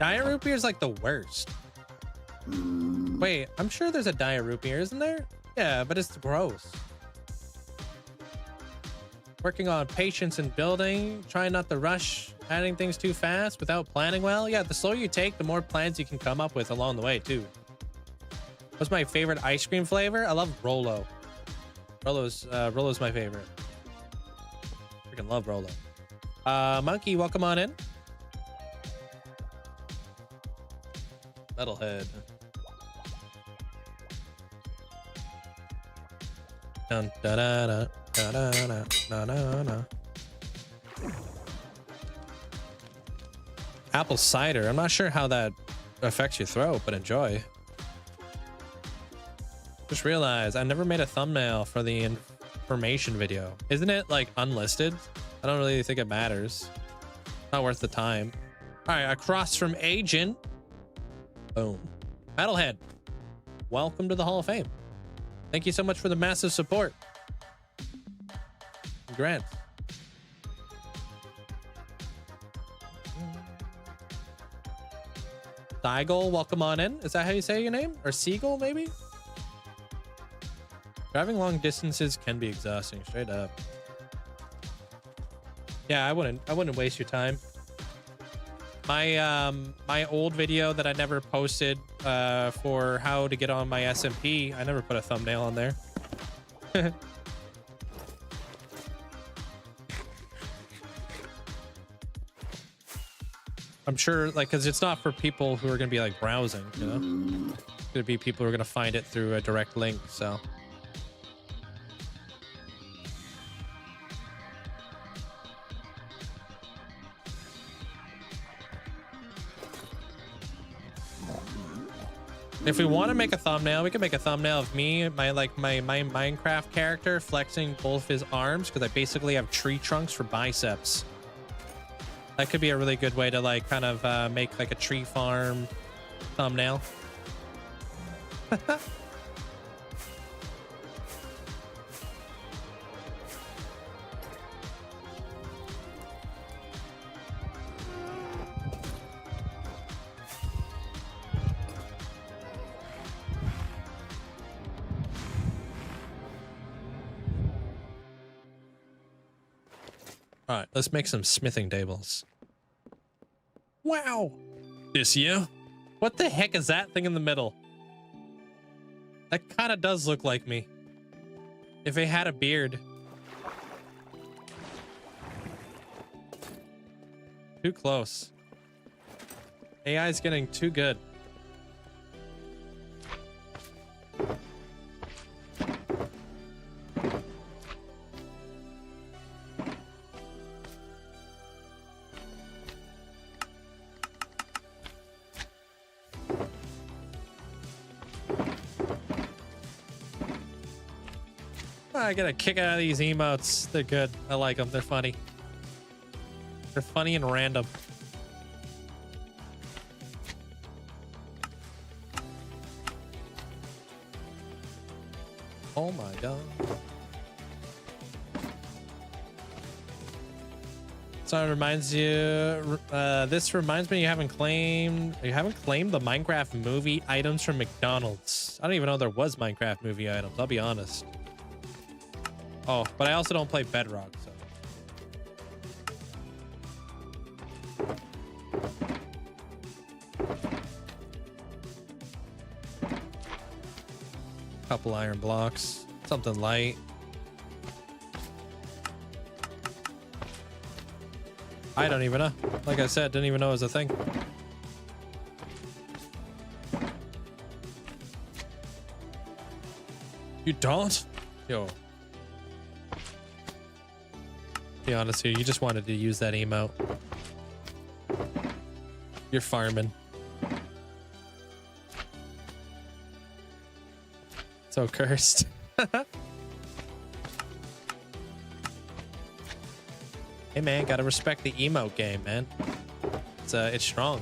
Diet root beer is like the worst. Wait, I'm sure there's a diet root beer, isn't there? Yeah, but it's gross. Working on patience and building, trying not to rush, adding things too fast without planning well. Yeah, the slower you take, the more plans you can come up with along the way too. What's my favorite ice cream flavor? I love Rolo. Rolo's my favorite. Freaking love Rolo. Monkey, welcome on in. Metalhead. Dun da da da da da da da da da. Apple cider. I'm not sure how that affects your throat, but enjoy. Just realized I never made a thumbnail for the information video. Isn't it like unlisted? I don't really think it matters. Not worth the time. All right, across from Agent. Boom. Metalhead, welcome to the Hall of Fame. Thank you so much for the massive support. Congrats. Seagull, welcome on in. Is that how you say your name? Or Seagull, maybe? Driving long distances can be exhausting, straight up. Yeah, I wouldn't waste your time. My old video that I never posted for how to get on my SMP, I never put a thumbnail on there. I'm sure, like, because it's not for people who are going to be like browsing, you know? It's going to be people who are going to find it through a direct link, so. If we want to make a thumbnail, we can make a thumbnail of me, my Minecraft character flexing both his arms, because I basically have tree trunks for biceps. That could be a really good way to like kind of make like a tree farm thumbnail. All right, let's make some smithing tables. Wow. This you? What the heck is that thing in the middle? That kind of does look like me. If it had a beard. Too close. AI is getting too good. I get a kick out of these emotes. They're good. I like them. They're funny. They're funny and random. Oh my god. So it reminds you, this reminds me you haven't claimed the Minecraft movie items from McDonald's. I don't even know there was Minecraft movie items, I'll be honest. Oh, but I also don't play Bedrock, so. Couple iron blocks, something light. I don't even know. Like I said, didn't even know it was a thing. You don't? Yo. Be honest here, you just wanted to use that emote. You're farming. So cursed. Hey man, gotta respect the emote game, man. It's strong.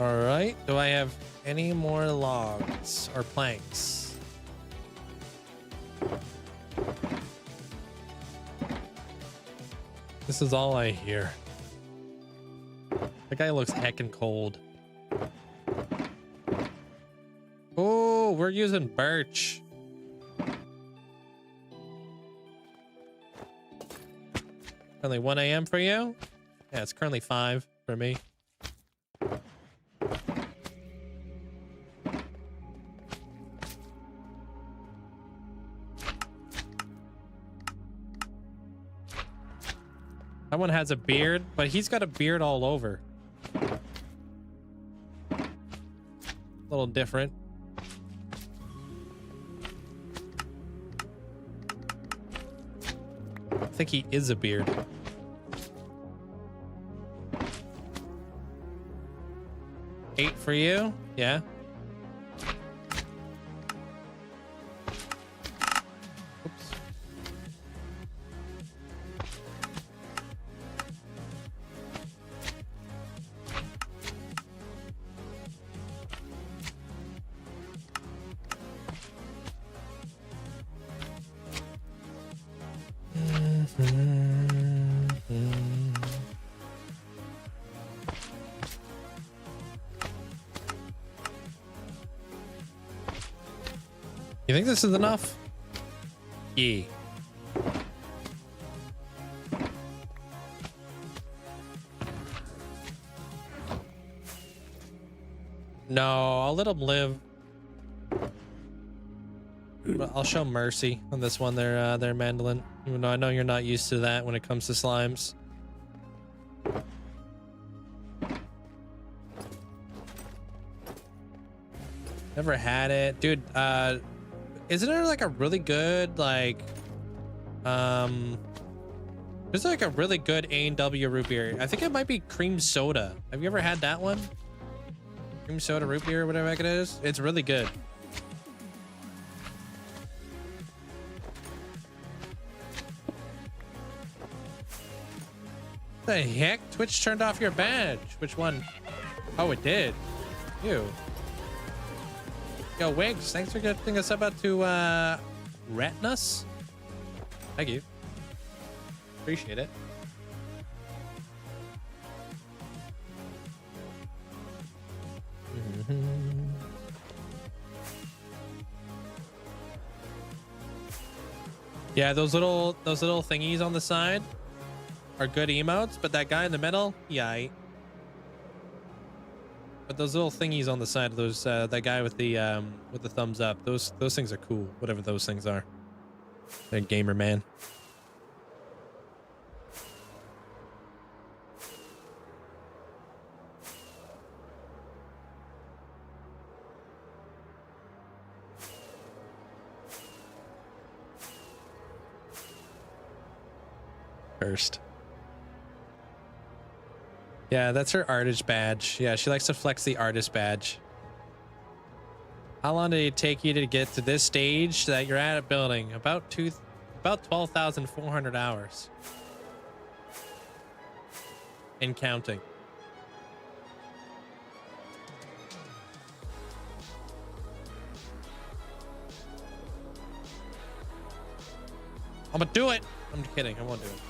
All right, do I have any more logs or planks? This is all I hear. The guy looks heckin' cold. Oh, we're using birch. Currently 1 a.m. for you? Yeah, it's currently 5 for me. That one has a beard, but he's got a beard all over. A little different. I think he is a beard. Eight for you? Yeah. Oops. You think this is enough? Yeah. No, I'll let him live. But I'll show mercy on this one there, Mandolin. Even though I know you're not used to that when it comes to slimes. Never had it. Dude, isn't there like a really good, like, there's like a really good A&W root beer. I think it might be cream soda. Have you ever had that one? Cream soda root beer or whatever the heck it is. It's really good. The heck? Twitch turned off your badge. Which one? Oh, it did. Ew. Yo, Wigs, thanks for getting us up to Retinus. Thank you. Appreciate it. Yeah, those little thingies on the side are good emotes, but that guy in the middle, yeah. But those little thingies on the side, those that guy with the thumbs up, those things are cool. Whatever those things are. They're gamer man. First. Yeah, that's her artist badge. Yeah, she likes to flex the artist badge. How long did it take you to get to this stage that you're at a building? About 12,400 hours. And counting. I'm gonna do it. I'm kidding. I won't do it.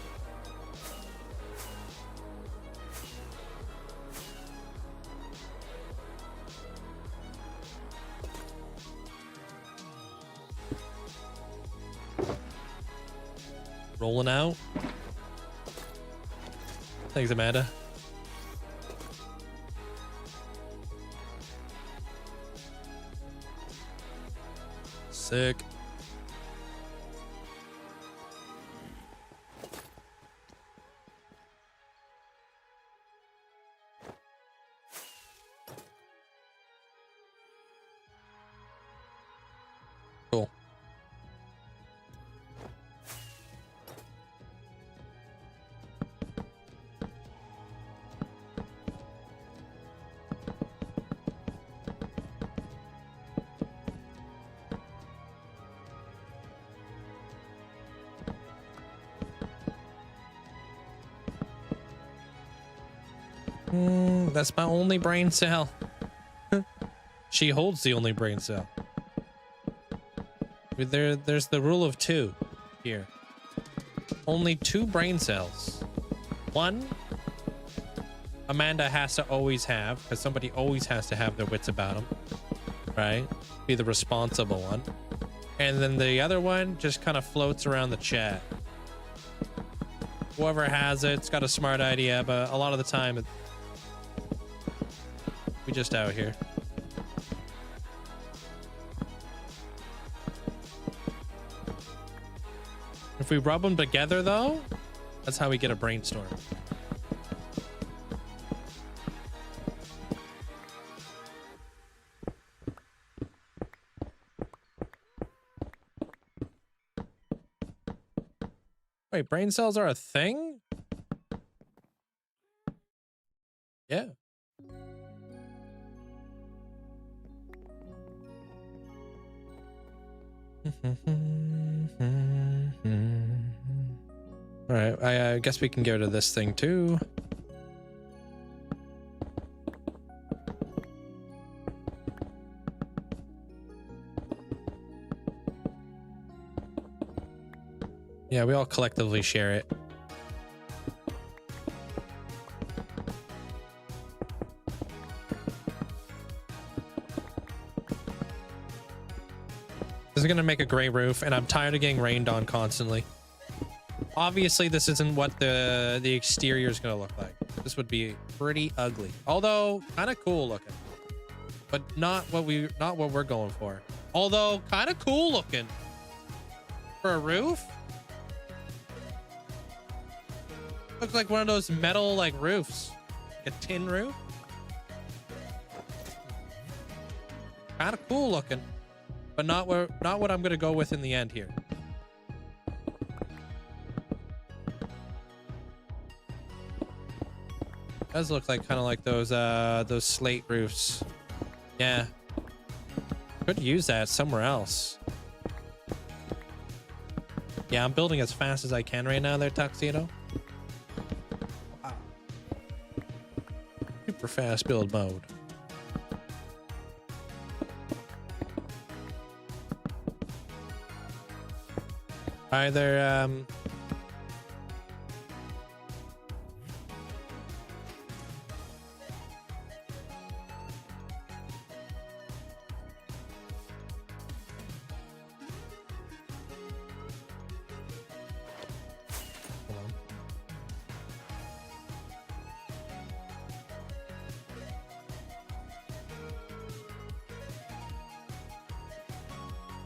Rolling out. Thanks, Amanda. Sick. Cool. That's my only brain cell. She holds the only brain cell. There's the rule of 2 here. Only 2 brain cells. 1, Amanda has to always have, because somebody always has to have their wits about them, right? Be the responsible one. And then the other one just kind of floats around the chat. Whoever has it's got a smart idea, but a lot of the time we just out here. If we rub them together, though, that's how we get a brainstorm. Wait, brain cells are a thing? Yeah. All right, I guess we can get rid of this thing too. Yeah, we all collectively share it. This is gonna make a gray roof, and I'm tired of getting rained on constantly. Obviously, this isn't what the exterior is gonna look like. This would be pretty ugly, although kind of cool looking, but not what we're going for. Although kind of cool looking for a roof. Looks like one of those metal like roofs, like a tin roof. Kind of cool looking, but not what I'm gonna go with in the end here. Does look like kind of like those slate roofs. Yeah, could use that somewhere else. Yeah, I'm building as fast as I can right now there, Tuxedo. Wow. Super fast build mode. Either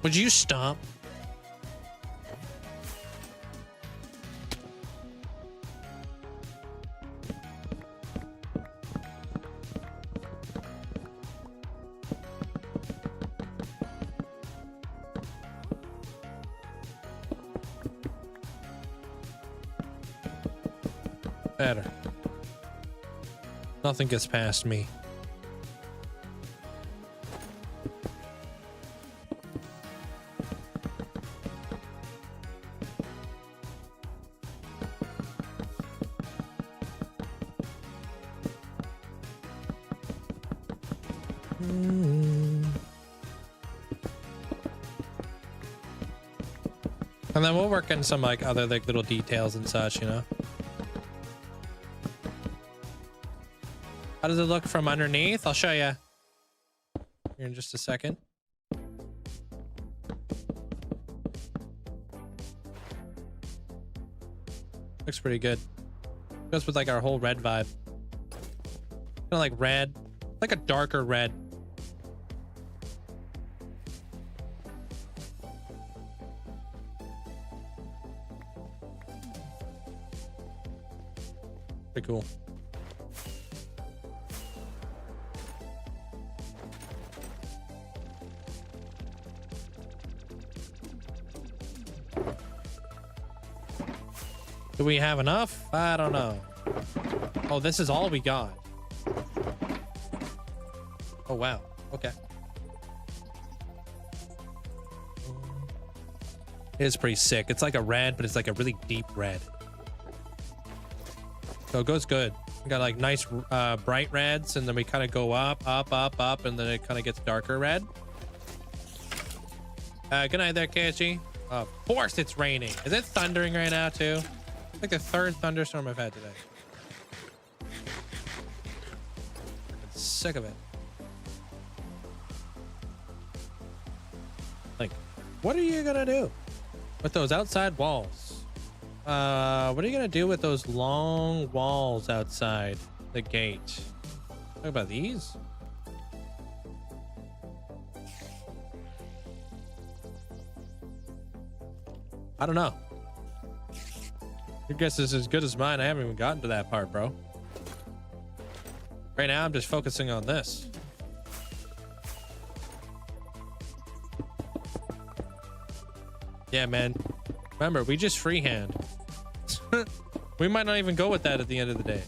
Would you stop? Better. Nothing gets past me. And then we'll work in some like other like little details and such, you know. How does it look from underneath? I'll show you here in just a second. Looks pretty good. Goes with like our whole red vibe. Kind of like red, like a darker red. Pretty cool. Do we have enough? I don't know. Oh, this is all we got. Oh, wow. Okay. It is pretty sick. It's like a red, but it's like a really deep red. So it goes good. We got like nice bright reds, and then we kind of go up, and then it kind of gets darker red. Good night there, KSG. Of course it's raining. Is it thundering right now too? Like the third thunderstorm I've had today. I'm sick of it. Like, what are you gonna do with those outside walls? What are you gonna do with those long walls outside the gate? Talk about these. I don't know. Your guess is as good as mine. I haven't even gotten to that part, bro. Right now, I'm just focusing on this. Yeah, man. Remember, we just freehand. We might not even go with that at the end of the day.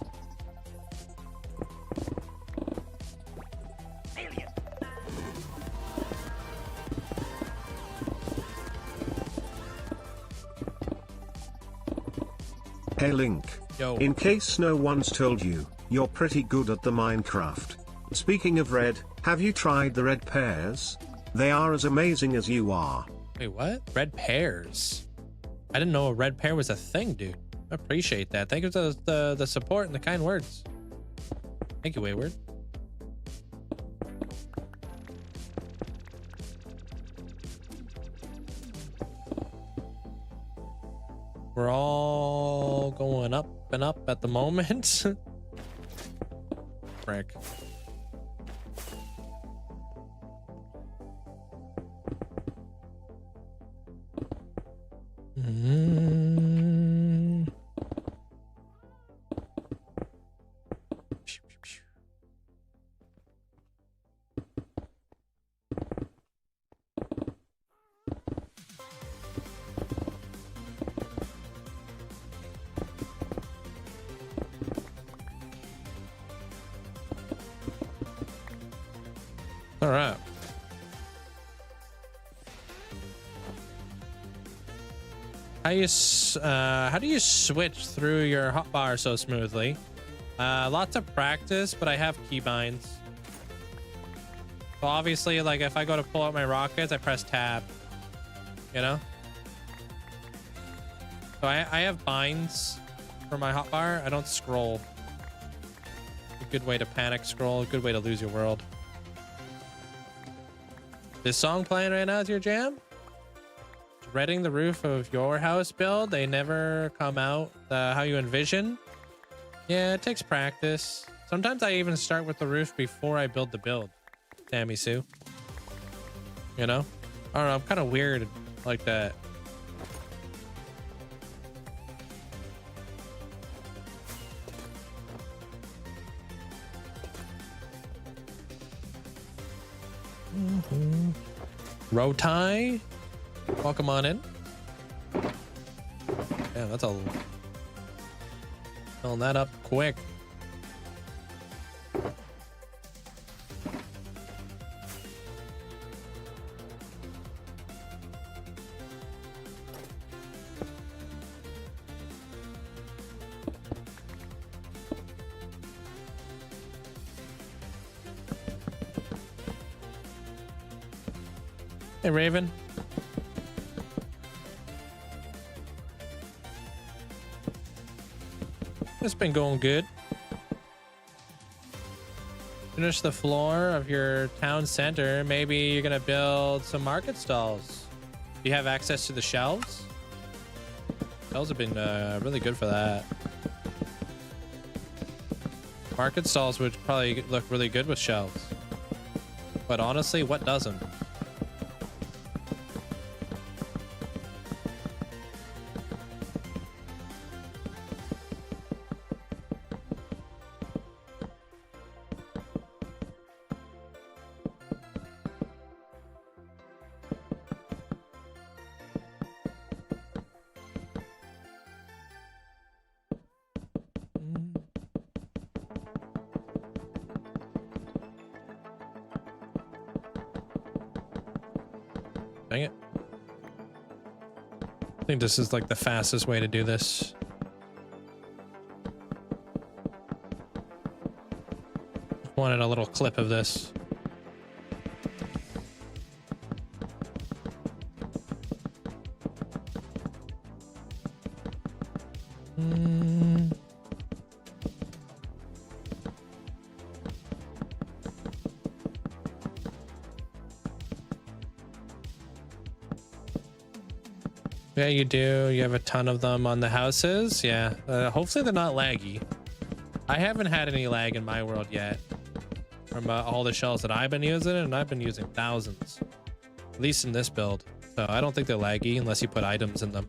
Hey Link. Yo. In case no one's told you, you're pretty good at the Minecraft. Speaking of red, have you tried the red pears? They are as amazing as you are. Wait, what? Red pears? I didn't know a red pear was a thing, dude. I appreciate that. Thank you for the support and the kind words. Thank you, Wayward. We're all going up and up at the moment. Frick. All right. How do you switch through your hotbar so smoothly? Lots of practice, but I have keybinds. So obviously, like if I go to pull out my rockets, I press tab. You know. So I have binds for my hotbar. I don't scroll. A good way to panic scroll. A good way to lose your world. This song playing right now is your jam? Dreading the roof of your house build. They never come out how you envision. Yeah, it takes practice. Sometimes I even start with the roof before I build the build. Sammy Sue. You know? I don't know, I'm kind of weird like that. Rotai, welcome on in. Yeah, that's a filling that up quick. Hey, Raven. It's been going good. Finish the floor of your town center. Maybe you're gonna build some market stalls. Do you have access to the shelves? Shelves have been really good for that. Market stalls would probably look really good with shelves. But honestly, what doesn't? Dang it. I think this is like the fastest way to do this. Wanted a little clip of this. Yeah, you do. You have a ton of them on the houses. Yeah. Hopefully they're not laggy. I haven't had any lag in my world yet from all the shells that I've been using, and I've been using thousands, at least in this build. So I don't think they're laggy unless you put items in them.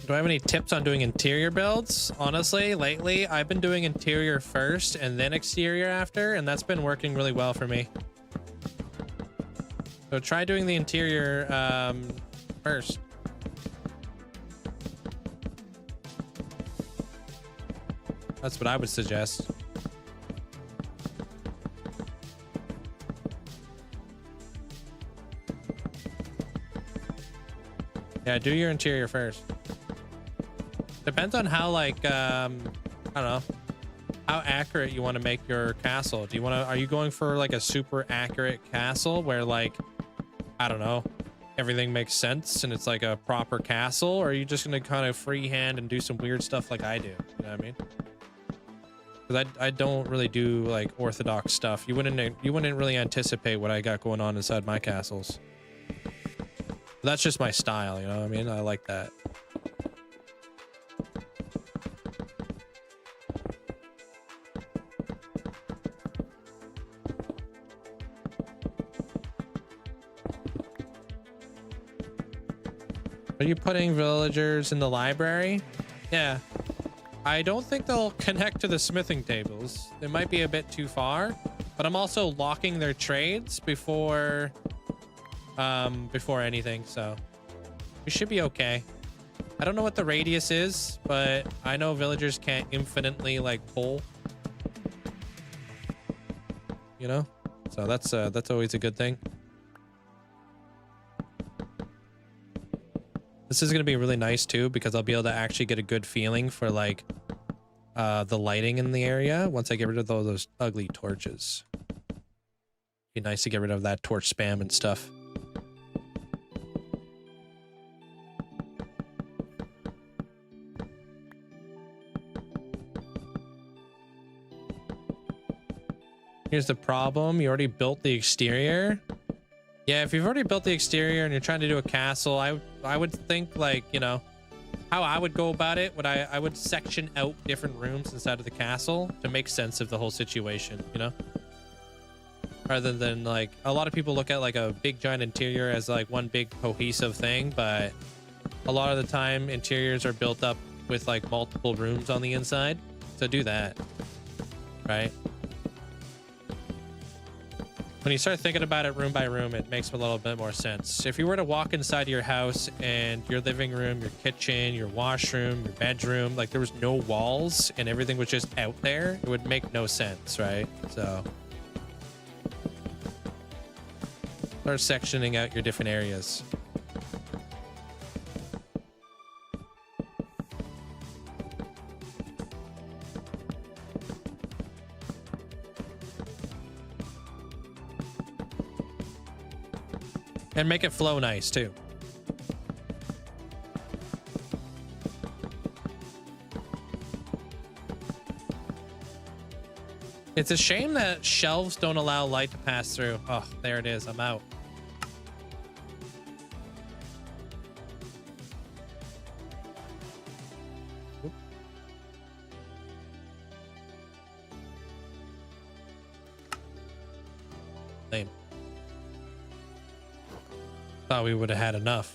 Do I have any tips on doing interior builds? Honestly, lately, I've been doing interior first and then exterior after, and that's been working really well for me. So try doing the interior first. That's what I would suggest. Yeah, do your interior first. Depends on how, like, I don't know, how accurate you want to make your castle. Do you want to, are you going for like a super accurate castle where, like, I don't know, everything makes sense and it's like a proper castle? Or are you just going to kind of freehand and do some weird stuff like I do? You know what I mean? Because I don't really do like orthodox stuff. You wouldn't really anticipate what I got going on inside my castles. That's just my style, you know what I mean? I like that. Are you putting villagers in the library? Yeah. I don't think they'll connect to the smithing tables. It might be a bit too far, but I'm also locking their trades before anything, so we should be okay. I don't know what the radius is, but I know villagers can't infinitely like pull, you know, so that's always a good thing. This is going to be really nice too, because I'll be able to actually get a good feeling for like the lighting in the area once I get rid of those ugly torches. Be nice to get rid of that torch spam and stuff. Here's the problem. You already built the exterior. Yeah, if you've already built the exterior and you're trying to do a castle, I would think, like, you know, how I would go about it, I would section out different rooms inside of the castle to make sense of the whole situation, you know? Rather than like, a lot of people look at like a big giant interior as like one big cohesive thing, but a lot of the time interiors are built up with like multiple rooms on the inside. So do that, right? When you start thinking about it room by room, it makes a little bit more sense. If you were to walk inside your house and your living room, your kitchen, your washroom, your bedroom, like there was no walls and everything was just out there, it would make no sense, right? So start sectioning out your different areas. And make it flow nice too. It's a shame that shelves don't allow light to pass through. Oh, there it is. I'm out. Oop. Lame. Thought we would have had enough.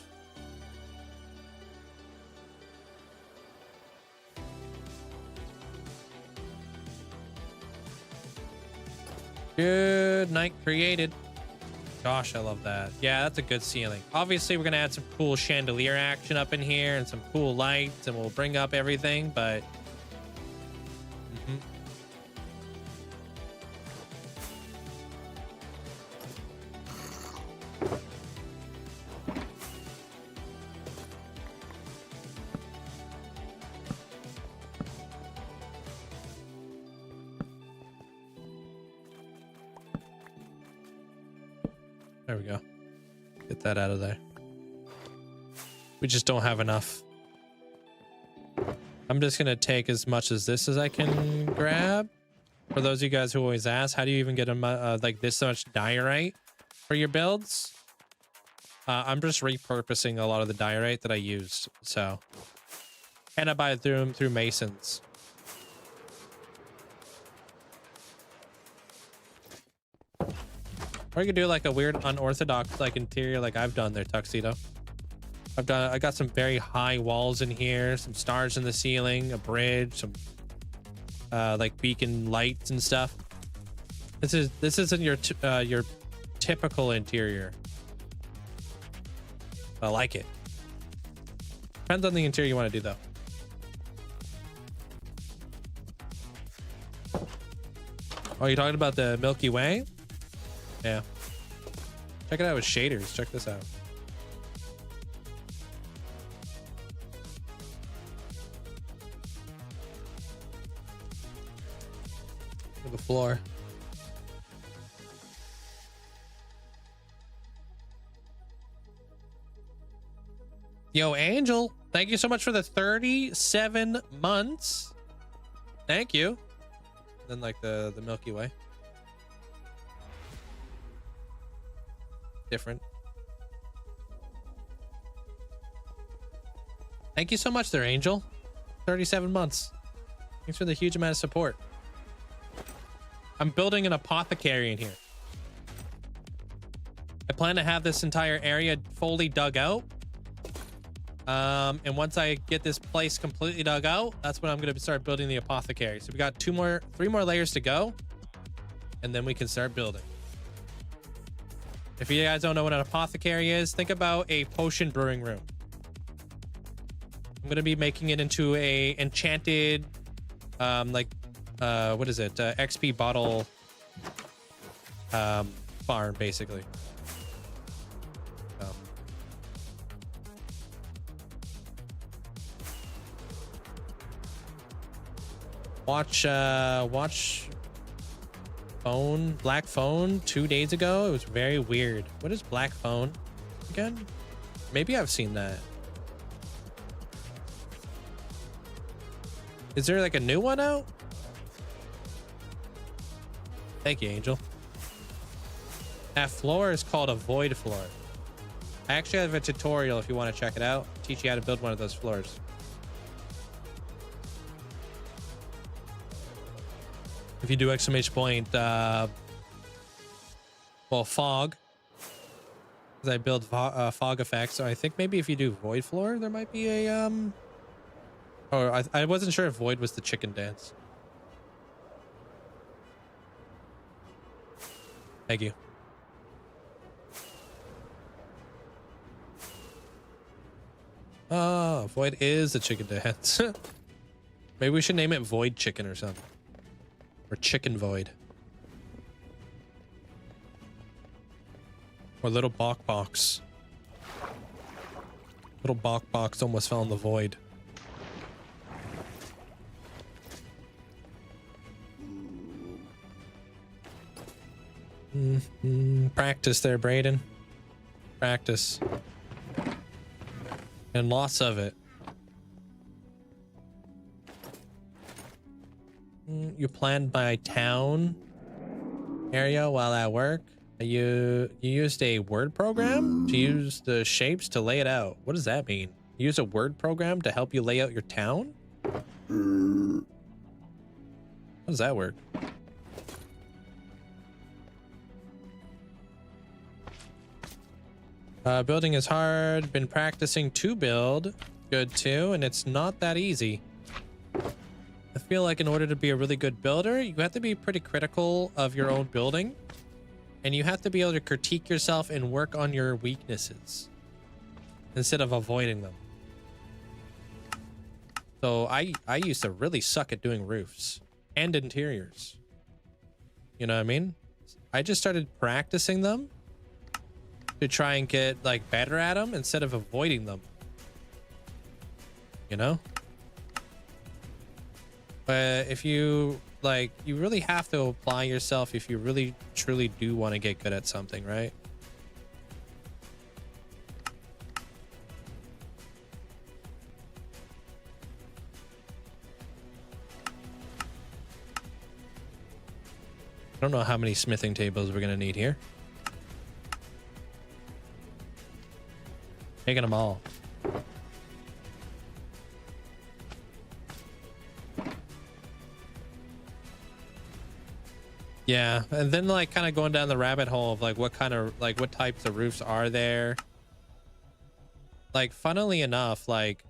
Good night created. Gosh, I love that. Yeah, that's a good ceiling. Obviously, we're gonna add some cool chandelier action up in here and some cool lights, and we'll bring up everything, but there we go. Get that out of there. We just don't have enough. I'm just gonna take as much as this as I can grab. For those of you guys who always ask, how do you even get like this much diorite for your builds? I'm just repurposing a lot of the diorite that I used. So, and I buy it through masons. Or you could do like a weird unorthodox like interior like I've done there, Tuxedo. I got some very high walls in here, some stars in the ceiling, a bridge, some like beacon lights and stuff. This isn't your typical interior. I like it. Depends on the interior you want to do though. Oh, you're talking about the Milky Way? Yeah. Check it out with shaders. Check this out. Look at the floor. Yo, Angel, thank you so much for the 37 months. Thank you. Then like the Milky Way. Different. Thank you so much there, Angel. 37 months. Thanks for the huge amount of support. I'm building an apothecary in here. I plan to have this entire area fully dug out. And once I get this place completely dug out, that's when I'm going to start building the apothecary. So we got three more layers to go, and then we can start building. If you guys don't know what an apothecary is, think about a potion brewing room. I'm going to be making it into a enchanted, what is it? XP bottle farm, basically. Watch Black Phone 2 days ago. It was very weird. What is Black Phone again? Maybe I've seen that. Is there like a new one out? Thank you, Angel. That floor is called a void floor. I actually have a tutorial if you want to check it out. Teach you how to build one of those floors. If you do exclamation point, well, fog, because I build fog effects. So I think maybe if you do void floor, there might be a or I wasn't sure if void was the chicken dance. Thank you. Oh, void is the chicken dance. Maybe we should name it void chicken or something, or chicken void, or little bok box. Little bok box almost fell in the void. Practice there, Brayden. Practice. And lots of it. You planned my town area while at work. You used a word program to use the shapes to lay it out. What does that mean? You use a word program to help you lay out your town? How does that work? Building is hard. Been practicing to build. Good too, and it's not that easy. I feel like in order to be a really good builder, you have to be pretty critical of your own building, and you have to be able to critique yourself and work on your weaknesses instead of avoiding them. So I used to really suck at doing roofs and interiors. You know what I mean? I just started practicing them to try and get like better at them instead of avoiding them. You know? But if you like, you really have to apply yourself if you really truly do want to get good at something, right? I don't know how many smithing tables we're gonna need here. Taking them all. Yeah, and then like kind of going down the rabbit hole of like what kind of like what types of roofs are there. Like funnily enough, like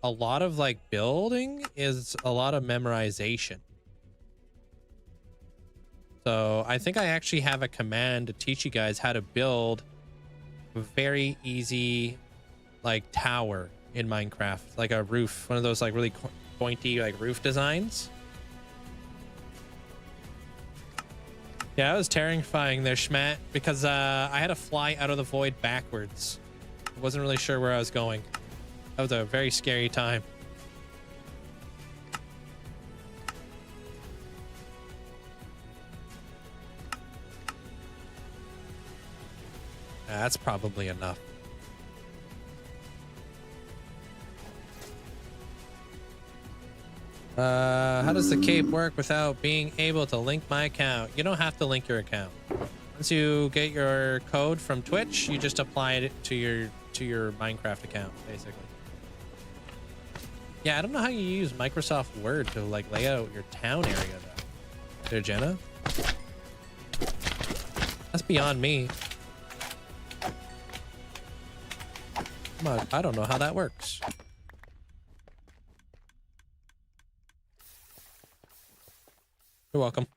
a lot of like building is a lot of memorization. So I think I actually have a command to teach you guys how to build a very easy like tower in Minecraft, like a roof, one of those like really pointy like roof designs. Yeah, it was terrifying there, Schmat, because I had to fly out of the void backwards. I wasn't really sure where I was going. That was a very scary time. That's probably enough. How does the cape work without being able to link my account? You don't have to link your account. Once you get your code from Twitch, you just apply it to your Minecraft account, basically. Yeah, I don't know how you use Microsoft Word to like lay out your town area though. There, Jenna. That's beyond me. I don't know how that works. You're welcome.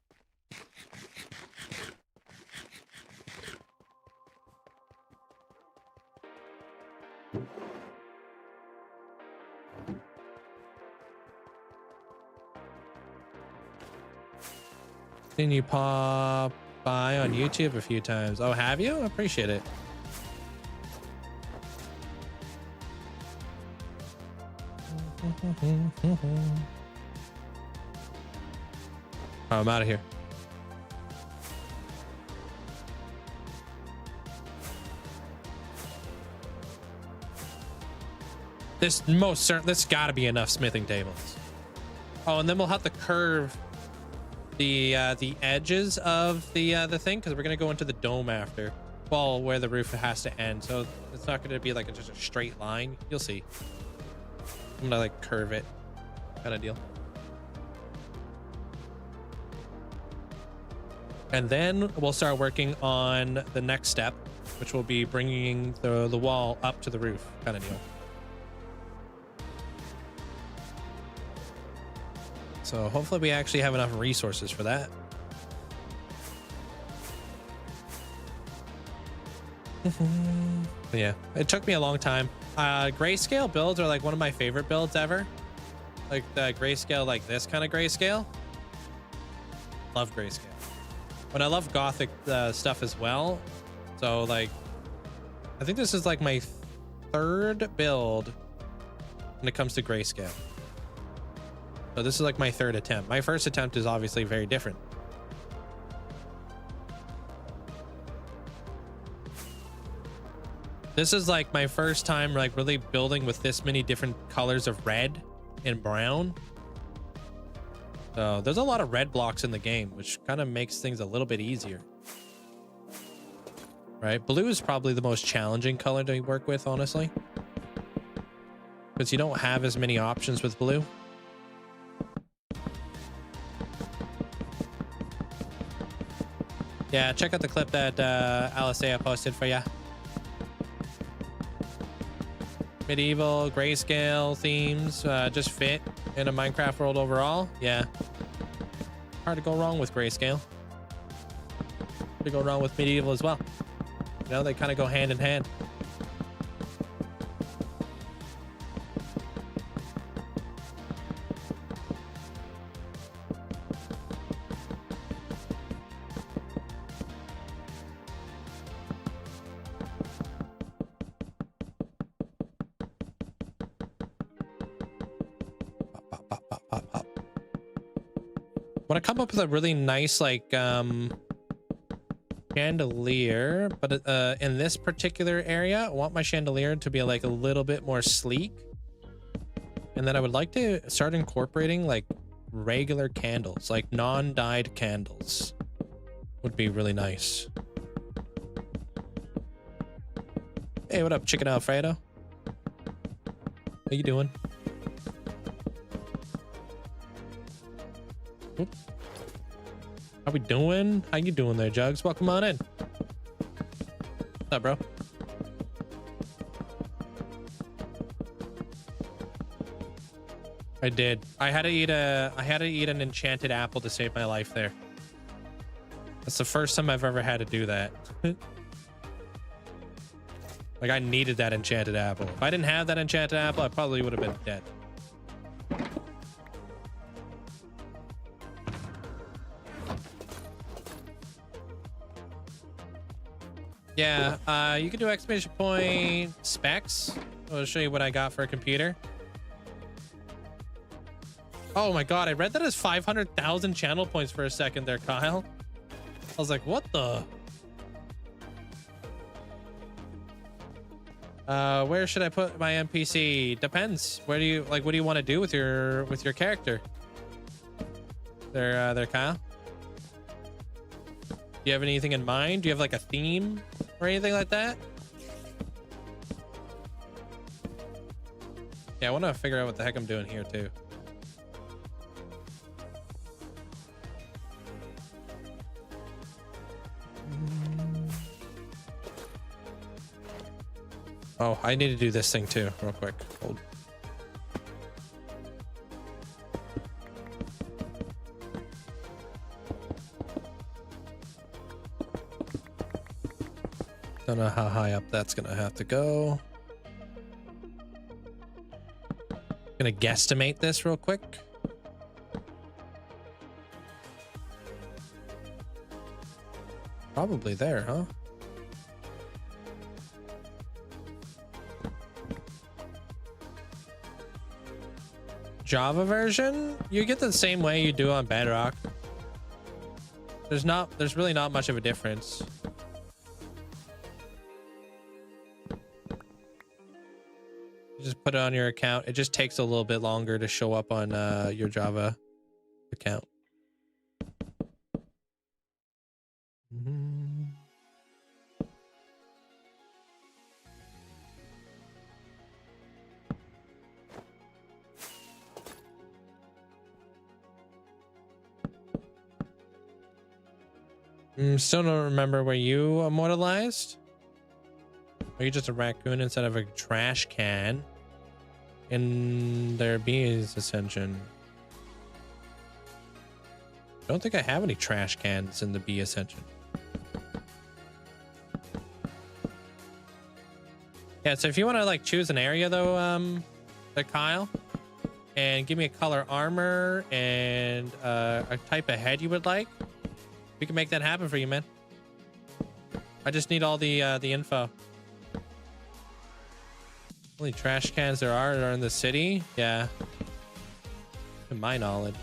Seen you pop by on YouTube a few times. Oh, have you? I appreciate it. Oh, I'm out of here. There's gotta be enough smithing tables. Oh, and then we'll have to curve the edges of the thing, because we're gonna go into the dome after. Well, where the roof has to end, so it's not gonna be like just a straight line. You'll see. I'm gonna like curve it, kind of deal. And then we'll start working on the next step, which will be bringing the wall up to the roof kind of deal. So hopefully we actually have enough resources for that. Yeah, it took me a long time. Grayscale builds are like one of my favorite builds ever. Like the grayscale, like this kind of grayscale. Love grayscale. But I love gothic stuff as well. So like, I think this is like my third build when it comes to grayscale. So this is like my third attempt. My first attempt is obviously very different. This is like my first time like really building with this many different colors of red and brown. So there's a lot of red blocks in the game, which kind of makes things a little bit easier. Right? Blue is probably the most challenging color to work with, honestly. Because you don't have as many options with blue. Yeah, check out the clip that Alisea posted for ya. Medieval, grayscale themes just fit in a Minecraft world overall. Yeah. Hard to go wrong with grayscale. Hard to go wrong with medieval as well. You know, they kind of go hand in hand. Want to come up with a really nice like chandelier, but in this particular area I want my chandelier to be like a little bit more sleek, and then I would like to start incorporating like regular candles, like non-dyed candles would be really nice. Hey, what up, Chicken Alfredo? How you doing? Oops. How we doing? How you doing there, Jugs? Welcome on in. What's up, bro? I did. I had to eat an enchanted apple to save my life there. That's the first time I've ever had to do that. Like, I needed that enchanted apple. If I didn't have that enchanted apple, I probably would have been dead. Yeah, you can do exclamation point specs. I'll show you what I got for a computer. Oh my god, I read that as 500,000 channel points for a second there, Kyle. I was like, what the? Where should I put my NPC? Depends. Where do you like? What do you want to do with your character? There, Kyle. Do you have anything in mind? Do you have like a theme or anything like that? Yeah, I want to figure out what the heck I'm doing here too. Oh, I need to do this thing too, real quick. Hold. Don't know how high up that's gonna have to go. Gonna guesstimate this real quick. Probably there, huh? Java version, you get the same way you do on Bedrock. There's really not much of a difference. You just put it on your account. It just takes a little bit longer to show up on your Java account. Still don't remember, were you immortalized? Are you just a raccoon instead of a trash can in their bees ascension? Don't think I have any trash cans in the bee ascension. Yeah, so if you want to like choose an area though, Kyle, and give me a color armor and a type of head you would like, we can make that happen for you, man. I just need all the info. Only trash cans there are in the city. Yeah, to my knowledge.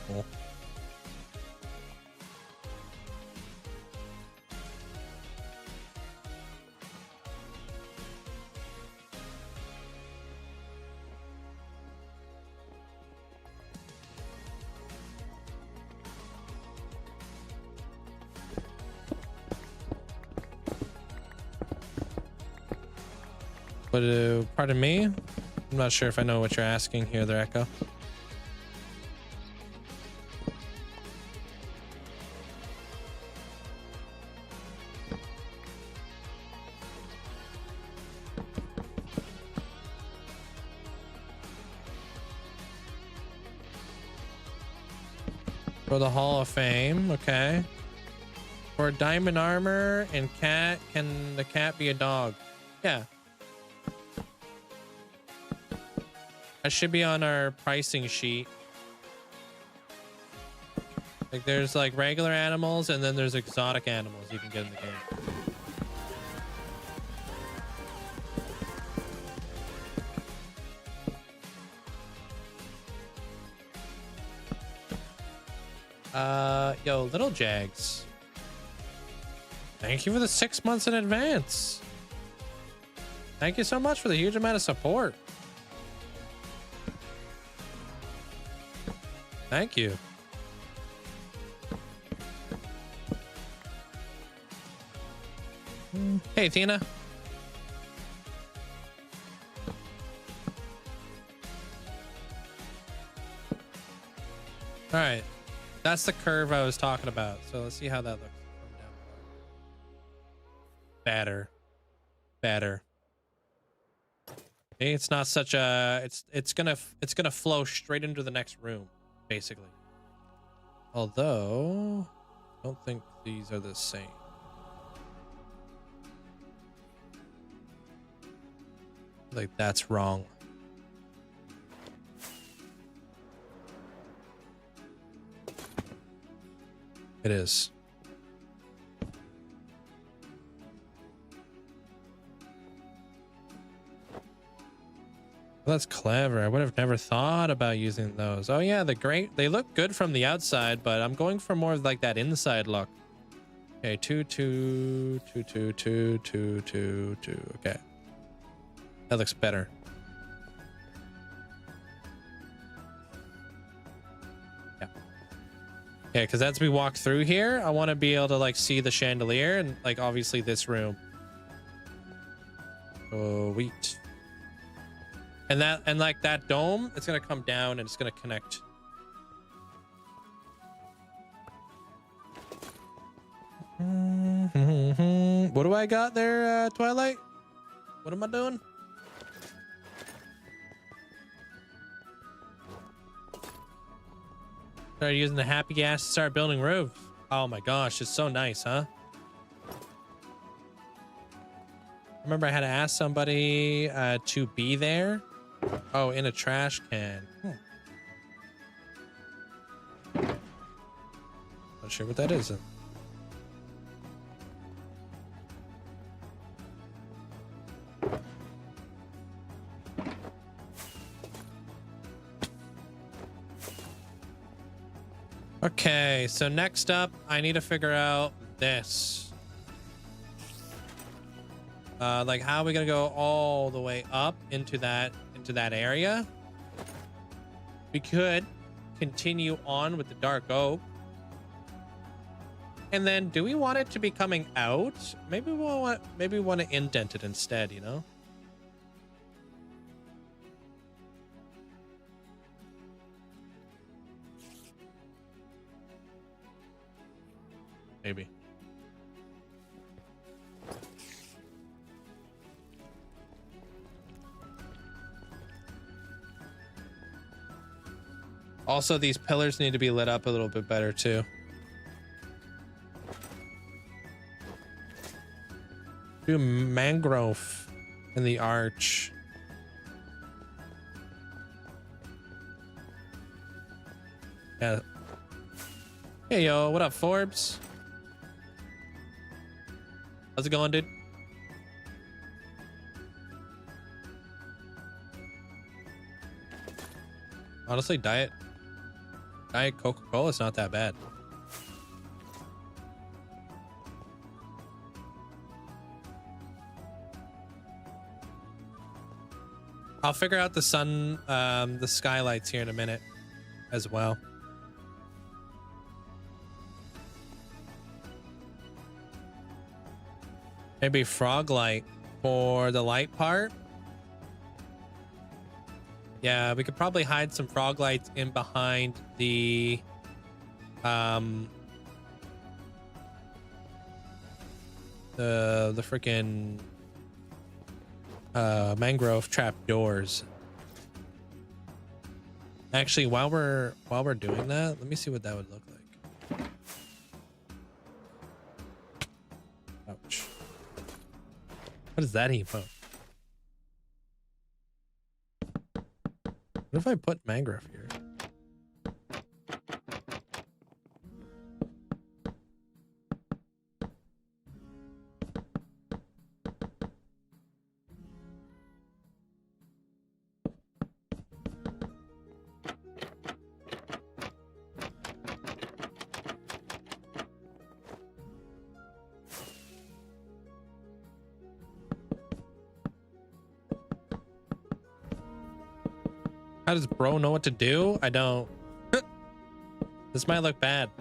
Cool. But pardon me, I'm not sure if I know what you're asking here there, Echo. For the Hall of Fame, okay. For diamond armor and cat, can the cat be a dog? Yeah. That should be on our pricing sheet. Like there's like regular animals and then there's exotic animals you can get in the game. Yo, Little Jags. Thank you for the 6 months in advance. Thank you so much for the huge amount of support. Thank you. Hey, Tina. All right. That's the curve I was talking about. So let's see how that looks. Better. Better. Okay, it's not such a it's gonna flow straight into the next room, basically. Although I don't think these are the same. Like that's wrong. It is. Well, that's clever. I would have never thought about using those. Oh yeah, they look good from the outside, but I'm going for more of like that inside look. Okay, 2 2 2 2 2 2 2 2. Okay. That looks better. Yeah. Yeah, because as we walk through here, I want to be able to like see the chandelier and like obviously this room. Oh, wheat. And like that dome, it's gonna come down and it's gonna connect. What do I got there, Twilight? What am I doing? Started using the happy gas to start building roofs. Oh my gosh, it's so nice, huh? Remember I had to ask somebody to be there. Oh, in a trash can. Not sure what that is. Okay, so next up, I need to figure out this. Like, how are we gonna go all the way up into that area? We could continue on with the dark oak. And then do we want it to be coming out? Maybe we want to indent it instead, you know? maybe. Also, these pillars need to be lit up a little bit better too. Do mangrove in the arch. Yeah. Hey, yo, what up, Forbes? How's it going, dude? Honestly, Diet Coca-Cola is not that bad. I'll figure out the the skylights here in a minute as well. Maybe frog light for the light part. Yeah, we could probably hide some frog lights in behind the freaking mangrove trap doors. Actually, while we're doing that, let me see what that would look like. Ouch. What is that emote? What if I put mangrove here? How does bro know what to do? I don't. This might look bad.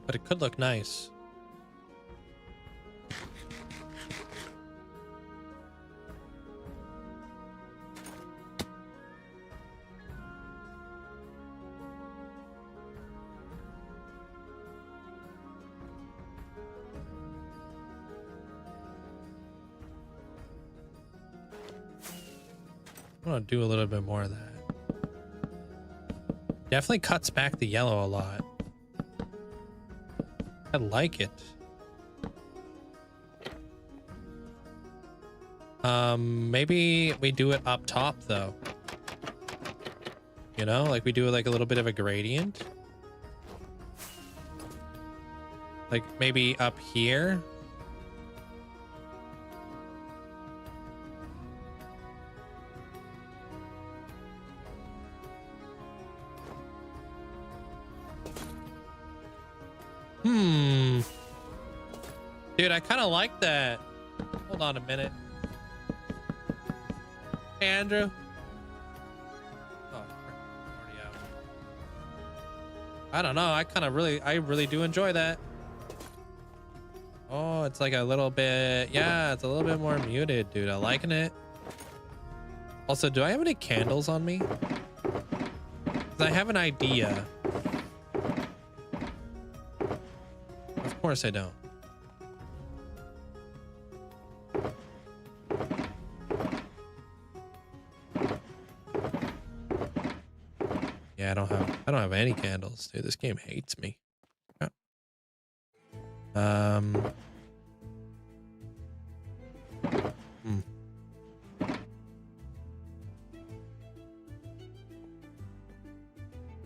But it could look nice. I want to do a little bit more of that. Definitely cuts back the yellow a lot. I like it. Maybe we do it up top though. You know, like we do like a little bit of a gradient. Like maybe up here. Dude, I kind of like that. Hold on a minute. Hey, Andrew. Oh, already out. I don't know. I really do enjoy that. Oh, it's like a little bit. Yeah, it's a little bit more muted, dude. I'm liking it. Also, do I have any candles on me? 'Cause I have an idea. Of course I don't. Yeah, I don't have any candles, dude. This game hates me.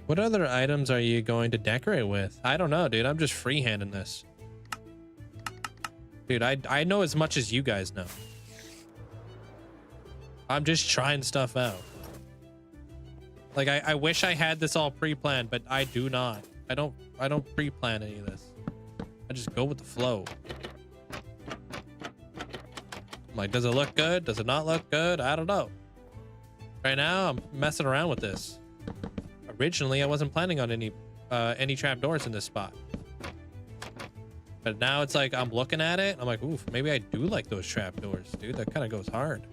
What other items are you going to decorate with? I don't know, dude. I'm just freehanding this. Dude, I know as much as you guys know. I'm just trying stuff out. Like I wish I had this all pre-planned, but I do not. I don't pre-plan any of this. I just go with the flow. I'm like, does it look good? Does it not look good? I don't know. Right now, I'm messing around with this. Originally, I wasn't planning on any trapdoors in this spot. But now it's like I'm looking at it. I'm like, oof, maybe I do like those trapdoors, dude. That kind of goes hard.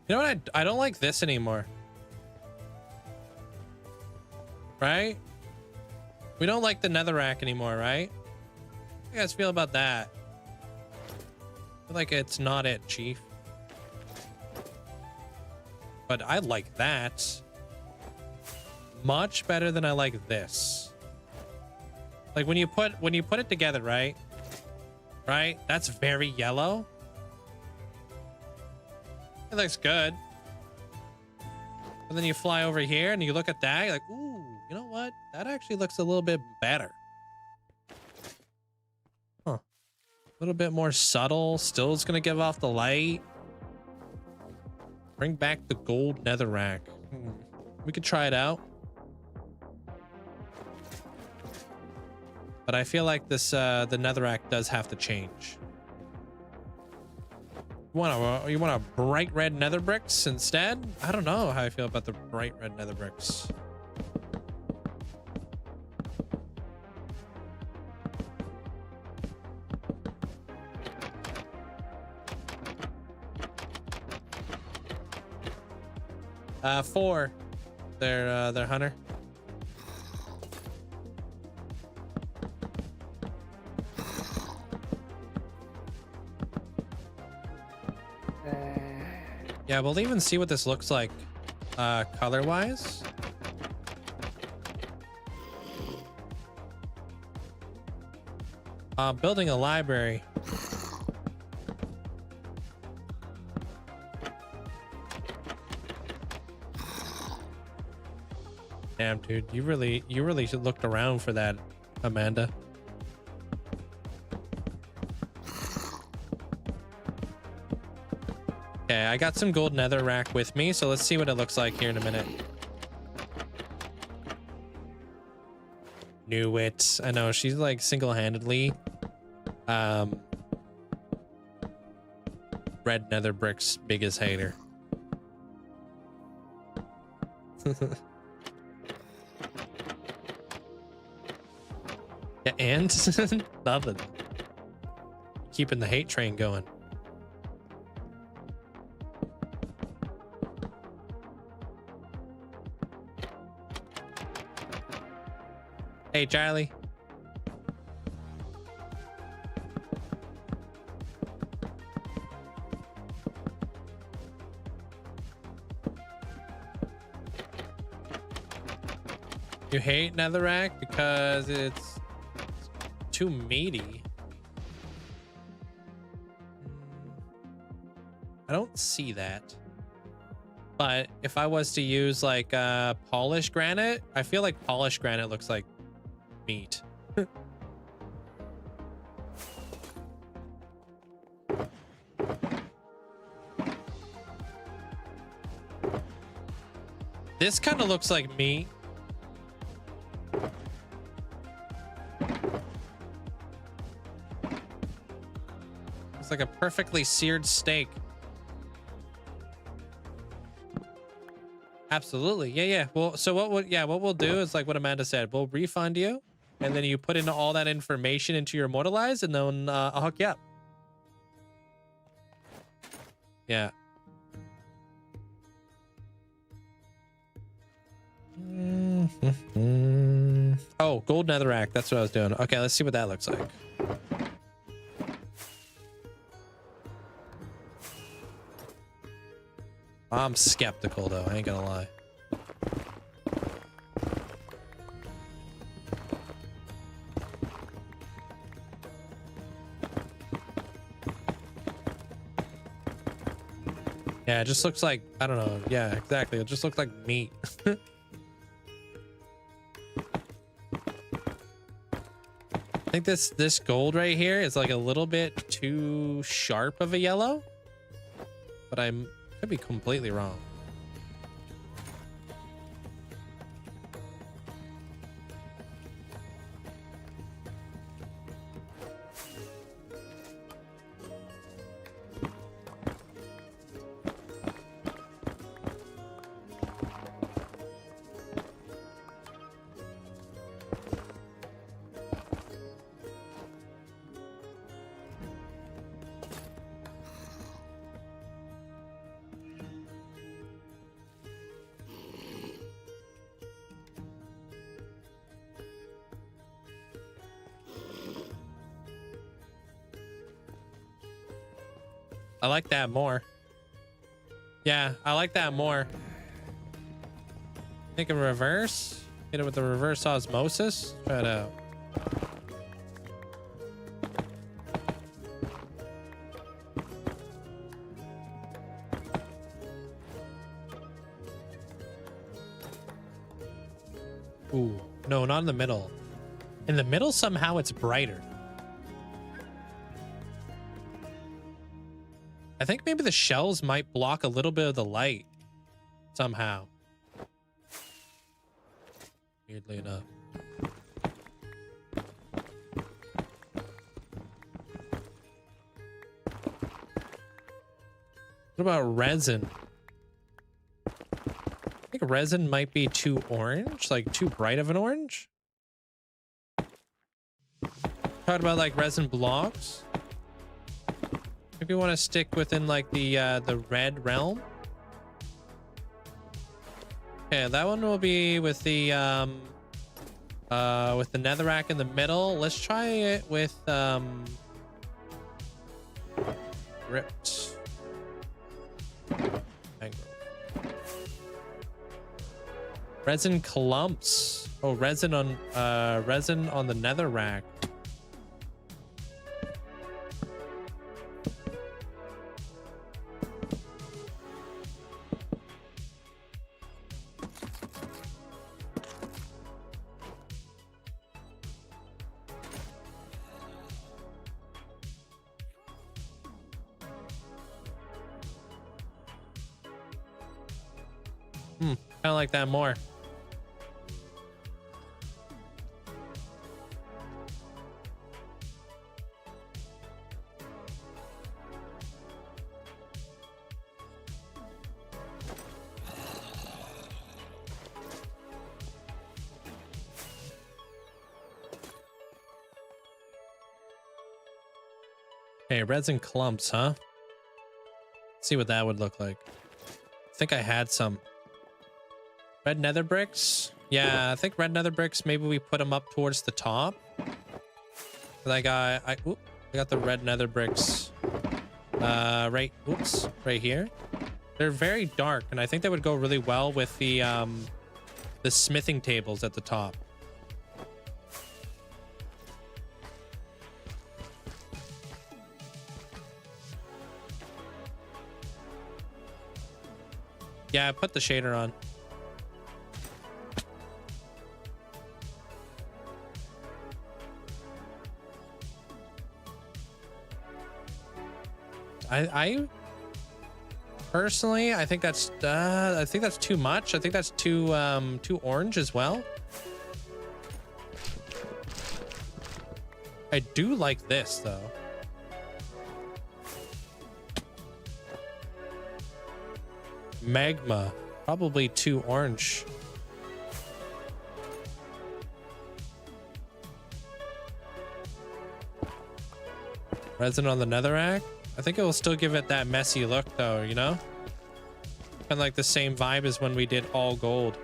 You know what? I don't like this anymore. Right? We don't like the netherrack anymore, right? How you guys feel about that? I feel like it's not it, Chief. But I like that much better than I like this. Like when you put it together, right? Right? That's very yellow. It looks good. And then you fly over here and you look at that, you're like, ooh, you know what? That actually looks a little bit better. Huh. A little bit more subtle. Still is gonna give off the light. Bring back the gold netherrack. We could try it out. But I feel like this the netherrack does have to change. You want a bright red nether bricks instead? I don't know how I feel about the bright red nether bricks. Four. They're hunter. Yeah, we'll even see what this looks like color-wise. Building a library. Damn, dude, you really looked around for that, Amanda. Okay, I got some gold netherrack with me, so let's see what it looks like here in a minute. Knew it. I know, she's like single-handedly red nether bricks biggest hater. Yeah, and nothing. Keeping the hate train going. Hey, Charlie. You hate netherrack because it's too meaty. I don't see that. But if I was to use like polished granite, I feel like polished granite looks like meat. This kind of looks like meat. It's like a perfectly seared steak. Absolutely. Yeah. Well, so what we'll do is like what Amanda said. We'll refund you, and then you put in all that information into your Immortalize, and then I'll hook you up. Yeah. Oh, gold netherrack. That's what I was doing. Okay, let's see what that looks like. I'm skeptical though, I ain't gonna lie. Yeah, it just looks like, I don't know. Yeah, exactly. It just looks like meat. I think this gold right here is like a little bit too sharp of a yellow, but I could be completely wrong. I like that more. Yeah, I like that more. Think of reverse. Hit it with the reverse osmosis. Try it out. Ooh, no, not in the middle. In the middle, somehow it's brighter. I think maybe the shells might block a little bit of the light somehow. Weirdly enough. What about resin? I think resin might be too orange, like too bright of an orange. Talking about like resin blocks. Maybe want to stick within like the red realm. Okay, that one will be with the netherrack in the middle. Let's try it with ripped mangrove. Resin clumps. Oh, resin on the netherrack. Kind of like that more. Okay, resin clumps, huh? Let's see what that would look like. I think I had some. Red nether bricks? Yeah, I think red nether bricks, maybe we put them up towards the top. Like I got the red nether bricks right here. They're very dark, and I think they would go really well with the smithing tables at the top. Yeah, I put the shader on. I personally, I think that's too much. I think that's too orange as well. I do like this though. Magma, probably too orange. Resin on the netherrack. I think it will still give it that messy look though, you know? Kind of like the same vibe as when we did all gold.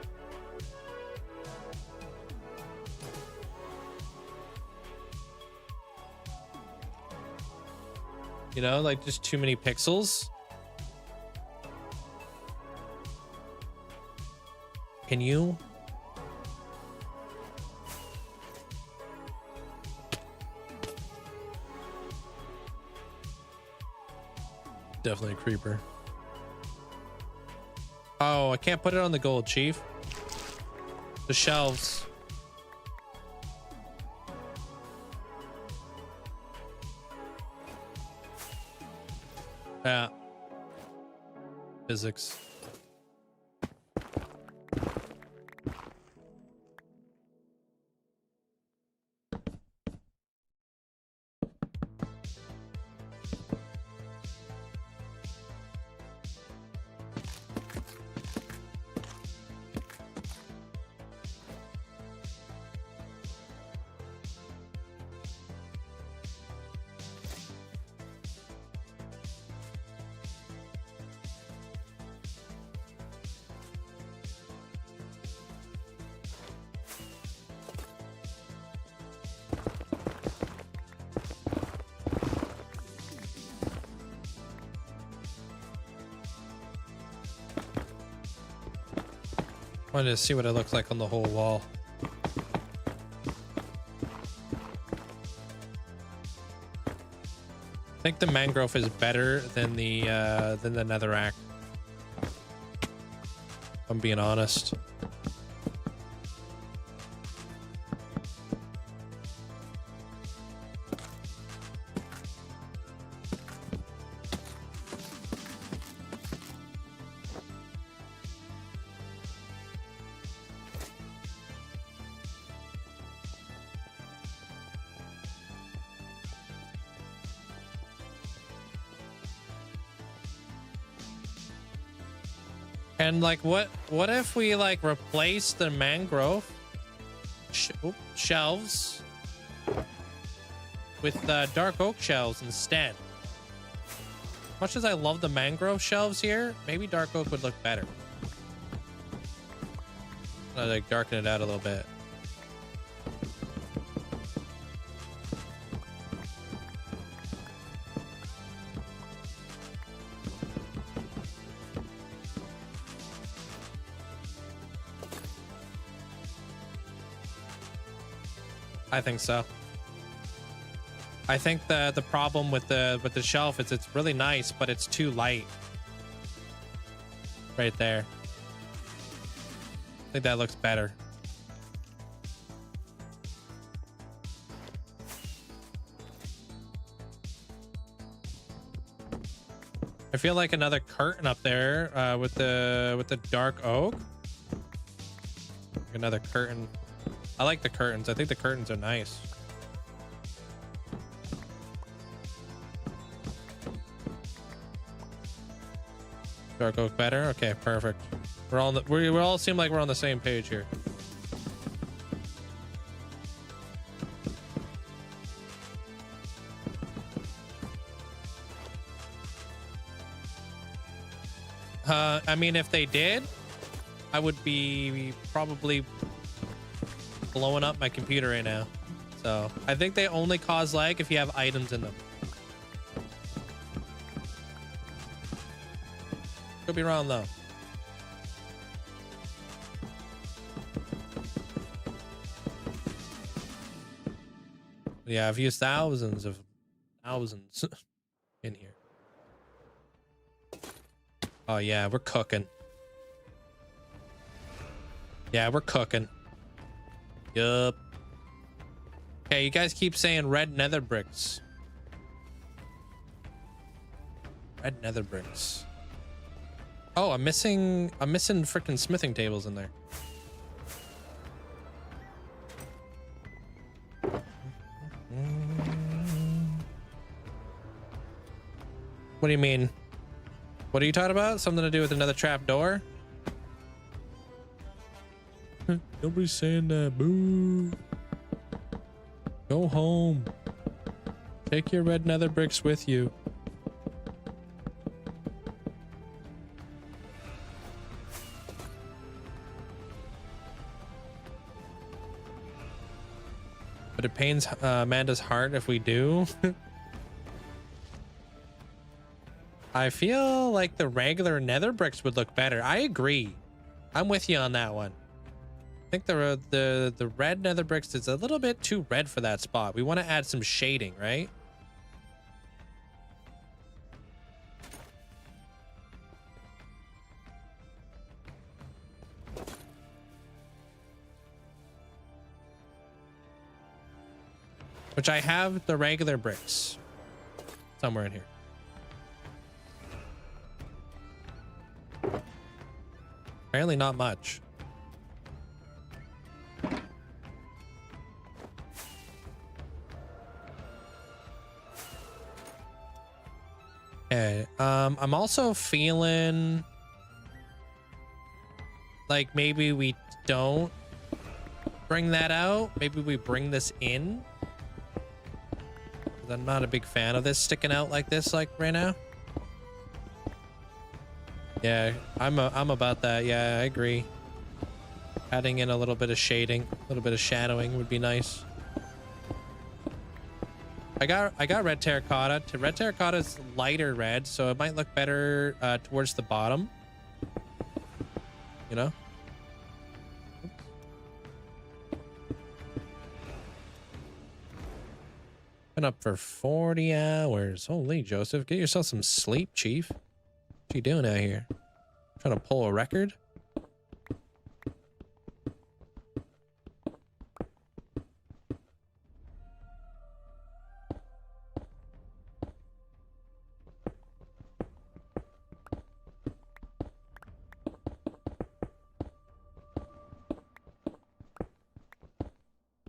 You know, like just too many pixels. Can you? Definitely a creeper. Oh, I can't put it on the gold, Chief. The shelves. Yeah. Physics. Wanted to see what it looks like on the whole wall. I think the mangrove is better than the netherrack. If I'm being honest. And like, what if we like replace the mangrove shelves with dark oak shelves instead? Much as I love the mangrove shelves here, maybe dark oak would look better. I'll like darken it out a little bit. I think so. I think the problem with the shelf is it's really nice, but it's too light. Right there. I think that looks better. I feel like another curtain up there with the dark oak. Another curtain. I like the curtains. I think the curtains are nice. Dark oak better? Okay, perfect. We're all we all seem like we're on the same page here. I mean, if they did, I would be probably blowing up my computer right now. So I think they only cause lag if you have items in them. Could be wrong though. Yeah, I've used thousands in here. Oh yeah, we're cooking. Yeah, we're cooking. Yup. Okay, you guys keep saying red nether bricks. Red nether bricks. Oh, I'm missing freaking smithing tables in there. What do you mean? What are you talking about? Something to do with another trap door? Nobody's saying that. Boo. Go home. Take your red nether bricks with you. But it pains Amanda's heart if we do. I feel like the regular nether bricks would look better. I agree. I'm with you on that one. I think the red nether bricks is a little bit too red for that spot. We want to add some shading, right? Which I have the regular bricks somewhere in here. Apparently not much. Okay, I'm also feeling like maybe we don't bring that out. Maybe we bring this in. I'm not a big fan of this sticking out like this, like right now. Yeah, I'm about that. Yeah, I agree. Adding in a little bit of shading, a little bit of shadowing would be nice. I got red terracotta. Red terracotta is lighter red, so it might look better towards the bottom. You know? Been up for 40 hours. Holy Joseph, get yourself some sleep, Chief. What you doing out here? Trying to pull a record?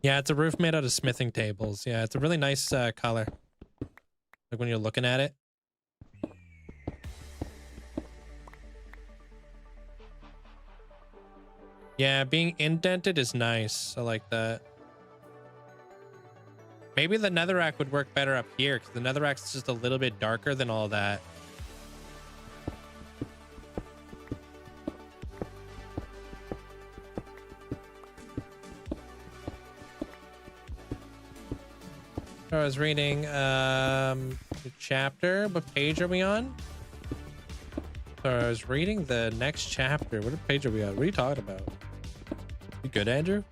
Yeah, it's a roof made out of smithing tables. Yeah, it's a really nice color. Like when you're looking at it. Yeah, being indented is nice. I like that. Maybe the netherrack would work better up here because the netherrack's just a little bit darker than all that. I was reading the chapter. What page are we on? So I was reading the next chapter. What page are we on? What are you talking about? You good, Andrew?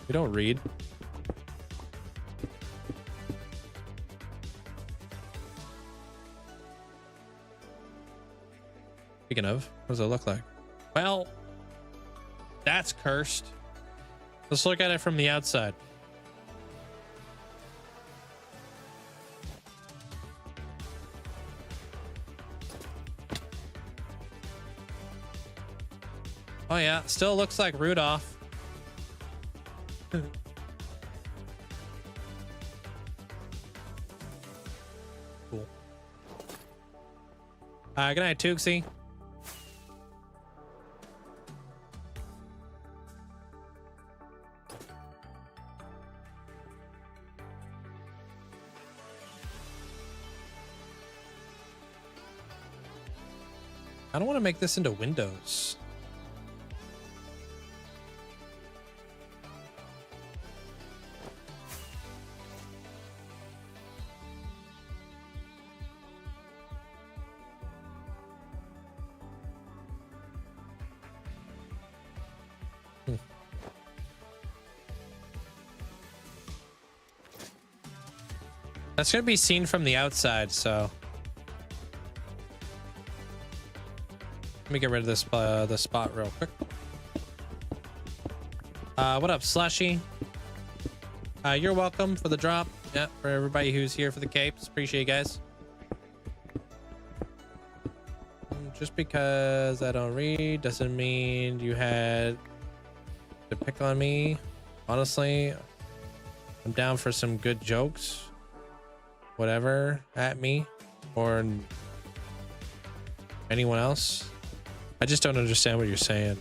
We don't read. Speaking of, what does it look like? Well, that's cursed. Let's look at it from the outside. Oh yeah, still looks like Rudolph. Cool. Good night, Tuxie. I don't want to make this into windows. That's gonna be seen from the outside, so let me get rid of this the spot real quick. What up, Slushy? You're welcome for the drop. Yeah, for everybody who's here for the capes, appreciate you guys. Just because I don't read doesn't mean you had to pick on me. Honestly, I'm down for some good jokes. Whatever at me or anyone else. I just don't understand what you're saying.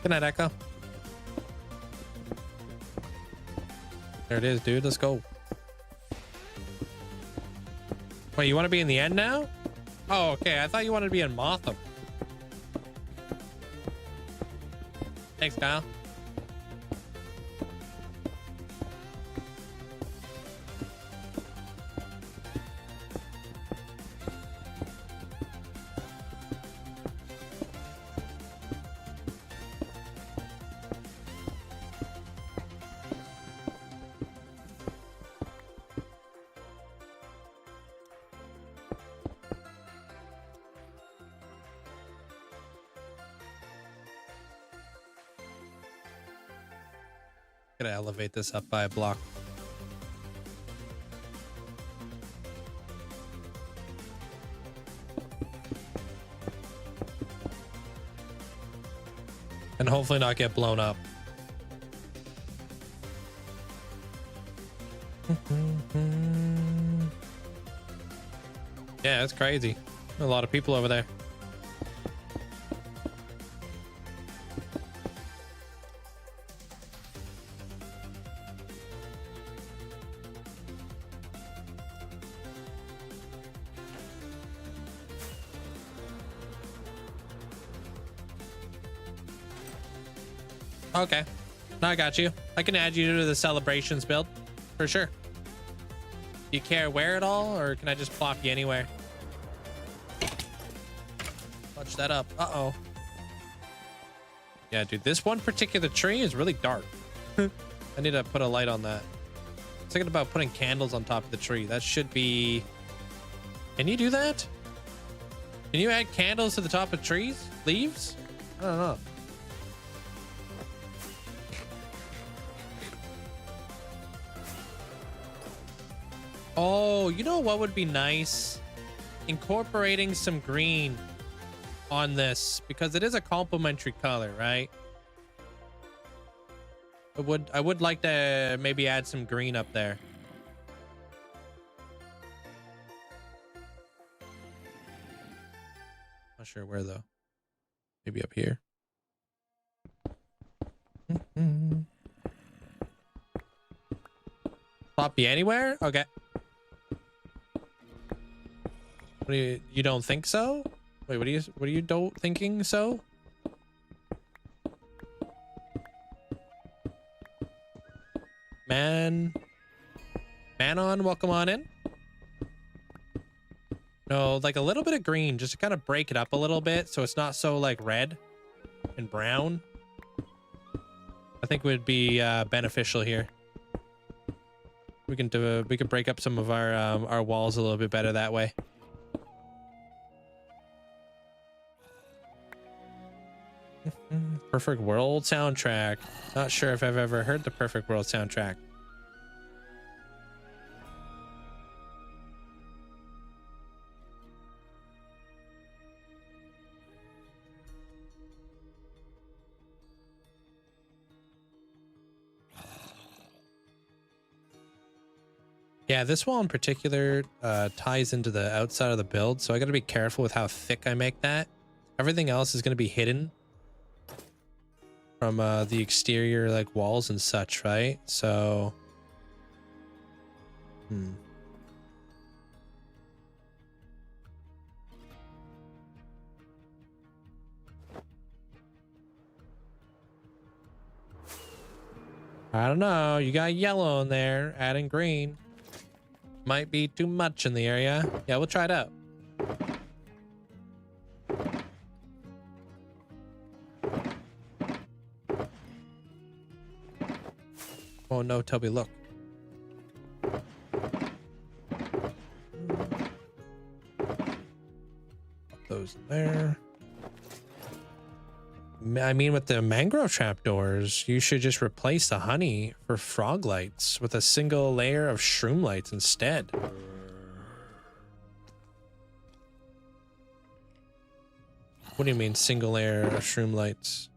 Good night, Echo. There it is, dude. Let's go. Wait, you want to be in the end now? Oh, okay. I thought you wanted to be in Motham. Thanks, Kyle. Gotta elevate this up by a block. And hopefully not get blown up. Yeah, it's crazy. A lot of people over there. Okay. No, I got you. I can add you to the celebrations build for sure. Do you care where at all, or can I just plop you anywhere? Punch that up. Uh-oh. Yeah, dude, this one particular tree is really dark. I need to put a light on that. I was thinking about putting candles on top of the tree. That should be... Can you do that? Can you add candles to the top of trees? Leaves? I don't know. Oh, you know what would be nice? Incorporating some green on this, because it is a complementary color, right? I would like to maybe add some green up there. Not sure where though. Maybe up here. Floppy anywhere? Okay. What do you don't think so? Wait, what are you don't thinking so? Manon, welcome on in. No, like a little bit of green, just to kind of break it up a little bit so it's not so like red and brown. I think would be beneficial here. We can break up some of our walls a little bit better that way. Perfect World soundtrack. Not sure if I've ever heard the Perfect World soundtrack. Yeah, this wall in particular ties into the outside of the build, so I got to be careful with how thick I make that. Everything else is going to be hidden from the exterior like walls and such, right? So I don't know, you got yellow in there, adding green might be too much in the area. Yeah, we'll try it out. Oh no, Toby, look. Put those in there. I mean, with the mangrove trapdoors, you should just replace the honey for frog lights with a single layer of shroom lights instead. What do you mean, single layer of shroom lights?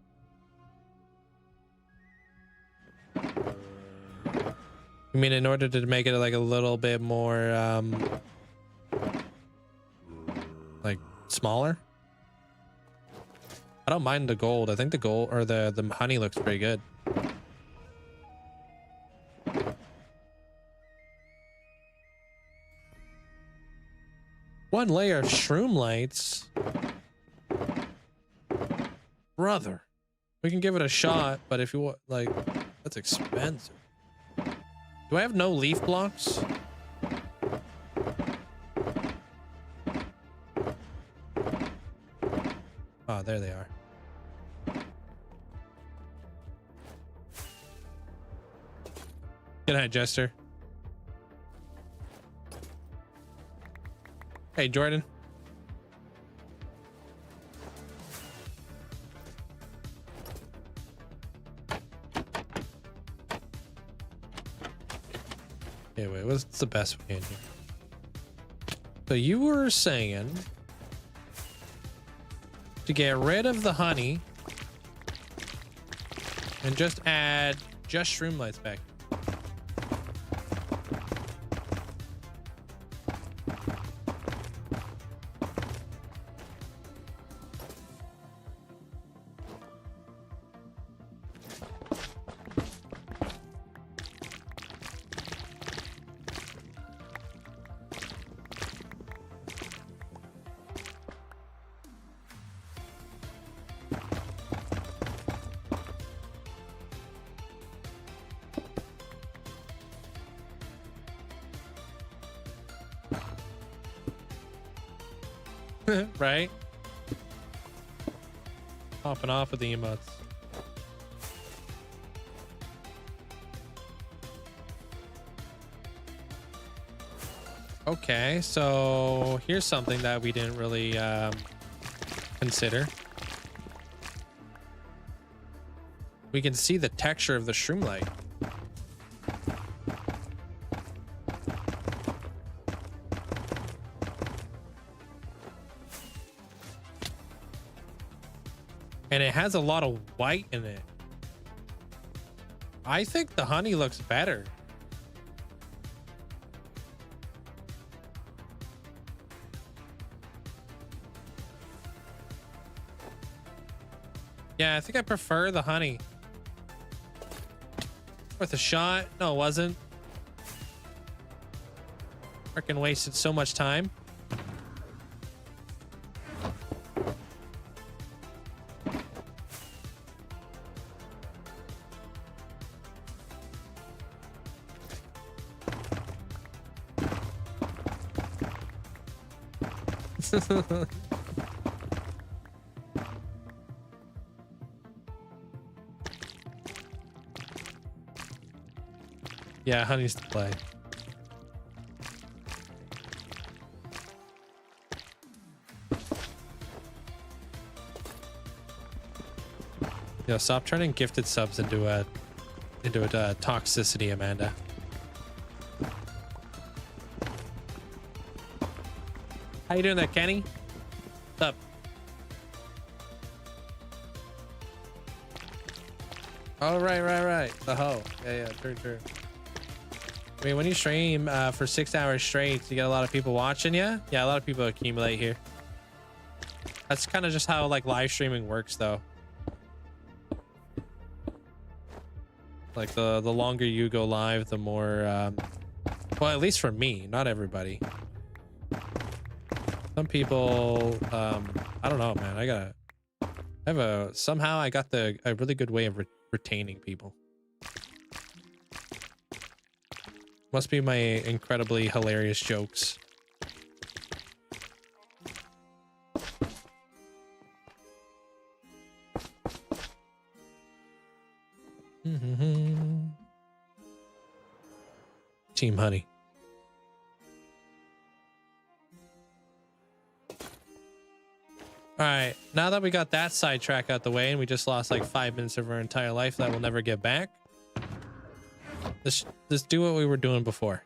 You mean in order to make it like a little bit more, like smaller? I don't mind the gold. I think the gold or the honey looks pretty good. One layer of shroom lights. Brother. We can give it a shot, but if you want, like, that's expensive. Do I have no leaf blocks? Oh, there they are. Good night, Jester. Hey, Jordan. Okay, wait, what's the best we can do? So you were saying to get rid of the honey and just add just shroom lights back. Right? Popping off with the emotes. Okay, so here's something that we didn't really consider. We can see the texture of the shroom light. And it has a lot of white in it. I think the honey looks better. Yeah, I think I prefer the honey. Worth a shot. No, it wasn't. Freaking wasted so much time. Yeah, honey's the play. Yo, stop turning gifted subs into a toxicity, Amanda. How you doing there, Kenny? What's up? Oh, right. The hoe. Yeah, true. I mean, when you stream for 6 hours straight, you get a lot of people watching you. Yeah, a lot of people accumulate here. That's kind of just how like live streaming works, though. Like the longer you go live, the more, well, at least for me, not everybody. Some people, I don't know, man. Somehow I got a really good way of retaining people. Must be my incredibly hilarious jokes. Team Honey. All right, now that we got that sidetrack out the way and we just lost like 5 minutes of our entire life that we'll never get back, let's do what we were doing before.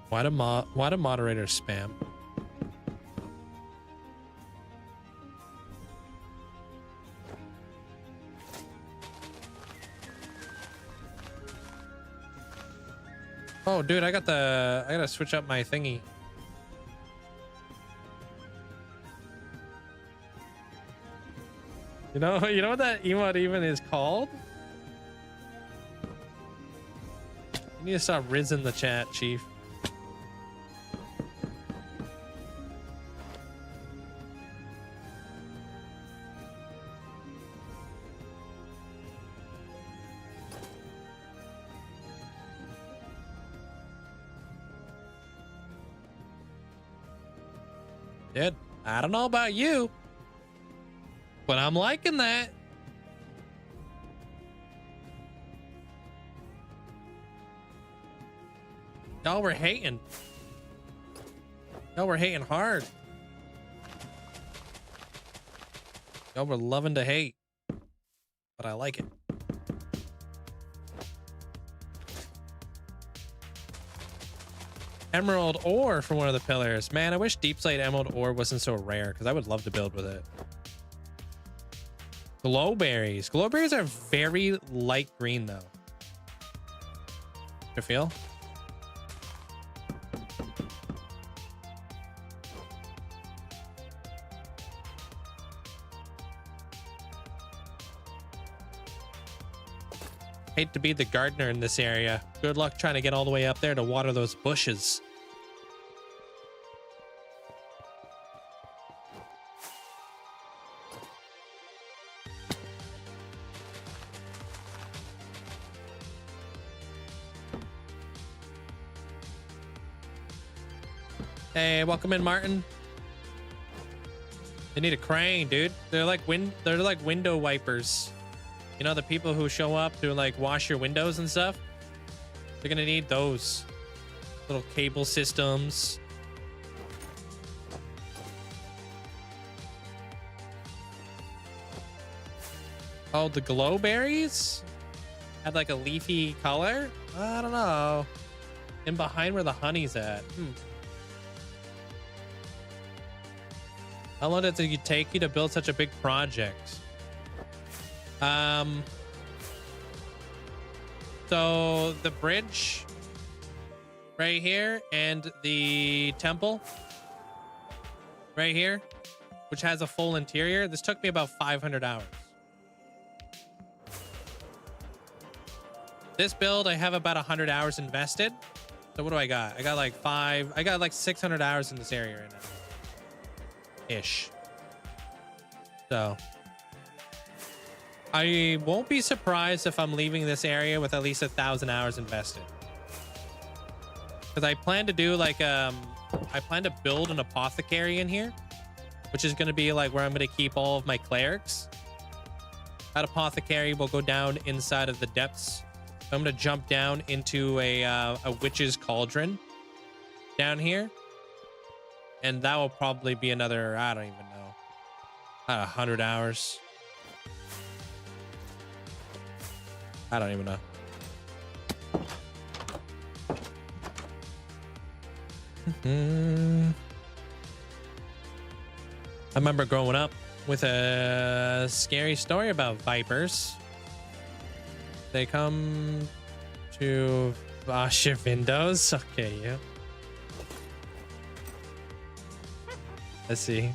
Why do moderators spam? Oh, dude, I gotta switch up my thingy. You know what that emote even is called? You need to stop rizzing the chat, Chief. Dude, I don't know about you, but I'm liking that. Y'all were hating. Y'all were hating hard. Y'all were loving to hate, but I like it. Emerald ore for one of the pillars. Man, I wish deep slate emerald ore wasn't so rare because I would love to build with it. Glowberries. Glowberries are very light green though. You feel? Hate to be the gardener in this area. Good luck trying to get all the way up there to water those bushes. Hey, welcome in, Martin. They need a crane, dude. They're like window wipers. You know, the people who show up to like wash your windows and stuff? They're gonna need those little cable systems. Oh, the glow berries had like a leafy color. I don't know. In behind where the honey's at. How long did it take you to build such a big project? So the bridge right here and the temple right here, which has a full interior, this took me about 500 hours. This build, I have about 100 hours invested. So what do I got? I got like 600 hours in this area right now. Ish. So I won't be surprised if I'm leaving this area with at least 1,000 hours invested, because I plan to do like I plan to build an apothecary in here, which is going to be like where I'm going to keep all of my clerics. That apothecary will go down inside of the depths. So I'm going to jump down into a witch's cauldron down here. And that will probably be another, I don't even know, 100 hours. I don't even know. I remember growing up with a scary story about vipers. They come to wash your windows. Okay, yeah. Let's see.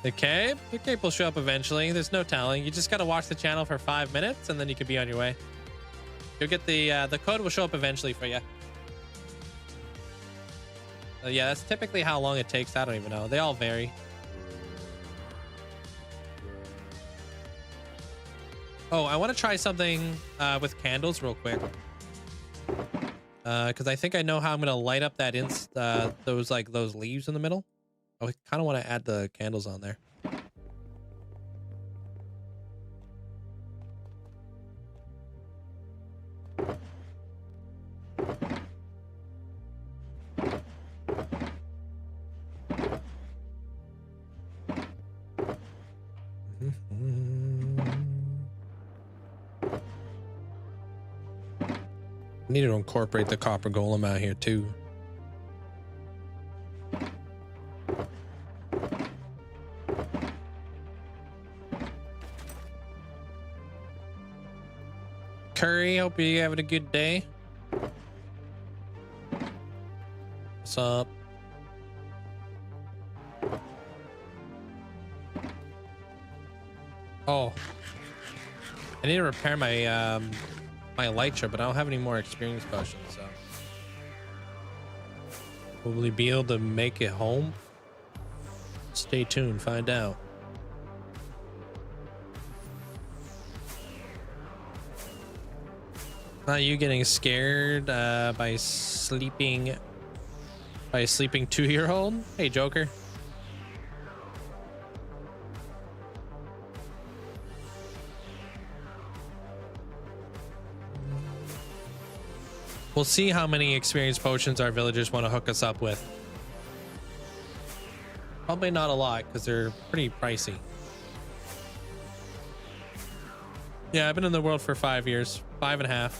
The cape will show up eventually. There's no telling. You just gotta watch the channel for 5 minutes, and then you could be on your way. You'll get the code will show up eventually for you. Yeah, that's typically how long it takes. I don't even know. They all vary. Oh, I want to try something with candles real quick. Because I think I know how I'm gonna light up that those leaves in the middle. I kind of want to add the candles on there. I need to incorporate the copper golem out here too. Curry, hope you're having a good day. What's up? Oh, I need to repair my my elytra, but I don't have any more experience potions, so will we be able to make it home? Stay tuned, find out. Not you getting scared by a sleeping 2-year-old? Hey, Joker. We'll see how many experience potions our villagers want to hook us up with. Probably not a lot, because they're pretty pricey. Yeah, I've been in the world for 5 years, 5.5.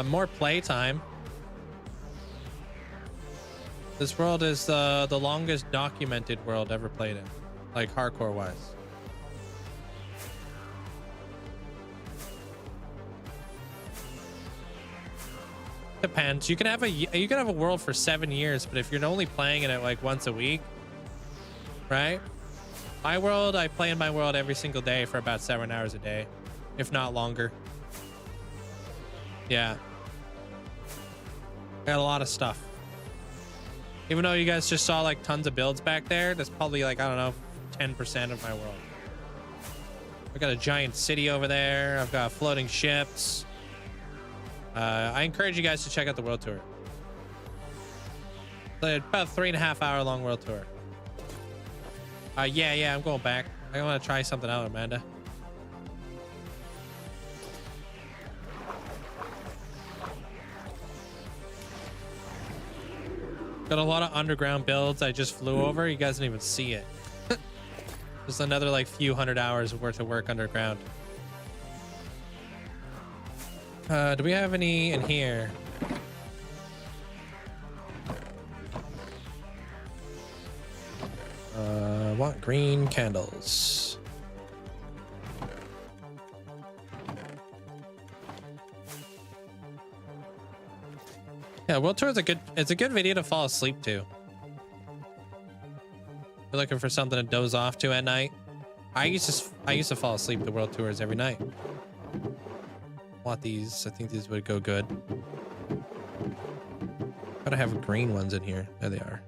More playtime. This world is the longest documented world ever played in, like hardcore wise. Depends. You can have a world for 7 years, but if you're only playing it like once a week, right? My world, I play in my world every single day for about 7 hours a day, if not longer. Yeah. Got a lot of stuff. Even though you guys just saw like tons of builds back there, that's probably like, I don't know, 10% of my world. I've got a giant city over there. I've got floating ships. I encourage you guys to check out the world tour. It's about 3.5 hour long world tour. Yeah, I'm going back. I want to try something out, Amanda. Got a lot of underground builds I just flew over. You guys didn't even see it. Just another like few hundred hours worth of work underground. Do we have any in here? Want green candles. Yeah, World Tour is it's a good video to fall asleep to. You're looking for something to doze off to at night. I used to fall asleep to World Tours every night. Want these? I think these would go good. Gotta have green ones in here. There they are.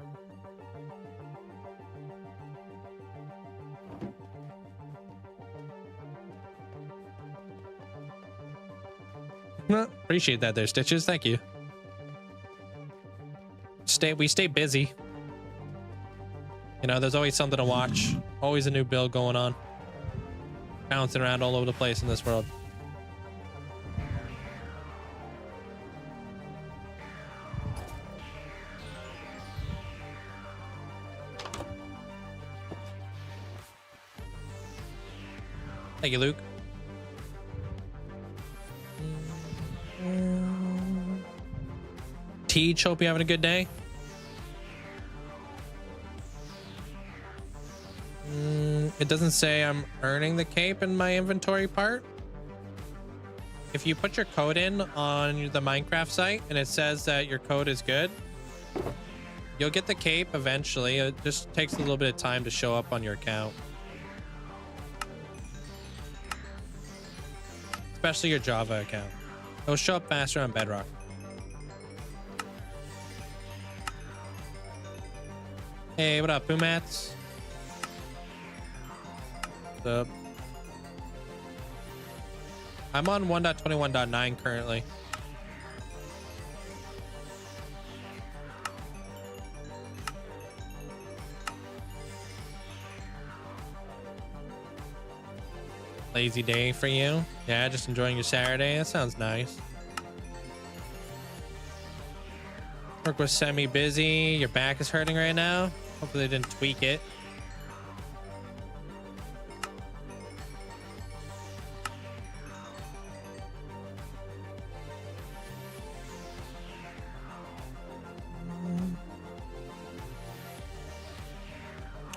Appreciate that there, Stitches. Thank you. We stay busy. You know, there's always something to watch. Always a new build going on. Bouncing around all over the place in this world. Thank you, Luke. Teach, hope you're having a good day. It doesn't say I'm earning the cape in my inventory part. If you put your code in on the Minecraft site and it says that your code is good, you'll get the cape eventually. It just takes a little bit of time to show up on your account. Especially your Java account. It'll show up faster on Bedrock. Hey, what up, Boomats? What's up? I'm on 1.21.9 currently. Lazy day for you? Yeah, just enjoying your Saturday. That sounds nice. Work was semi-busy. Your back is hurting right now. Hopefully they didn't tweak it.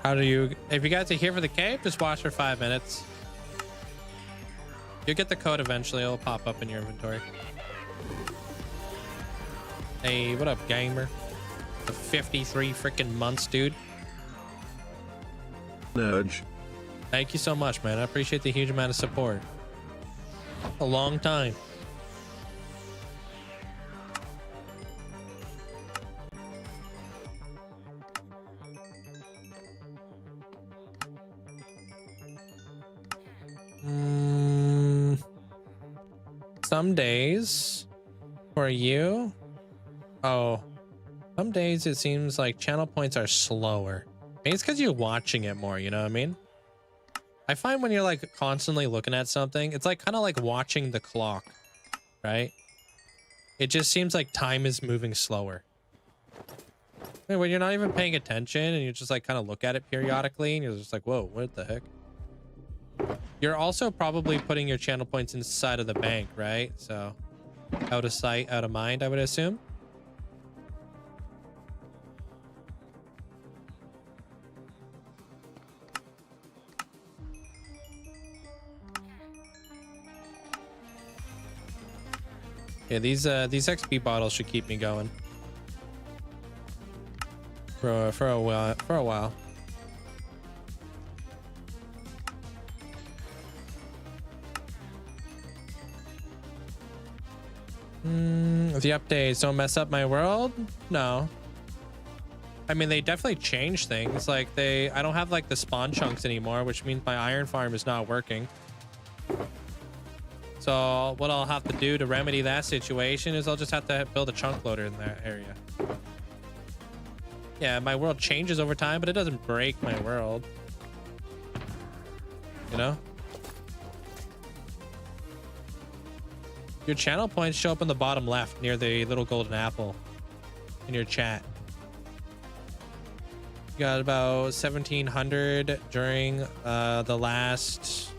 If you guys are here for the cave, just watch for 5 minutes. You'll get the code eventually. It'll pop up in your inventory. Hey, what up, gamer? The 53 freaking months, dude. Nudge. Thank you so much, man. I appreciate the huge amount of support. A long time. Some days for you. Oh, some days it seems like channel points are slower. Maybe it's because you're watching it more, you know what I mean? I find when you're like constantly looking at something, it's like kind of like watching the clock, right? It just seems like time is moving slower. I mean, when you're not even paying attention and you just like kind of look at it periodically and you're just like, whoa, what the heck? You're also probably putting your channel points inside of the bank, right? So out of sight, out of mind, I would assume. Yeah, these XP bottles should keep me going for a while. The updates don't mess up my world? No. I mean, they definitely change things. Like I don't have like the spawn chunks anymore, which means my iron farm is not working. So what I'll have to do to remedy that situation is I'll just have to build a chunk loader in that area. Yeah, my world changes over time, but it doesn't break my world. You know? Your channel points show up in the bottom left near the little golden apple in your chat. You got about 1,700 during the last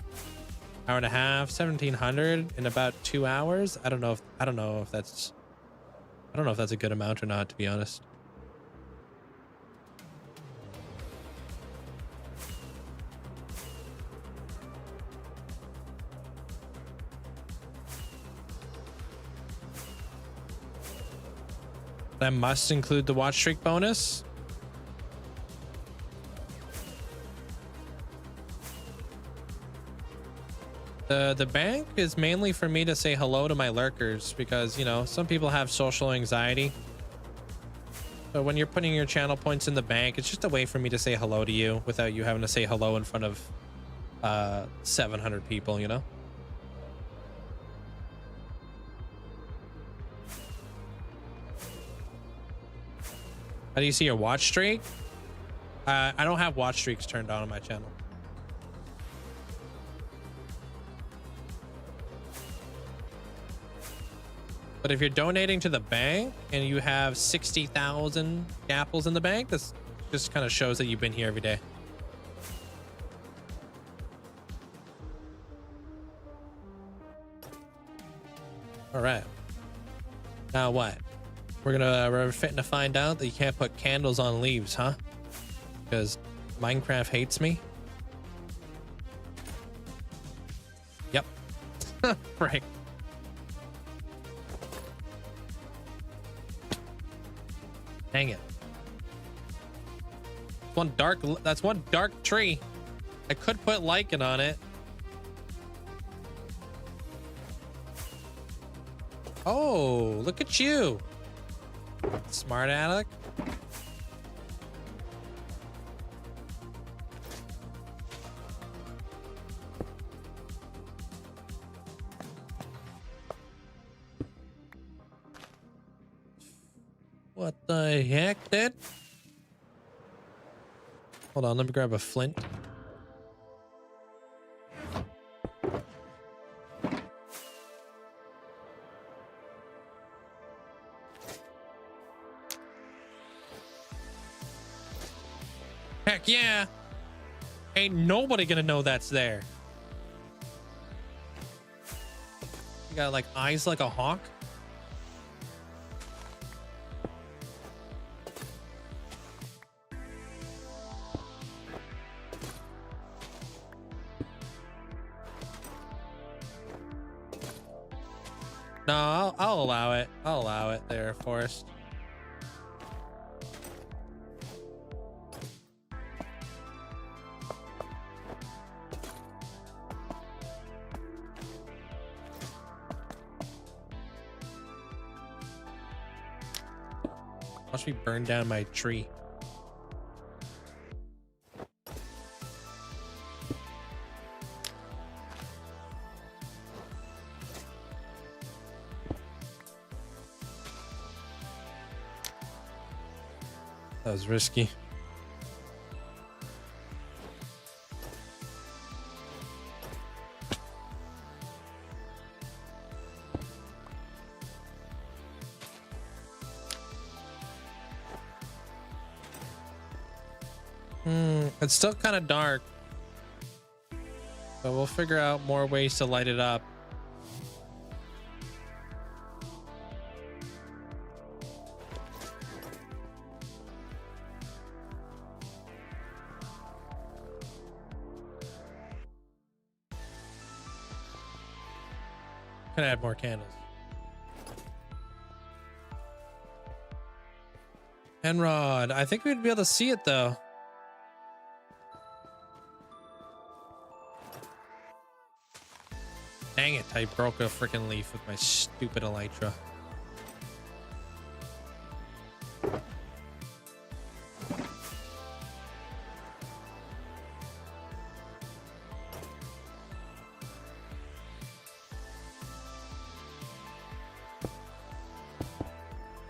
hour and a half. 1,700 in about 2 hours. I don't know if that's a good amount or not, to be honest. That must include the watch streak bonus. The bank is mainly for me to say hello to my lurkers because, you know, some people have social anxiety. So when you're putting your channel points in the bank, it's just a way for me to say hello to you without you having to say hello in front of 700 people, you know? How do you see your watch streak? I don't have watch streaks turned on my channel. But if you're donating to the bank and you have 60,000 apples in the bank, this just kind of shows that you've been here every day. All right. Now what? We're fitting to find out that you can't put candles on leaves, huh? Because Minecraft hates me. Yep. Right. Dang it. That's one dark tree. I could put lichen on it. Oh, look at you. Smart aleck. What the heck, dude? Hold on, let me grab a flint. Heck yeah. Ain't nobody gonna know that's there. You got like eyes like a hawk. No, I'll allow it. I'll allow it there, Forest. Watch me burn down my tree. That was risky. It's still kind of dark, but we'll figure out more ways to light it up. Can add more candles. Penrod. I think we'd be able to see it though. Dang it, I broke a freaking leaf with my stupid elytra.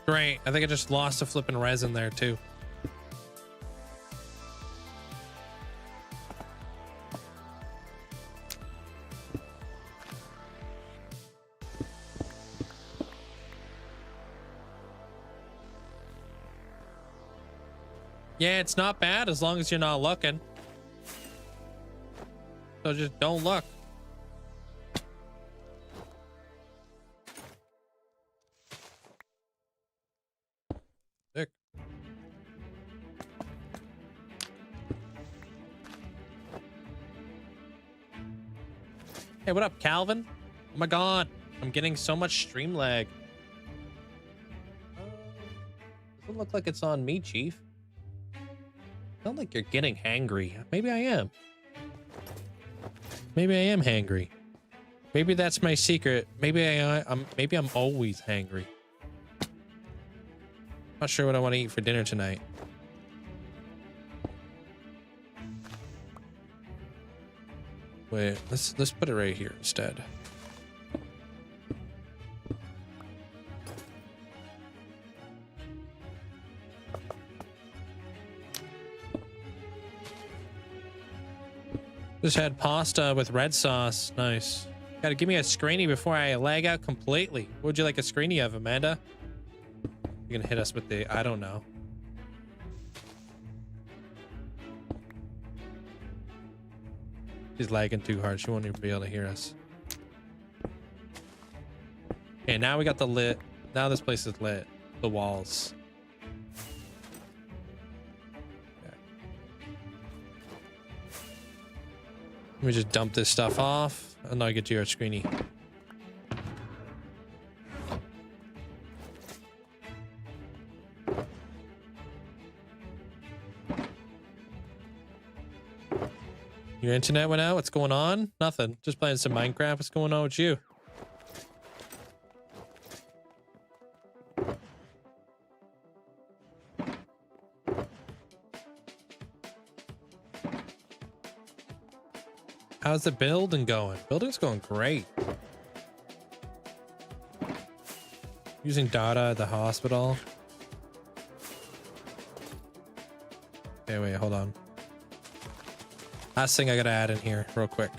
Great. I think I just lost a flipping resin there too. Yeah, it's not bad as long as you're not looking. So just don't look. Sick. Hey, what up, Calvin? Oh my god, I'm getting so much stream lag. Doesn't look like it's on me, Chief. Sound like you're getting hangry. Maybe I am. Maybe I am hangry. Maybe that's my secret. Maybe I'm always hangry. Not sure what I want to eat for dinner tonight. Wait, let's put it right here instead. Just had pasta with red sauce. Nice. Gotta give me a screeny before I lag out completely. What would you like a screeny of, Amanda? You're gonna hit us with the, I don't know. She's lagging too hard. She won't even be able to hear us. Okay, now we got the lit. Now this place is lit. The walls. Let me just dump this stuff off, and I'll get you our screeny. Your internet went out? What's going on? Nothing. Just playing some Minecraft. What's going on with you? How's the building going? Building's going great. Using data at the hospital. Okay, wait, hold on. Last thing I gotta add in here real quick.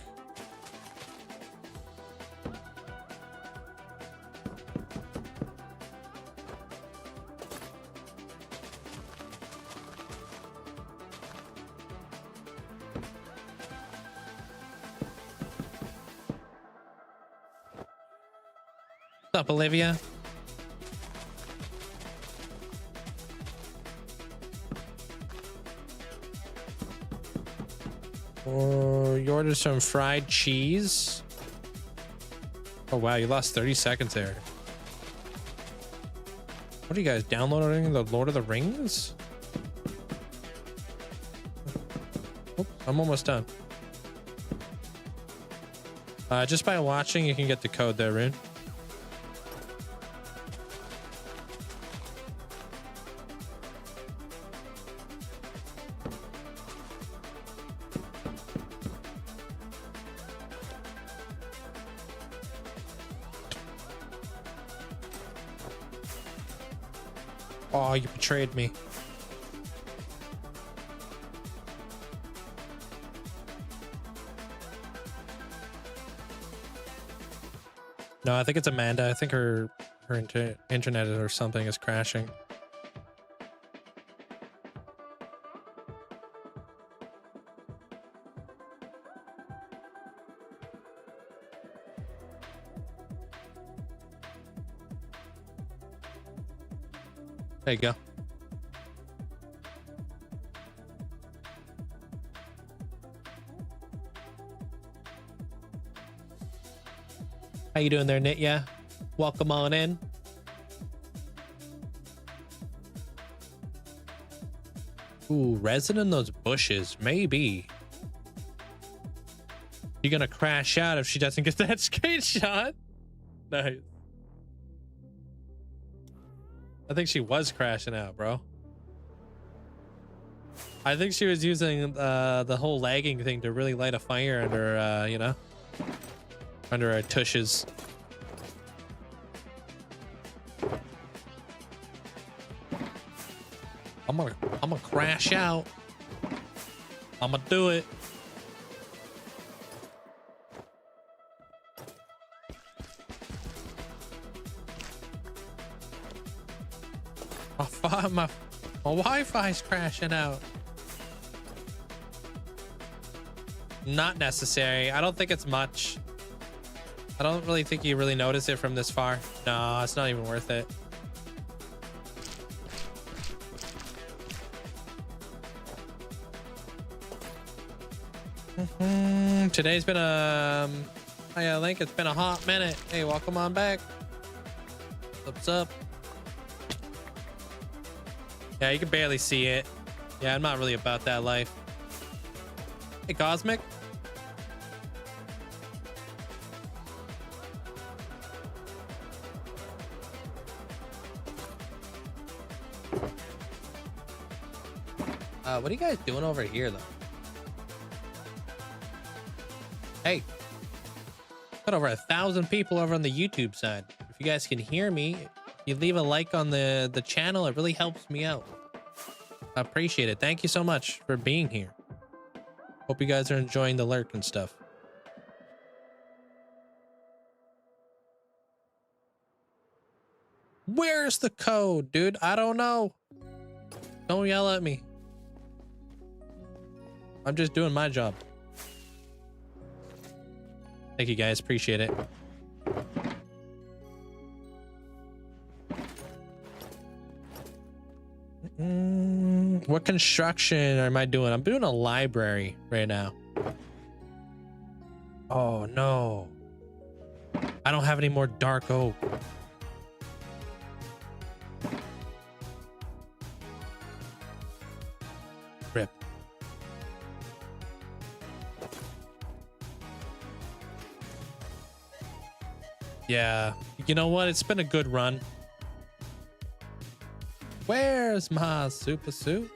What's up, Olivia? You ordered some fried cheese. Oh wow, you lost 30 seconds there. What are you guys downloading? The Lord of the Rings? Oh, I'm almost done. Just by watching, you can get the code there, Rune. Oh, you betrayed me. No, I think it's Amanda. I think her internet or something is crashing. There you go. How you doing there, Nitya? Welcome on in. Ooh, resin in those bushes, maybe. You're gonna crash out if she doesn't get that skate shot. Nice. I think she was crashing out, bro. I think she was using the whole lagging thing to really light a fire under, you know, under her tushes. I'm gonna crash out. I'm gonna do it. My Wi-Fi's crashing out. Not necessary. I don't think it's much. I don't really think you really notice it from this far. No, it's not even worth it. Today's been a hi Link, it's been a hot minute. Hey, welcome on back. What's up? Yeah, you can barely see it. Yeah, I'm not really about that life. Hey, Cosmic. What are you guys doing over here, though? Hey, got over 1,000 people over on the YouTube side. If you guys can hear me, if you leave a like on the channel, it really helps me out. I appreciate it. Thank you so much for being here. Hope you guys are enjoying the lurk and stuff. Where's the code, dude? I don't know. Don't yell at me. I'm just doing my job. Thank you guys, appreciate it. What construction am I doing? I'm doing a library right now. Oh no. I don't have any more dark oak. Rip. Yeah, you know what? It's been a good run. Where's my super suit?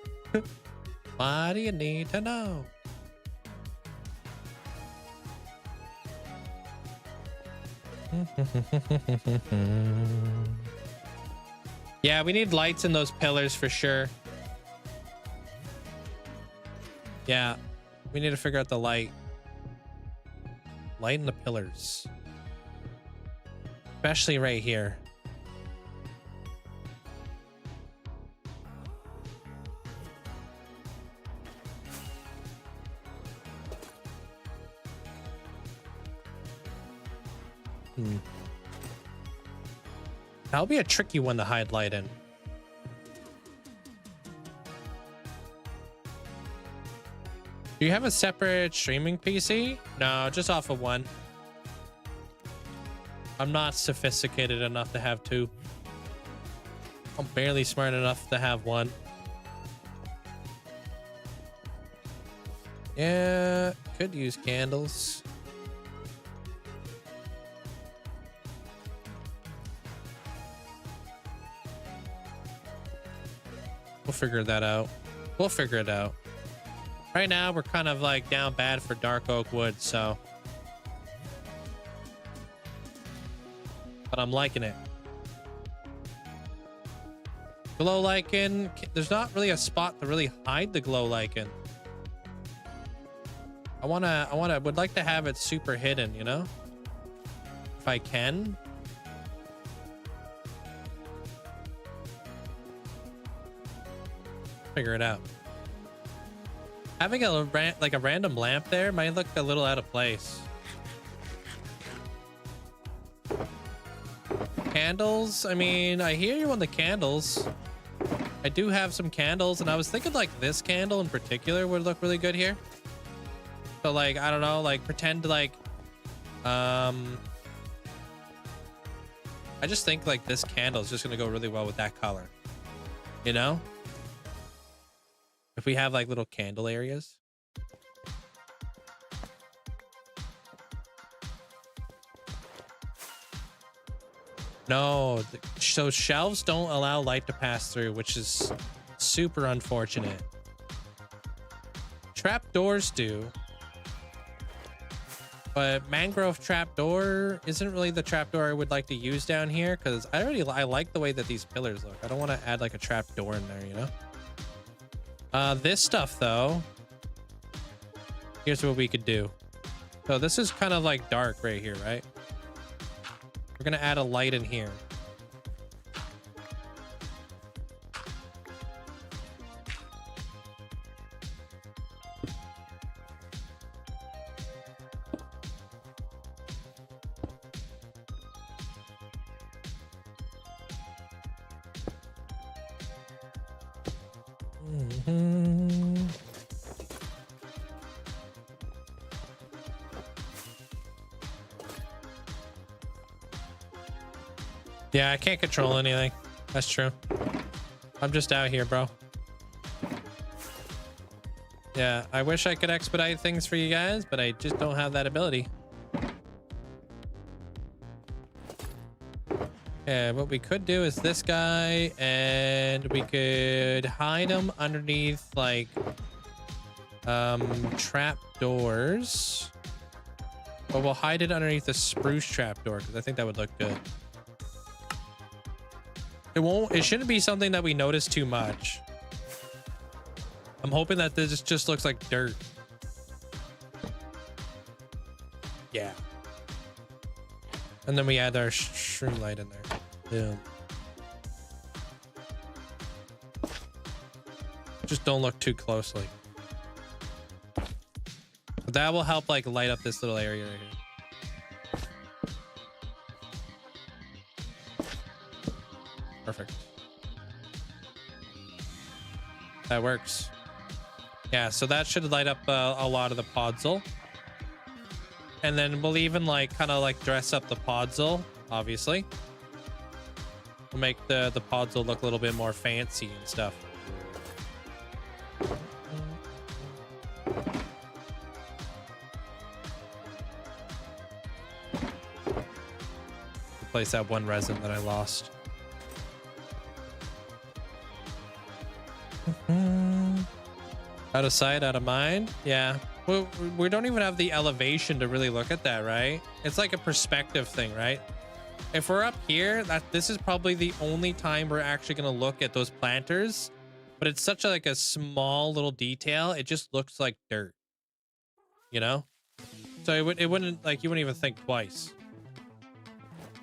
Why do you need to know? Yeah, we need lights in those pillars for sure. Yeah, we need to figure out the light. Light in the pillars. Especially right here. That'll be a tricky one to hide light in. Do you have a separate streaming PC? No, just off of one. I'm not sophisticated enough to have two. I'm barely smart enough to have one. Yeah, could use candles. We'll figure that out. We'll figure it out. Right now, we're kind of like down bad for dark oak wood, so. But I'm liking it. Glow lichen. There's not really a spot to really hide the glow lichen. Would like to have it super hidden, you know? If I can. Figure it out. Having a random lamp there might look a little out of place. Candles, I mean, I hear you on the candles. I do have some candles, and I was thinking like this candle in particular would look really good here. So like, I don't know, like pretend like I just think like this candle is just gonna go really well with that color, you know? If we have like little candle areas. No, so shelves don't allow light to pass through, which is super unfortunate. Trapdoors do. But mangrove trapdoor isn't really the trapdoor I would like to use down here, because I like the way that these pillars look. I don't want to add like a trapdoor in there, you know? This stuff though, here's what we could do. So this is kind of like dark right here, right? We're gonna add a light in here. Yeah, I can't control anything. That's true. I'm just out here, bro. Yeah, I wish I could expedite things for you guys, but I just don't have that ability. Yeah, what we could do is this guy, and we could hide him underneath like trap doors. But we'll hide it underneath the spruce trap door because I think that would look good. It shouldn't be something that we notice too much. I'm hoping that this just looks like dirt. Yeah. And then we add our shroom light in there. Yeah. Just don't look too closely. But that will help like light up this little area right here. Perfect. That works. Yeah, so that should light up a lot of the podzol. And then we'll even like kind of like dress up the podzol, obviously. We'll make the podzol look a little bit more fancy and stuff. Replace that one resin that I lost. Out of sight, out of mind. Yeah, we don't even have the elevation to really look at that, right? It's like a perspective thing, right? If we're up here, this is probably the only time we're actually going to look at those planters, but it's such like a small little detail. It just looks like dirt, you know? So it wouldn't like, you wouldn't even think twice.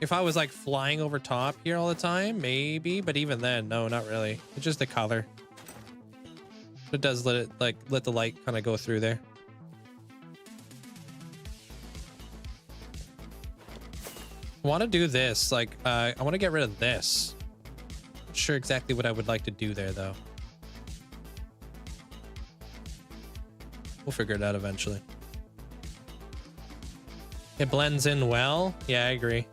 If I was like flying over top here all the time, maybe, but even then, no, not really. It's just the color. It does let the light kind of go through there. I want to do this. Like, I want to get rid of this. Not sure exactly what I would like to do there, though. We'll figure it out eventually. It blends in well. Yeah, I agree.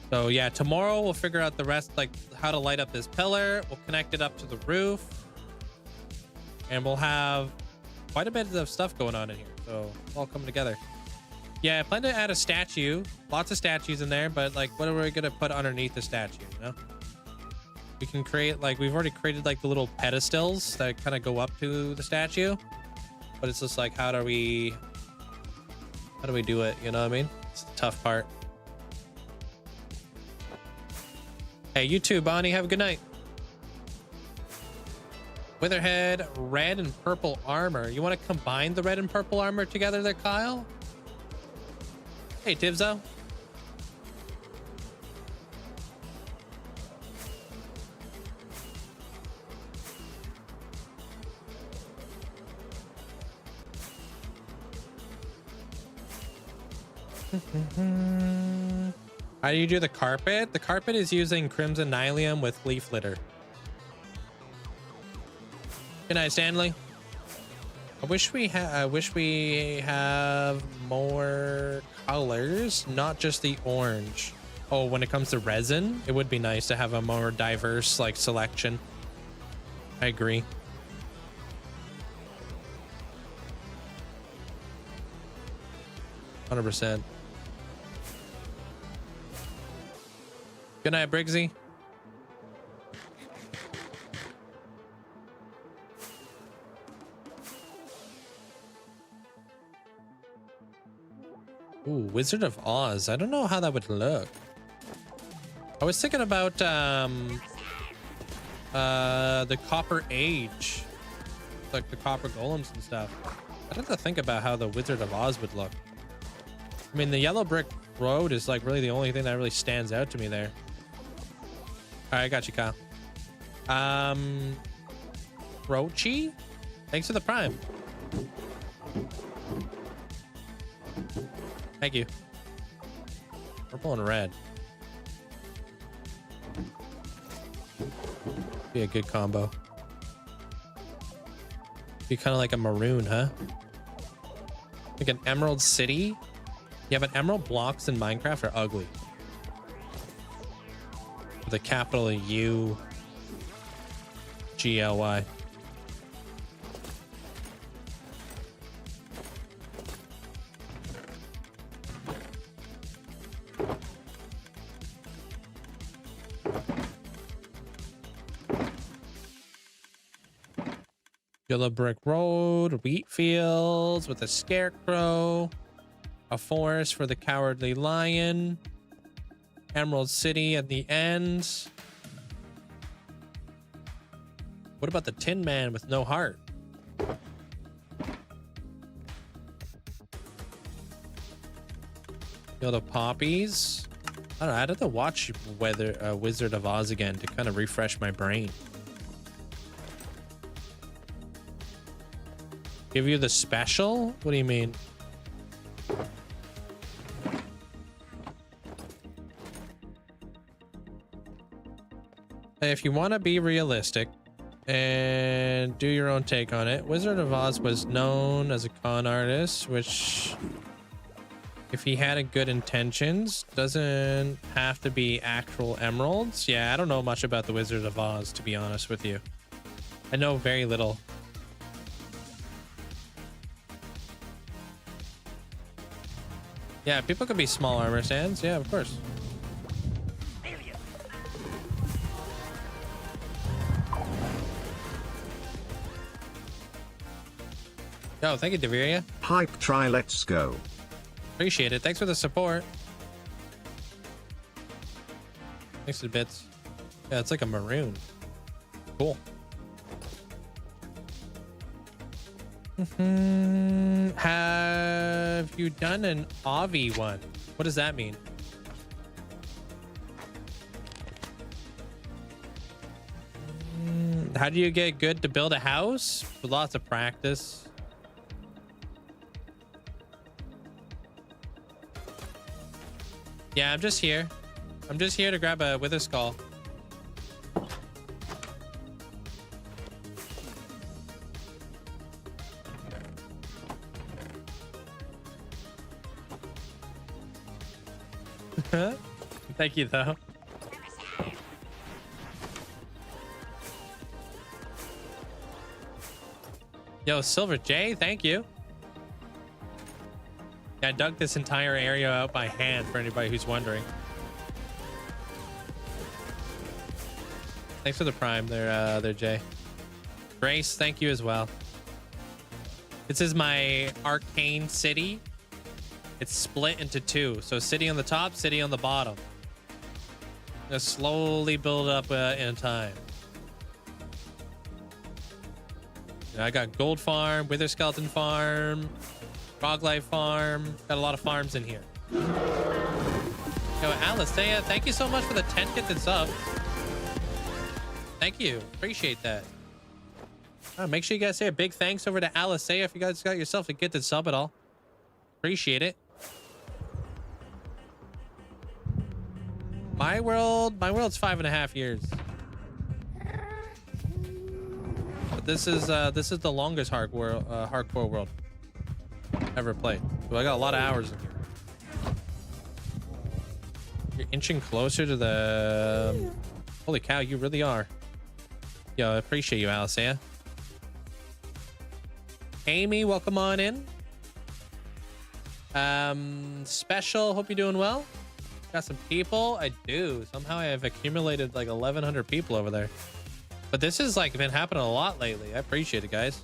So yeah, tomorrow we'll figure out the rest, like how to light up this pillar. We'll connect it up to the roof. And we'll have quite a bit of stuff going on in here. So it's all coming together. Yeah, I plan to add a statue. Lots of statues in there, but like what are we gonna put underneath the statue, you know? We can create, like, we've already created like the little pedestals that kind of go up to the statue. But it's just like, how do we do it? You know what I mean? It's the tough part. Hey, you too, Bonnie. Have a good night. Witherhead, red and purple armor. You want to combine the red and purple armor together there, Kyle? Hey, Tibzo. How do you do the carpet? The carpet is using crimson nylium with leaf litter. Good night, Stanley. I wish we have more colors, not just the orange. Oh, when it comes to resin, it would be nice to have a more diverse like selection. I agree. %. Good night, Briggsy. Ooh, Wizard of Oz. I don't know how that would look. I was thinking about the Copper Age, like the copper golems and stuff. I'd have to think about how the Wizard of Oz would look. I mean, the yellow brick road is like really the only thing that really stands out to me there. All right, I got you, Kyle. Rochi, thanks for the prime. Thank you. Purple and red. Be a good combo. Be kind of like a maroon, huh? Like an emerald city. Yeah, but emerald blocks in Minecraft are ugly. With a capital U G L Y. Yellow brick road, wheat fields with a scarecrow, a forest for the cowardly lion, Emerald City at the end. What about the Tin Man with no heart? Field of poppies. I don't know. I'd have to watch Wizard of Oz again to kind of refresh my brain. Give you the special? What do you mean? If you want to be realistic and do your own take on it, Wizard of Oz was known as a con artist, which, if he had a good intentions, doesn't have to be actual emeralds. Yeah, I don't know much about the Wizard of Oz, to be honest with you. I know very little. Yeah, people could be small armor stands. Yeah, of course. Yo, thank you, Deviria. Hype try, let's go. Appreciate it. Thanks for the support. Thanks to the bits. Yeah, it's like a maroon. Cool. Have you done an Avi one? What does that mean? How do you get good to build a house? With lots of practice. Yeah, I'm just here. I'm just here to grab a wither skull. Thank you, though. Yo, Silver J, thank you. Yeah, I dug this entire area out by hand for anybody who's wondering. Thanks for the prime there, Jay. Grace, thank you as well. This is my arcane city. It's split into two. So city on the top, city on the bottom. Just slowly build up in time. Yeah, I got Gold Farm, Wither Skeleton Farm, Frog Life Farm. Got a lot of farms in here. Yo, Alistair, thank you so much for the 10 gifted subs. Thank you. Appreciate that. Make sure you guys say a big thanks over to Alistair if you guys got yourself a gifted sub at all. Appreciate it. My world's 5.5 years. But this is the longest hardcore world ever played. So I got a lot of hours in here. You're inching closer to the... Holy cow, you really are. Yo, I appreciate you, Alicia. Amy, welcome on in. Special, hope you're doing well. Got some people. I do. Somehow I have accumulated like 1,100 people over there. But this has like been happening a lot lately. I appreciate it, guys.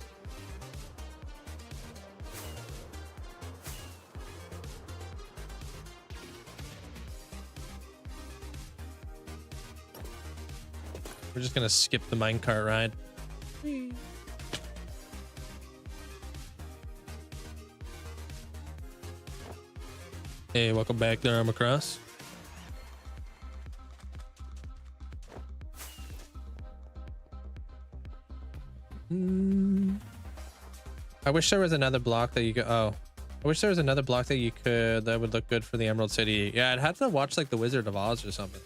We're just gonna skip the minecart ride. Hey, welcome back there, I'm across. I wish there was another block that you could. Oh, I wish there was another block that you could that would look good for the Emerald City. Yeah, I'd have to watch like the Wizard of Oz or something.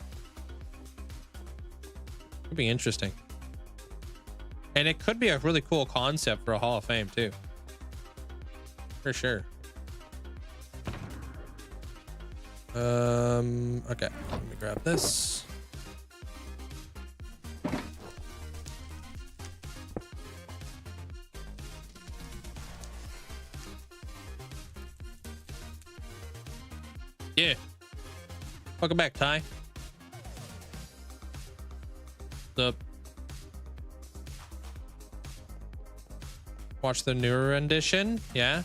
Could be interesting, and it could be a really cool concept for a Hall of Fame too, for sure. Okay, let me grab this. Yeah. Welcome back, Ty. What's up? Watch the newer rendition. Yeah.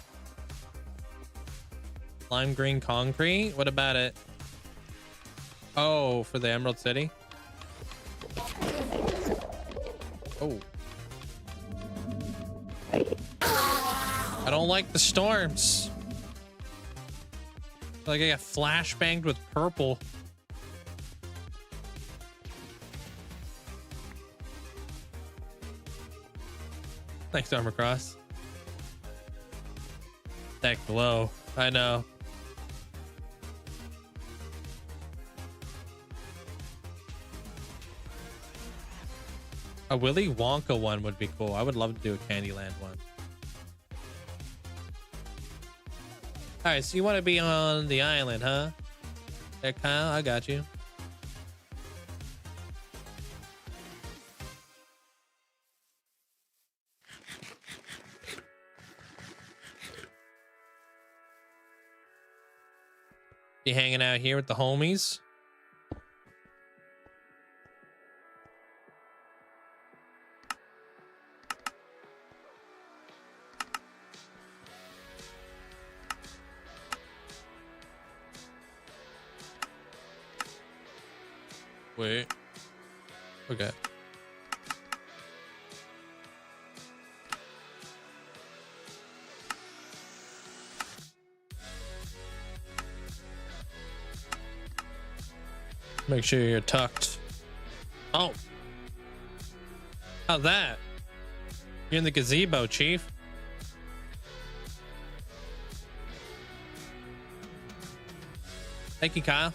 Lime green concrete. What about it? Oh, for the Emerald City. Oh. I don't like the storms. Like I got flashbanged with purple. Thanks, Armor Cross. That glow. I know. A Willy Wonka one would be cool. I would love to do a Candyland one. All right, so you want to be on the island, huh? There, Kyle, I got you. You hanging out here with the homies? Wait. Okay. Make sure you're tucked. Oh. How's that? You're in the gazebo, Chief. Thank you, Kyle.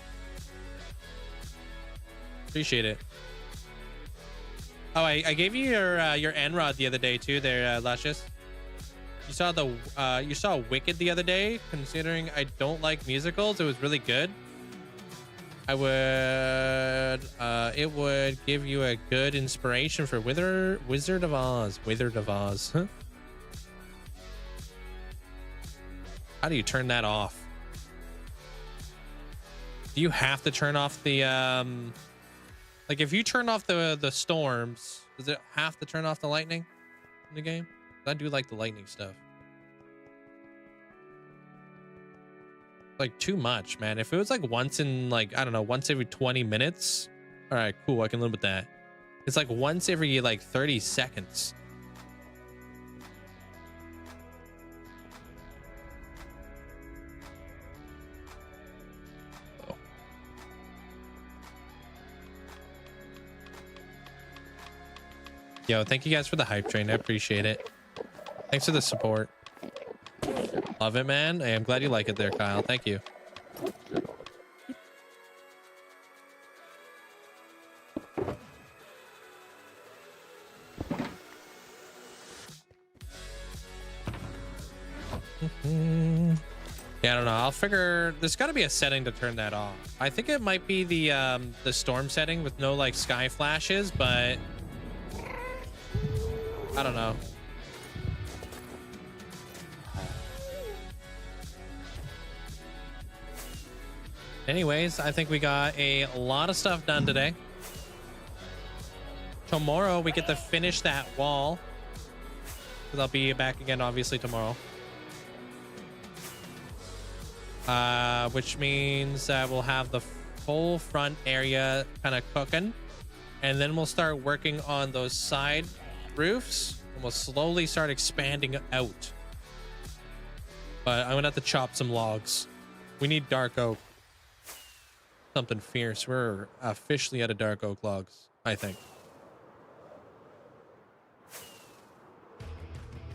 Appreciate it. Oh, I gave you your N-Rod the other day too there, Luscious. You saw Wicked the other day. Considering I don't like musicals, it was really good. It would give you a good inspiration for Wizard of Oz. Wizard of Oz. Huh? How do you turn that off? Do you have to turn off the like if you turn off the storms, does it have to turn off the lightning in the game? I do like the lightning stuff. Like too much, man. If it was like once in like, I don't know, once every 20 minutes. All right, cool. I can live with that. It's like once every like 30 seconds. Oh. Yo, thank you guys for the hype train. I appreciate it. Thanks for the support. Love it, man. Hey, I'm glad you like it there, Kyle. Thank you. Yeah, I don't know. I'll figure there's got to be a setting to turn that off. I think it might be the storm setting with no like sky flashes, but I don't know. Anyways, I think we got a lot of stuff done today. Tomorrow we get to finish that wall, because I'll be back again obviously tomorrow. Which means that we'll have the full front area kind of cooking, and then we'll start working on those side roofs, and we'll slowly start expanding out. But I'm gonna have to chop some logs. We need dark oak. Something fierce. We're officially out of dark oak logs, I think.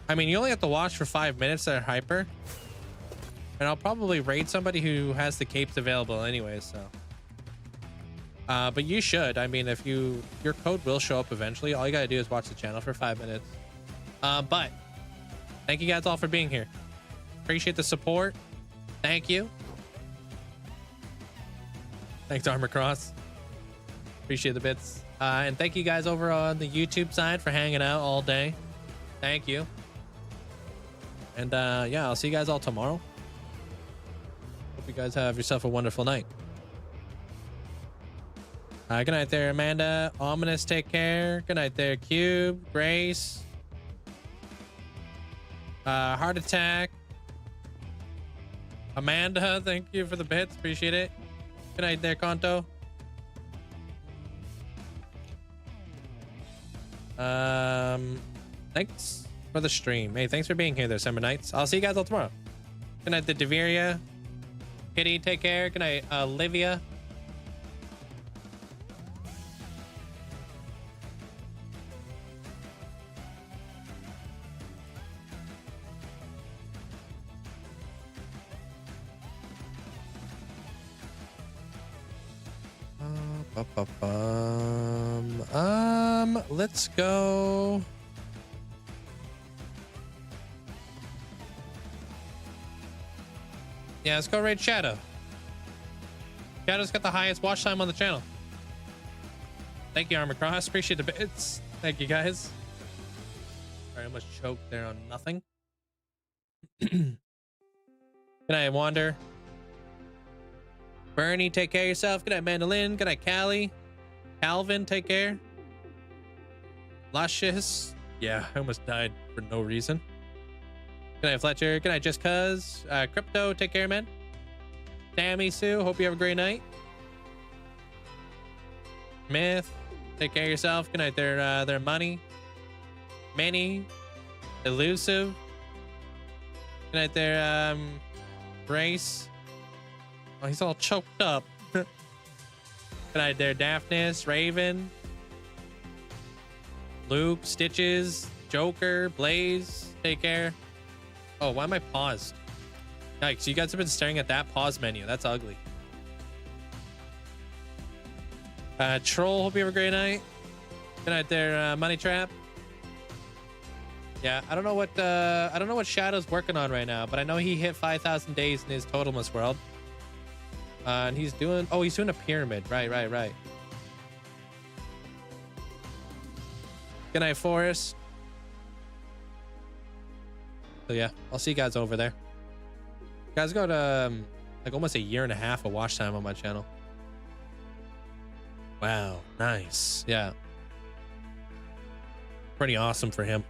I mean, you only have to watch for 5 minutes at hyper, and I'll probably raid somebody who has the capes available anyways, so. But you should. I mean, if your code will show up eventually. All you gotta do is watch the channel for 5 minutes. But thank you guys all for being here. Appreciate the support. Thank you. Thanks, Armor Cross. Appreciate the bits. And thank you guys over on the YouTube side for hanging out all day. Thank you. And yeah, I'll see you guys all tomorrow. Hope you guys have yourself a wonderful night. Good night there, Amanda. Ominous, take care. Good night there, Cube. Grace. Heart Attack. Amanda, thank you for the bits. Appreciate it. Good night there, Kanto. Thanks for the stream. Hey, thanks for being here there, Summer Nights. I'll see you guys all tomorrow. Good night, the Deveria. Kitty, take care. Good night, Olivia. Let's go. Yeah, let's go raid Shadow. Shadow's got the highest watch time on the channel. Thank you, Armor Cross. Appreciate the bits. Thank you, guys. Sorry, I almost choked there on nothing. Good night, Wander. Bernie, take care of yourself. Good night, Mandolin. Good night, Callie. Calvin, take care. Luscious. Yeah, I almost died for no reason. Good night, Fletcher. Good night, Just Cuz. Crypto, take care, man. Sammy Sue, hope you have a great night. Myth, take care of yourself. Good night, their money. Manny, Elusive. Good night, there, Grace. Oh, he's all choked up. Good night there, Daphnis, Raven, Luke, Stitches, Joker, Blaze, take care. Oh, why am I paused? Yikes, you guys have been staring at that pause menu. That's ugly. Troll, hope you have a great night. Good night there, Money Trap. Yeah, I don't know what Shadow's working on right now, but I know he hit 5,000 days in his Totemus world. And he's doing a pyramid. Right. Good night, Forrest. So yeah, I'll see you guys over there. You guys got like almost a year and a half of watch time on my channel. Wow, nice. Yeah. Pretty awesome for him.